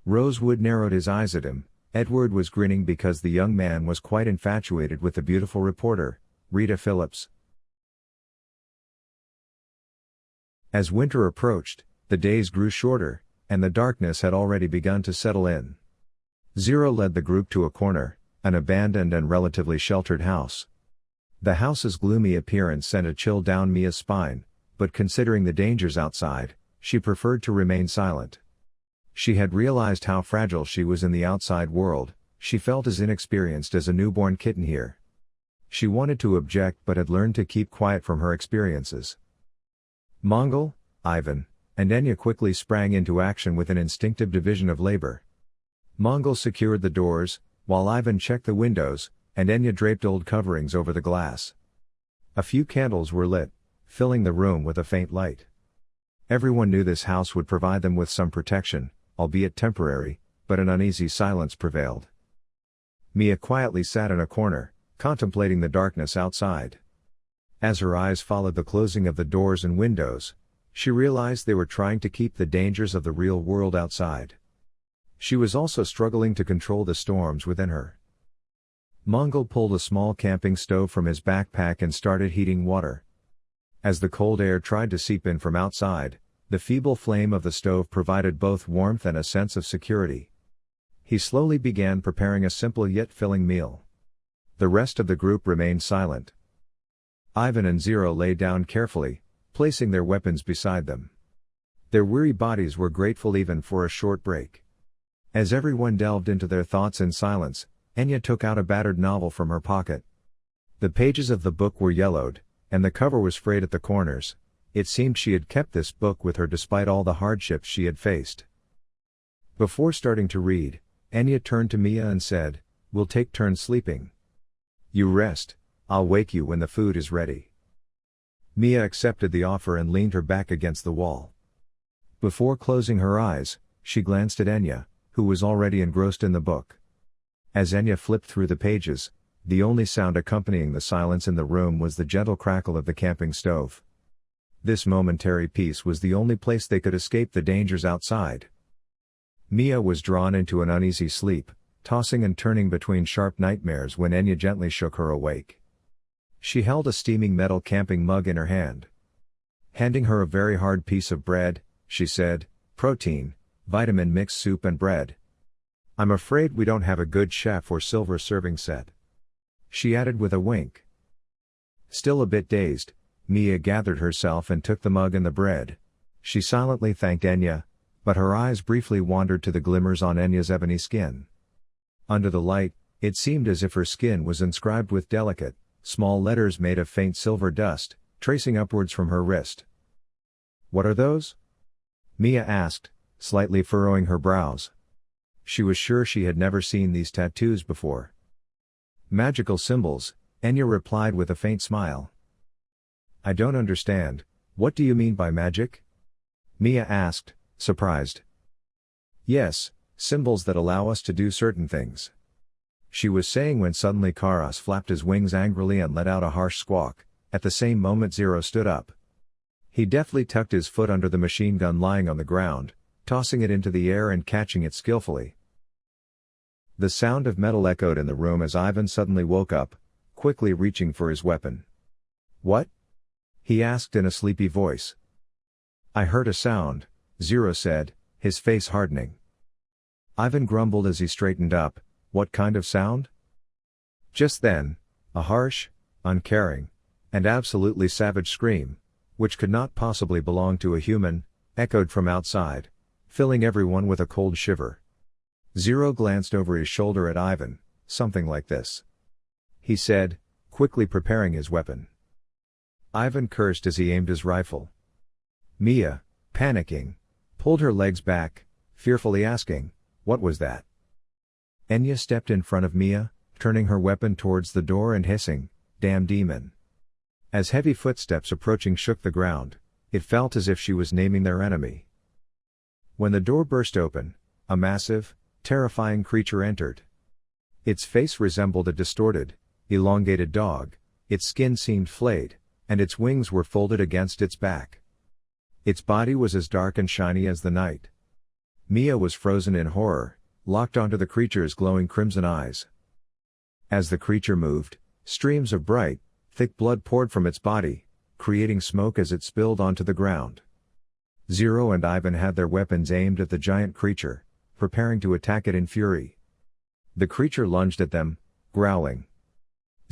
Rosewood narrowed his eyes at him. Edward was grinning because the young man was quite infatuated with the beautiful reporter, Rita Phillips. As winter approached, the days grew shorter, and the darkness had already begun to settle in. Zero led the group to a corner, an abandoned and relatively sheltered house. The house's gloomy appearance sent a chill down Mia's spine, but considering the dangers outside, she preferred to remain silent. She had realized how fragile she was in the outside world. She felt as inexperienced as a newborn kitten here. She wanted to object but had learned to keep quiet from her experiences. Mongol, Ivan, and Enya quickly sprang into action with an instinctive division of labor. Mongol secured the doors, while Ivan checked the windows, and Enya draped old coverings over the glass. A few candles were lit, filling the room with a faint light. Everyone knew this house would provide them with some protection, albeit temporary, but an uneasy silence prevailed. Mia quietly sat in a corner, contemplating the darkness outside. As her eyes followed the closing of the doors and windows, she realized they were trying to keep the dangers of the real world outside. She was also struggling to control the storms within her. Mongol pulled a small camping stove from his backpack and started heating water. As the cold air tried to seep in from outside, the feeble flame of the stove provided both warmth and a sense of security. He slowly began preparing a simple yet filling meal. The rest of the group remained silent. Ivan and Zero lay down carefully, placing their weapons beside them. Their weary bodies were grateful even for a short break. As everyone delved into their thoughts in silence, Enya took out a battered novel from her pocket. The pages of the book were yellowed, and the cover was frayed at the corners. It seemed she had kept this book with her despite all the hardships she had faced. Before starting to read, Enya turned to Mia and said, "We'll take turns sleeping. You rest, I'll wake you when the food is ready." Mia accepted the offer and leaned her back against the wall. Before closing her eyes, she glanced at Enya, who was already engrossed in the book. As Enya flipped through the pages, the only sound accompanying the silence in the room was the gentle crackle of the camping stove. This momentary peace was the only place they could escape the dangers outside. Mia was drawn into an uneasy sleep, tossing and turning between sharp nightmares when Enya gently shook her awake. She held a steaming metal camping mug in her hand. Handing her a very hard piece of bread, she said, "Protein, vitamin mixed soup and bread. I'm afraid we don't have a good chef or silver serving set," she added with a wink. Still a bit dazed, Mia gathered herself and took the mug and the bread. She silently thanked Enya, but her eyes briefly wandered to the glimmers on Enya's ebony skin. Under the light, it seemed as if her skin was inscribed with delicate, small letters made of faint silver dust, tracing upwards from her wrist. "What are those?" Mia asked, slightly furrowing her brows. She was sure she had never seen these tattoos before. "Magical symbols," Enya replied with a faint smile. I don't understand, what do you mean by magic? Mia asked, surprised. Yes, symbols that allow us to do certain things. She was saying when suddenly Karas flapped his wings angrily and let out a harsh squawk. At the same moment Zero stood up. He deftly tucked his foot under the machine gun lying on the ground, tossing it into the air and catching it skillfully. The sound of metal echoed in the room as Ivan suddenly woke up, quickly reaching for his weapon. What? He asked in a sleepy voice. I heard a sound, Zero said, his face hardening. Ivan grumbled as he straightened up. What kind of sound? Just then, a harsh, uncaring, and absolutely savage scream, which could not possibly belong to a human, echoed from outside, filling everyone with a cold shiver. Zero glanced over his shoulder at Ivan. Something like this, he said, quickly preparing his weapon. Ivan cursed as he aimed his rifle. Mia, panicking, pulled her legs back, fearfully asking, what was that? Enya stepped in front of Mia, turning her weapon towards the door and hissing, damn demon. As heavy footsteps approaching shook the ground, it felt as if she was naming their enemy. When the door burst open, a massive, terrifying creature entered. Its face resembled a distorted, elongated dog, its skin seemed flayed, and its wings were folded against its back. Its body was as dark and shiny as the night. Mia was frozen in horror, locked onto the creature's glowing crimson eyes. As the creature moved, streams of bright, thick blood poured from its body, creating smoke as it spilled onto the ground. Zero and Ivan had their weapons aimed at the giant creature, preparing to attack it in fury. The creature lunged at them, growling.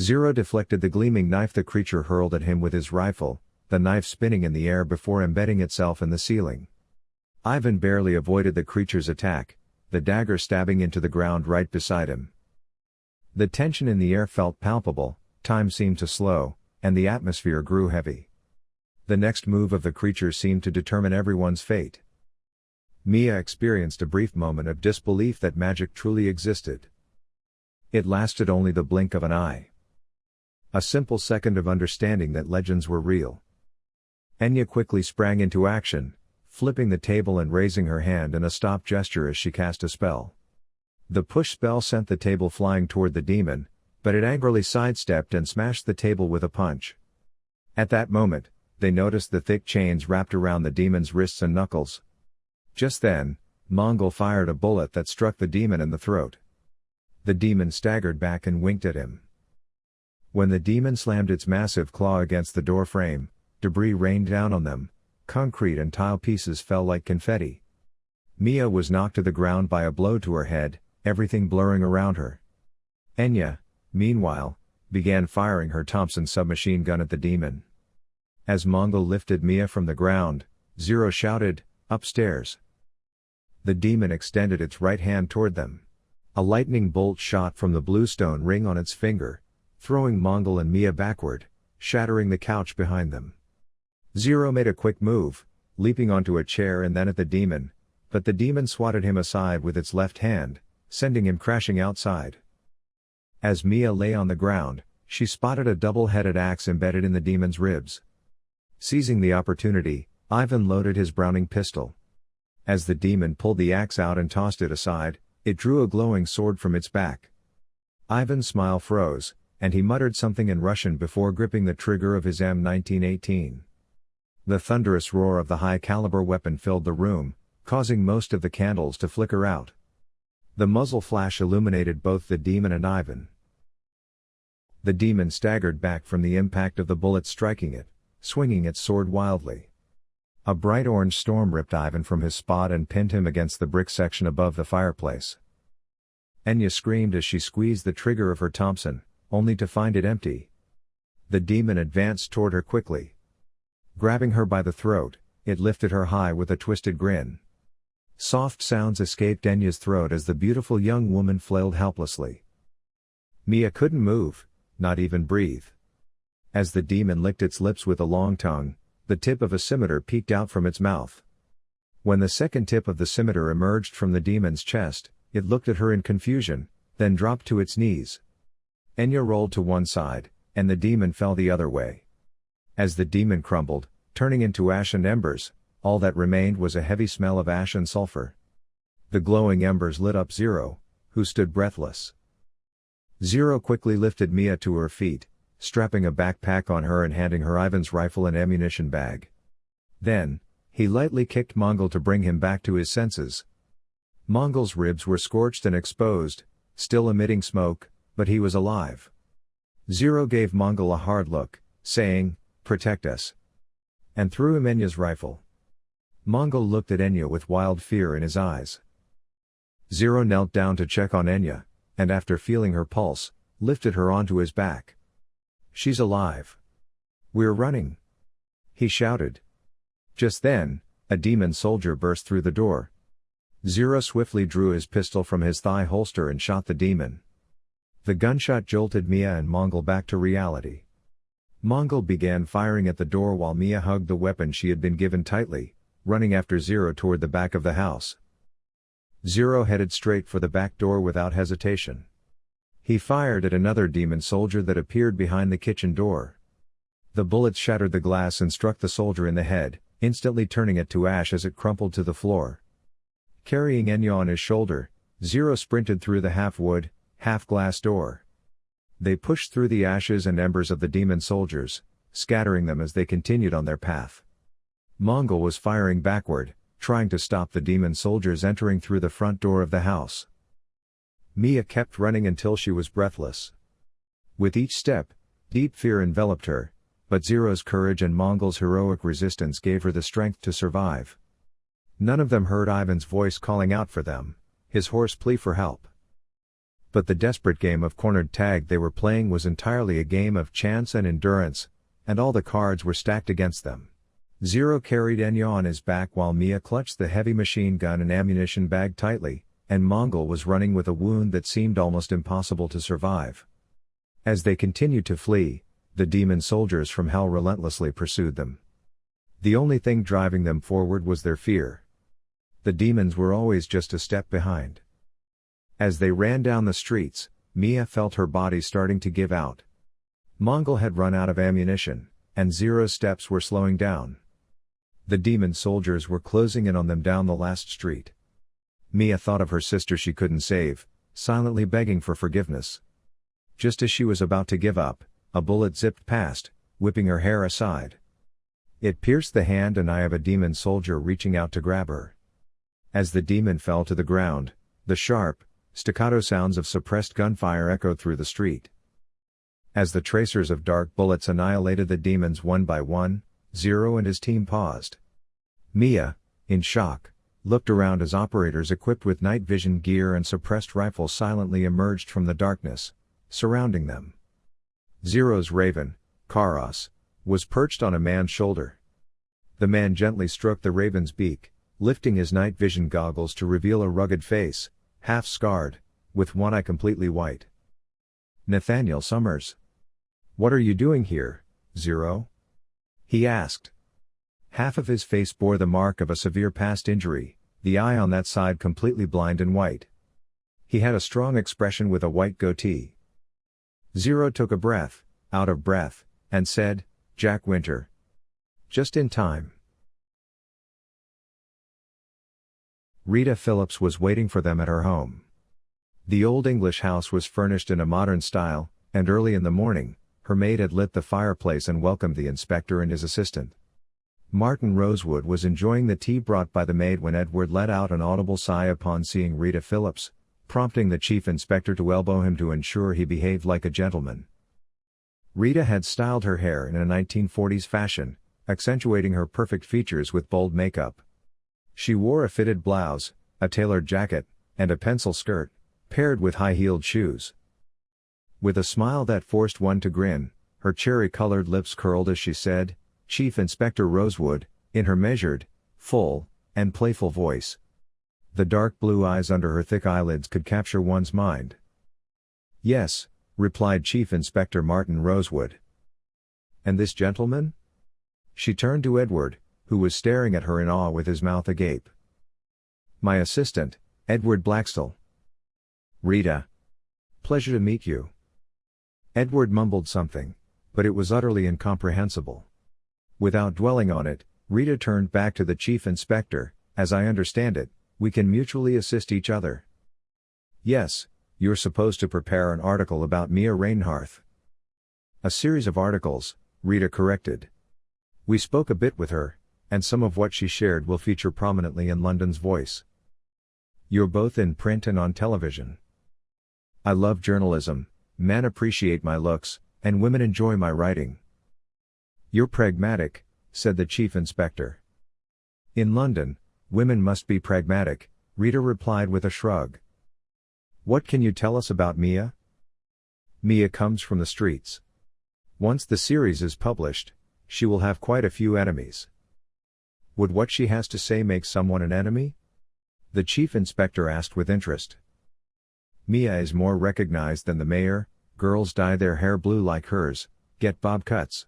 Zero deflected the gleaming knife the creature hurled at him with his rifle, the knife spinning in the air before embedding itself in the ceiling. Ivan barely avoided the creature's attack, the dagger stabbing into the ground right beside him. The tension in the air felt palpable, time seemed to slow, and the atmosphere grew heavy. The next move of the creature seemed to determine everyone's fate. Mia experienced a brief moment of disbelief that magic truly existed. It lasted only the blink of an eye. A simple second of understanding that legends were real. Enya quickly sprang into action, flipping the table and raising her hand in a stop gesture as she cast a spell. The push spell sent the table flying toward the demon, but it angrily sidestepped and smashed the table with a punch. At that moment, they noticed the thick chains wrapped around the demon's wrists and knuckles. Just then, Mongol fired a bullet that struck the demon in the throat. The demon staggered back and winked at him. When the demon slammed its massive claw against the door frame, debris rained down on them. Concrete and tile pieces fell like confetti. Mia was knocked to the ground by a blow to her head, everything blurring around her. Enya, meanwhile, began firing her Thompson submachine gun at the demon. As Mongol lifted Mia from the ground, Zero shouted, upstairs. The demon extended its right hand toward them. A lightning bolt shot from the bluestone ring on its finger, throwing Mongol and Mia backward, shattering the couch behind them. Zero made a quick move, leaping onto a chair and then at the demon, but the demon swatted him aside with its left hand, sending him crashing outside. As Mia lay on the ground, she spotted a double-headed axe embedded in the demon's ribs. Seizing the opportunity, Ivan loaded his Browning pistol. As the demon pulled the axe out and tossed it aside, it drew a glowing sword from its back. Ivan's smile froze, and he muttered something in Russian before gripping the trigger of his M1918. The thunderous roar of the high-caliber weapon filled the room, causing most of the candles to flicker out. The muzzle flash illuminated both the demon and Ivan. The demon staggered back from the impact of the bullet striking it, swinging its sword wildly. A bright orange storm ripped Ivan from his spot and pinned him against the brick section above the fireplace. Enya screamed as she squeezed the trigger of her Thompson, only to find it empty. The demon advanced toward her quickly. Grabbing her by the throat, it lifted her high with a twisted grin. Soft sounds escaped Enya's throat as the beautiful young woman flailed helplessly. Mia couldn't move, not even breathe. As the demon licked its lips with a long tongue, the tip of a scimitar peeked out from its mouth. When the second tip of the scimitar emerged from the demon's chest, it looked at her in confusion, then dropped to its knees. Enya rolled to one side, and the demon fell the other way. As the demon crumbled, turning into ash and embers, all that remained was a heavy smell of ash and sulfur. The glowing embers lit up Zero, who stood breathless. Zero quickly lifted Mia to her feet, strapping a backpack on her and handing her Ivan's rifle and ammunition bag. Then, he lightly kicked Mongol to bring him back to his senses. Mongol's ribs were scorched and exposed, still emitting smoke, but he was alive. Zero gave Mongol a hard look, saying, "Protect us," and threw him Enya's rifle. Mongol looked at Enya with wild fear in his eyes. Zero knelt down to check on Enya, and after feeling her pulse, lifted her onto his back. "She's alive. We're running," he shouted. Just then, a demon soldier burst through the door. Zero swiftly drew his pistol from his thigh holster and shot the demon. The gunshot jolted Mia and Mongol back to reality. Mongol began firing at the door while Mia hugged the weapon she had been given tightly, running after Zero toward the back of the house. Zero headed straight for the back door without hesitation. He fired at another demon soldier that appeared behind the kitchen door. The bullets shattered the glass and struck the soldier in the head, instantly turning it to ash as it crumpled to the floor. Carrying Enya on his shoulder, Zero sprinted through the half-wood, half-glass door. They pushed through the ashes and embers of the demon soldiers, scattering them as they continued on their path. Mongol was firing backward, trying to stop the demon soldiers entering through the front door of the house. Mia kept running until she was breathless. With each step, deep fear enveloped her, but Zero's courage and Mongol's heroic resistance gave her the strength to survive. None of them heard Ivan's voice calling out for them, his hoarse plea for help. But the desperate game of cornered tag they were playing was entirely a game of chance and endurance, and all the cards were stacked against them. Zero carried Enya on his back while Mia clutched the heavy machine gun and ammunition bag tightly, and Mongol was running with a wound that seemed almost impossible to survive. As they continued to flee, the demon soldiers from hell relentlessly pursued them. The only thing driving them forward was their fear. The demons were always just a step behind. As they ran down the streets, Mia felt her body starting to give out. Mongol had run out of ammunition, and Zero's steps were slowing down. The demon soldiers were closing in on them down the last street. Mia thought of her sister she couldn't save, silently begging for forgiveness. Just as she was about to give up, a bullet zipped past, whipping her hair aside. It pierced the hand and eye of a demon soldier reaching out to grab her. As the demon fell to the ground, the sharp, staccato sounds of suppressed gunfire echoed through the street. As the tracers of dark bullets annihilated the demons one by one, Zero and his team paused. Mia, in shock, looked around as operators equipped with night vision gear and suppressed rifles silently emerged from the darkness, surrounding them. Zero's raven, Karas, was perched on a man's shoulder. The man gently stroked the raven's beak, lifting his night vision goggles to reveal a rugged face, half-scarred, with one eye completely white. "Nathaniel Summers. What are you doing here, Zero?" he asked. Half of his face bore the mark of a severe past injury, the eye on that side completely blind and white. He had a strong expression with a white goatee. Zero took a breath, out of breath, and said, "Jack Winter. Just in time." Rita Phillips was waiting for them at her home. The old English house was furnished in a modern style, and early in the morning, her maid had lit the fireplace and welcomed the inspector and his assistant. Martin Rosewood was enjoying the tea brought by the maid when Edward let out an audible sigh upon seeing Rita Phillips, prompting the chief inspector to elbow him to ensure he behaved like a gentleman. Rita had styled her hair in a 1940s fashion, accentuating her perfect features with bold makeup. She wore a fitted blouse, a tailored jacket, and a pencil skirt, paired with high-heeled shoes. With a smile that forced one to grin, her cherry-colored lips curled as she said, "Chief Inspector Rosewood," in her measured, full, and playful voice. The dark blue eyes under her thick eyelids could capture one's mind. "Yes," replied Chief Inspector Martin Rosewood. "And this gentleman?" She turned to Edward, who was staring at her in awe with his mouth agape. "My assistant, Edward Blackstall." "Rita. Pleasure to meet you." Edward mumbled something, but it was utterly incomprehensible. Without dwelling on it, Rita turned back to the chief inspector. As I understand it, we can mutually assist each other. Yes, you're supposed to prepare an article about Mia Reinhardt. A series of articles, Rita corrected. We spoke a bit with her, and some of what she shared will feature prominently in London's Voice. You're both in print and on television. I love journalism, men appreciate my looks, and women enjoy my writing. You're pragmatic, said the chief inspector. In London, women must be pragmatic, Rita replied with a shrug. What can you tell us about Mia? Mia comes from the streets. Once the series is published, she will have quite a few enemies. Would what she has to say make someone an enemy? The chief inspector asked with interest. Mia is more recognized than the mayor. Girls dye their hair blue like hers, get bob cuts.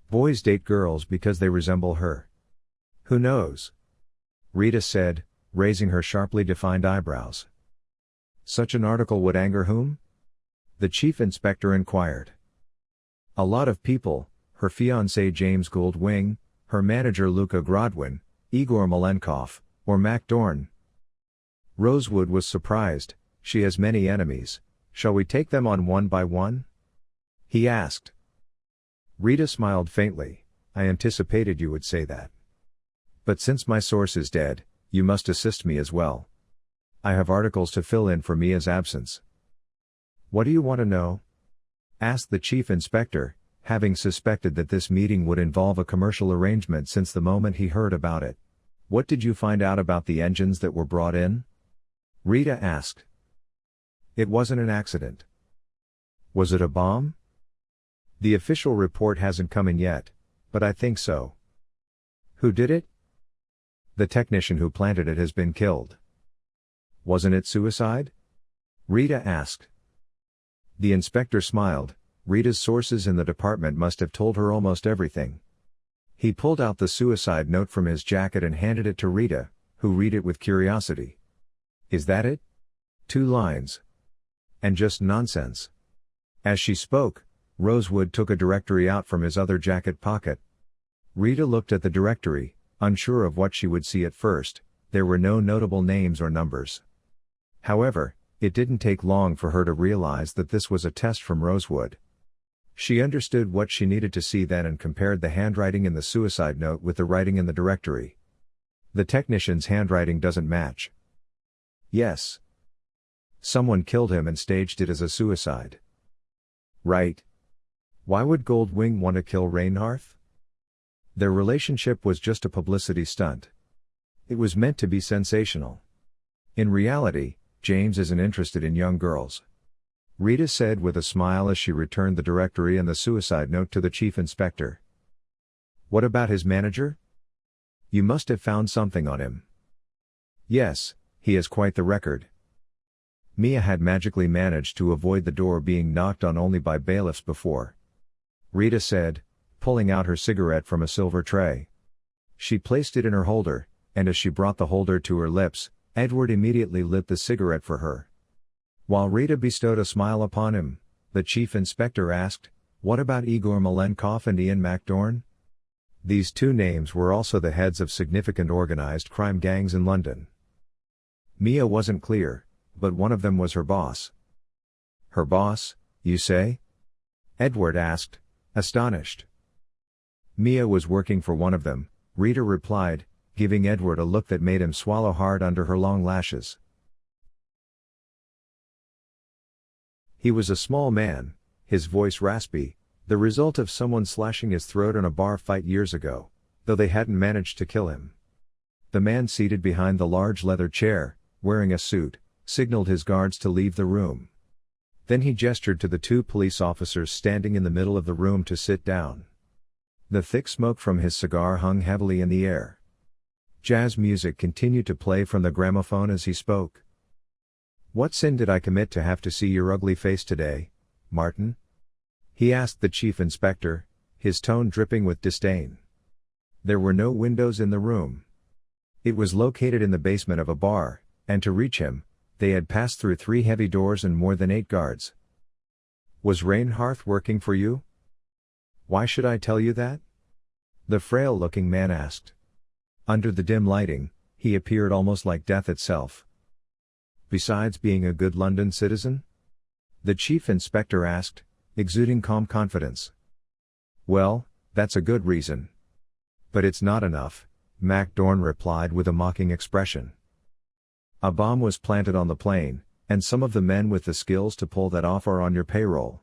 Boys date girls because they resemble her. Who knows? Rita said, raising her sharply defined eyebrows. Such an article would anger whom? The chief inspector inquired. A lot of people, her fiancé James Goldwing, her manager Luka Grodwin, Igor Malenkov, or Mac Dorn. Rosewood was surprised. She has many enemies. Shall we take them on one by one? He asked. Rita smiled faintly. I anticipated you would say that. But since my source is dead, you must assist me as well. I have articles to fill in for Mia's absence. What do you want to know? Asked the chief inspector, having suspected that this meeting would involve a commercial arrangement since the moment he heard about it. What did you find out about the engines that were brought in? Rita asked. It wasn't an accident. Was it a bomb? The official report hasn't come in yet, but I think so. Who did it? The technician who planted it has been killed. Wasn't it suicide? Rita asked. The inspector smiled. Rita's sources in the department must have told her almost everything. He pulled out the suicide note from his jacket and handed it to Rita, who read it with curiosity. Is that it? 2 lines. And just nonsense. As she spoke, Rosewood took a directory out from his other jacket pocket. Rita looked at the directory, unsure of what she would see at first. There were no notable names or numbers. However, it didn't take long for her to realize that this was a test from Rosewood. She understood what she needed to see then and compared the handwriting in the suicide note with the writing in the directory. The technician's handwriting doesn't match. Yes. Someone killed him and staged it as a suicide. Right. Why would Goldwing want to kill Reinhardt? Their relationship was just a publicity stunt. It was meant to be sensational. In reality, James isn't interested in young girls. Rita said with a smile as she returned the directory and the suicide note to the chief inspector. What about his manager? You must have found something on him. Yes, he has quite the record. Mia had magically managed to avoid the door being knocked on only by bailiffs before. Rita said, pulling out her cigarette from a silver tray. She placed it in her holder, and as she brought the holder to her lips, Edward immediately lit the cigarette for her. While Rita bestowed a smile upon him, the chief inspector asked, what about Igor Malenkov and Ian MacDorn? These 2 names were also the heads of significant organized crime gangs in London. Mia wasn't clear, but one of them was her boss. Her boss, you say? Edward asked, astonished. Mia was working for one of them, Rita replied, giving Edward a look that made him swallow hard under her long lashes. He was a small man, his voice raspy, the result of someone slashing his throat in a bar fight years ago, though they hadn't managed to kill him. The man seated behind the large leather chair, wearing a suit, signaled his guards to leave the room. Then he gestured to the 2 police officers standing in the middle of the room to sit down. The thick smoke from his cigar hung heavily in the air. Jazz music continued to play from the gramophone as he spoke. What sin did I commit to have to see your ugly face today, Martin? He asked the chief inspector, his tone dripping with disdain. There were no windows in the room. It was located in the basement of a bar, and to reach him, they had passed through 3 heavy doors and more than 8 guards. Was Reinhardt working for you? Why should I tell you that? The frail-looking man asked. Under the dim lighting, he appeared almost like death itself. Besides being a good London citizen? The chief inspector asked, exuding calm confidence. Well, that's a good reason. But it's not enough, MacDorn replied with a mocking expression. A bomb was planted on the plane, and some of the men with the skills to pull that off are on your payroll.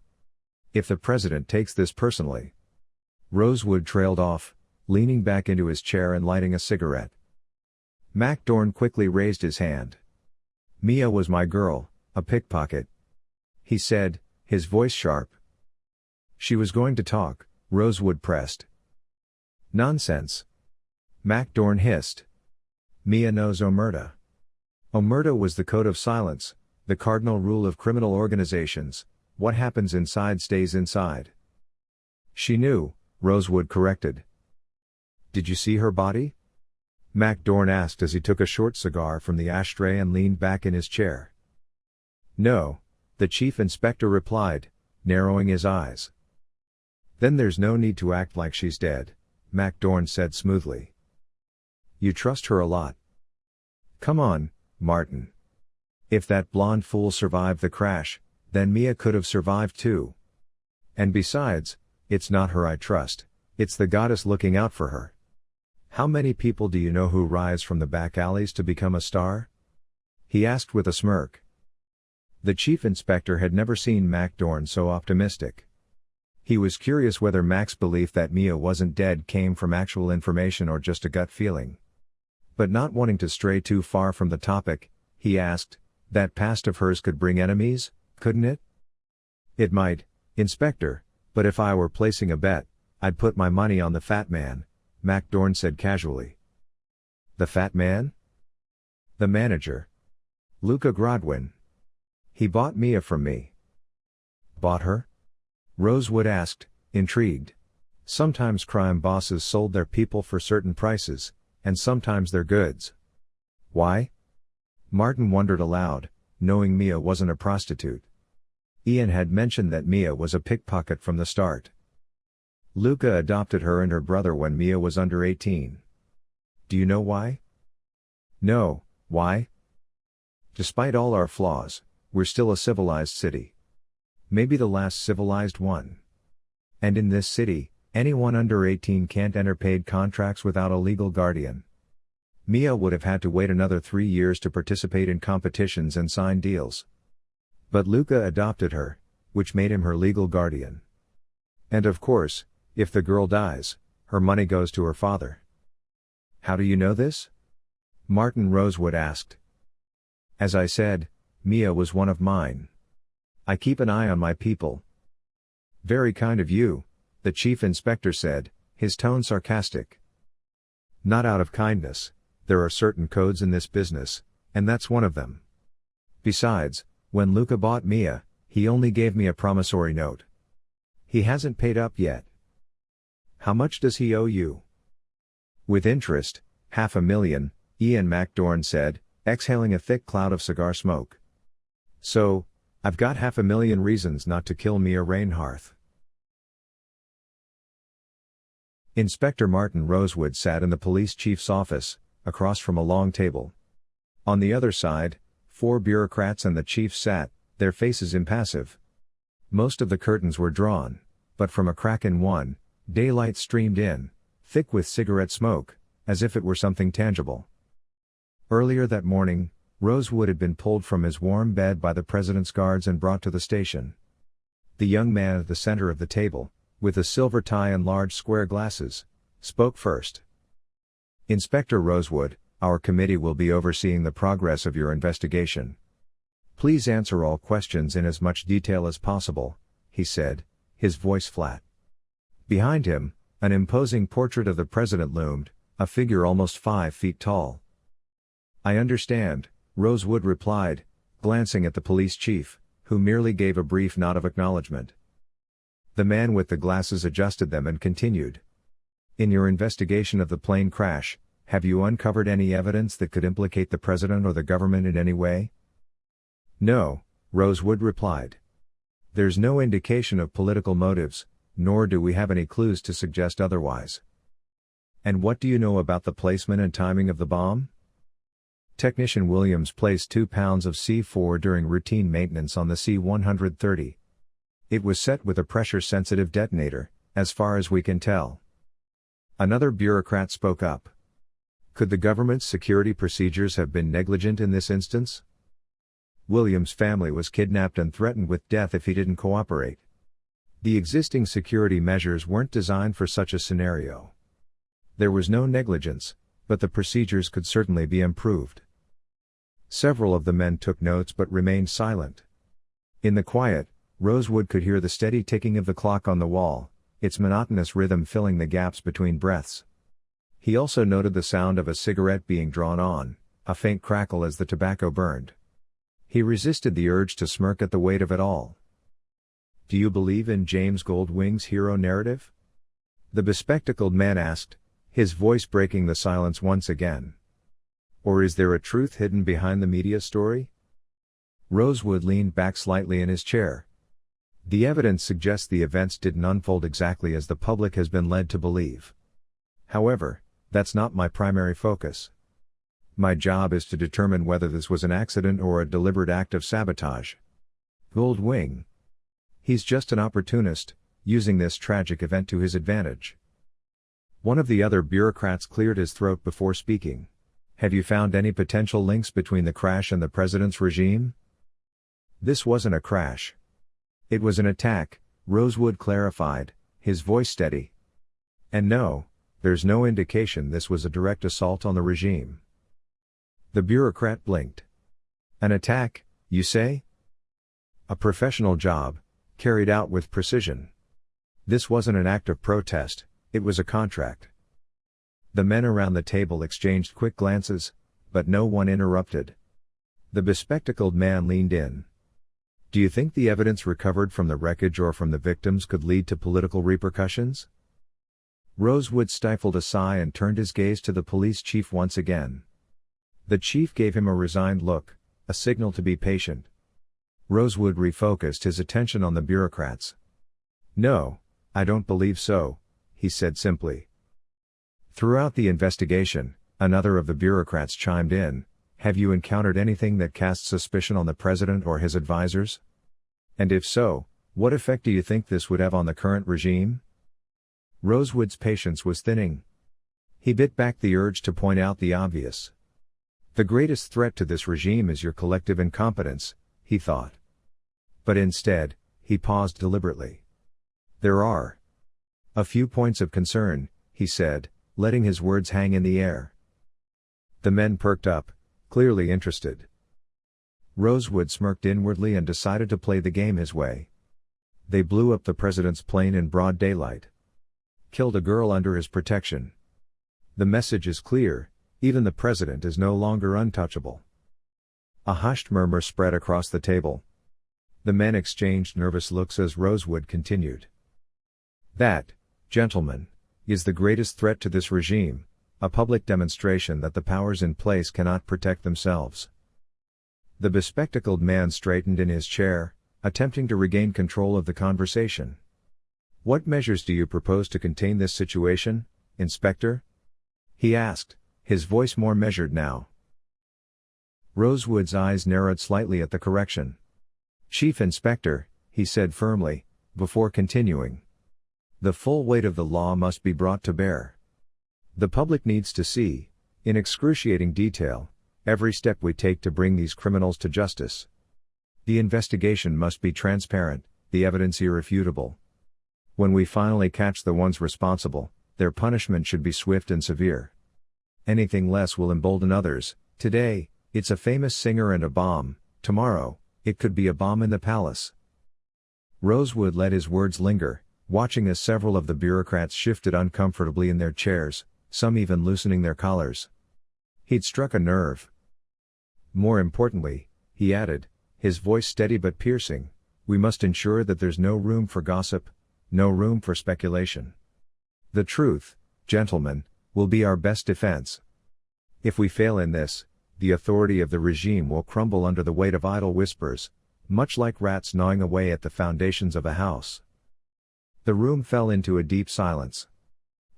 If the president takes this personally. Rosewood trailed off, leaning back into his chair and lighting a cigarette. MacDorn quickly raised his hand. Mia was my girl, a pickpocket, he said, his voice sharp. She was going to talk, Rosewood pressed. Nonsense. MacDorn hissed. Mia knows Omerta. Omerta was the code of silence, the cardinal rule of criminal organizations: what happens inside stays inside. She knew, Rosewood corrected. Did you see her body? MacDorn asked as he took a short cigar from the ashtray and leaned back in his chair. No, the chief inspector replied, narrowing his eyes. Then there's no need to act like she's dead, MacDorn said smoothly. You trust her a lot. Come on, Martin. If that blonde fool survived the crash, then Mia could have survived too. And besides, it's not her I trust, it's the goddess looking out for her. How many people do you know who rise from the back alleys to become a star? He asked with a smirk. The chief inspector had never seen MacDorn so optimistic. He was curious whether Mac's belief that Mia wasn't dead came from actual information or just a gut feeling. But not wanting to stray too far from the topic, he asked, that past of hers could bring enemies, couldn't it? It might, Inspector, but if I were placing a bet, I'd put my money on the fat man, MacDorn said casually. The fat man? The manager. Luca Grodwin. He bought Mia from me. Bought her? Rosewood asked, intrigued. Sometimes crime bosses sold their people for certain prices, and sometimes their goods. Why? Martin wondered aloud, knowing Mia wasn't a prostitute. Ian had mentioned that Mia was a pickpocket from the start. Luca adopted her and her brother when Mia was under 18. Do you know why? No, why? Despite all our flaws, we're still a civilized city. Maybe the last civilized one. And in this city, anyone under 18 can't enter paid contracts without a legal guardian. Mia would have had to wait another 3 years to participate in competitions and sign deals. But Luca adopted her, which made him her legal guardian. And of course, if the girl dies, her money goes to her father. How do you know this? Martin Rosewood asked. As I said, Mia was one of mine. I keep an eye on my people. Very kind of you, the chief inspector said, his tone sarcastic. Not out of kindness, there are certain codes in this business, and that's one of them. Besides, when Luca bought Mia, he only gave me a promissory note. He hasn't paid up yet. How much does he owe you? With interest, $500,000, Ian MacDorn said, exhaling a thick cloud of cigar smoke. So, I've got $500,000 reasons not to kill Mia Reinhardt. Inspector Martin Rosewood sat in the police chief's office, across from a long table. On the other side, 4 bureaucrats and the chief sat, their faces impassive. Most of the curtains were drawn, but from a crack in one, daylight streamed in, thick with cigarette smoke, as if it were something tangible. Earlier that morning, Rosewood had been pulled from his warm bed by the president's guards and brought to the station. The young man at the center of the table, with a silver tie and large square glasses, spoke first. Inspector Rosewood, our committee will be overseeing the progress of your investigation. Please answer all questions in as much detail as possible, he said, his voice flat. Behind him, an imposing portrait of the president loomed, a figure almost 5 feet tall. I understand, Rosewood replied, glancing at the police chief, who merely gave a brief nod of acknowledgement. The man with the glasses adjusted them and continued. In your investigation of the plane crash, have you uncovered any evidence that could implicate the president or the government in any way? No, Rosewood replied. There's no indication of political motives, nor do we have any clues to suggest otherwise. And what do you know about the placement and timing of the bomb? Technician Williams placed 2 pounds of C4 during routine maintenance on the C-130. It was set with a pressure-sensitive detonator, as far as we can tell. Another bureaucrat spoke up. Could the government's security procedures have been negligent in this instance? Williams' family was kidnapped and threatened with death if he didn't cooperate. The existing security measures weren't designed for such a scenario. There was no negligence, but the procedures could certainly be improved. Several of the men took notes but remained silent. In the quiet, Rosewood could hear the steady ticking of the clock on the wall, its monotonous rhythm filling the gaps between breaths. He also noted the sound of a cigarette being drawn on, a faint crackle as the tobacco burned. He resisted the urge to smirk at the weight of it all. Do you believe in James Goldwing's hero narrative? The bespectacled man asked, his voice breaking the silence once again. Or is there a truth hidden behind the media story? Rosewood leaned back slightly in his chair. The evidence suggests the events didn't unfold exactly as the public has been led to believe. However, that's not my primary focus. My job is to determine whether this was an accident or a deliberate act of sabotage. Goldwing. He's just an opportunist, using this tragic event to his advantage. One of the other bureaucrats cleared his throat before speaking. Have you found any potential links between the crash and the president's regime? This wasn't a crash. It was an attack, Rosewood clarified, his voice steady. And no, there's no indication this was a direct assault on the regime. The bureaucrat blinked. An attack, you say? A professional job, carried out with precision. This wasn't an act of protest, it was a contract. The men around the table exchanged quick glances, but no one interrupted. The bespectacled man leaned in. Do you think the evidence recovered from the wreckage or from the victims could lead to political repercussions? Rosewood stifled a sigh and turned his gaze to the police chief once again. The chief gave him a resigned look, a signal to be patient. Rosewood refocused his attention on the bureaucrats. No, I don't believe so, he said simply. Throughout the investigation, another of the bureaucrats chimed in. Have you encountered anything that casts suspicion on the president or his advisors? And if so, what effect do you think this would have on the current regime? Rosewood's patience was thinning. He bit back the urge to point out the obvious. The greatest threat to this regime is your collective incompetence, he thought. But instead, he paused deliberately. There are a few points of concern, he said, letting his words hang in the air. The men perked up, clearly interested. Rosewood smirked inwardly and decided to play the game his way. They blew up the president's plane in broad daylight. Killed a girl under his protection. The message is clear, even the president is no longer untouchable. A hushed murmur spread across the table. The men exchanged nervous looks as Rosewood continued. That, gentlemen, is the greatest threat to this regime. A public demonstration that the powers in place cannot protect themselves. The bespectacled man straightened in his chair, attempting to regain control of the conversation. What measures do you propose to contain this situation, Inspector? He asked, his voice more measured now. Rosewood's eyes narrowed slightly at the correction. Chief Inspector, he said firmly, before continuing. The full weight of the law must be brought to bear. The public needs to see, in excruciating detail, every step we take to bring these criminals to justice. The investigation must be transparent, the evidence irrefutable. When we finally catch the ones responsible, their punishment should be swift and severe. Anything less will embolden others. Today, it's a famous singer and a bomb. Tomorrow, it could be a bomb in the palace. Rosewood let his words linger, watching as several of the bureaucrats shifted uncomfortably in their chairs, some even loosening their collars. He'd struck a nerve. More importantly, he added, his voice steady but piercing, we must ensure that there's no room for gossip, no room for speculation. The truth, gentlemen, will be our best defense. If we fail in this, the authority of the regime will crumble under the weight of idle whispers, much like rats gnawing away at the foundations of a house. The room fell into a deep silence.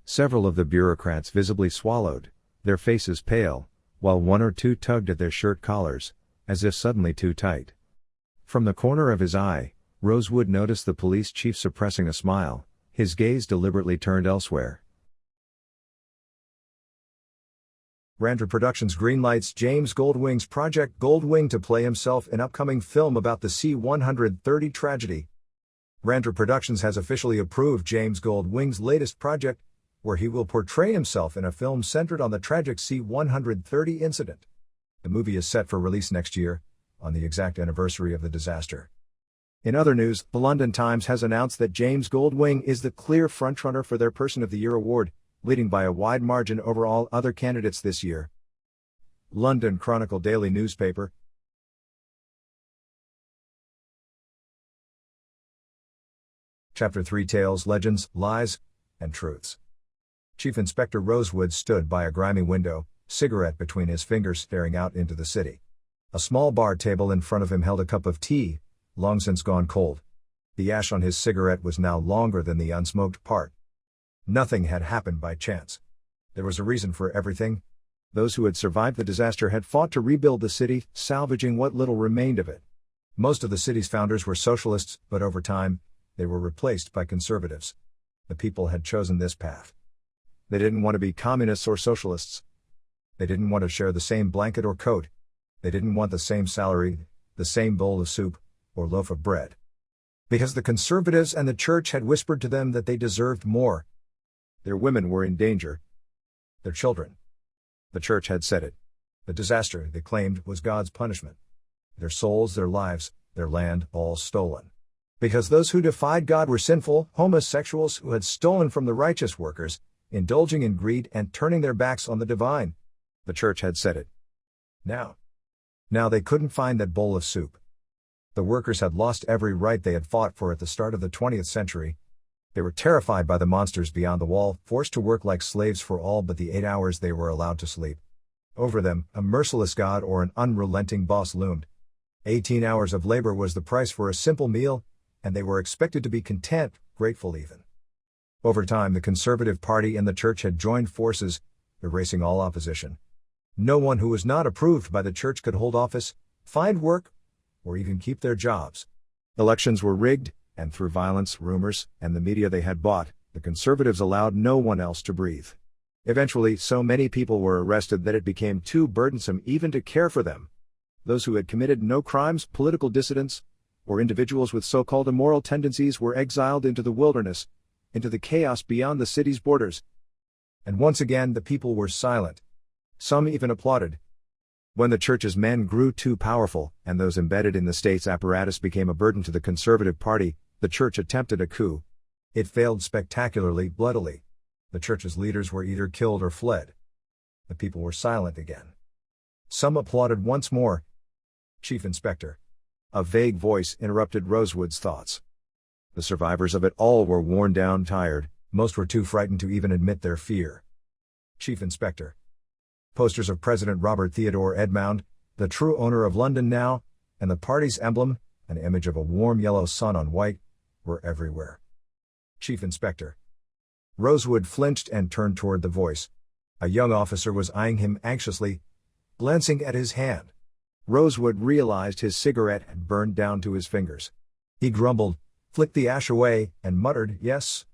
Several of the bureaucrats visibly swallowed, their faces pale, while one or two tugged at their shirt collars, as if suddenly too tight. From the corner of his eye, Rosewood noticed the police chief suppressing a smile, his gaze deliberately turned elsewhere. Randra Productions greenlights James Goldwing's Project Goldwing to play himself in upcoming film about the C-130 tragedy. Randra Productions has officially approved James Goldwing's latest project, where he will portray himself in a film centered on the tragic C-130 incident. The movie is set for release next year, on the exact anniversary of the disaster. In other news, the London Times has announced that James Goldwing is the clear frontrunner for their Person of the Year award, leading by a wide margin over all other candidates this year. London Chronicle daily newspaper. Chapter 3 Tales, Legends, Lies, and Truths. Chief Inspector Rosewood stood by a grimy window, cigarette between his fingers, staring out into the city. A small bar table in front of him held a cup of tea, long since gone cold. The ash on his cigarette was now longer than the unsmoked part. Nothing had happened by chance. There was a reason for everything. Those who had survived the disaster had fought to rebuild the city, salvaging what little remained of it. Most of the city's founders were socialists, but over time, they were replaced by conservatives. The people had chosen this path. They didn't want to be communists or socialists. They didn't want to share the same blanket or coat. They didn't want the same salary, the same bowl of soup, or loaf of bread. Because the conservatives and the church had whispered to them that they deserved more. Their women were in danger. Their children. The church had said it. The disaster, they claimed, was God's punishment. Their souls, their lives, their land, all stolen. Because those who defied God were sinful, homosexuals who had stolen from the righteous workers, indulging in greed and turning their backs on the divine. The church had said it. Now they couldn't find that bowl of soup. The workers had lost every right they had fought for at the start of the 20th century. They were terrified by the monsters beyond the wall, forced to work like slaves for all but the 8 hours they were allowed to sleep. Over them, a merciless God or an unrelenting boss loomed. 18 hours of labor was the price for a simple meal, and they were expected to be content, grateful even. Over time, the Conservative Party and the church had joined forces, erasing all opposition. No one who was not approved by the church could hold office, find work, or even keep their jobs. Elections were rigged, and through violence, rumors, and the media they had bought, the conservatives allowed no one else to breathe. Eventually, so many people were arrested that it became too burdensome even to care for them. Those who had committed no crimes, political dissidents, or individuals with so-called immoral tendencies were exiled into the wilderness, into the chaos beyond the city's borders. And once again the people were silent. Some even applauded. When the church's men grew too powerful, and those embedded in the state's apparatus became a burden to the Conservative Party, the church attempted a coup. It failed spectacularly, bloodily. The church's leaders were either killed or fled. The people were silent again. Some applauded once more. Chief Inspector. A vague voice interrupted Rosewood's thoughts. The survivors of it all were worn down, tired, most were too frightened to even admit their fear. Chief Inspector. Posters of President Robert Theodore Edmund, the true owner of London now, and the party's emblem, an image of a warm yellow sun on white, were everywhere. Chief Inspector. Rosewood flinched and turned toward the voice. A young officer was eyeing him anxiously, glancing at his hand. Rosewood realized his cigarette had burned down to his fingers. He grumbled, flicked the ash away, and muttered, "Yes."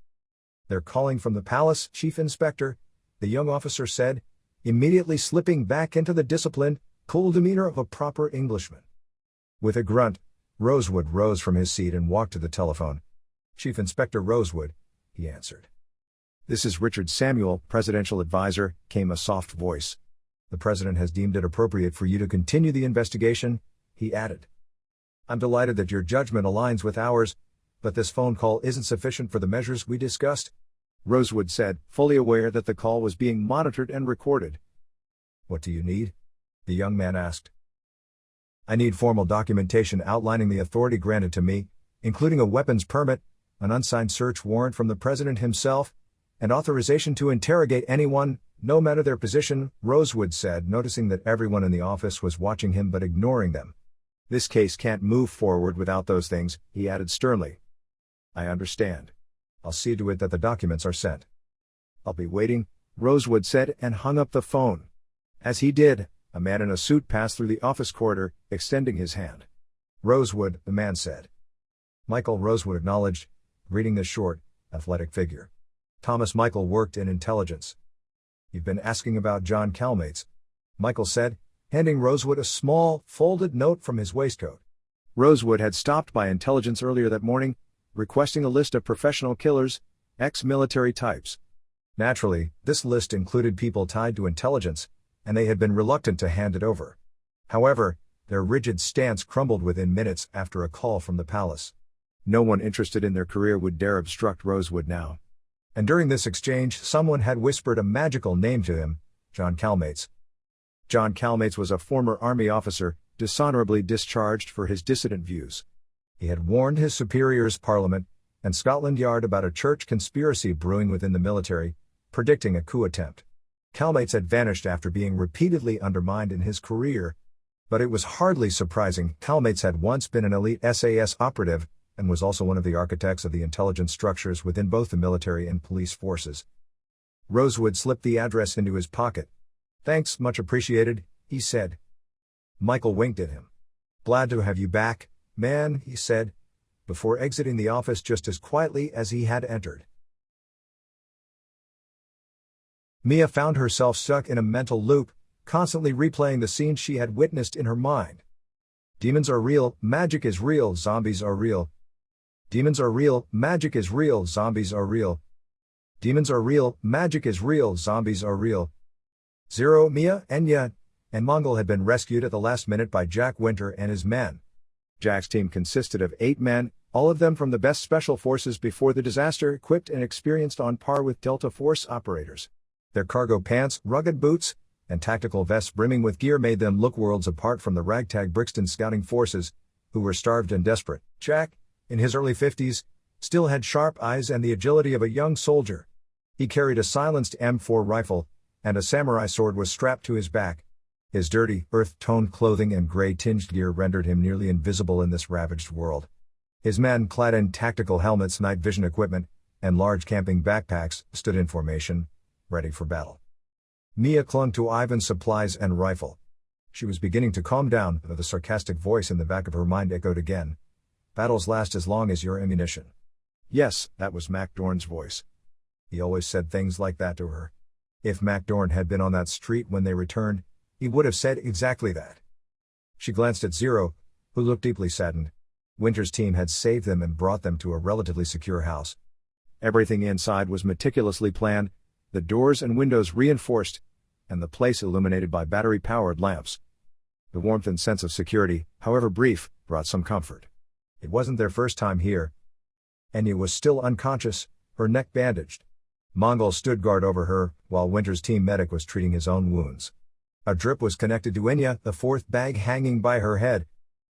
"They're calling from the palace, Chief Inspector," the young officer said, immediately slipping back into the disciplined, cool demeanor of a proper Englishman. With a grunt, Rosewood rose from his seat and walked to the telephone. "Chief Inspector Rosewood," he answered. "This is Richard Samuel, presidential advisor," came a soft voice. "The president has deemed it appropriate for you to continue the investigation," he added. "I'm delighted that your judgment aligns with ours, but this phone call isn't sufficient for the measures we discussed," Rosewood said, fully aware that the call was being monitored and recorded. "What do you need?" the young man asked. "I need formal documentation outlining the authority granted to me, including a weapons permit, an unsigned search warrant from the president himself, and authorization to interrogate anyone, no matter their position," Rosewood said, noticing that everyone in the office was watching him but ignoring them. "This case can't move forward without those things," he added sternly. "I understand. I'll see to it that the documents are sent." "I'll be waiting," Rosewood said and hung up the phone. As he did, a man in a suit passed through the office corridor, extending his hand. "Rosewood," the man said. Michael, Rosewood acknowledged, greeting the short, athletic figure. Thomas Michael worked in intelligence. "You've been asking about John Calmates," Michael said, handing Rosewood a small, folded note from his waistcoat. Rosewood had stopped by intelligence earlier that morning, requesting a list of professional killers, ex-military types. Naturally, this list included people tied to intelligence, and they had been reluctant to hand it over. However, their rigid stance crumbled within minutes after a call from the palace. No one interested in their career would dare obstruct Rosewood now. And during this exchange, someone had whispered a magical name to him: John Calmates. John Calmates was a former army officer, dishonorably discharged for his dissident views. He had warned his superiors, Parliament, and Scotland Yard about a church conspiracy brewing within the military, predicting a coup attempt. Calmates had vanished after being repeatedly undermined in his career. But it was hardly surprising. Calmates had once been an elite SAS operative, and was also one of the architects of the intelligence structures within both the military and police forces. Rosewood slipped the address into his pocket. "Thanks, much appreciated," he said. Michael winked at him. "Glad to have you back, man," he said, before exiting the office just as quietly as he had entered. Mia found herself stuck in a mental loop, constantly replaying the scenes she had witnessed in her mind. Demons are real, magic is real, zombies are real. Demons are real, magic is real, zombies are real. Demons are real, magic is real, zombies are real. Zero, Mia, Enya, and Mongol had been rescued at the last minute by Jack Winter and his men. Jack's team consisted of 8 men, all of them from the best special forces before the disaster, equipped and experienced on par with Delta Force operators. Their cargo pants, rugged boots, and tactical vests brimming with gear made them look worlds apart from the ragtag Brixton scouting forces, who were starved and desperate. Jack, in his early 50s, still had sharp eyes and the agility of a young soldier. He carried a silenced M4 rifle, and a samurai sword was strapped to his back. His dirty, earth-toned clothing and gray-tinged gear rendered him nearly invisible in this ravaged world. His men, clad in tactical helmets, night vision equipment, and large camping backpacks, stood in formation, ready for battle. Mia clung to Ivan's supplies and rifle. She was beginning to calm down, but the sarcastic voice in the back of her mind echoed again. "Battles last as long as your ammunition." Yes, that was Mac Dorn's voice. He always said things like that to her. If Mac Dorn had been on that street when they returned, he would have said exactly that. She glanced at Zero, who looked deeply saddened. Winter's team had saved them and brought them to a relatively secure house. Everything inside was meticulously planned, the doors and windows reinforced, and the place illuminated by battery-powered lamps. The warmth and sense of security, however brief, brought some comfort. It wasn't their first time here. Enya was still unconscious, her neck bandaged. Mongol stood guard over her, while Winter's team medic was treating his own wounds. A drip was connected to Enya, the 4th bag hanging by her head.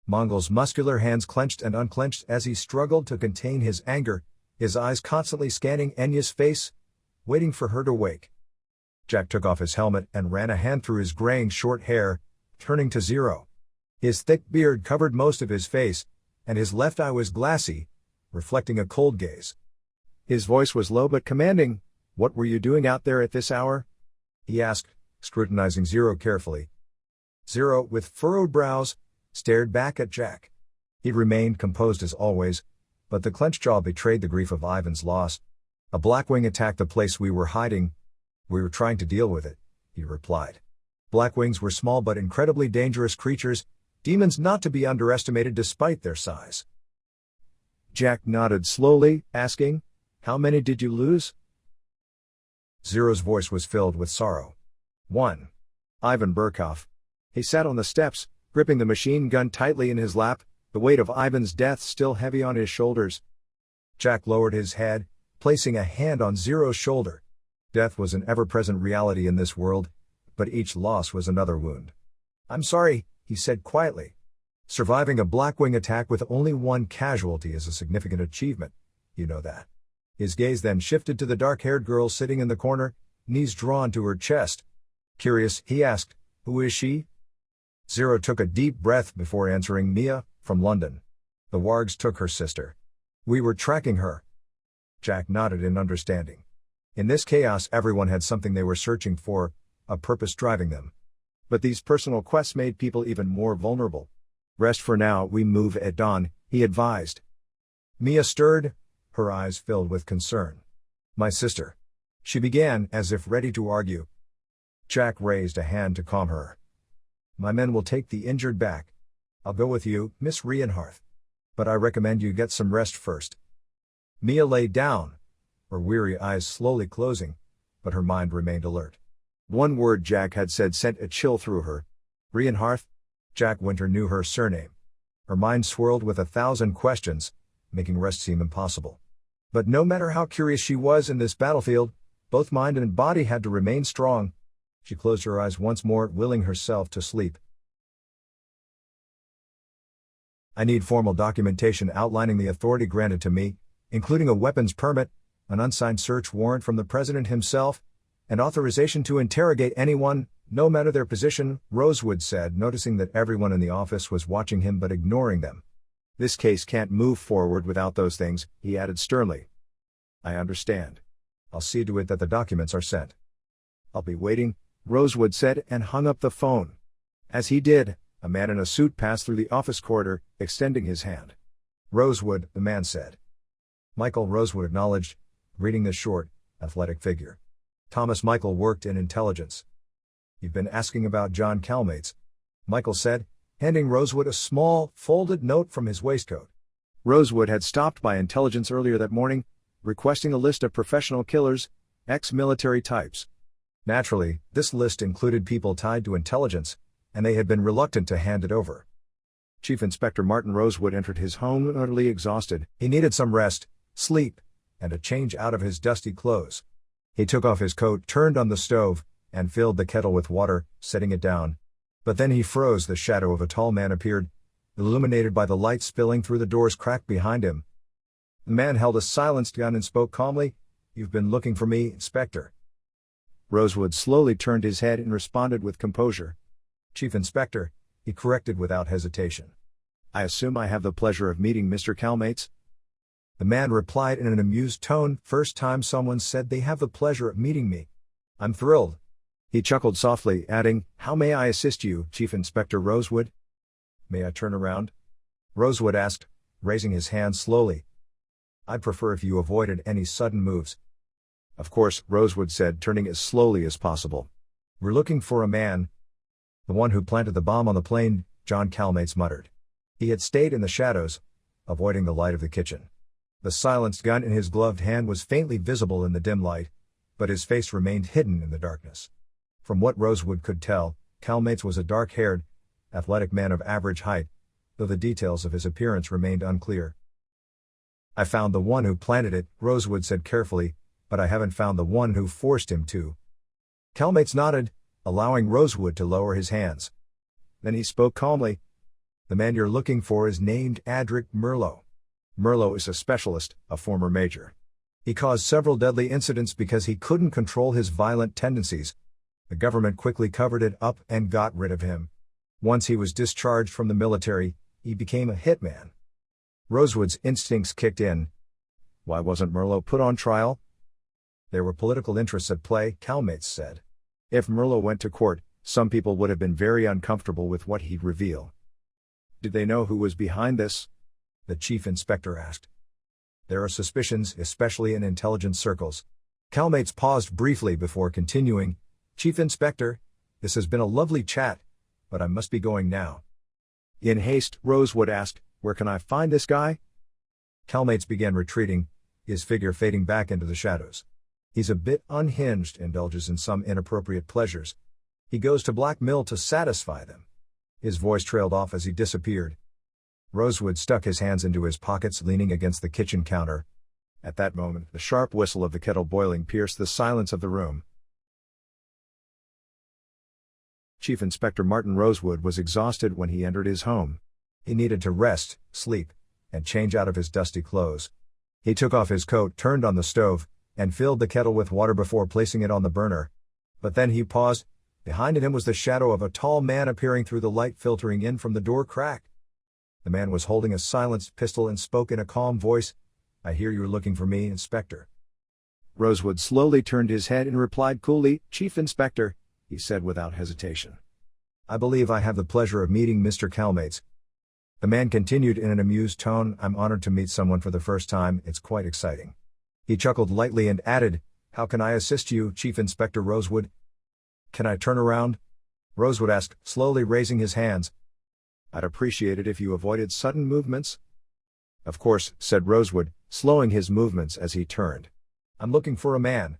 Mongol's muscular hands clenched and unclenched as he struggled to contain his anger, his eyes constantly scanning Enya's face, waiting for her to wake. Jack took off his helmet and ran a hand through his graying short hair, turning to Zero. His thick beard covered most of his face, and his left eye was glassy, reflecting a cold gaze. His voice was low but commanding. "What were you doing out there at this hour?" he asked, scrutinizing Zero carefully. Zero, with furrowed brows, stared back at Jack. He remained composed as always, but the clenched jaw betrayed the grief of Ivan's loss. "A Blackwing attacked the place we were hiding. We were trying to deal with it," he replied. Blackwings were small but incredibly dangerous creatures, demons not to be underestimated despite their size. Jack nodded slowly, asking, "How many did you lose?" Zero's voice was filled with sorrow. "1. Ivan Burkhoff." He sat on the steps, gripping the machine gun tightly in his lap, the weight of Ivan's death still heavy on his shoulders. Jack lowered his head, placing a hand on Zero's shoulder. Death was an ever-present reality in this world, but each loss was another wound. "I'm sorry," he said quietly. Surviving a Blackwing attack with only 1 casualty is a significant achievement, you know that. His gaze then shifted to the dark-haired girl sitting in the corner, knees drawn to her chest. Curious, he asked, "Who is she?" Zero took a deep breath before answering. "Mia, from London. The Wargs took her sister. We were tracking her." Jack nodded in understanding. In this chaos, everyone had something they were searching for, a purpose driving them. But these personal quests made people even more vulnerable. "Rest for now, we move at dawn," he advised. Mia stirred, her eyes filled with concern. "My sister," she began, as if ready to argue. Jack raised a hand to calm her. "My men will take the injured back. I'll go with you, Miss Rienhardt. But I recommend you get some rest first." Mia lay down, her weary eyes slowly closing, but her mind remained alert. One word Jack had said sent a chill through her. Rienhardt? Jack Winter knew her surname. Her mind swirled with 1,000 questions, making rest seem impossible. But no matter how curious she was in this battlefield, both mind and body had to remain strong. She closed her eyes once more, willing herself to sleep. "I need formal documentation outlining the authority granted to me, including a weapons permit, an unsigned search warrant from the President himself, and authorization to interrogate anyone, no matter their position," Rosewood said, noticing that everyone in the office was watching him but ignoring them. "This case can't move forward without those things," he added sternly. "I understand. I'll see to it that the documents are sent." "I'll be waiting," Rosewood said, and hung up the phone. As he did, a man in a suit passed through the office corridor, extending his hand. "Rosewood," the man said. Michael Rosewood acknowledged, greeting the short, athletic figure. Thomas Michael worked in intelligence. "You've been asking about John Calmates," Michael said, handing Rosewood a small, folded note from his waistcoat. Rosewood had stopped by intelligence earlier that morning, requesting a list of professional killers, ex-military types. Naturally, this list included people tied to intelligence, and they had been reluctant to hand it over. Chief Inspector Martin Rosewood entered his home utterly exhausted. He needed some rest, sleep, and a change out of his dusty clothes. He took off his coat, turned on the stove, and filled the kettle with water, setting it down. But then he froze. The shadow of a tall man appeared, illuminated by the light spilling through the door's crack behind him. The man held a silenced gun and spoke calmly. "You've been looking for me, Inspector." Rosewood slowly turned his head and responded with composure. "Chief Inspector," he corrected without hesitation. "I assume I have the pleasure of meeting Mr. Calmates?" The man replied in an amused tone, "First time someone said they have the pleasure of meeting me. I'm thrilled." He chuckled softly, adding, "How may I assist you, Chief Inspector Rosewood?" "May I turn around?" Rosewood asked, raising his hand slowly. "I'd prefer if you avoided any sudden moves." "Of course," Rosewood said, turning as slowly as possible. "We're looking for a man." "The one who planted the bomb on the plane," John Calmates muttered. He had stayed in the shadows, avoiding the light of the kitchen. The silenced gun in his gloved hand was faintly visible in the dim light, but his face remained hidden in the darkness. From what Rosewood could tell, Calmates was a dark-haired, athletic man of average height, though the details of his appearance remained unclear. "I found the one who planted it," Rosewood said carefully, "but I haven't found the one who forced him to." Calmates nodded, allowing Rosewood to lower his hands. Then he spoke calmly. "The man you're looking for is named Adric Merlot. Merlot is a specialist, a former major. He caused several deadly incidents because he couldn't control his violent tendencies. The government quickly covered it up and got rid of him. Once he was discharged from the military, he became a hitman." Rosewood's instincts kicked in. Why wasn't Merlot put on trial? "There were political interests at play," Calmates said. "If Merlot went to court, some people would have been very uncomfortable with what he'd reveal." "Did they know who was behind this?" the chief inspector asked. "There are suspicions, especially in intelligence circles." Calmates paused briefly before continuing. "Chief Inspector, this has been a lovely chat, but I must be going now." In haste, Rosewood asked, "Where can I find this guy?" Calmates began retreating, his figure fading back into the shadows. "He's a bit unhinged, indulges in some inappropriate pleasures. He goes to Black Mill to satisfy them." His voice trailed off as he disappeared. Rosewood stuck his hands into his pockets, leaning against the kitchen counter. At that moment, the sharp whistle of the kettle boiling pierced the silence of the room. Chief Inspector Martin Rosewood was exhausted when he entered his home. He needed to rest, sleep, and change out of his dusty clothes. He took off his coat, turned on the stove, and filled the kettle with water before placing it on the burner. But then he paused. Behind him was the shadow of a tall man appearing through the light filtering in from the door crack. The man was holding a silenced pistol and spoke in a calm voice. "I hear you're looking for me, Inspector." Rosewood slowly turned his head and replied coolly, "Chief Inspector," he said without hesitation. "I believe I have the pleasure of meeting Mr. Calmates." The man continued in an amused tone, "I'm honored to meet someone for the first time, it's quite exciting." He chuckled lightly and added, "How can I assist you, Chief Inspector Rosewood?" "Can I turn around?" Rosewood asked, slowly raising his hands. "I'd appreciate it if you avoided sudden movements." "Of course," said Rosewood, slowing his movements as he turned. "I'm looking for a man."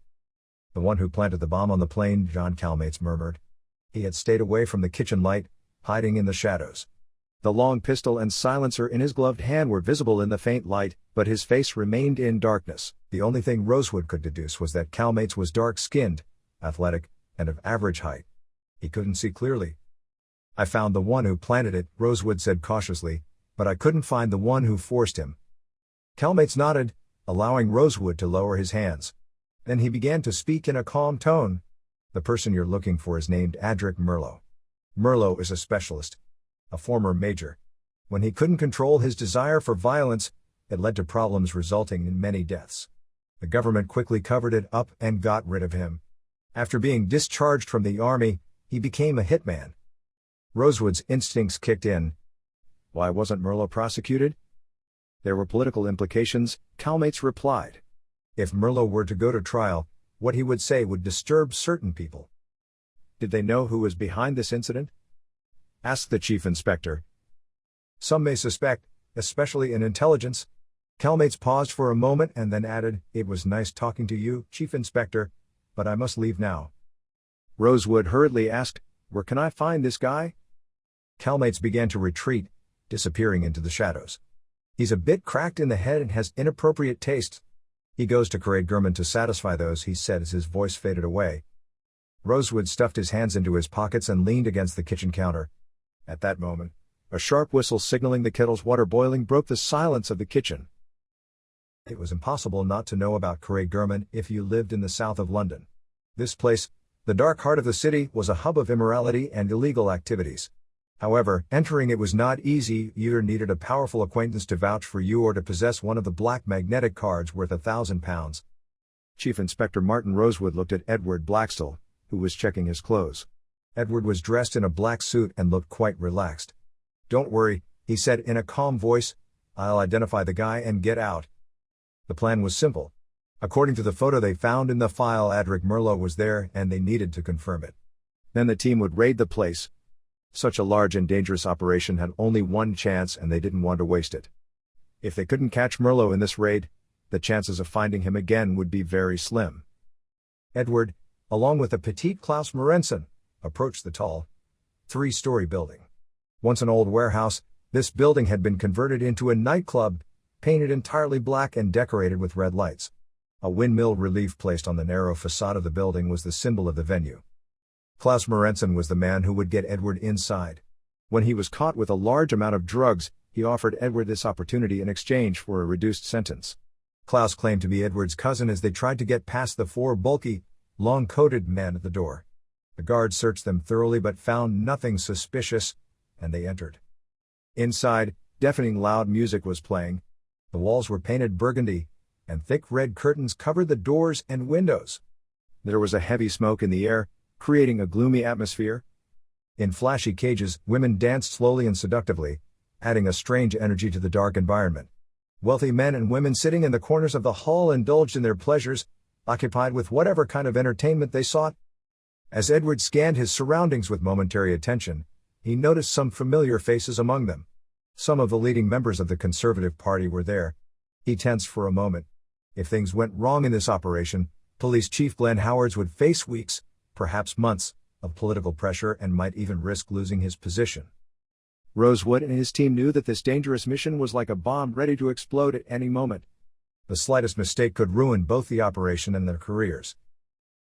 "The one who planted the bomb on the plane," John Calmates murmured. He had stayed away from the kitchen light, hiding in the shadows. The long pistol and silencer in his gloved hand were visible in the faint light, but his face remained in darkness. The only thing Rosewood could deduce was that Calmates was dark-skinned, athletic, and of average height. He couldn't see clearly. "I found the one who planted it," Rosewood said cautiously, "but I couldn't find the one who forced him." Calmates nodded, allowing Rosewood to lower his hands. Then he began to speak in a calm tone. "The person you're looking for is named Adric Merlot. Merlot is a specialist. A former major. When he couldn't control his desire for violence, it led to problems resulting in many deaths. The government quickly covered it up and got rid of him. After being discharged from the army, he became a hitman." Rosewood's instincts kicked in. "Why wasn't Merlot prosecuted?" "There were political implications," Calmates replied. "If Merlot were to go to trial, what he would say would disturb certain people." "Did they know who was behind this incident?" asked the chief inspector. "Some may suspect, especially in intelligence." Calmates paused for a moment and then added, "It was nice talking to you, Chief Inspector, but I must leave now." Rosewood hurriedly asked, "Where can I find this guy?" Calmates began to retreat, disappearing into the shadows. "He's a bit cracked in the head and has inappropriate tastes. He goes to Craig Gurman to satisfy those," he said as his voice faded away. Rosewood stuffed his hands into his pockets and leaned against the kitchen counter. At that moment, a sharp whistle signaling the kettle's water boiling broke the silence of the kitchen. It was impossible not to know about Craig Gurman if you lived in the south of London. This place, the dark heart of the city, was a hub of immorality and illegal activities. However, entering it was not easy. You either needed a powerful acquaintance to vouch for you or to possess one of the black magnetic cards worth £1,000. Chief Inspector Martin Rosewood looked at Edward Blackstall, who was checking his clothes. Edward was dressed in a black suit and looked quite relaxed. "Don't worry," he said in a calm voice, "I'll identify the guy and get out." The plan was simple. According to the photo they found in the file, Adric Merlot was there and they needed to confirm it. Then the team would raid the place. Such a large and dangerous operation had only one chance and they didn't want to waste it. If they couldn't catch Merlot in this raid, the chances of finding him again would be very slim. Edward, along with the petite Klaus Morensen, approached the tall, three-story building. Once an old warehouse, this building had been converted into a nightclub, painted entirely black and decorated with red lights. A windmill relief placed on the narrow facade of the building was the symbol of the venue. Klaus Morensen was the man who would get Edward inside. When he was caught with a large amount of drugs, he offered Edward this opportunity in exchange for a reduced sentence. Klaus claimed to be Edward's cousin as they tried to get past the four bulky, long-coated men at the door. The guards searched them thoroughly but found nothing suspicious, and they entered. Inside, deafening loud music was playing. The walls were painted burgundy, and thick red curtains covered the doors and windows. There was a heavy smoke in the air, creating a gloomy atmosphere. In flashy cages, women danced slowly and seductively, adding a strange energy to the dark environment. Wealthy men and women sitting in the corners of the hall indulged in their pleasures, occupied with whatever kind of entertainment they sought. As Edward scanned his surroundings with momentary attention, he noticed some familiar faces among them. Some of the leading members of the Conservative Party were there. He tensed for a moment. If things went wrong in this operation, Police Chief Glenn Howards would face weeks, perhaps months, of political pressure and might even risk losing his position. Rosewood and his team knew that this dangerous mission was like a bomb ready to explode at any moment. The slightest mistake could ruin both the operation and their careers.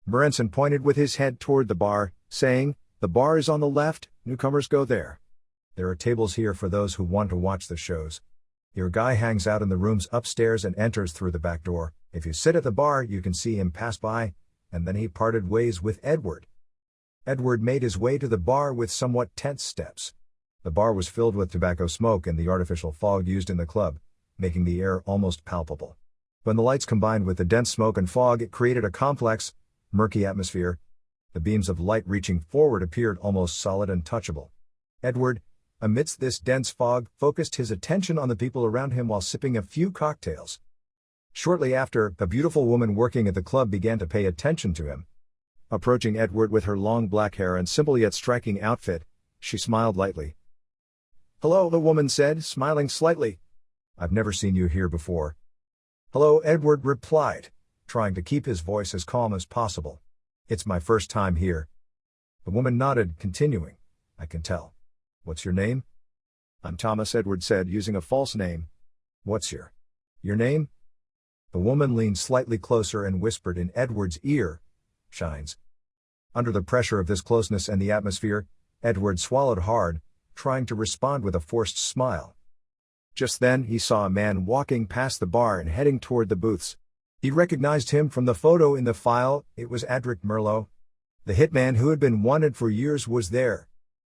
Morensen pointed with his head toward the bar, saying, "The bar is on the left, newcomers go there. There are tables here for those who want to watch the shows. Your guy hangs out in the rooms upstairs and enters through the back door. If you sit at the bar, you can see him pass by," and then he parted ways with Edward. Edward made his way to the bar with somewhat tense steps. The bar was filled with tobacco smoke and the artificial fog used in the club, making the air almost palpable. When the lights combined with the dense smoke and fog, it created a complex, murky atmosphere. The beams of light reaching forward appeared almost solid and touchable. Edward, amidst this dense fog, focused his attention on the people around him while sipping a few cocktails. Shortly after, a beautiful woman working at the club began to pay attention to him. Approaching Edward with her long black hair and simple yet striking outfit, she smiled lightly. "Hello," the woman said, smiling slightly. "I've never seen you here before." "Hello," Edward replied, trying to keep his voice as calm as possible. "It's my first time here." The woman nodded, continuing, "I can tell. What's your name?" "I'm Thomas," Edward said, using a false name. "What's your name?" The woman leaned slightly closer and whispered in Edward's ear, "Shines." Under the pressure of this closeness and the atmosphere, Edward swallowed hard, trying to respond with a forced smile. Just then he saw a man walking past the bar and heading toward the booths. He recognized him from the photo in the file. It was Adric Merlot. The hitman who had been wanted for years was there.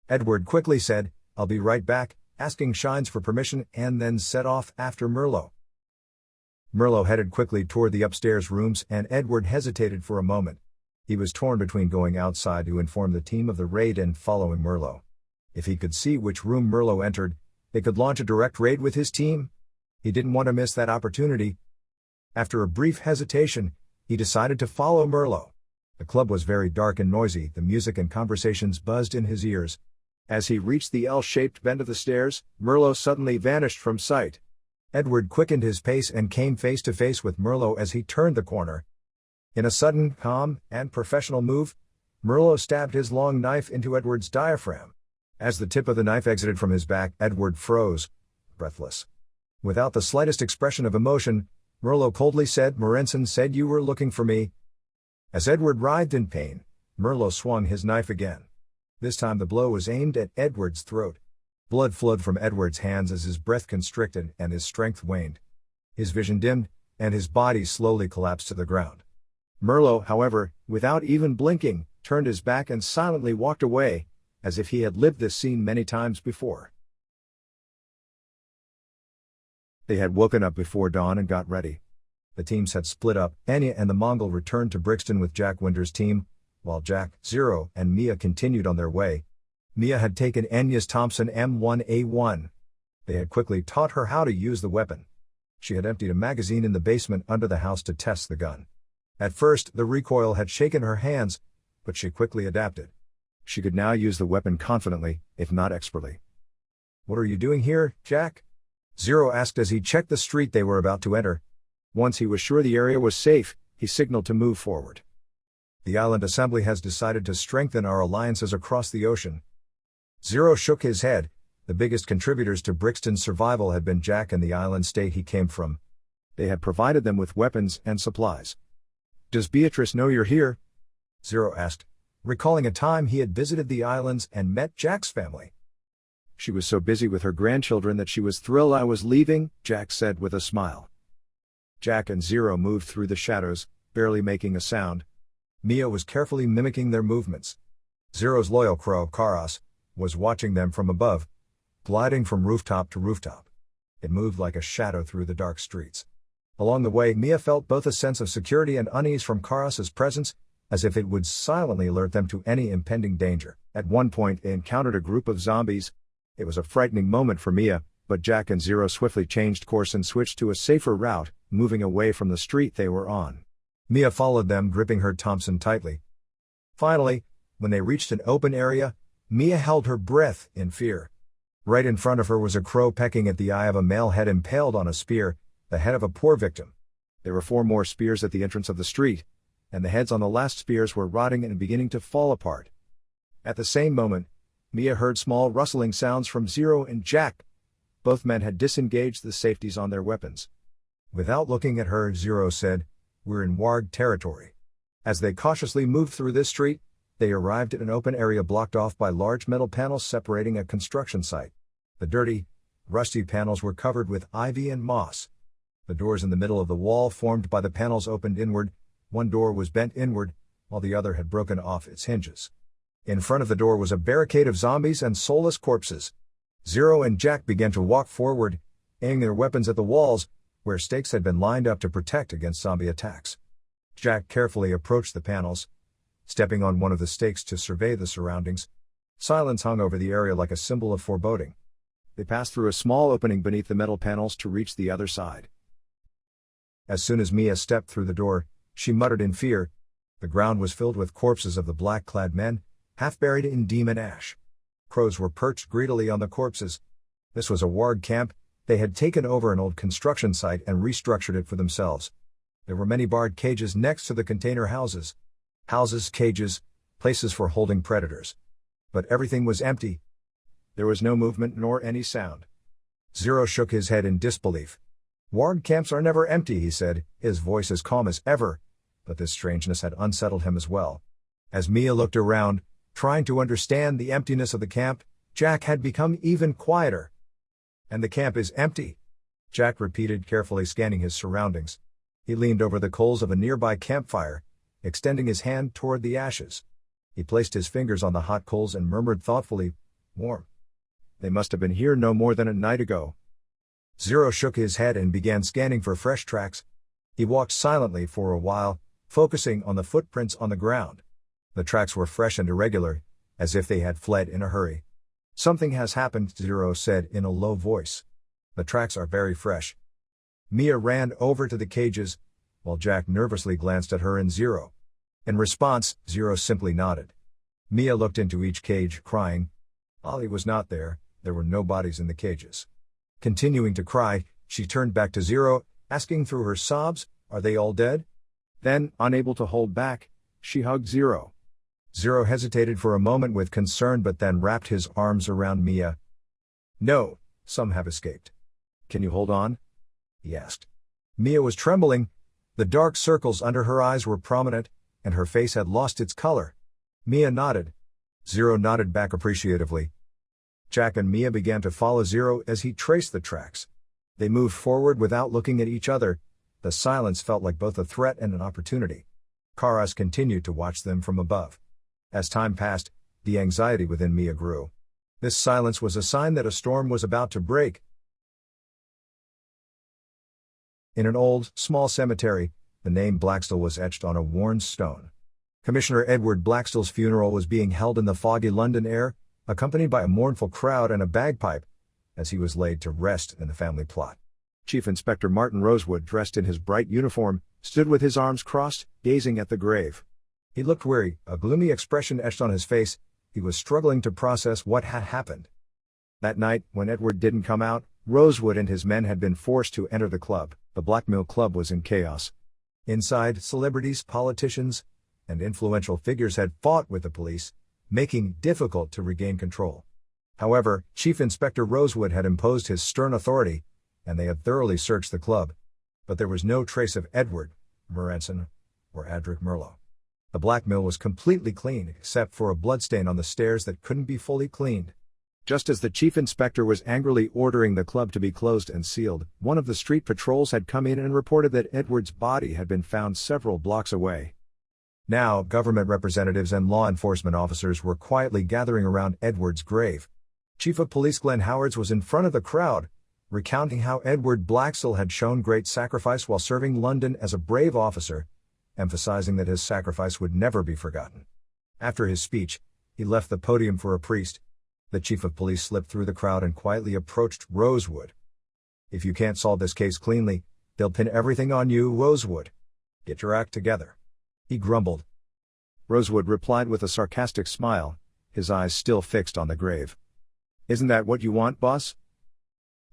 Edward quickly said, "I'll be right back," asking Shines for permission, and then set off after Merlot. Merlot headed quickly toward the upstairs rooms, and Edward hesitated for a moment. He was torn between going outside to inform the team of the raid and following Merlot. If he could see which room Merlot entered, they could launch a direct raid with his team. He didn't want to miss that opportunity. After a brief hesitation, he decided to follow Merlot. The club was very dark and noisy, the music and conversations buzzed in his ears. As he reached the L-shaped bend of the stairs, Merlot suddenly vanished from sight. Edward quickened his pace and came face to face with Merlot as he turned the corner. In a sudden, calm, and professional move, Merlot stabbed his long knife into Edward's diaphragm. As the tip of the knife exited from his back, Edward froze, breathless. Without the slightest expression of emotion, Merlot coldly said, "Morenson said you were looking for me." As Edward writhed in pain, Merlot swung his knife again. This time the blow was aimed at Edward's throat. Blood flowed from Edward's hands as his breath constricted and his strength waned. His vision dimmed, and his body slowly collapsed to the ground. Merlot, however, without even blinking, turned his back and silently walked away, as if he had lived this scene many times before. They had woken up before dawn and got ready. The teams had split up. Anya and the Mongol returned to Brixton with Jack Winter's team, while Jack, Zero, and Mia continued on their way. Mia had taken Anya's Thompson M1A1. They had quickly taught her how to use the weapon. She had emptied a magazine in the basement under the house to test the gun. At first, the recoil had shaken her hands, but she quickly adapted. She could now use the weapon confidently, if not expertly. "What are you doing here, Jack?" Zero asked as he checked the street they were about to enter. Once he was sure the area was safe, he signaled to move forward. "The Island Assembly has decided to strengthen our alliances across the ocean." Zero shook his head. The biggest contributors to Brixton's survival had been Jack and the island state he came from. They had provided them with weapons and supplies. "Does Beatrice know you're here?" Zero asked, recalling a time he had visited the islands and met Jack's family. "She was so busy with her grandchildren that she was thrilled I was leaving," Jack said with a smile. Jack and Zero moved through the shadows, barely making a sound. Mia was carefully mimicking their movements. Zero's loyal crow, Karas, was watching them from above, gliding from rooftop to rooftop. It moved like a shadow through the dark streets. Along the way, Mia felt both a sense of security and unease from Karas's presence, as if it would silently alert them to any impending danger. At one point, they encountered a group of zombies. It was a frightening moment for Mia, but Jack and Zero swiftly changed course and switched to a safer route, moving away from the street they were on. Mia followed them, gripping her Thompson tightly. Finally, when they reached an open area, Mia held her breath in fear. Right in front of her was a crow pecking at the eye of a male head impaled on a spear, the head of a poor victim. There were 4 more spears at the entrance of the street, and the heads on the last spears were rotting and beginning to fall apart. At the same moment, Mia heard small rustling sounds from Zero and Jack. Both men had disengaged the safeties on their weapons. Without looking at her, Zero said, "We're in Warg territory." As they cautiously moved through this street, they arrived at an open area blocked off by large metal panels separating a construction site. The dirty, rusty panels were covered with ivy and moss. The doors in the middle of the wall formed by the panels opened inward. One door was bent inward, while the other had broken off its hinges. In front of the door was a barricade of zombies and soulless corpses. Zero and Jack began to walk forward, aiming their weapons at the walls, where stakes had been lined up to protect against zombie attacks. Jack carefully approached the panels, stepping on one of the stakes to survey the surroundings. Silence hung over the area like a symbol of foreboding. They passed through a small opening beneath the metal panels to reach the other side. As soon as Mia stepped through the door, she muttered in fear. The ground was filled with corpses of the black-clad men, half buried in demon ash. Crows were perched greedily on the corpses. This was a warg camp. They had taken over an old construction site and restructured it for themselves. There were many barred cages next to the container houses. Houses, cages, places for holding predators. But everything was empty. There was no movement nor any sound. Zero shook his head in disbelief. Warg camps are never empty, he said, his voice as calm as ever, but this strangeness had unsettled him as well. As Mia looked around, trying to understand the emptiness of the camp, Jack had become even quieter. And the camp is empty, Jack repeated, carefully scanning his surroundings. He leaned over the coals of a nearby campfire, extending his hand toward the ashes. He placed his fingers on the hot coals and murmured thoughtfully, "Warm. They must have been here no more than a night ago." Zero shook his head and began scanning for fresh tracks. He walked silently for a while, focusing on the footprints on the ground. The tracks were fresh and irregular, as if they had fled in a hurry. "Something has happened," Zero said in a low voice. "The tracks are very fresh." Mia ran over to the cages, while Jack nervously glanced at her and Zero. In response, Zero simply nodded. Mia looked into each cage, crying. Ollie was not there. There were no bodies in the cages. Continuing to cry, she turned back to Zero, asking through her sobs, "Are they all dead?" Then, unable to hold back, she hugged Zero. Zero hesitated for a moment with concern but then wrapped his arms around Mia. "No, some have escaped. Can you hold on?" he asked. Mia was trembling. The dark circles under her eyes were prominent, and her face had lost its color. Mia nodded. Zero nodded back appreciatively. Jack and Mia began to follow Zero as he traced the tracks. They moved forward without looking at each other. The silence felt like both a threat and an opportunity. Karas continued to watch them from above. As time passed, the anxiety within Mia grew. This silence was a sign that a storm was about to break. In an old, small cemetery, the name Blackstall was etched on a worn stone. Commissioner Edward Blackstall's funeral was being held in the foggy London air, accompanied by a mournful crowd and a bagpipe, as he was laid to rest in the family plot. Chief Inspector Martin Rosewood, dressed in his bright uniform, stood with his arms crossed, gazing at the grave. He looked weary, a gloomy expression etched on his face. He was struggling to process what had happened. That night, when Edward didn't come out, Rosewood and his men had been forced to enter the club. The Blackmill Club was in chaos. Inside, celebrities, politicians, and influential figures had fought with the police, making it difficult to regain control. However, Chief Inspector Rosewood had imposed his stern authority, and they had thoroughly searched the club. But there was no trace of Edward, Moranson, or Adric Merlot. The Blackmill was completely clean except for a bloodstain on the stairs that couldn't be fully cleaned. Just as the chief inspector was angrily ordering the club to be closed and sealed, one of the street patrols had come in and reported that Edward's body had been found several blocks away. Now, government representatives and law enforcement officers were quietly gathering around Edward's grave. Chief of Police Glenn Howards was in front of the crowd, recounting how Edward Blackstall had shown great sacrifice while serving London as a brave officer, emphasizing that his sacrifice would never be forgotten. After his speech, he left the podium for a priest. The chief of police slipped through the crowd and quietly approached Rosewood. "If you can't solve this case cleanly, they'll pin everything on you, Rosewood. Get your act together," he grumbled. Rosewood replied with a sarcastic smile, his eyes still fixed on the grave. "Isn't that what you want, boss?"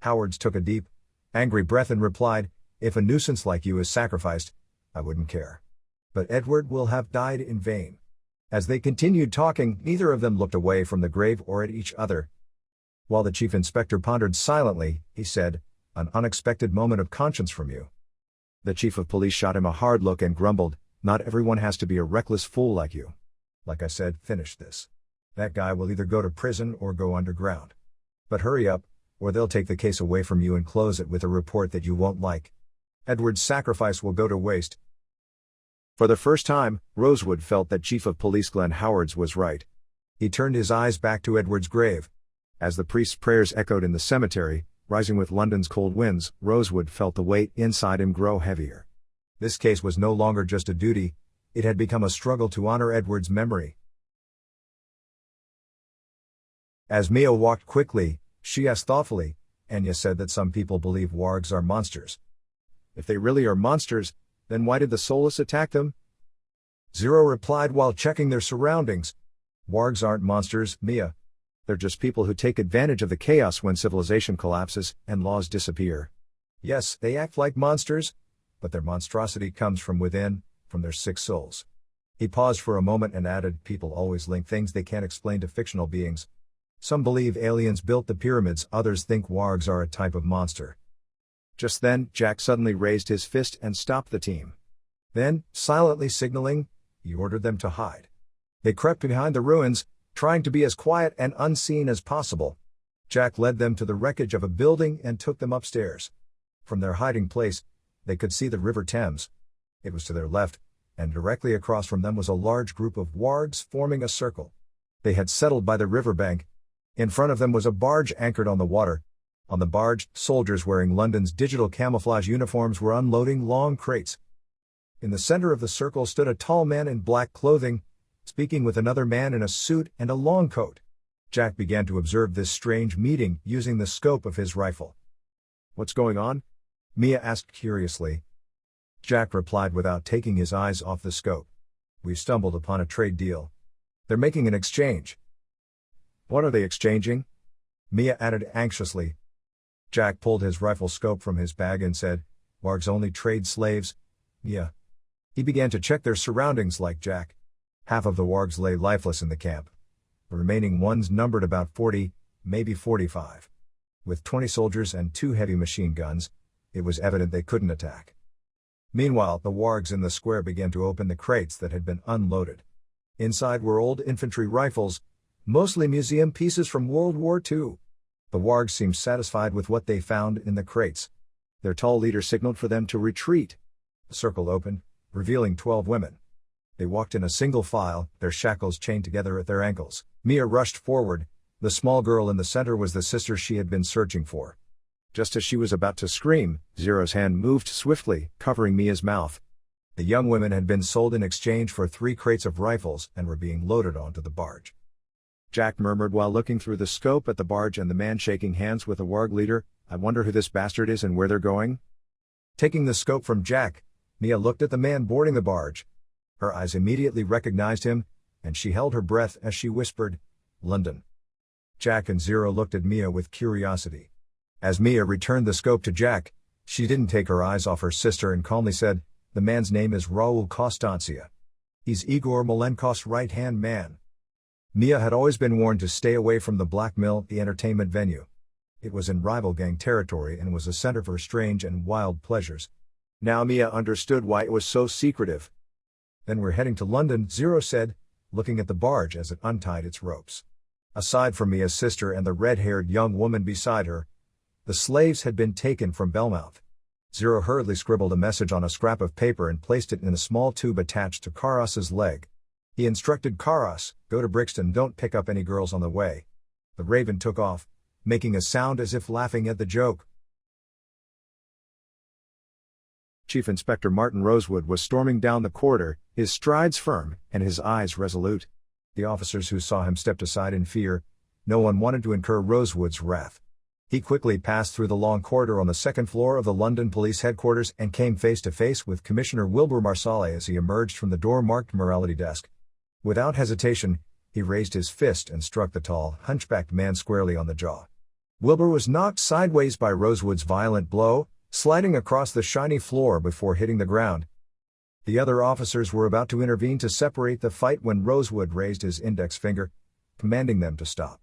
Howards took a deep, angry breath and replied, "If a nuisance like you is sacrificed, I wouldn't care. But Edward will have died in vain." As they continued talking, neither of them looked away from the grave or at each other. While the chief inspector pondered silently, he said, "An unexpected moment of conscience from you." The chief of police shot him a hard look and grumbled, "Not everyone has to be a reckless fool like you. Like I said, finish this. That guy will either go to prison or go underground. But hurry up, or they'll take the case away from you and close it with a report that you won't like. Edward's sacrifice will go to waste." For the first time, Rosewood felt that Chief of Police Glenn Howards was right. He turned his eyes back to Edward's grave. As the priest's prayers echoed in the cemetery, Rising with London's cold winds, Rosewood felt the weight inside him grow heavier. This case was no longer just a duty, it had become a struggle to honor Edward's memory. As Mia walked quickly, she asked thoughtfully, "Anya said that some people believe wargs are monsters. If they really are monsters, then why did the Soulless attack them?" Zero replied while checking their surroundings. "Wargs aren't monsters, Mia. They're just people who take advantage of the chaos when civilization collapses and laws disappear. Yes, they act like monsters, but their monstrosity comes from within, from their sick souls." He paused for a moment and added, "People always link things they can't explain to fictional beings. Some believe aliens built the pyramids, others think wargs are a type of monster." Just then, Jack suddenly raised his fist and stopped the team. Then, silently signaling, he ordered them to hide. They crept behind the ruins, trying to be as quiet and unseen as possible. Jack led them to the wreckage of a building and took them upstairs. From their hiding place, they could see the River Thames. It was to their left, and directly across from them was a large group of wargs forming a circle. They had settled by the riverbank. In front of them was a barge anchored on the water. On the barge, soldiers wearing London's digital camouflage uniforms were unloading long crates. In the center of the circle stood a tall man in black clothing, speaking with another man in a suit and a long coat. Jack began to observe this strange meeting using the scope of his rifle. "What's going on?" Mia asked curiously. Jack replied without taking his eyes off the scope. "We've stumbled upon a trade deal. They're making an exchange." "What are they exchanging?" Mia added anxiously. Jack pulled his rifle scope from his bag and said, "Wargs only trade slaves, Mia." He began to check their surroundings like Jack. Half of the wargs lay lifeless in the camp. The remaining ones numbered about 40, maybe 45. With 20 soldiers and 2 heavy machine guns, it was evident they couldn't attack. Meanwhile, the wargs in the square began to open the crates that had been unloaded. Inside were old infantry rifles, mostly museum pieces from World War II. The wargs seemed satisfied with what they found in the crates. Their tall leader signaled for them to retreat. The circle opened, revealing 12 women. They walked in a single file, their shackles chained together at their ankles. Mia rushed forward. The small girl in the center was the sister she had been searching for. Just as she was about to scream, Zero's hand moved swiftly, covering Mia's mouth. The young women had been sold in exchange for 3 crates of rifles and were being loaded onto the barge. Jack murmured while looking through the scope at the barge and the man shaking hands with the warg leader, "I wonder who this bastard is and where they're going." Taking the scope from Jack, Mia looked at the man boarding the barge. Her eyes immediately recognized him, and she held her breath as she whispered, "London." Jack and Zero looked at Mia with curiosity. As Mia returned the scope to Jack, she didn't take her eyes off her sister and calmly said, "The man's name is Raoul Constancia. He's Igor Malenkov's right-hand man." Mia had always been warned to stay away from the Black Mill, the entertainment venue. It was in rival gang territory and was a center for strange and wild pleasures. Now Mia understood why it was so secretive. "Then we're heading to London," Zero said, looking at the barge as it untied its ropes. Aside from Mia's sister and the red-haired young woman beside her, the slaves had been taken from Belmouth. Zero hurriedly scribbled a message on a scrap of paper and placed it in a small tube attached to Karas's leg. He instructed Karas, "Go to Brixton, don't pick up any girls on the way." The Raven took off, making a sound as if laughing at the joke. Chief Inspector Martin Rosewood was storming down the corridor, his strides firm and his eyes resolute. The officers who saw him stepped aside in fear. No one wanted to incur Rosewood's wrath. He quickly passed through the long corridor on the second floor of the London Police Headquarters and came face to face with Commissioner Wilbur Marsale as he emerged from the door marked Morality Desk. Without hesitation, he raised his fist and struck the tall, hunchbacked man squarely on the jaw. Wilbur was knocked sideways by Rosewood's violent blow, sliding across the shiny floor before hitting the ground. The other officers were about to intervene to separate the fight when Rosewood raised his index finger, commanding them to stop.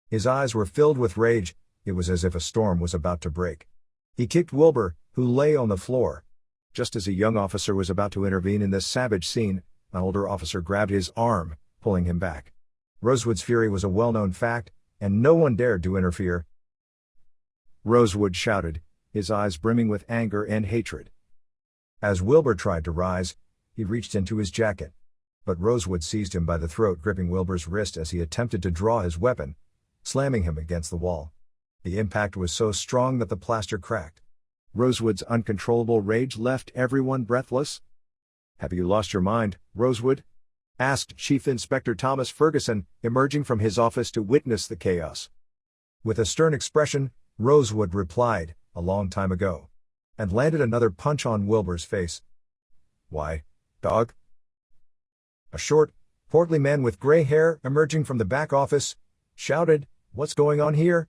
His eyes were filled with rage. It was as if a storm was about to break. He kicked Wilbur, who lay on the floor. Just as a young officer was about to intervene in this savage scene, an older officer grabbed his arm, pulling him back. Rosewood's fury was a well-known fact, and no one dared to interfere. Rosewood shouted, his eyes brimming with anger and hatred. As Wilbur tried to rise, he reached into his jacket. But Rosewood seized him by the throat, gripping Wilbur's wrist as he attempted to draw his weapon, slamming him against the wall. The impact was so strong that the plaster cracked. Rosewood's uncontrollable rage left everyone breathless. "Have you lost your mind, Rosewood?" asked Chief Inspector Thomas Ferguson, emerging from his office to witness the chaos. With a stern expression, Rosewood replied, "A long time ago," and landed another punch on Wilbur's face. "Why, dog?" A short, portly man with gray hair, emerging from the back office, shouted, "What's going on here?"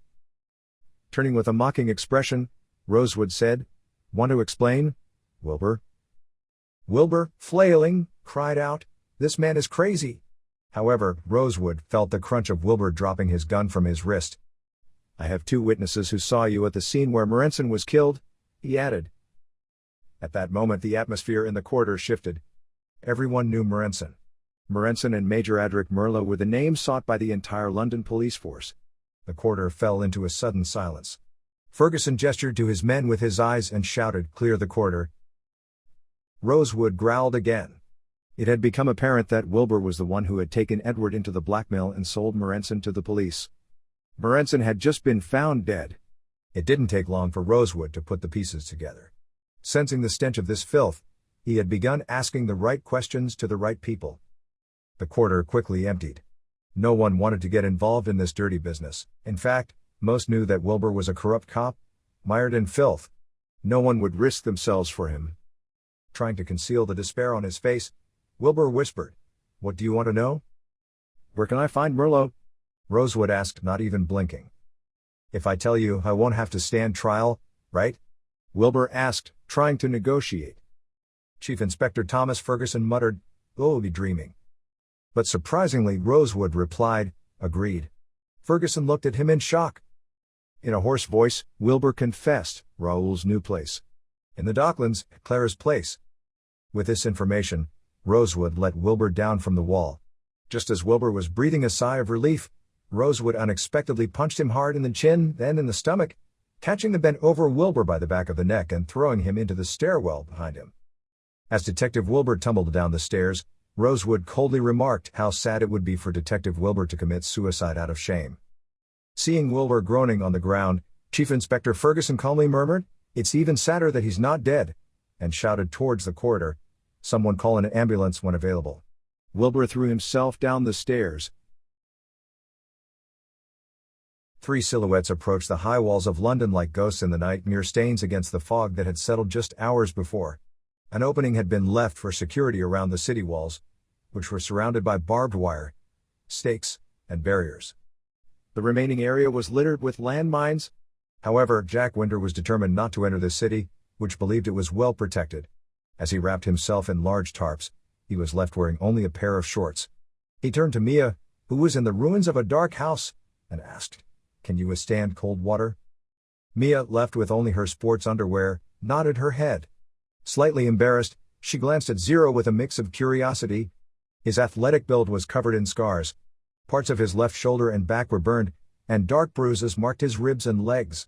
Turning with a mocking expression, Rosewood said, "Want to explain, Wilbur?" Wilbur, flailing, cried out, "This man is crazy." However, Rosewood felt the crunch of Wilbur dropping his gun from his wrist. "I have 2 witnesses who saw you at the scene where Morenson was killed," he added. At that moment the atmosphere in the corridor shifted. Everyone knew Morenson. Morenson and Major Adric Merlo were the names sought by the entire London police force. The corridor fell into a sudden silence. Ferguson gestured to his men with his eyes and shouted, "Clear the corridor." Rosewood growled again. It had become apparent that Wilbur was the one who had taken Edward into the blackmail and sold Morenson to the police. Morenson had just been found dead. It didn't take long for Rosewood to put the pieces together. Sensing the stench of this filth, he had begun asking the right questions to the right people. The corridor quickly emptied. No one wanted to get involved in this dirty business. In fact, most knew that Wilbur was a corrupt cop, mired in filth. No one would risk themselves for him. Trying to conceal the despair on his face, Wilbur whispered, "What do you want to know?" "Where can I find Merlo?" Rosewood asked, not even blinking. "If I tell you, I won't have to stand trial, right?" Wilbur asked, trying to negotiate. Chief Inspector Thomas Ferguson muttered, "Oh, be dreaming." But surprisingly, Rosewood replied, "Agreed." Ferguson looked at him in shock. In a hoarse voice, Wilbur confessed, "Raoul's new place. In the Docklands, at Clara's place." With this information, Rosewood let Wilbur down from the wall. Just as Wilbur was breathing a sigh of relief, Rosewood unexpectedly punched him hard in the chin, then in the stomach, catching the bent-over Wilbur by the back of the neck and throwing him into the stairwell behind him. As Detective Wilbur tumbled down the stairs, Rosewood coldly remarked how sad it would be for Detective Wilbur to commit suicide out of shame. Seeing Wilbur groaning on the ground, Chief Inspector Ferguson calmly murmured, "It's even sadder that he's not dead," and shouted towards the corridor, "Someone call an ambulance when available." Wilbur threw himself down the stairs. 3 silhouettes approached the high walls of London like ghosts in the night, mere stains against the fog that had settled just hours before. An opening had been left for security around the city walls, which were surrounded by barbed wire, stakes, and barriers. The remaining area was littered with landmines. However, Jack Winter was determined not to enter the city, which believed it was well protected. As he wrapped himself in large tarps, he was left wearing only a pair of shorts. He turned to Mia, who was in the ruins of a dark house, and asked, "Can you withstand cold water?" Mia, left with only her sports underwear, nodded her head. Slightly embarrassed, she glanced at Zero with a mix of curiosity. His athletic build was covered in scars. Parts of his left shoulder and back were burned, and dark bruises marked his ribs and legs.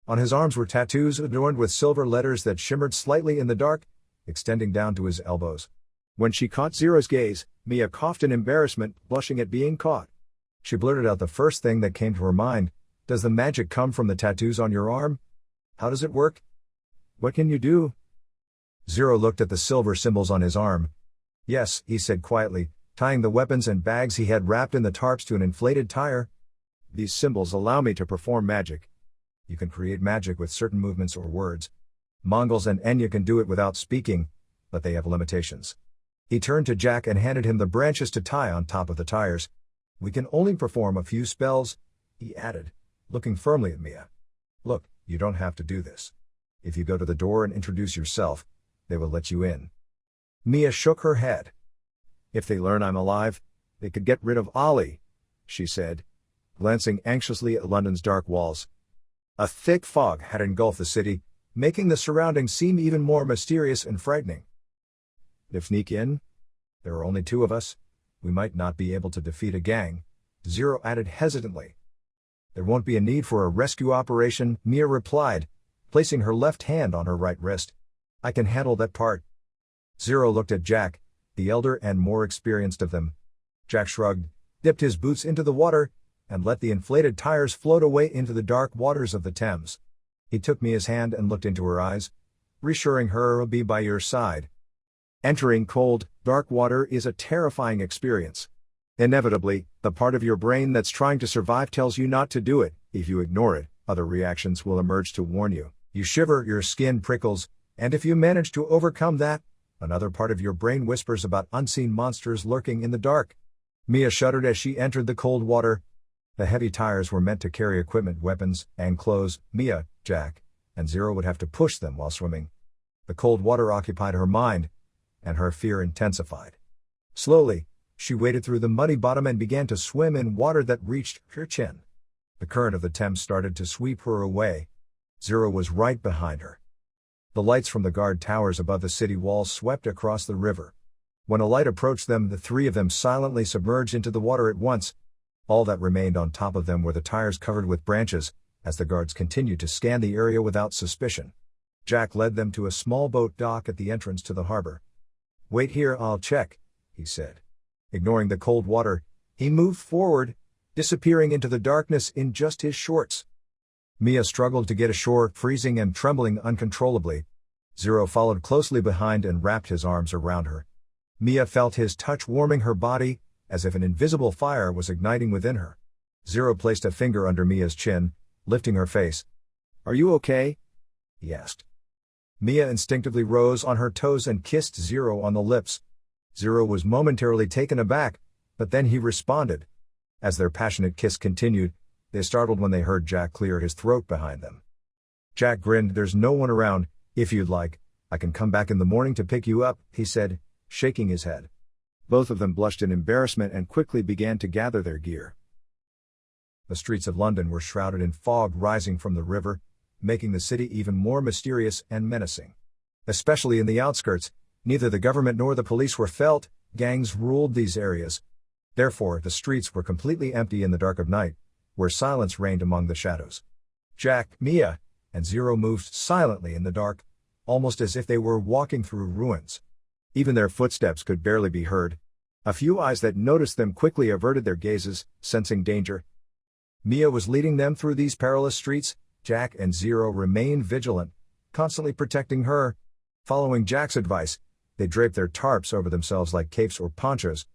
On his arms were tattoos adorned with silver letters that shimmered slightly in the dark, extending down to his elbows. When she caught Zero's gaze, Mia coughed in embarrassment, blushing at being caught. She blurted out the first thing that came to her mind, "Does the magic come from the tattoos on your arm? How does it work? What can you do?" Zero looked at the silver symbols on his arm. "Yes," he said quietly, tying the weapons and bags he had wrapped in the tarps to an inflated tire. "These symbols allow me to perform magic. You can create magic with certain movements or words. Mongols and Enya can do it without speaking, but they have limitations." He turned to Jack and handed him the branches to tie on top of the tires. "We can only perform a few spells," he added, looking firmly at Mia. "Look, you don't have to do this. If you go to the door and introduce yourself, they will let you in." Mia shook her head. "If they learn I'm alive, they could get rid of Ollie," she said, glancing anxiously at London's dark walls. A thick fog had engulfed the city, making the surroundings seem even more mysterious and frightening. "If sneak in? There are only 2 of us. We might not be able to defeat a gang," Zero added hesitantly. "There won't be a need for a rescue operation," Mia replied, placing her left hand on her right wrist. "I can handle that part." Zero looked at Jack, the elder and more experienced of them. Jack shrugged, dipped his boots into the water, and let the inflated tires float away into the dark waters of the Thames. He took Mia's hand and looked into her eyes, reassuring her I'll be by your side. Entering cold, dark water is a terrifying experience. Inevitably, the part of your brain that's trying to survive tells you not to do it. If you ignore it, other reactions will emerge to warn you. You shiver, your skin prickles, and if you manage to overcome that, another part of your brain whispers about unseen monsters lurking in the dark. Mia shuddered as she entered the cold water. The heavy tires were meant to carry equipment, weapons, and clothes. Mia, Jack, and Zero would have to push them while swimming. The cold water occupied her mind, and her fear intensified. Slowly, she waded through the muddy bottom and began to swim in water that reached her chin. The current of the Thames started to sweep her away. Zero was right behind her. The lights from the guard towers above the city walls swept across the river. When a light approached them, the three of them silently submerged into the water at once. All that remained on top of them were the tires covered with branches, as the guards continued to scan the area without suspicion. Jack led them to a small boat dock at the entrance to the harbor. "Wait here, I'll check," he said. Ignoring the cold water, he moved forward, disappearing into the darkness in just his shorts. Mia struggled to get ashore, freezing and trembling uncontrollably. Zero followed closely behind and wrapped his arms around her. Mia felt his touch warming her body, as if an invisible fire was igniting within her. Zero placed a finger under Mia's chin, lifting her face. "Are you okay?" he asked. Mia instinctively rose on her toes and kissed Zero on the lips. Zero was momentarily taken aback, but then he responded. As their passionate kiss continued, they startled when they heard Jack clear his throat behind them. Jack grinned. "There's no one around. If you'd like, I can come back in the morning to pick you up," he said, shaking his head. Both of them blushed in embarrassment and quickly began to gather their gear. The streets of London were shrouded in fog rising from the river, making the city even more mysterious and menacing. Especially in the outskirts, neither the government nor the police were felt. Gangs ruled these areas. Therefore, the streets were completely empty in the dark of night, where silence reigned among the shadows. Jack, Mia, and Zero moved silently in the dark, almost as if they were walking through ruins. Even their footsteps could barely be heard. A few eyes that noticed them quickly averted their gazes, sensing danger. Mia was leading them through these perilous streets. Jack and Zero remained vigilant, constantly protecting her. Following Jack's advice, they draped their tarps over themselves like capes or ponchos,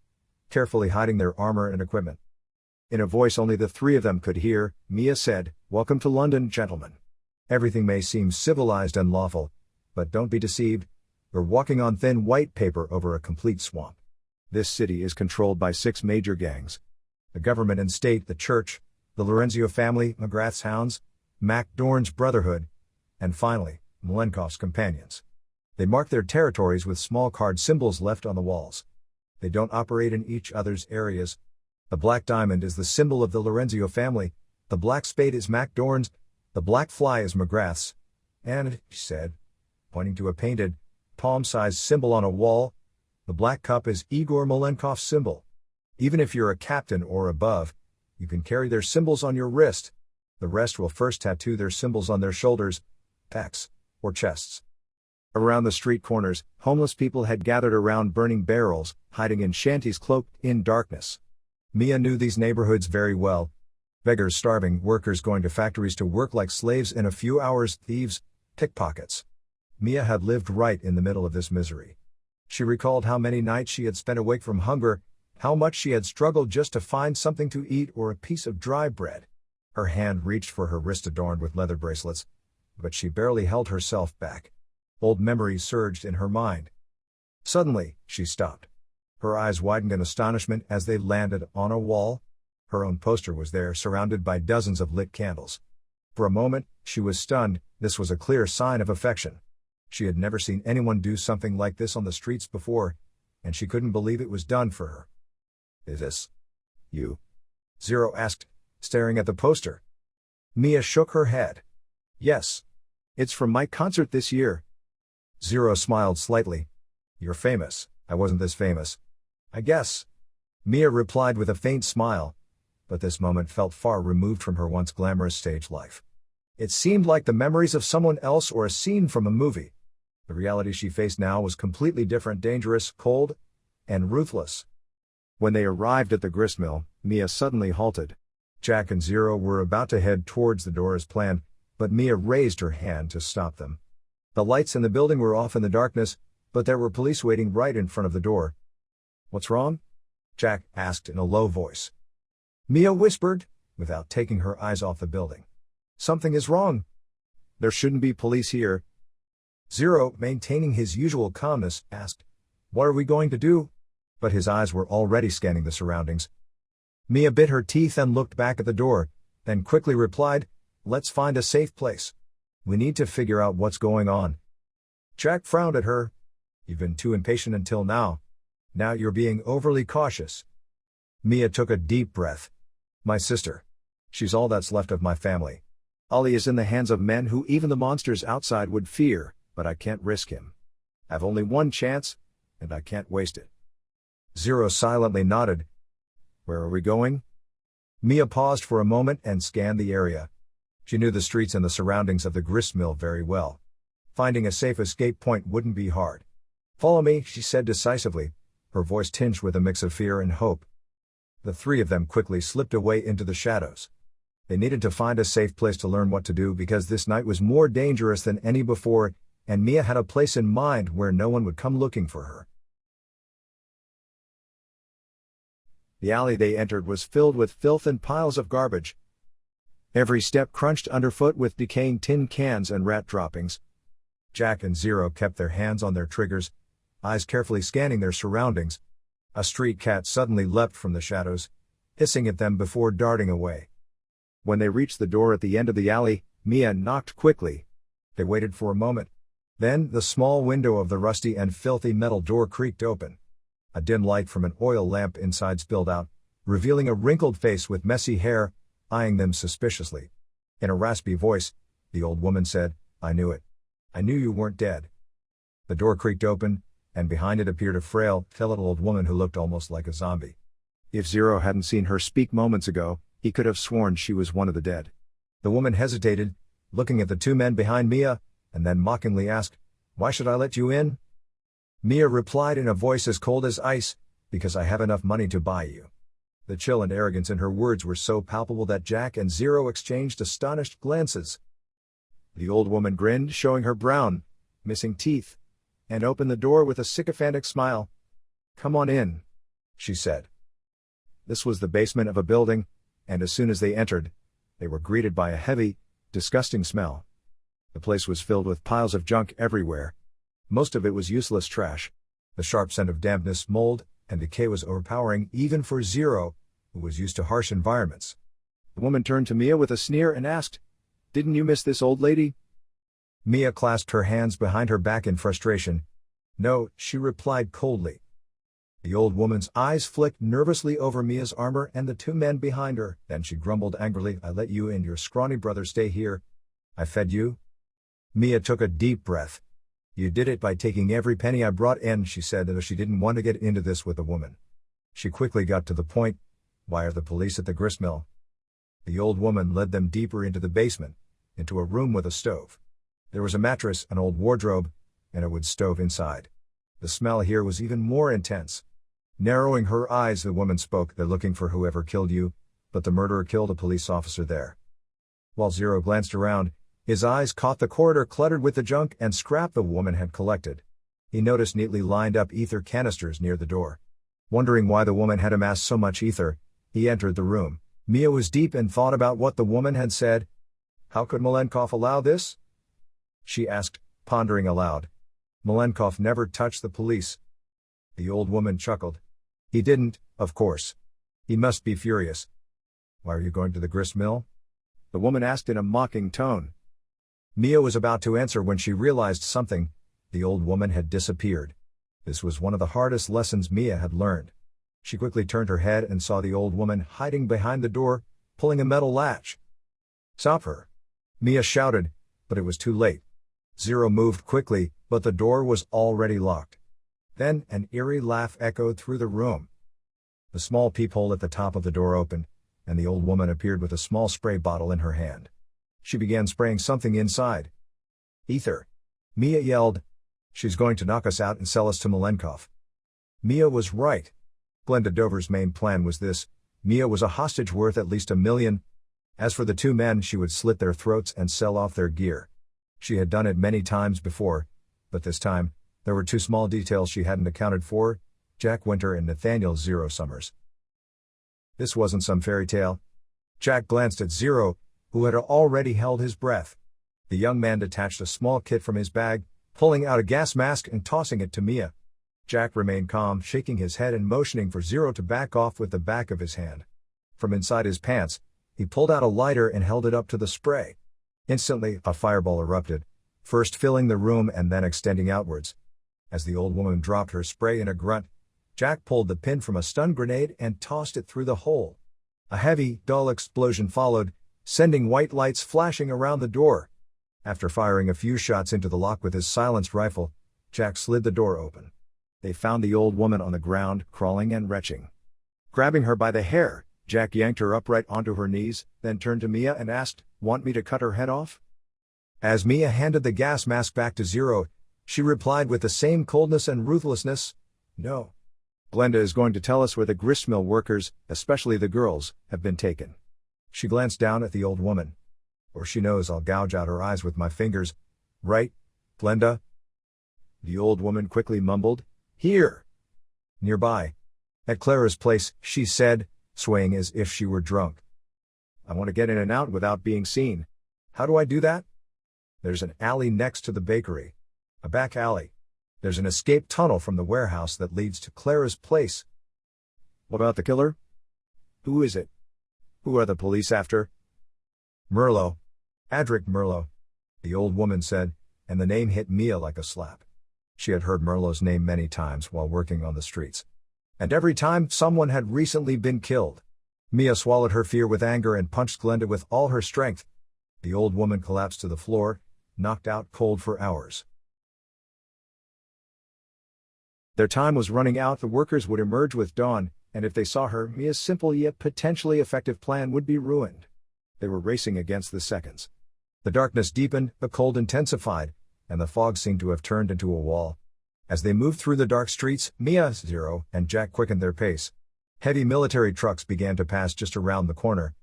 carefully hiding their armor and equipment. In a voice only the three of them could hear, Mia said, "Welcome to London, gentlemen. Everything may seem civilized and lawful, but don't be deceived. You're walking on thin white paper over a complete swamp. This city is controlled by 6 major gangs: the government and state, the church, the Lorenzio family, McGrath's hounds, Mac Dorn's brotherhood, and finally, Malenkov's companions. They mark their territories with small card symbols left on the walls. They don't operate in each other's areas. The black diamond is the symbol of the Lorenzio family, the black spade is Mac Dorn's, the black fly is McGrath's, and," she said, pointing to a painted, palm-sized symbol on a wall, "the black cup is Igor Malenkov's symbol. Even if you're a captain or above, you can carry their symbols on your wrist. The rest will first tattoo their symbols on their shoulders, backs, or chests." Around the street corners, homeless people had gathered around burning barrels, hiding in shanties cloaked in darkness. Mia knew these neighborhoods very well. Beggars starving, workers going to factories to work like slaves in a few hours, thieves, pickpockets. Mia had lived right in the middle of this misery. She recalled how many nights she had spent awake from hunger, how much she had struggled just to find something to eat or a piece of dry bread. Her hand reached for her wrist adorned with leather bracelets, but she barely held herself back. Old memories surged in her mind. Suddenly, she stopped. Her eyes widened in astonishment as they landed on a wall. Her own poster was there, surrounded by dozens of lit candles. For a moment, she was stunned. This was a clear sign of affection. She had never seen anyone do something like this on the streets before, and she couldn't believe it was done for her. "Is this you?" Zero asked, staring at the poster. Mia shook her head. "Yes. It's from my concert this year." Zero smiled slightly. "You're famous. I wasn't this famous, I guess." Mia replied with a faint smile, but this moment felt far removed from her once glamorous stage life. It seemed like the memories of someone else or a scene from a movie. The reality she faced now was completely different, dangerous, cold, and ruthless. When they arrived at the gristmill, Mia suddenly halted. Jack and Zero were about to head towards the door as planned, but Mia raised her hand to stop them. The lights in the building were off in the darkness, but there were police waiting right in front of the door. "What's wrong?" Jack asked in a low voice. Mia whispered, without taking her eyes off the building. "Something is wrong. There shouldn't be police here." Zero, maintaining his usual calmness, asked, "What are we going to do?" But his eyes were already scanning the surroundings. Mia bit her teeth and looked back at the door, then quickly replied, "Let's find a safe place. We need to figure out what's going on." Jack frowned at her. "You've been too impatient until now. Now you're being overly cautious." Mia took a deep breath. "My sister. She's all that's left of my family. Ollie is in the hands of men who even the monsters outside would fear, but I can't risk him. I've only one chance, and I can't waste it." Zero silently nodded. "Where are we going?" Mia paused for a moment and scanned the area. She knew the streets and the surroundings of the gristmill very well. Finding a safe escape point wouldn't be hard. "Follow me," she said decisively, her voice tinged with a mix of fear and hope. The three of them quickly slipped away into the shadows. They needed to find a safe place to learn what to do because this night was more dangerous than any before, and Mia had a place in mind where no one would come looking for her. The alley they entered was filled with filth and piles of garbage. Every step crunched underfoot with decaying tin cans and rat droppings. Jack and Zero kept their hands on their triggers, eyes carefully scanning their surroundings. A street cat suddenly leapt from the shadows, hissing at them before darting away. When they reached the door at the end of the alley, Mia knocked quickly. They waited for a moment. Then, the small window of the rusty and filthy metal door creaked open. A dim light from an oil lamp inside spilled out, revealing a wrinkled face with messy hair, eyeing them suspiciously. In a raspy voice, the old woman said, "I knew it. I knew you weren't dead." The door creaked open, and behind it appeared a frail, skeletal old woman who looked almost like a zombie. If Zero hadn't seen her speak moments ago, he could have sworn she was one of the dead. The woman hesitated, looking at the two men behind Mia, and then mockingly asked, "Why should I let you in?" Mia replied in a voice as cold as ice, "Because I have enough money to buy you." The chill and arrogance in her words were so palpable that Jack and Zero exchanged astonished glances. The old woman grinned, showing her brown, missing teeth, and opened the door with a sycophantic smile. "Come on in," she said. This was the basement of a building, and as soon as they entered, they were greeted by a heavy, disgusting smell. The place was filled with piles of junk everywhere. Most of it was useless trash. The sharp scent of dampness, mold, and decay was overpowering even for Zero, who was used to harsh environments. The woman turned to Mia with a sneer and asked, "Didn't you miss this old lady?" Mia clasped her hands behind her back in frustration. "No," she replied coldly. The old woman's eyes flicked nervously over Mia's armor and the two men behind her, then she grumbled angrily, "I let you and your scrawny brother stay here. I fed you." Mia took a deep breath. "You did it by taking every penny I brought in," she said, as she didn't want to get into this with the woman. She quickly got to the point. "Why are the police at the gristmill?" The old woman led them deeper into the basement, into a room with a stove. There was a mattress, an old wardrobe, and a wood stove inside. The smell here was even more intense. Narrowing her eyes, the woman spoke, "They're looking for whoever killed you, but the murderer killed a police officer there." While Zero glanced around, his eyes caught the corridor cluttered with the junk and scrap the woman had collected. He noticed neatly lined up ether canisters near the door. Wondering why the woman had amassed so much ether, he entered the room. Mia was deep in thought about what the woman had said. "How could Malenkov allow this?" she asked, pondering aloud. "Malenkov never touched the police." The old woman chuckled. "He didn't, of course. He must be furious." "Why are you going to the gristmill?" the woman asked in a mocking tone. Mia was about to answer when she realized something. The old woman had disappeared. This was one of the hardest lessons Mia had learned. She quickly turned her head and saw the old woman hiding behind the door, pulling a metal latch. "Stop her!" Mia shouted, but it was too late. Zero moved quickly, but the door was already locked. Then an eerie laugh echoed through the room. The small peephole at the top of the door opened, and the old woman appeared with a small spray bottle in her hand. She began spraying something inside. "Ether!" Mia yelled. "She's going to knock us out and sell us to Malenkov." Mia was right. Glenda Dover's main plan was this: Mia was a hostage worth at least $1 million. As for the two men, she would slit their throats and sell off their gear. She had done it many times before, but this time, there were two small details she hadn't accounted for: Jack Winter and Nathaniel Zero Summers. This wasn't some fairy tale. Jack glanced at Zero, who had already held his breath. The young man detached a small kit from his bag, pulling out a gas mask and tossing it to Mia. Jack remained calm, shaking his head and motioning for Zero to back off with the back of his hand. From inside his pants, he pulled out a lighter and held it up to the spray. Instantly, a fireball erupted, first filling the room and then extending outwards. As the old woman dropped her spray in a grunt, Jack pulled the pin from a stun grenade and tossed it through the hole. A heavy, dull explosion followed, sending white lights flashing around the door. After firing a few shots into the lock with his silenced rifle, Jack slid the door open. They found the old woman on the ground, crawling and retching. Grabbing her by the hair, Jack yanked her upright onto her knees, then turned to Mia and asked, "Want me to cut her head off?" As Mia handed the gas mask back to Zero, she replied with the same coldness and ruthlessness, "No. Glenda is going to tell us where the gristmill workers, especially the girls, have been taken." She glanced down at the old woman. "Or she knows I'll gouge out her eyes with my fingers. Right, Glenda?" The old woman quickly mumbled, "Here." "Nearby. At Clara's place," she said, swaying as if she were drunk. "I want to get in and out without being seen. How do I do that?" "There's an alley next to the bakery. A back alley. There's an escape tunnel from the warehouse that leads to Clara's place." "What about the killer? Who is it? Who are the police after?" "Merlot. Adric Merlot," the old woman said, and the name hit Mia like a slap. She had heard Merlot's name many times while working on the streets. And every time, someone had recently been killed. Mia swallowed her fear with anger and punched Glenda with all her strength. The old woman collapsed to the floor, knocked out cold for hours. Their time was running out. The workers would emerge with dawn, and if they saw her, Mia's simple yet potentially effective plan would be ruined. They were racing against the seconds. The darkness deepened, the cold intensified, and the fog seemed to have turned into a wall. As they moved through the dark streets, Mia, Zero, and Jack quickened their pace. Heavy military trucks began to pass just around the corner.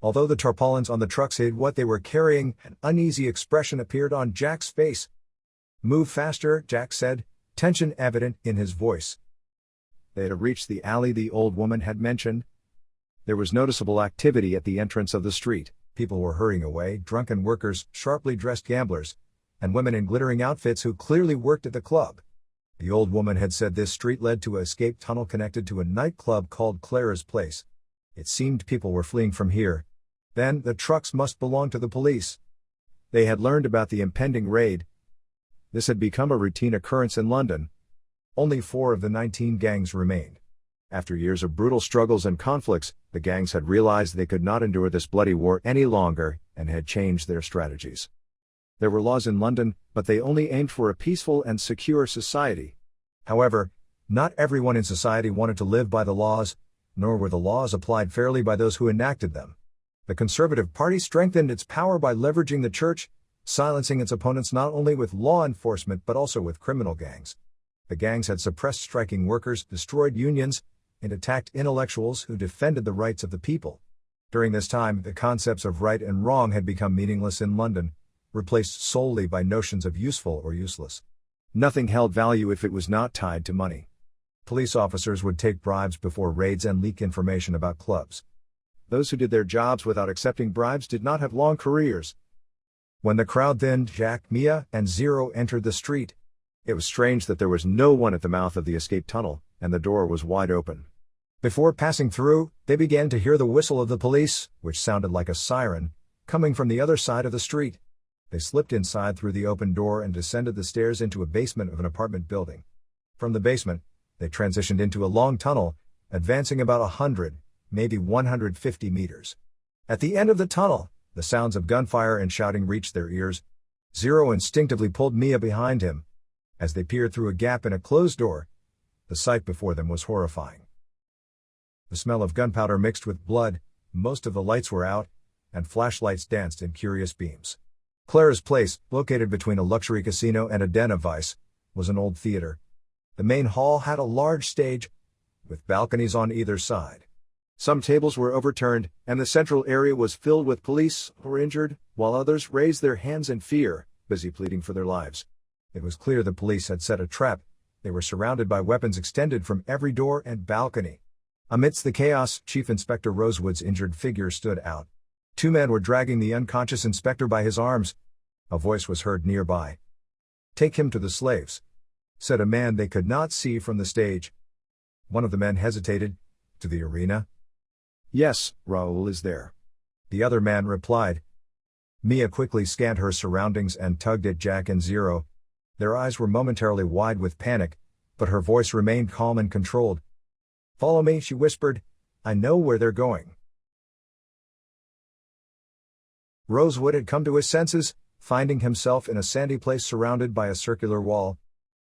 Although the tarpaulins on the trucks hid what they were carrying, an uneasy expression appeared on Jack's face. "Move faster," Jack said, tension evident in his voice. They had reached the alley the old woman had mentioned. There was noticeable activity at the entrance of the street. People were hurrying away, drunken workers, sharply dressed gamblers, and women in glittering outfits who clearly worked at the club. The old woman had said this street led to an escape tunnel connected to a nightclub called Clara's Place. It seemed people were fleeing from here. Then, the trucks must belong to the police. They had learned about the impending raid. This had become a routine occurrence in London. Only 4 of the 19 gangs remained. After years of brutal struggles and conflicts, the gangs had realized they could not endure this bloody war any longer, and had changed their strategies. There were laws in London, but they only aimed for a peaceful and secure society. However, not everyone in society wanted to live by the laws, nor were the laws applied fairly by those who enacted them. The Conservative Party strengthened its power by leveraging the church, silencing its opponents not only with law enforcement but also with criminal gangs. The gangs had suppressed striking workers, destroyed unions, and attacked intellectuals who defended the rights of the people. During this time, the concepts of right and wrong had become meaningless in London, replaced solely by notions of useful or useless. Nothing held value if it was not tied to money. Police officers would take bribes before raids and leak information about clubs. Those who did their jobs without accepting bribes did not have long careers. When the crowd thinned, Jack, Mia, and Zero entered the street. It was strange that there was no one at the mouth of the escape tunnel, and the door was wide open. Before passing through, they began to hear the whistle of the police, which sounded like a siren, coming from the other side of the street. They slipped inside through the open door and descended the stairs into a basement of an apartment building. From the basement, they transitioned into a long tunnel, advancing about 100, maybe 150 meters. At the end of the tunnel, the sounds of gunfire and shouting reached their ears. Zero instinctively pulled Mia behind him. As they peered through a gap in a closed door, the sight before them was horrifying. The smell of gunpowder mixed with blood, most of the lights were out, and flashlights danced in curious beams. Clara's Place, located between a luxury casino and a den of vice, was an old theater. The main hall had a large stage, with balconies on either side. Some tables were overturned, and the central area was filled with police or injured, while others raised their hands in fear, busy pleading for their lives. It was clear the police had set a trap. They were surrounded by weapons extended from every door and balcony. Amidst the chaos, Chief Inspector Rosewood's injured figure stood out. 2 men were dragging the unconscious inspector by his arms. A voice was heard nearby. "Take him to the slaves," said a man they could not see from the stage. One of the men hesitated. "To the arena?" "Yes, Raoul is there," the other man replied. Mia quickly scanned her surroundings and tugged at Jack and Zero. Their eyes were momentarily wide with panic, but her voice remained calm and controlled. "Follow me," she whispered. "I know where they're going." Rosewood had come to his senses, finding himself in a sandy place surrounded by a circular wall.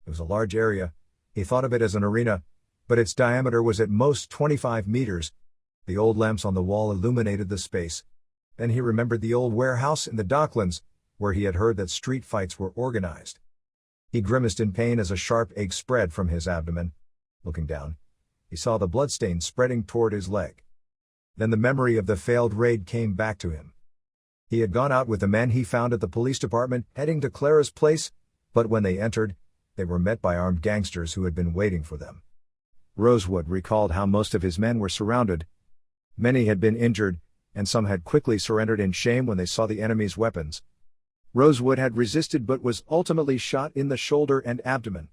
It was a large area. He thought of it as an arena, but its diameter was at most 25 meters. The old lamps on the wall illuminated the space. Then he remembered the old warehouse in the Docklands, where he had heard that street fights were organized. He grimaced in pain as a sharp ache spread from his abdomen. Looking down, he saw the bloodstain spreading toward his leg. Then the memory of the failed raid came back to him. He had gone out with the men he found at the police department, heading to Clara's place, but when they entered, they were met by armed gangsters who had been waiting for them. Rosewood recalled how most of his men were surrounded. Many had been injured, and some had quickly surrendered in shame when they saw the enemy's weapons. Rosewood had resisted but was ultimately shot in the shoulder and abdomen.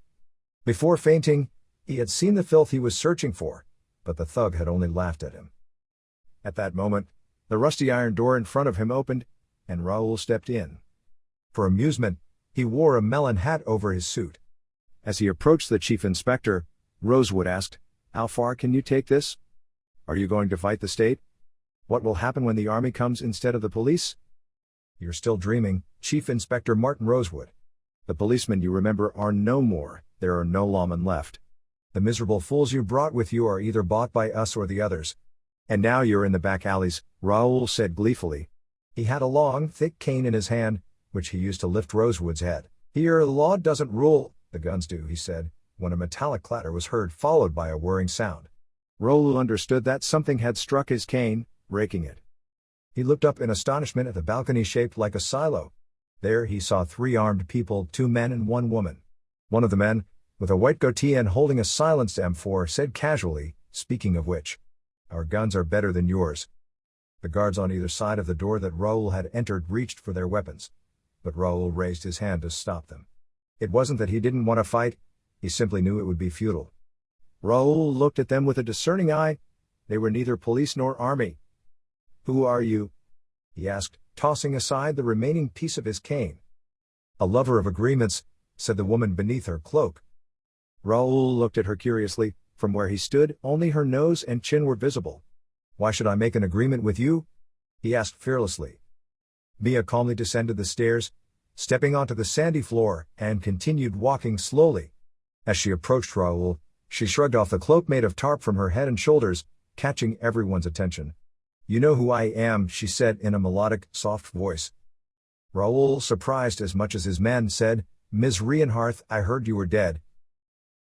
Before fainting, he had seen the filth he was searching for, but the thug had only laughed at him. At that moment, the rusty iron door in front of him opened, and Raoul stepped in. For amusement, he wore a melon hat over his suit. As he approached the chief inspector, Rosewood asked, "How far can you take this? Are you going to fight the state? What will happen when the army comes instead of the police?" "You're still dreaming, Chief Inspector Martin Rosewood. The policemen you remember are no more, there are no lawmen left. The miserable fools you brought with you are either bought by us or the others. And now you're in the back alleys," Raoul said gleefully. He had a long, thick cane in his hand, which he used to lift Rosewood's head. "Here the law doesn't rule, the guns do," he said, when a metallic clatter was heard followed by a whirring sound. Raoul understood that something had struck his cane, breaking it. He looked up in astonishment at the balcony shaped like a silo. There he saw 3 armed people, 2 men and 1 woman. One of the men, with a white goatee and holding a silenced M4, said casually, "Speaking of which, our guns are better than yours." The guards on either side of the door that Raoul had entered reached for their weapons, but Raoul raised his hand to stop them. It wasn't that he didn't want to fight, he simply knew it would be futile. Raoul looked at them with a discerning eye. They were neither police nor army. "Who are you?" he asked, tossing aside the remaining piece of his cane. "A lover of agreements," said the woman beneath her cloak. Raoul looked at her curiously. From where he stood, only her nose and chin were visible. "Why should I make an agreement with you?" he asked fearlessly. Mia calmly descended the stairs, stepping onto the sandy floor, and continued walking slowly. As she approached Raoul, she shrugged off the cloak made of tarp from her head and shoulders, catching everyone's attention. "You know who I am," she said in a melodic, soft voice. Raoul, surprised as much as his men, said, "Ms. Rienhardt, I heard you were dead."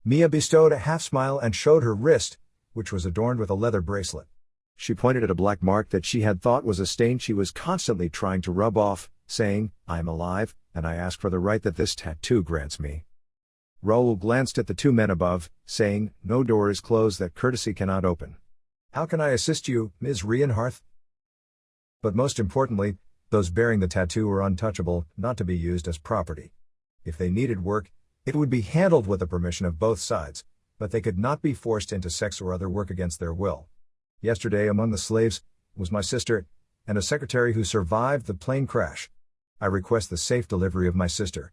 Mia bestowed a half-smile and showed her wrist, which was adorned with a leather bracelet. She pointed at a black mark that she had thought was a stain she was constantly trying to rub off, saying, "I am alive, and I ask for the right that this tattoo grants me." Raoul glanced at the 2 men above, saying, "No door is closed that courtesy cannot open. How can I assist you, Ms. Rienhardt?" But most importantly, those bearing the tattoo were untouchable, not to be used as property. If they needed work, it would be handled with the permission of both sides, but they could not be forced into sex or other work against their will. "Yesterday among the slaves was my sister, and a secretary who survived the plane crash. I request the safe delivery of my sister.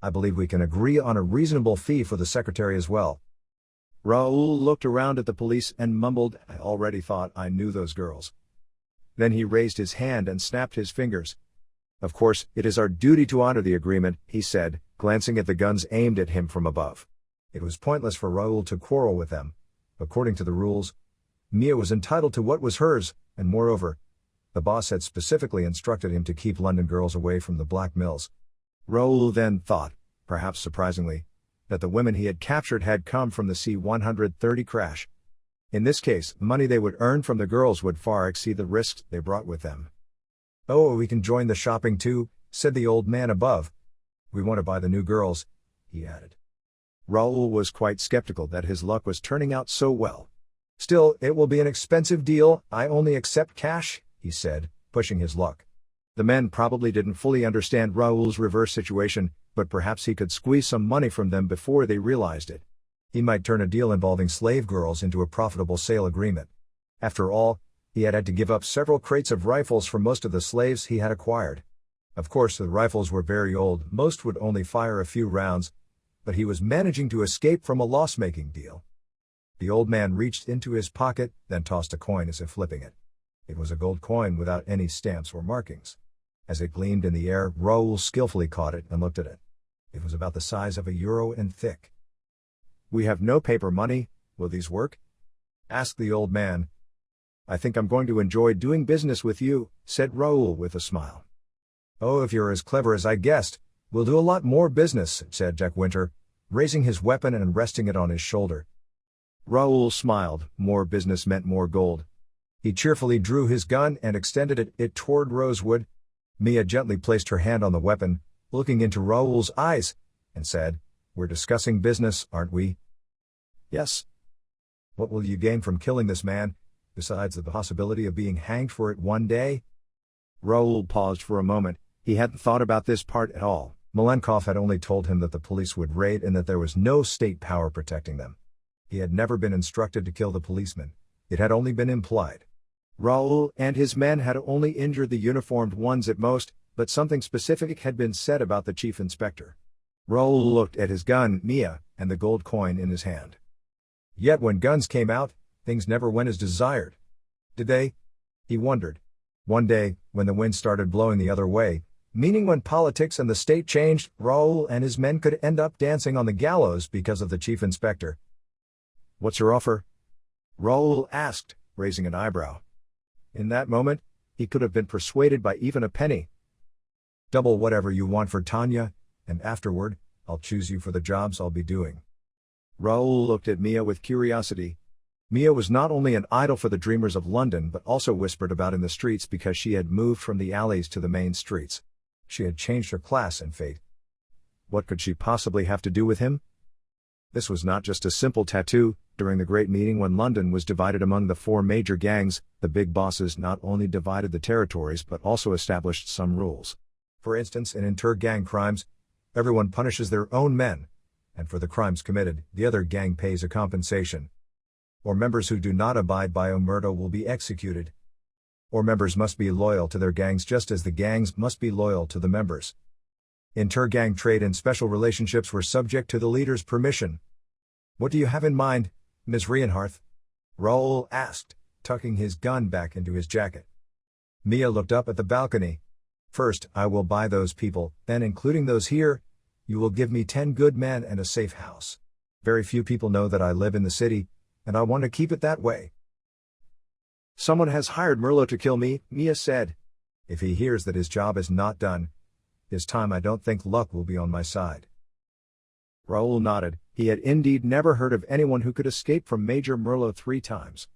I believe we can agree on a reasonable fee for the secretary as well." Raoul looked around at the police and mumbled, "I already thought I knew those girls." Then he raised his hand and snapped his fingers. "Of course, it is our duty to honor the agreement," he said, glancing at the guns aimed at him from above. It was pointless for Raoul to quarrel with them. According to the rules, Mia was entitled to what was hers, and moreover, the boss had specifically instructed him to keep London girls away from the Black Mills. Raoul then thought, perhaps surprisingly, that the women he had captured had come from the C-130 crash. In this case, the money they would earn from the girls would far exceed the risks they brought with them. "Oh, we can join the shopping too," said the old man above. "We want to buy the new girls," he added. Raoul was quite skeptical that his luck was turning out so well. "Still, it will be an expensive deal, I only accept cash," he said, pushing his luck. The men probably didn't fully understand Raoul's reverse situation, but perhaps he could squeeze some money from them before they realized it. He might turn a deal involving slave girls into a profitable sale agreement. After all, he had to give up several crates of rifles for most of the slaves he had acquired. Of course, the rifles were very old, most would only fire a few rounds, but he was managing to escape from a loss-making deal. The old man reached into his pocket, then tossed a coin as if flipping it. It was a gold coin without any stamps or markings. As it gleamed in the air, Raoul skillfully caught it and looked at it. It was about the size of €1 and thick. "We have no paper money, will these work?" asked the old man. "I think I'm going to enjoy doing business with you," said Raoul with a smile. "Oh, if you're as clever as I guessed, we'll do a lot more business," said Jack Winter, raising his weapon and resting it on his shoulder. Raoul smiled. More business meant more gold. He cheerfully drew his gun and extended it toward Rosewood. Mia gently placed her hand on the weapon, looking into Raoul's eyes, and said, "We're discussing business, aren't we?" "Yes." "What will you gain from killing this man, besides the possibility of being hanged for it one day?" Raoul paused for a moment. He hadn't thought about this part at all. Malenkov had only told him that the police would raid and that there was no state power protecting them. He had never been instructed to kill the policeman. It had only been implied. Raoul and his men had only injured the uniformed ones at most, but something specific had been said about the chief inspector. Raoul looked at his gun, Mia, and the gold coin in his hand. Yet when guns came out, things never went as desired. Did they? He wondered. One day, when the wind started blowing the other way, meaning when politics and the state changed, Raoul and his men could end up dancing on the gallows because of the chief inspector. "What's your offer?" Raoul asked, raising an eyebrow. In that moment, he could have been persuaded by even a penny. "Double whatever you want for Tanya, and afterward, I'll choose you for the jobs I'll be doing." Raoul looked at Mia with curiosity. Mia was not only an idol for the dreamers of London but also whispered about in the streets because she had moved from the alleys to the main streets. She had changed her class and fate. What could she possibly have to do with him? This was not just a simple tattoo. During the Great Meeting when London was divided among the 4 major gangs, the big bosses not only divided the territories but also established some rules. For instance, in inter-gang crimes, everyone punishes their own men, and for the crimes committed, the other gang pays a compensation. Or members who do not abide by omerta will be executed. Or members must be loyal to their gangs just as the gangs must be loyal to the members. Inter-gang trade and special relationships were subject to the leader's permission. "What do you have in mind, Miss Rienhardt?" Raoul asked, tucking his gun back into his jacket. Mia looked up at the balcony. "First, I will buy those people, then including those here, you will give me 10 good men and a safe house. Very few people know that I live in the city, and I want to keep it that way." "Someone has hired Merlot to kill me," Mia said. "If he hears that his job is not done, this time I don't think luck will be on my side." Raoul nodded. He had indeed never heard of anyone who could escape from Major Merlot 3 times.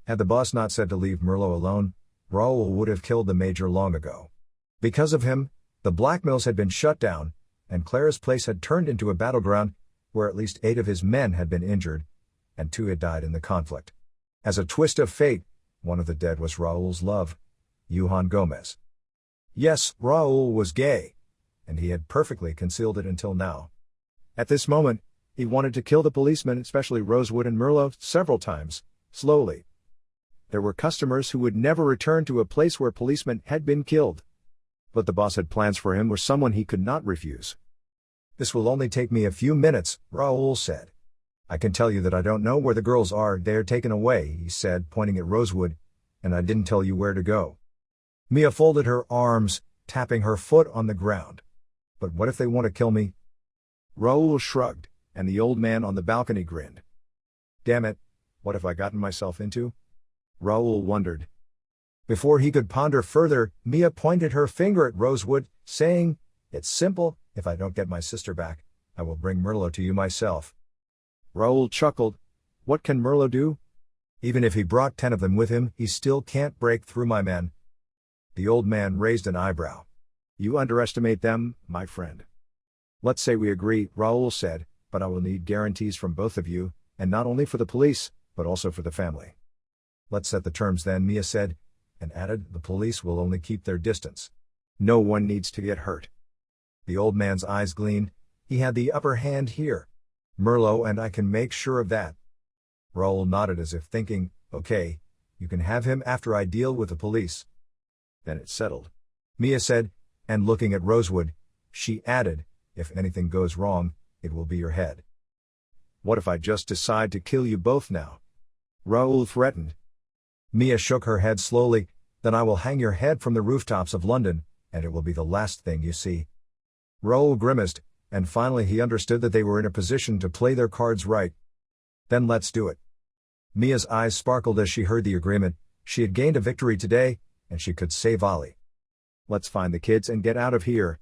Had the boss not said to leave Merlot alone, Raoul would have killed the Major long ago. Because of him, the blackmills had been shut down, and Clara's place had turned into a battleground, where at least 8 of his men had been injured, and 2 had died in the conflict. As a twist of fate, one of the dead was Raoul's love, Juan Gomez. Yes, Raoul was gay, and he had perfectly concealed it until now. At this moment, he wanted to kill the policemen, especially Rosewood and Merlot, several times, slowly. There were customers who would never return to a place where policemen had been killed. But the boss had plans for him, or someone he could not refuse. "This will only take me a few minutes," Raoul said. "I can tell you that I don't know where the girls are. They are taken away," he said, pointing at Rosewood, "and I didn't tell you where to go." Mia folded her arms, tapping her foot on the ground. "But what if they want to kill me?" Raoul shrugged, and the old man on the balcony grinned. "Damn it, what have I gotten myself into?" Raoul wondered. Before he could ponder further, Mia pointed her finger at Rosewood, saying, "It's simple, if I don't get my sister back, I will bring Merlot to you myself." Raoul chuckled. "What can Merlot do?" Even if he brought 10 of them with him, he still can't break through my men. The old man raised an eyebrow. You underestimate them, my friend. Let's say we agree, Raoul said, but I will need guarantees from both of you, and not only for the police, but also for the family. Let's set the terms then, Mia said, and added, the police will only keep their distance. No one needs to get hurt. The old man's eyes gleamed. He had the upper hand here. Merlot and I can make sure of that. Raoul nodded as if thinking, okay, you can have him after I deal with the police. Then it's settled. Mia said, and looking at Rosewood, she added, if anything goes wrong, it will be your head. What if I just decide to kill you both now? Raoul threatened. Mia shook her head slowly, then I will hang your head from the rooftops of London, and it will be the last thing you see. Raoul grimaced, and finally he understood that they were in a position to play their cards right. Then let's do it. Mia's eyes sparkled as she heard the agreement. She had gained a victory today, and she could save Ollie. Let's find the kids and get out of here.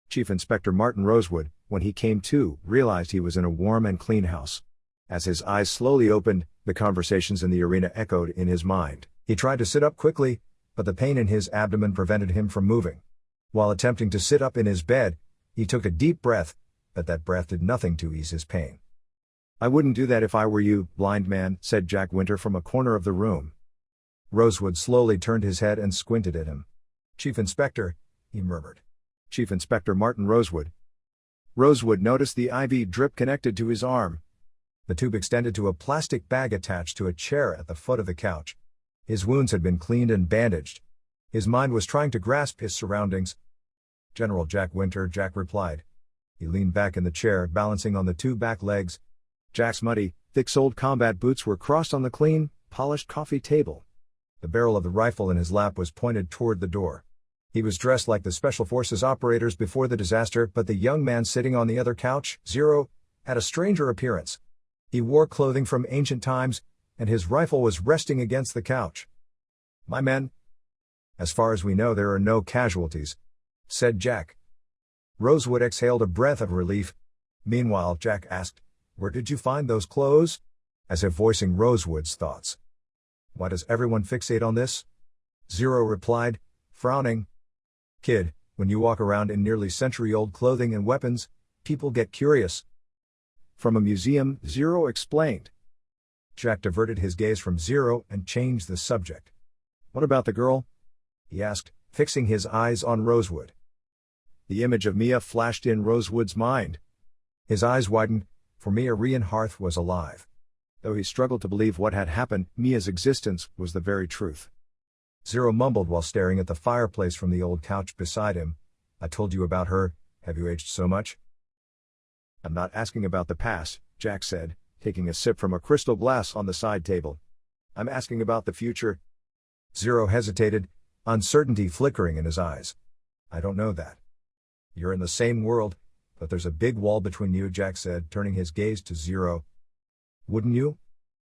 Chief Inspector Martin Rosewood, when he came to, realized he was in a warm and clean house. As his eyes slowly opened, the conversations in the arena echoed in his mind. He tried to sit up quickly, but the pain in his abdomen prevented him from moving. While attempting to sit up in his bed, he took a deep breath, but that breath did nothing to ease his pain. I wouldn't do that if I were you, blind man, said Jack Winter from a corner of the room. Rosewood slowly turned his head and squinted at him. Chief Inspector, he murmured. Chief Inspector Martin Rosewood. Rosewood noticed the IV drip connected to his arm. The tube extended to a plastic bag attached to a chair at the foot of the couch. His wounds had been cleaned and bandaged. His mind was trying to grasp his surroundings. General Jack Winter, Jack replied. He leaned back in the chair, balancing on the two back legs. Jack's muddy, thick-soled combat boots were crossed on the clean, polished coffee table. The barrel of the rifle in his lap was pointed toward the door. He was dressed like the Special Forces operators before the disaster, but the young man sitting on the other couch, Zero, had a stranger appearance. He wore clothing from ancient times, and his rifle was resting against the couch. My men. As far as we know, there are no casualties, said Jack. Rosewood exhaled a breath of relief. Meanwhile, Jack asked, where did you find those clothes? As if voicing Rosewood's thoughts. Why does everyone fixate on this? Zero replied, frowning. Kid, when you walk around in nearly century-old clothing and weapons, people get curious. From a museum, Zero explained. Jack diverted his gaze from Zero and changed the subject. What about the girl? He asked, fixing his eyes on Rosewood. The image of Mia flashed in Rosewood's mind. His eyes widened, for Mia Rienhardt was alive. Though he struggled to believe what had happened, Mia's existence was the very truth. Zero mumbled while staring at the fireplace from the old couch beside him. I told you about her, have you aged so much? I'm not asking about the past, Jack said, taking a sip from a crystal glass on the side table. I'm asking about the future. Zero hesitated, uncertainty flickering in his eyes. I don't know that. You're in the same world, but there's a big wall between you, Jack said, turning his gaze to Zero. Wouldn't you?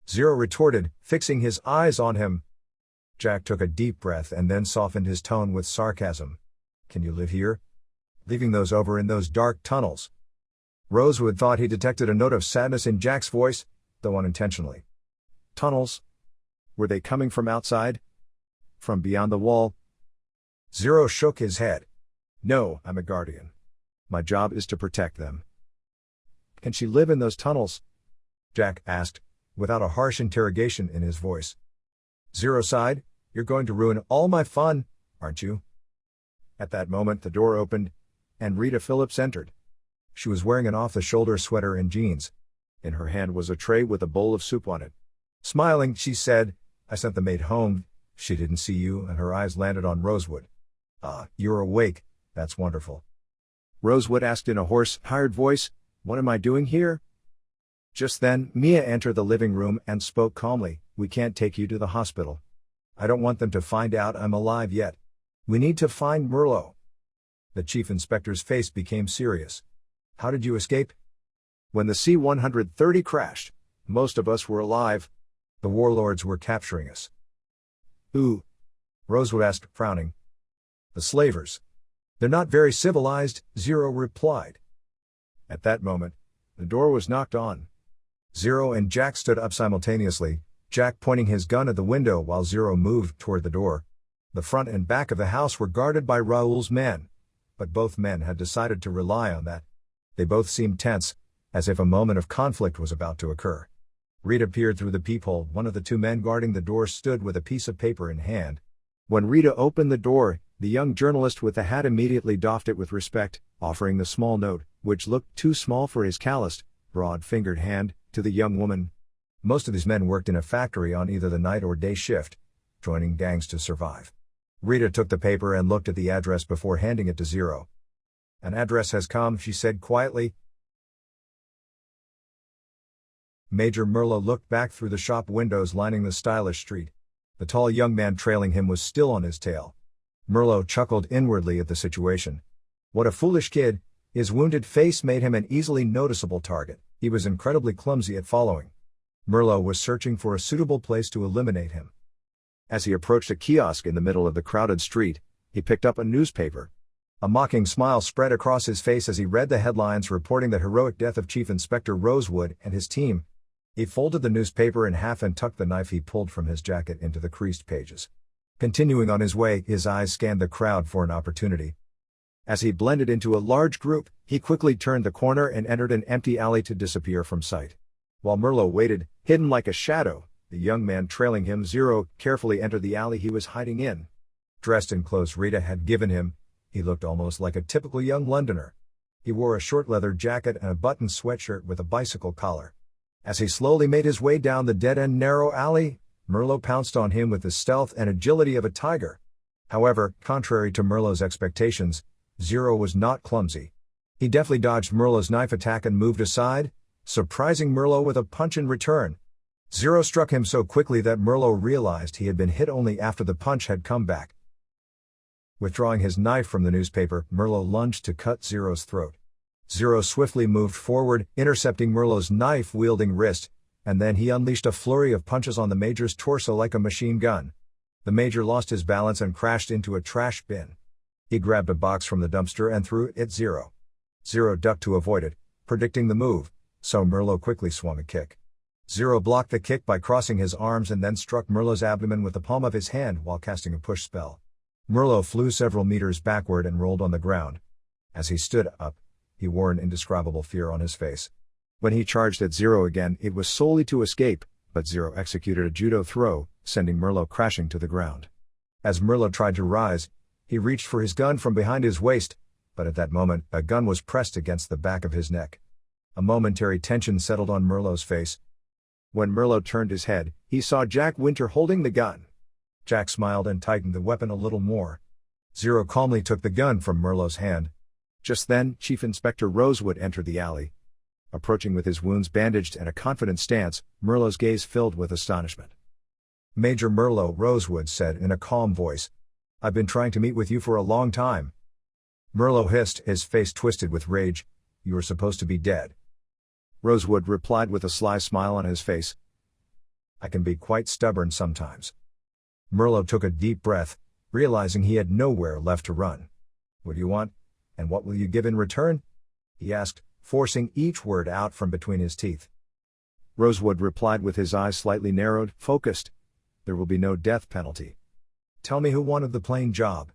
Zero retorted, fixing his eyes on him. Jack took a deep breath and then softened his tone with sarcasm. Can you live here? Leaving those over in those dark tunnels? Rosewood thought he detected a note of sadness in Jack's voice, though unintentionally. Tunnels? Were they coming from outside? From beyond the wall? Zero shook his head. No, I'm a guardian. My job is to protect them. Can she live in those tunnels? Jack asked, without a harsh interrogation in his voice. Zero sighed, you're going to ruin all my fun, aren't you? At that moment the door opened, and Rita Phillips entered. She was wearing an off-the-shoulder sweater and jeans. In her hand was a tray with a bowl of soup on it. Smiling, she said, I sent the maid home. She didn't see you, and her eyes landed on Rosewood. Ah, you're awake, that's wonderful. Rosewood asked in a hoarse, tired voice, what am I doing here? Just then, Mia entered the living room and spoke calmly, we can't take you to the hospital. I don't want them to find out I'm alive yet. We need to find Merlot. The chief inspector's face became serious. How did you escape? When the C-130 crashed, most of us were alive. The warlords were capturing us. Who? Rosewood asked, frowning. The slavers. They're not very civilized, Zero replied. At that moment, the door was knocked on. Zero and Jack stood up simultaneously, Jack pointing his gun at the window while Zero moved toward the door. The front and back of the house were guarded by Raoul's men, but both men had decided to rely on that. They both seemed tense, as if a moment of conflict was about to occur. Rita peered through the peephole. One of the two men guarding the door stood with a piece of paper in hand. When Rita opened the door, the young journalist with the hat immediately doffed it with respect, offering the small note, which looked too small for his calloused, broad-fingered hand, to the young woman. Most of these men worked in a factory on either the night or day shift, joining gangs to survive. Rita took the paper and looked at the address before handing it to Zero. "An address has come," she said quietly. Major Merlot looked back through the shop windows lining the stylish street. The tall young man trailing him was still on his tail. Merlot chuckled inwardly at the situation. What a foolish kid. His wounded face made him an easily noticeable target. He was incredibly clumsy at following. Merlot was searching for a suitable place to eliminate him. As he approached a kiosk in the middle of the crowded street, he picked up a newspaper. A mocking smile spread across his face as he read the headlines reporting the heroic death of Chief Inspector Rosewood and his team. He folded the newspaper in half and tucked the knife he pulled from his jacket into the creased pages. Continuing on his way, his eyes scanned the crowd for an opportunity. As he blended into a large group, he quickly turned the corner and entered an empty alley to disappear from sight. While Merlot waited, hidden like a shadow, the young man trailing him, Zero, carefully entered the alley he was hiding in. Dressed in clothes Rita had given him, he looked almost like a typical young Londoner. He wore a short leather jacket and a buttoned sweatshirt with a bicycle collar. As he slowly made his way down the dead-end narrow alley, Merlot pounced on him with the stealth and agility of a tiger. However, contrary to Merlot's expectations, Zero was not clumsy. He deftly dodged Merlot's knife attack and moved aside, surprising Merlot with a punch in return. Zero struck him so quickly that Merlot realized he had been hit only after the punch had come back. Withdrawing his knife from the newspaper, Merlot lunged to cut Zero's throat. Zero swiftly moved forward, intercepting Merlot's knife-wielding wrist, and then he unleashed a flurry of punches on the Major's torso like a machine gun. The Major lost his balance and crashed into a trash bin. He grabbed a box from the dumpster and threw it at Zero. Zero ducked to avoid it, predicting the move, so Merlot quickly swung a kick. Zero blocked the kick by crossing his arms and then struck Merlot's abdomen with the palm of his hand while casting a push spell. Merlot flew several meters backward and rolled on the ground. As he stood up, he wore an indescribable fear on his face. When he charged at Zero again, it was solely to escape, but Zero executed a judo throw, sending Merlot crashing to the ground. As Merlot tried to rise, he reached for his gun from behind his waist, but at that moment, a gun was pressed against the back of his neck. A momentary tension settled on Merlot's face. When Merlot turned his head, he saw Jack Winter holding the gun. Jack smiled and tightened the weapon a little more. Zero calmly took the gun from Merlot's hand. Just then, Chief Inspector Rosewood entered the alley. Approaching with his wounds bandaged and a confident stance, Merlot's gaze filled with astonishment. "Major Merlot," Rosewood said in a calm voice. "I've been trying to meet with you for a long time." Merlot hissed, his face twisted with rage. "You were supposed to be dead." Rosewood replied with a sly smile on his face. "I can be quite stubborn sometimes." Merlot took a deep breath, realizing he had nowhere left to run. "What do you want? And what will you give in return?" he asked, forcing each word out from between his teeth. Rosewood replied with his eyes slightly narrowed, focused. "There will be no death penalty. Tell me who wanted the plain job."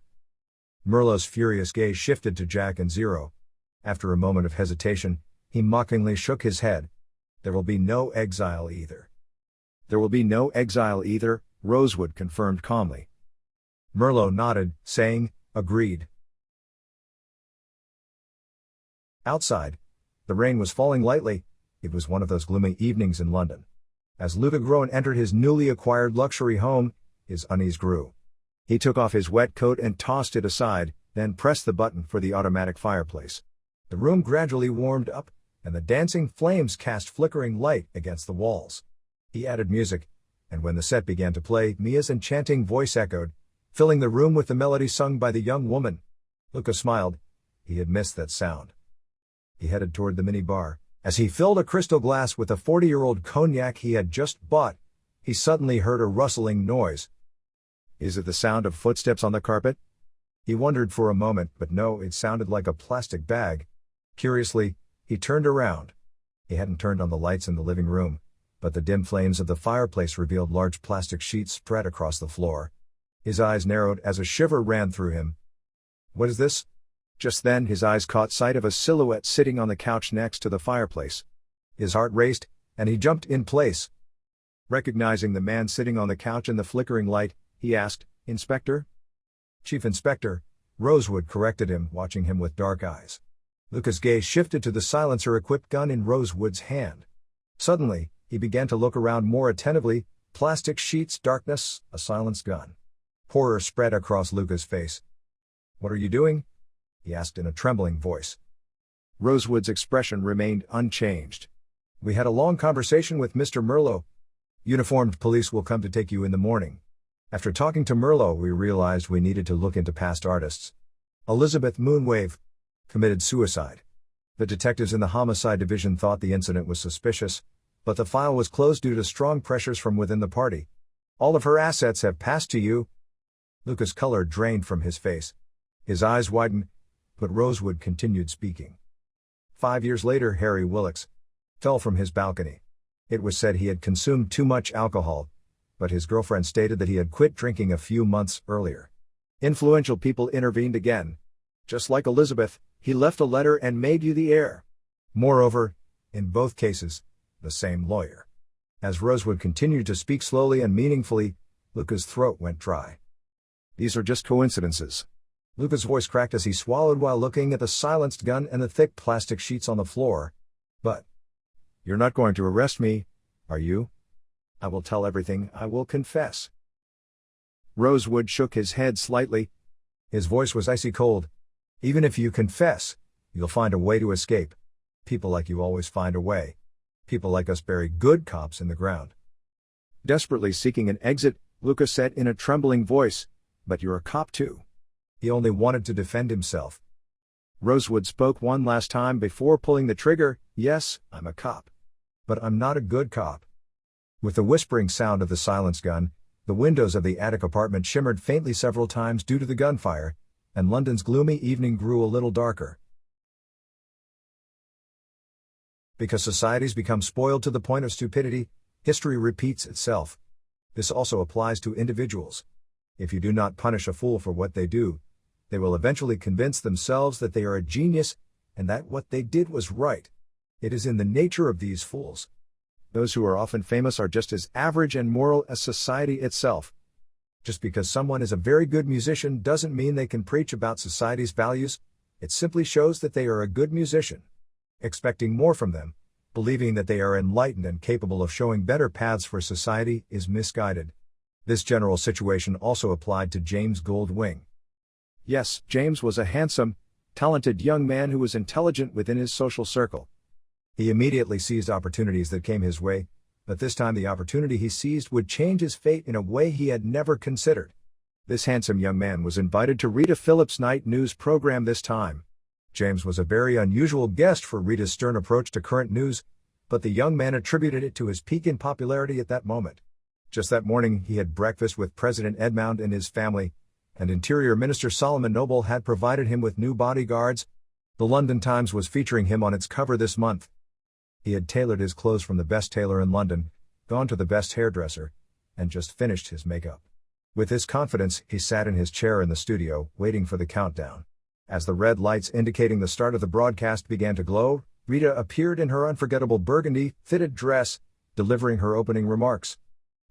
Merlot's furious gaze shifted to Jack and Zero. After a moment of hesitation, he mockingly shook his head. "There will be no exile either." "There will be no exile either," Rosewood confirmed calmly. Merlot nodded, saying, "Agreed." Outside, the rain was falling lightly. It was one of those gloomy evenings in London. As Luther entered his newly acquired luxury home, his unease grew. He took off his wet coat and tossed it aside, then pressed the button for the automatic fireplace. The room gradually warmed up, and the dancing flames cast flickering light against the walls. He added music, and when the set began to play, Mia's enchanting voice echoed, filling the room with the melody sung by the young woman. Luca smiled. He had missed that sound. He headed toward the mini-bar. As he filled a crystal glass with a 40-year-old cognac he had just bought, he suddenly heard a rustling noise. Is it the sound of footsteps on the carpet? He wondered for a moment, but no, it sounded like a plastic bag. Curiously, he turned around. He hadn't turned on the lights in the living room, but the dim flames of the fireplace revealed large plastic sheets spread across the floor. His eyes narrowed as a shiver ran through him. "What is this?" Just then his eyes caught sight of a silhouette sitting on the couch next to the fireplace. His heart raced, and he jumped in place. Recognizing the man sitting on the couch in the flickering light, he asked, "Inspector?" "Chief Inspector," Rosewood corrected him, watching him with dark eyes. Lucas' gaze shifted to the silencer-equipped gun in Rosewood's hand. Suddenly, he began to look around more attentively. Plastic sheets, darkness, a silenced gun. Horror spread across Lucas' face. "What are you doing?" he asked in a trembling voice. Rosewood's expression remained unchanged. "We had a long conversation with Mr. Merlot. Uniformed police will come to take you in the morning. After talking to Merlot, we realized we needed to look into past artists. Elizabeth Moonwave committed suicide. The detectives in the homicide division thought the incident was suspicious, but the file was closed due to strong pressures from within the party. All of her assets have passed to you." Lucas' color drained from his face. His eyes widened, but Rosewood continued speaking. 5 years later, Harry Willocks fell from his balcony. It was said he had consumed too much alcohol, but his girlfriend stated that he had quit drinking a few months earlier. Influential people intervened again. "Just like Elizabeth, he left a letter and made you the heir." Moreover, in both cases, the same lawyer. As Rosewood continued to speak slowly and meaningfully, Lucas' throat went dry. "These are just coincidences." Lucas' voice cracked as he swallowed while looking at the silenced gun and the thick plastic sheets on the floor. "But you're not going to arrest me, are you?" "I will tell everything, I will confess." Rosewood shook his head slightly. His voice was icy cold. "Even if you confess, you'll find a way to escape. People like you always find a way. People like us bury good cops in the ground." Desperately seeking an exit, Lucas said in a trembling voice, "But you're a cop too." He only wanted to defend himself. Rosewood spoke one last time before pulling the trigger. "Yes, I'm a cop. But I'm not a good cop." With the whispering sound of the silenced gun, the windows of the attic apartment shimmered faintly several times due to the gunfire, and London's gloomy evening grew a little darker. Because societies become spoiled to the point of stupidity, history repeats itself. This also applies to individuals. If you do not punish a fool for what they do, they will eventually convince themselves that they are a genius, and that what they did was right. It is in the nature of these fools. Those who are often famous are just as average and moral as society itself. Just because someone is a very good musician doesn't mean they can preach about society's values. It simply shows that they are a good musician. Expecting more from them, believing that they are enlightened and capable of showing better paths for society, is misguided. This general situation also applied to James Goldwing. Yes, James was a handsome, talented young man who was intelligent within his social circle. He immediately seized opportunities that came his way, but this time the opportunity he seized would change his fate in a way he had never considered. This handsome young man was invited to Rita Phillips' night news program this time. James was a very unusual guest for Rita's stern approach to current news, but the young man attributed it to his peak in popularity at that moment. Just that morning he had breakfast with President Edmund and his family, and Interior Minister Solomon Noble had provided him with new bodyguards. The London Times was featuring him on its cover this month. He had tailored his clothes from the best tailor in London, gone to the best hairdresser, and just finished his makeup. With this confidence, he sat in his chair in the studio, waiting for the countdown. As the red lights indicating the start of the broadcast began to glow, Rita appeared in her unforgettable burgundy, fitted dress, delivering her opening remarks.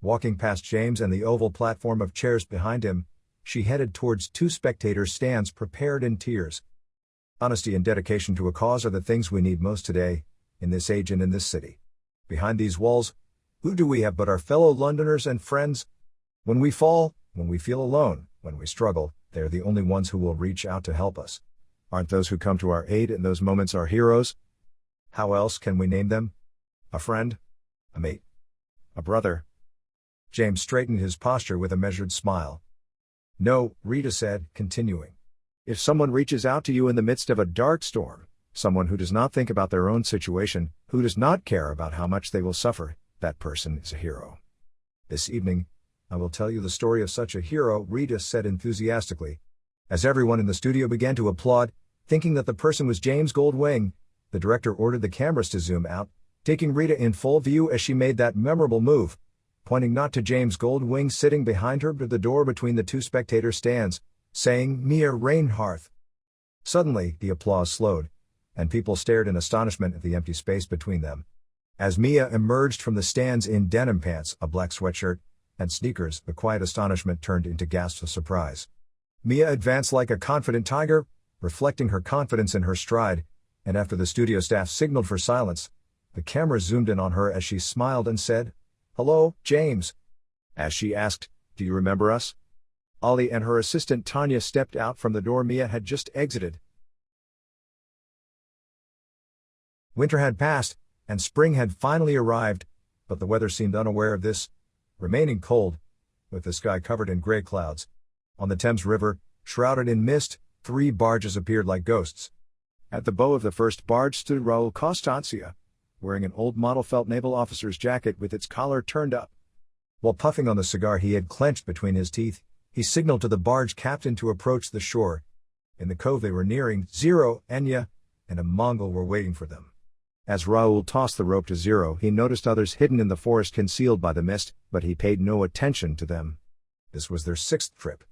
Walking past James and the oval platform of chairs behind him, she headed towards 2 spectators' stands prepared in tears. Honesty and dedication to a cause are the things we need most today, in this age and in this city. Behind these walls, who do we have but our fellow Londoners and friends? When we fall, when we feel alone, when we struggle, they are the only ones who will reach out to help us. Aren't those who come to our aid in those moments our heroes? How else can we name them? A friend? A mate? A brother? James straightened his posture with a measured smile. "No," Rita said, continuing. "If someone reaches out to you in the midst of a dark storm, someone who does not think about their own situation, who does not care about how much they will suffer, that person is a hero. This evening, I will tell you the story of such a hero," Rita said enthusiastically. As everyone in the studio began to applaud, thinking that the person was James Goldwing, the director ordered the cameras to zoom out, taking Rita in full view as she made that memorable move, pointing not to James Goldwing sitting behind her but the door between the two spectator stands, saying, "Mia Reinhardt." Suddenly, the applause slowed, and people stared in astonishment at the empty space between them. As Mia emerged from the stands in denim pants, a black sweatshirt, and sneakers, the quiet astonishment turned into gasps of surprise. Mia advanced like a confident tiger, reflecting her confidence in her stride, and after the studio staff signaled for silence, the camera zoomed in on her as she smiled and said, "Hello, James." As she asked, "Do you remember us?" Ollie and her assistant Tanya stepped out from the door Mia had just exited. Winter had passed, and spring had finally arrived, but the weather seemed unaware of this, remaining cold, with the sky covered in gray clouds. On the Thames River, shrouded in mist, 3 barges appeared like ghosts. At the bow of the first barge stood Raul Costancia, wearing an old model felt naval officer's jacket with its collar turned up. While puffing on the cigar he had clenched between his teeth, he signaled to the barge captain to approach the shore. In the cove they were nearing, Zero, Enya, and a Mongol were waiting for them. As Raul tossed the rope to Zero, he noticed others hidden in the forest concealed by the mist, but he paid no attention to them. This was their 6th trip.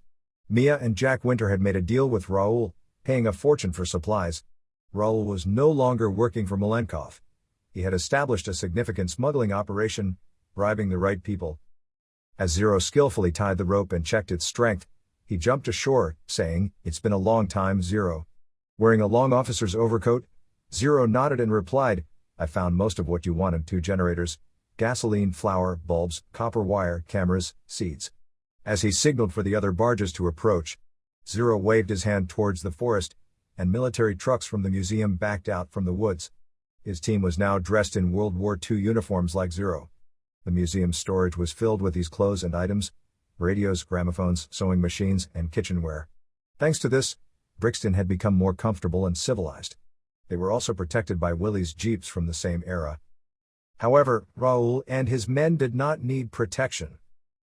Mia and Jack Winter had made a deal with Raul, paying a fortune for supplies. Raul was no longer working for Malenkov. He had established a significant smuggling operation, bribing the right people. As Zero skillfully tied the rope and checked its strength, he jumped ashore, saying, "It's been a long time, Zero." Wearing a long officer's overcoat, Zero nodded and replied, "I found most of what you wanted: 2 generators, gasoline, flour, bulbs, copper wire, cameras, seeds." As he signaled for the other barges to approach, Zero waved his hand towards the forest, and military trucks from the museum backed out from the woods. His team was now dressed in World War II uniforms like Zero. The museum's storage was filled with these clothes and items: radios, gramophones, sewing machines, and kitchenware. Thanks to this, Brixton had become more comfortable and civilized. They were also protected by Willie's jeeps from the same era. However, Raul and his men did not need protection.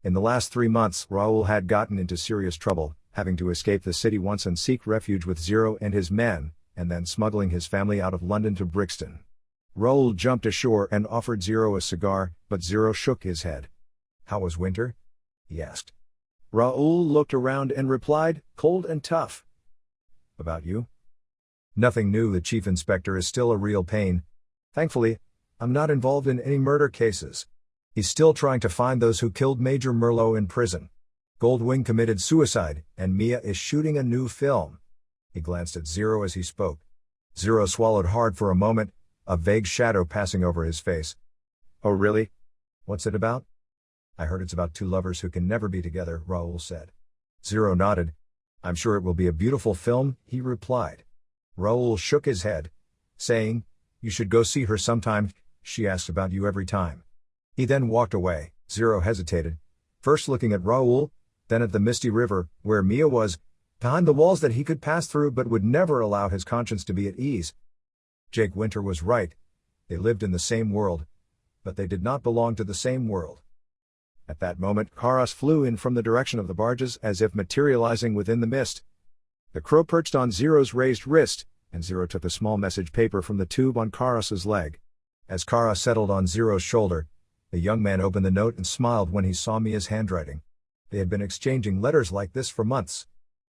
In the last 3 months, Raul had gotten into serious trouble, having to escape the city once and seek refuge with Zero and his men, and then smuggling his family out of London to Brixton. Raul jumped ashore and offered Zero a cigar, but Zero shook his head. "How was Winter?" he asked. Raul looked around and replied, "Cold and tough." "About you?" "Nothing new. The chief inspector is still a real pain. Thankfully, I'm not involved in any murder cases. He's still trying to find those who killed Major Merlot in prison. Goldwing committed suicide, and Mia is shooting a new film." He glanced at Zero as he spoke. Zero swallowed hard for a moment, a vague shadow passing over his face. "Oh really? What's it about?" "I heard it's about 2 lovers who can never be together," Raul said. Zero nodded. "I'm sure it will be a beautiful film," he replied. Raul shook his head, saying, "You should go see her sometime. She asks about you every time." He then walked away. Zero hesitated, first looking at Raul, then at the misty river, where Mia was, behind the walls that he could pass through but would never allow his conscience to be at ease. Jake Winter was right. They lived in the same world, but they did not belong to the same world. At that moment, Karas flew in from the direction of the barges as if materializing within the mist. The crow perched on Zero's raised wrist, and Zero took the small message paper from the tube on Karas's leg. As Karas settled on Zero's shoulder, the young man opened the note and smiled when he saw Mia's handwriting. They had been exchanging letters like this for months.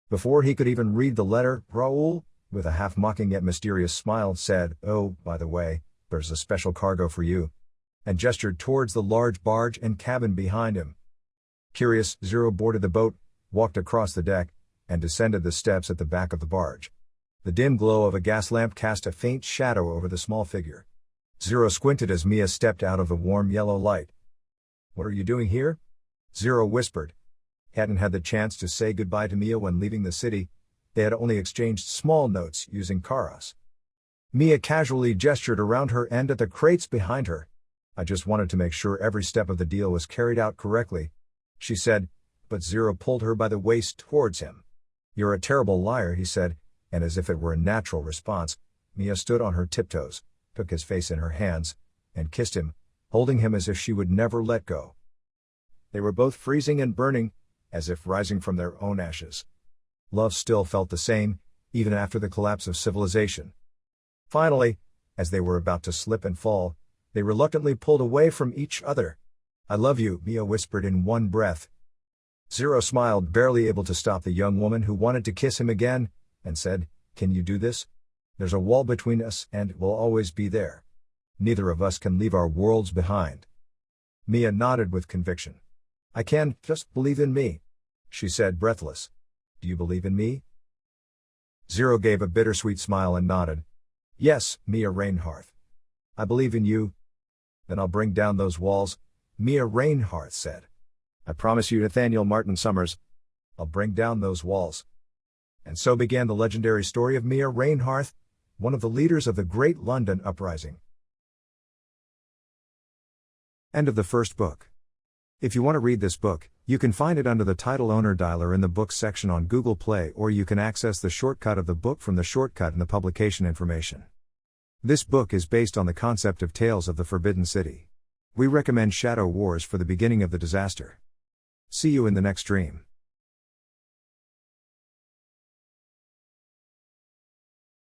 Before he could even read the letter, Raul, with a half-mocking yet mysterious smile, said, "Oh, by the way, there's a special cargo for you," and gestured towards the large barge and cabin behind him. Curious, Zero boarded the boat, walked across the deck, and descended the steps at the back of the barge. The dim glow of a gas lamp cast a faint shadow over the small figure. Zero squinted as Mia stepped out of the warm yellow light. "What are you doing here?" Zero whispered. He hadn't had the chance to say goodbye to Mia when leaving the city. They had only exchanged small notes using Karas. Mia casually gestured around her and at the crates behind her. "I just wanted to make sure every step of the deal was carried out correctly," she said, but Zero pulled her by the waist towards him. "You're a terrible liar," he said, and as if it were a natural response, Mia stood on her tiptoes, took his face in her hands, and kissed him, holding him as if she would never let go. They were both freezing and burning, as if rising from their own ashes. Love still felt the same, even after the collapse of civilization. Finally, as they were about to slip and fall, They reluctantly pulled away from each other. "I love you," Mia whispered in one breath. Zero smiled, barely able to stop the young woman who wanted to kiss him again, and said, "Can you do this? There's a wall between us, and it will always be there. Neither of us can leave our worlds behind." Mia nodded with conviction. "I can, just believe in me," she said, breathless. "Do you believe in me?" Zero gave a bittersweet smile and nodded. "Yes, Mia Reinhardt. I believe in you." "Then I'll bring down those walls," Mia Reinhardt said. "I promise you, Nathaniel Martin Summers, I'll bring down those walls." And so began the legendary story of Mia Reinhardt, one of the leaders of the Great London Uprising. End of the first book. If you want to read this book, you can find it under the title Onur Diler in the books section on Google Play, or you can access the shortcut of the book from the shortcut in the publication information. This book is based on the concept of Tales of the Forbidden City. We recommend Shadow Wars for the beginning of the disaster. See you in the next stream.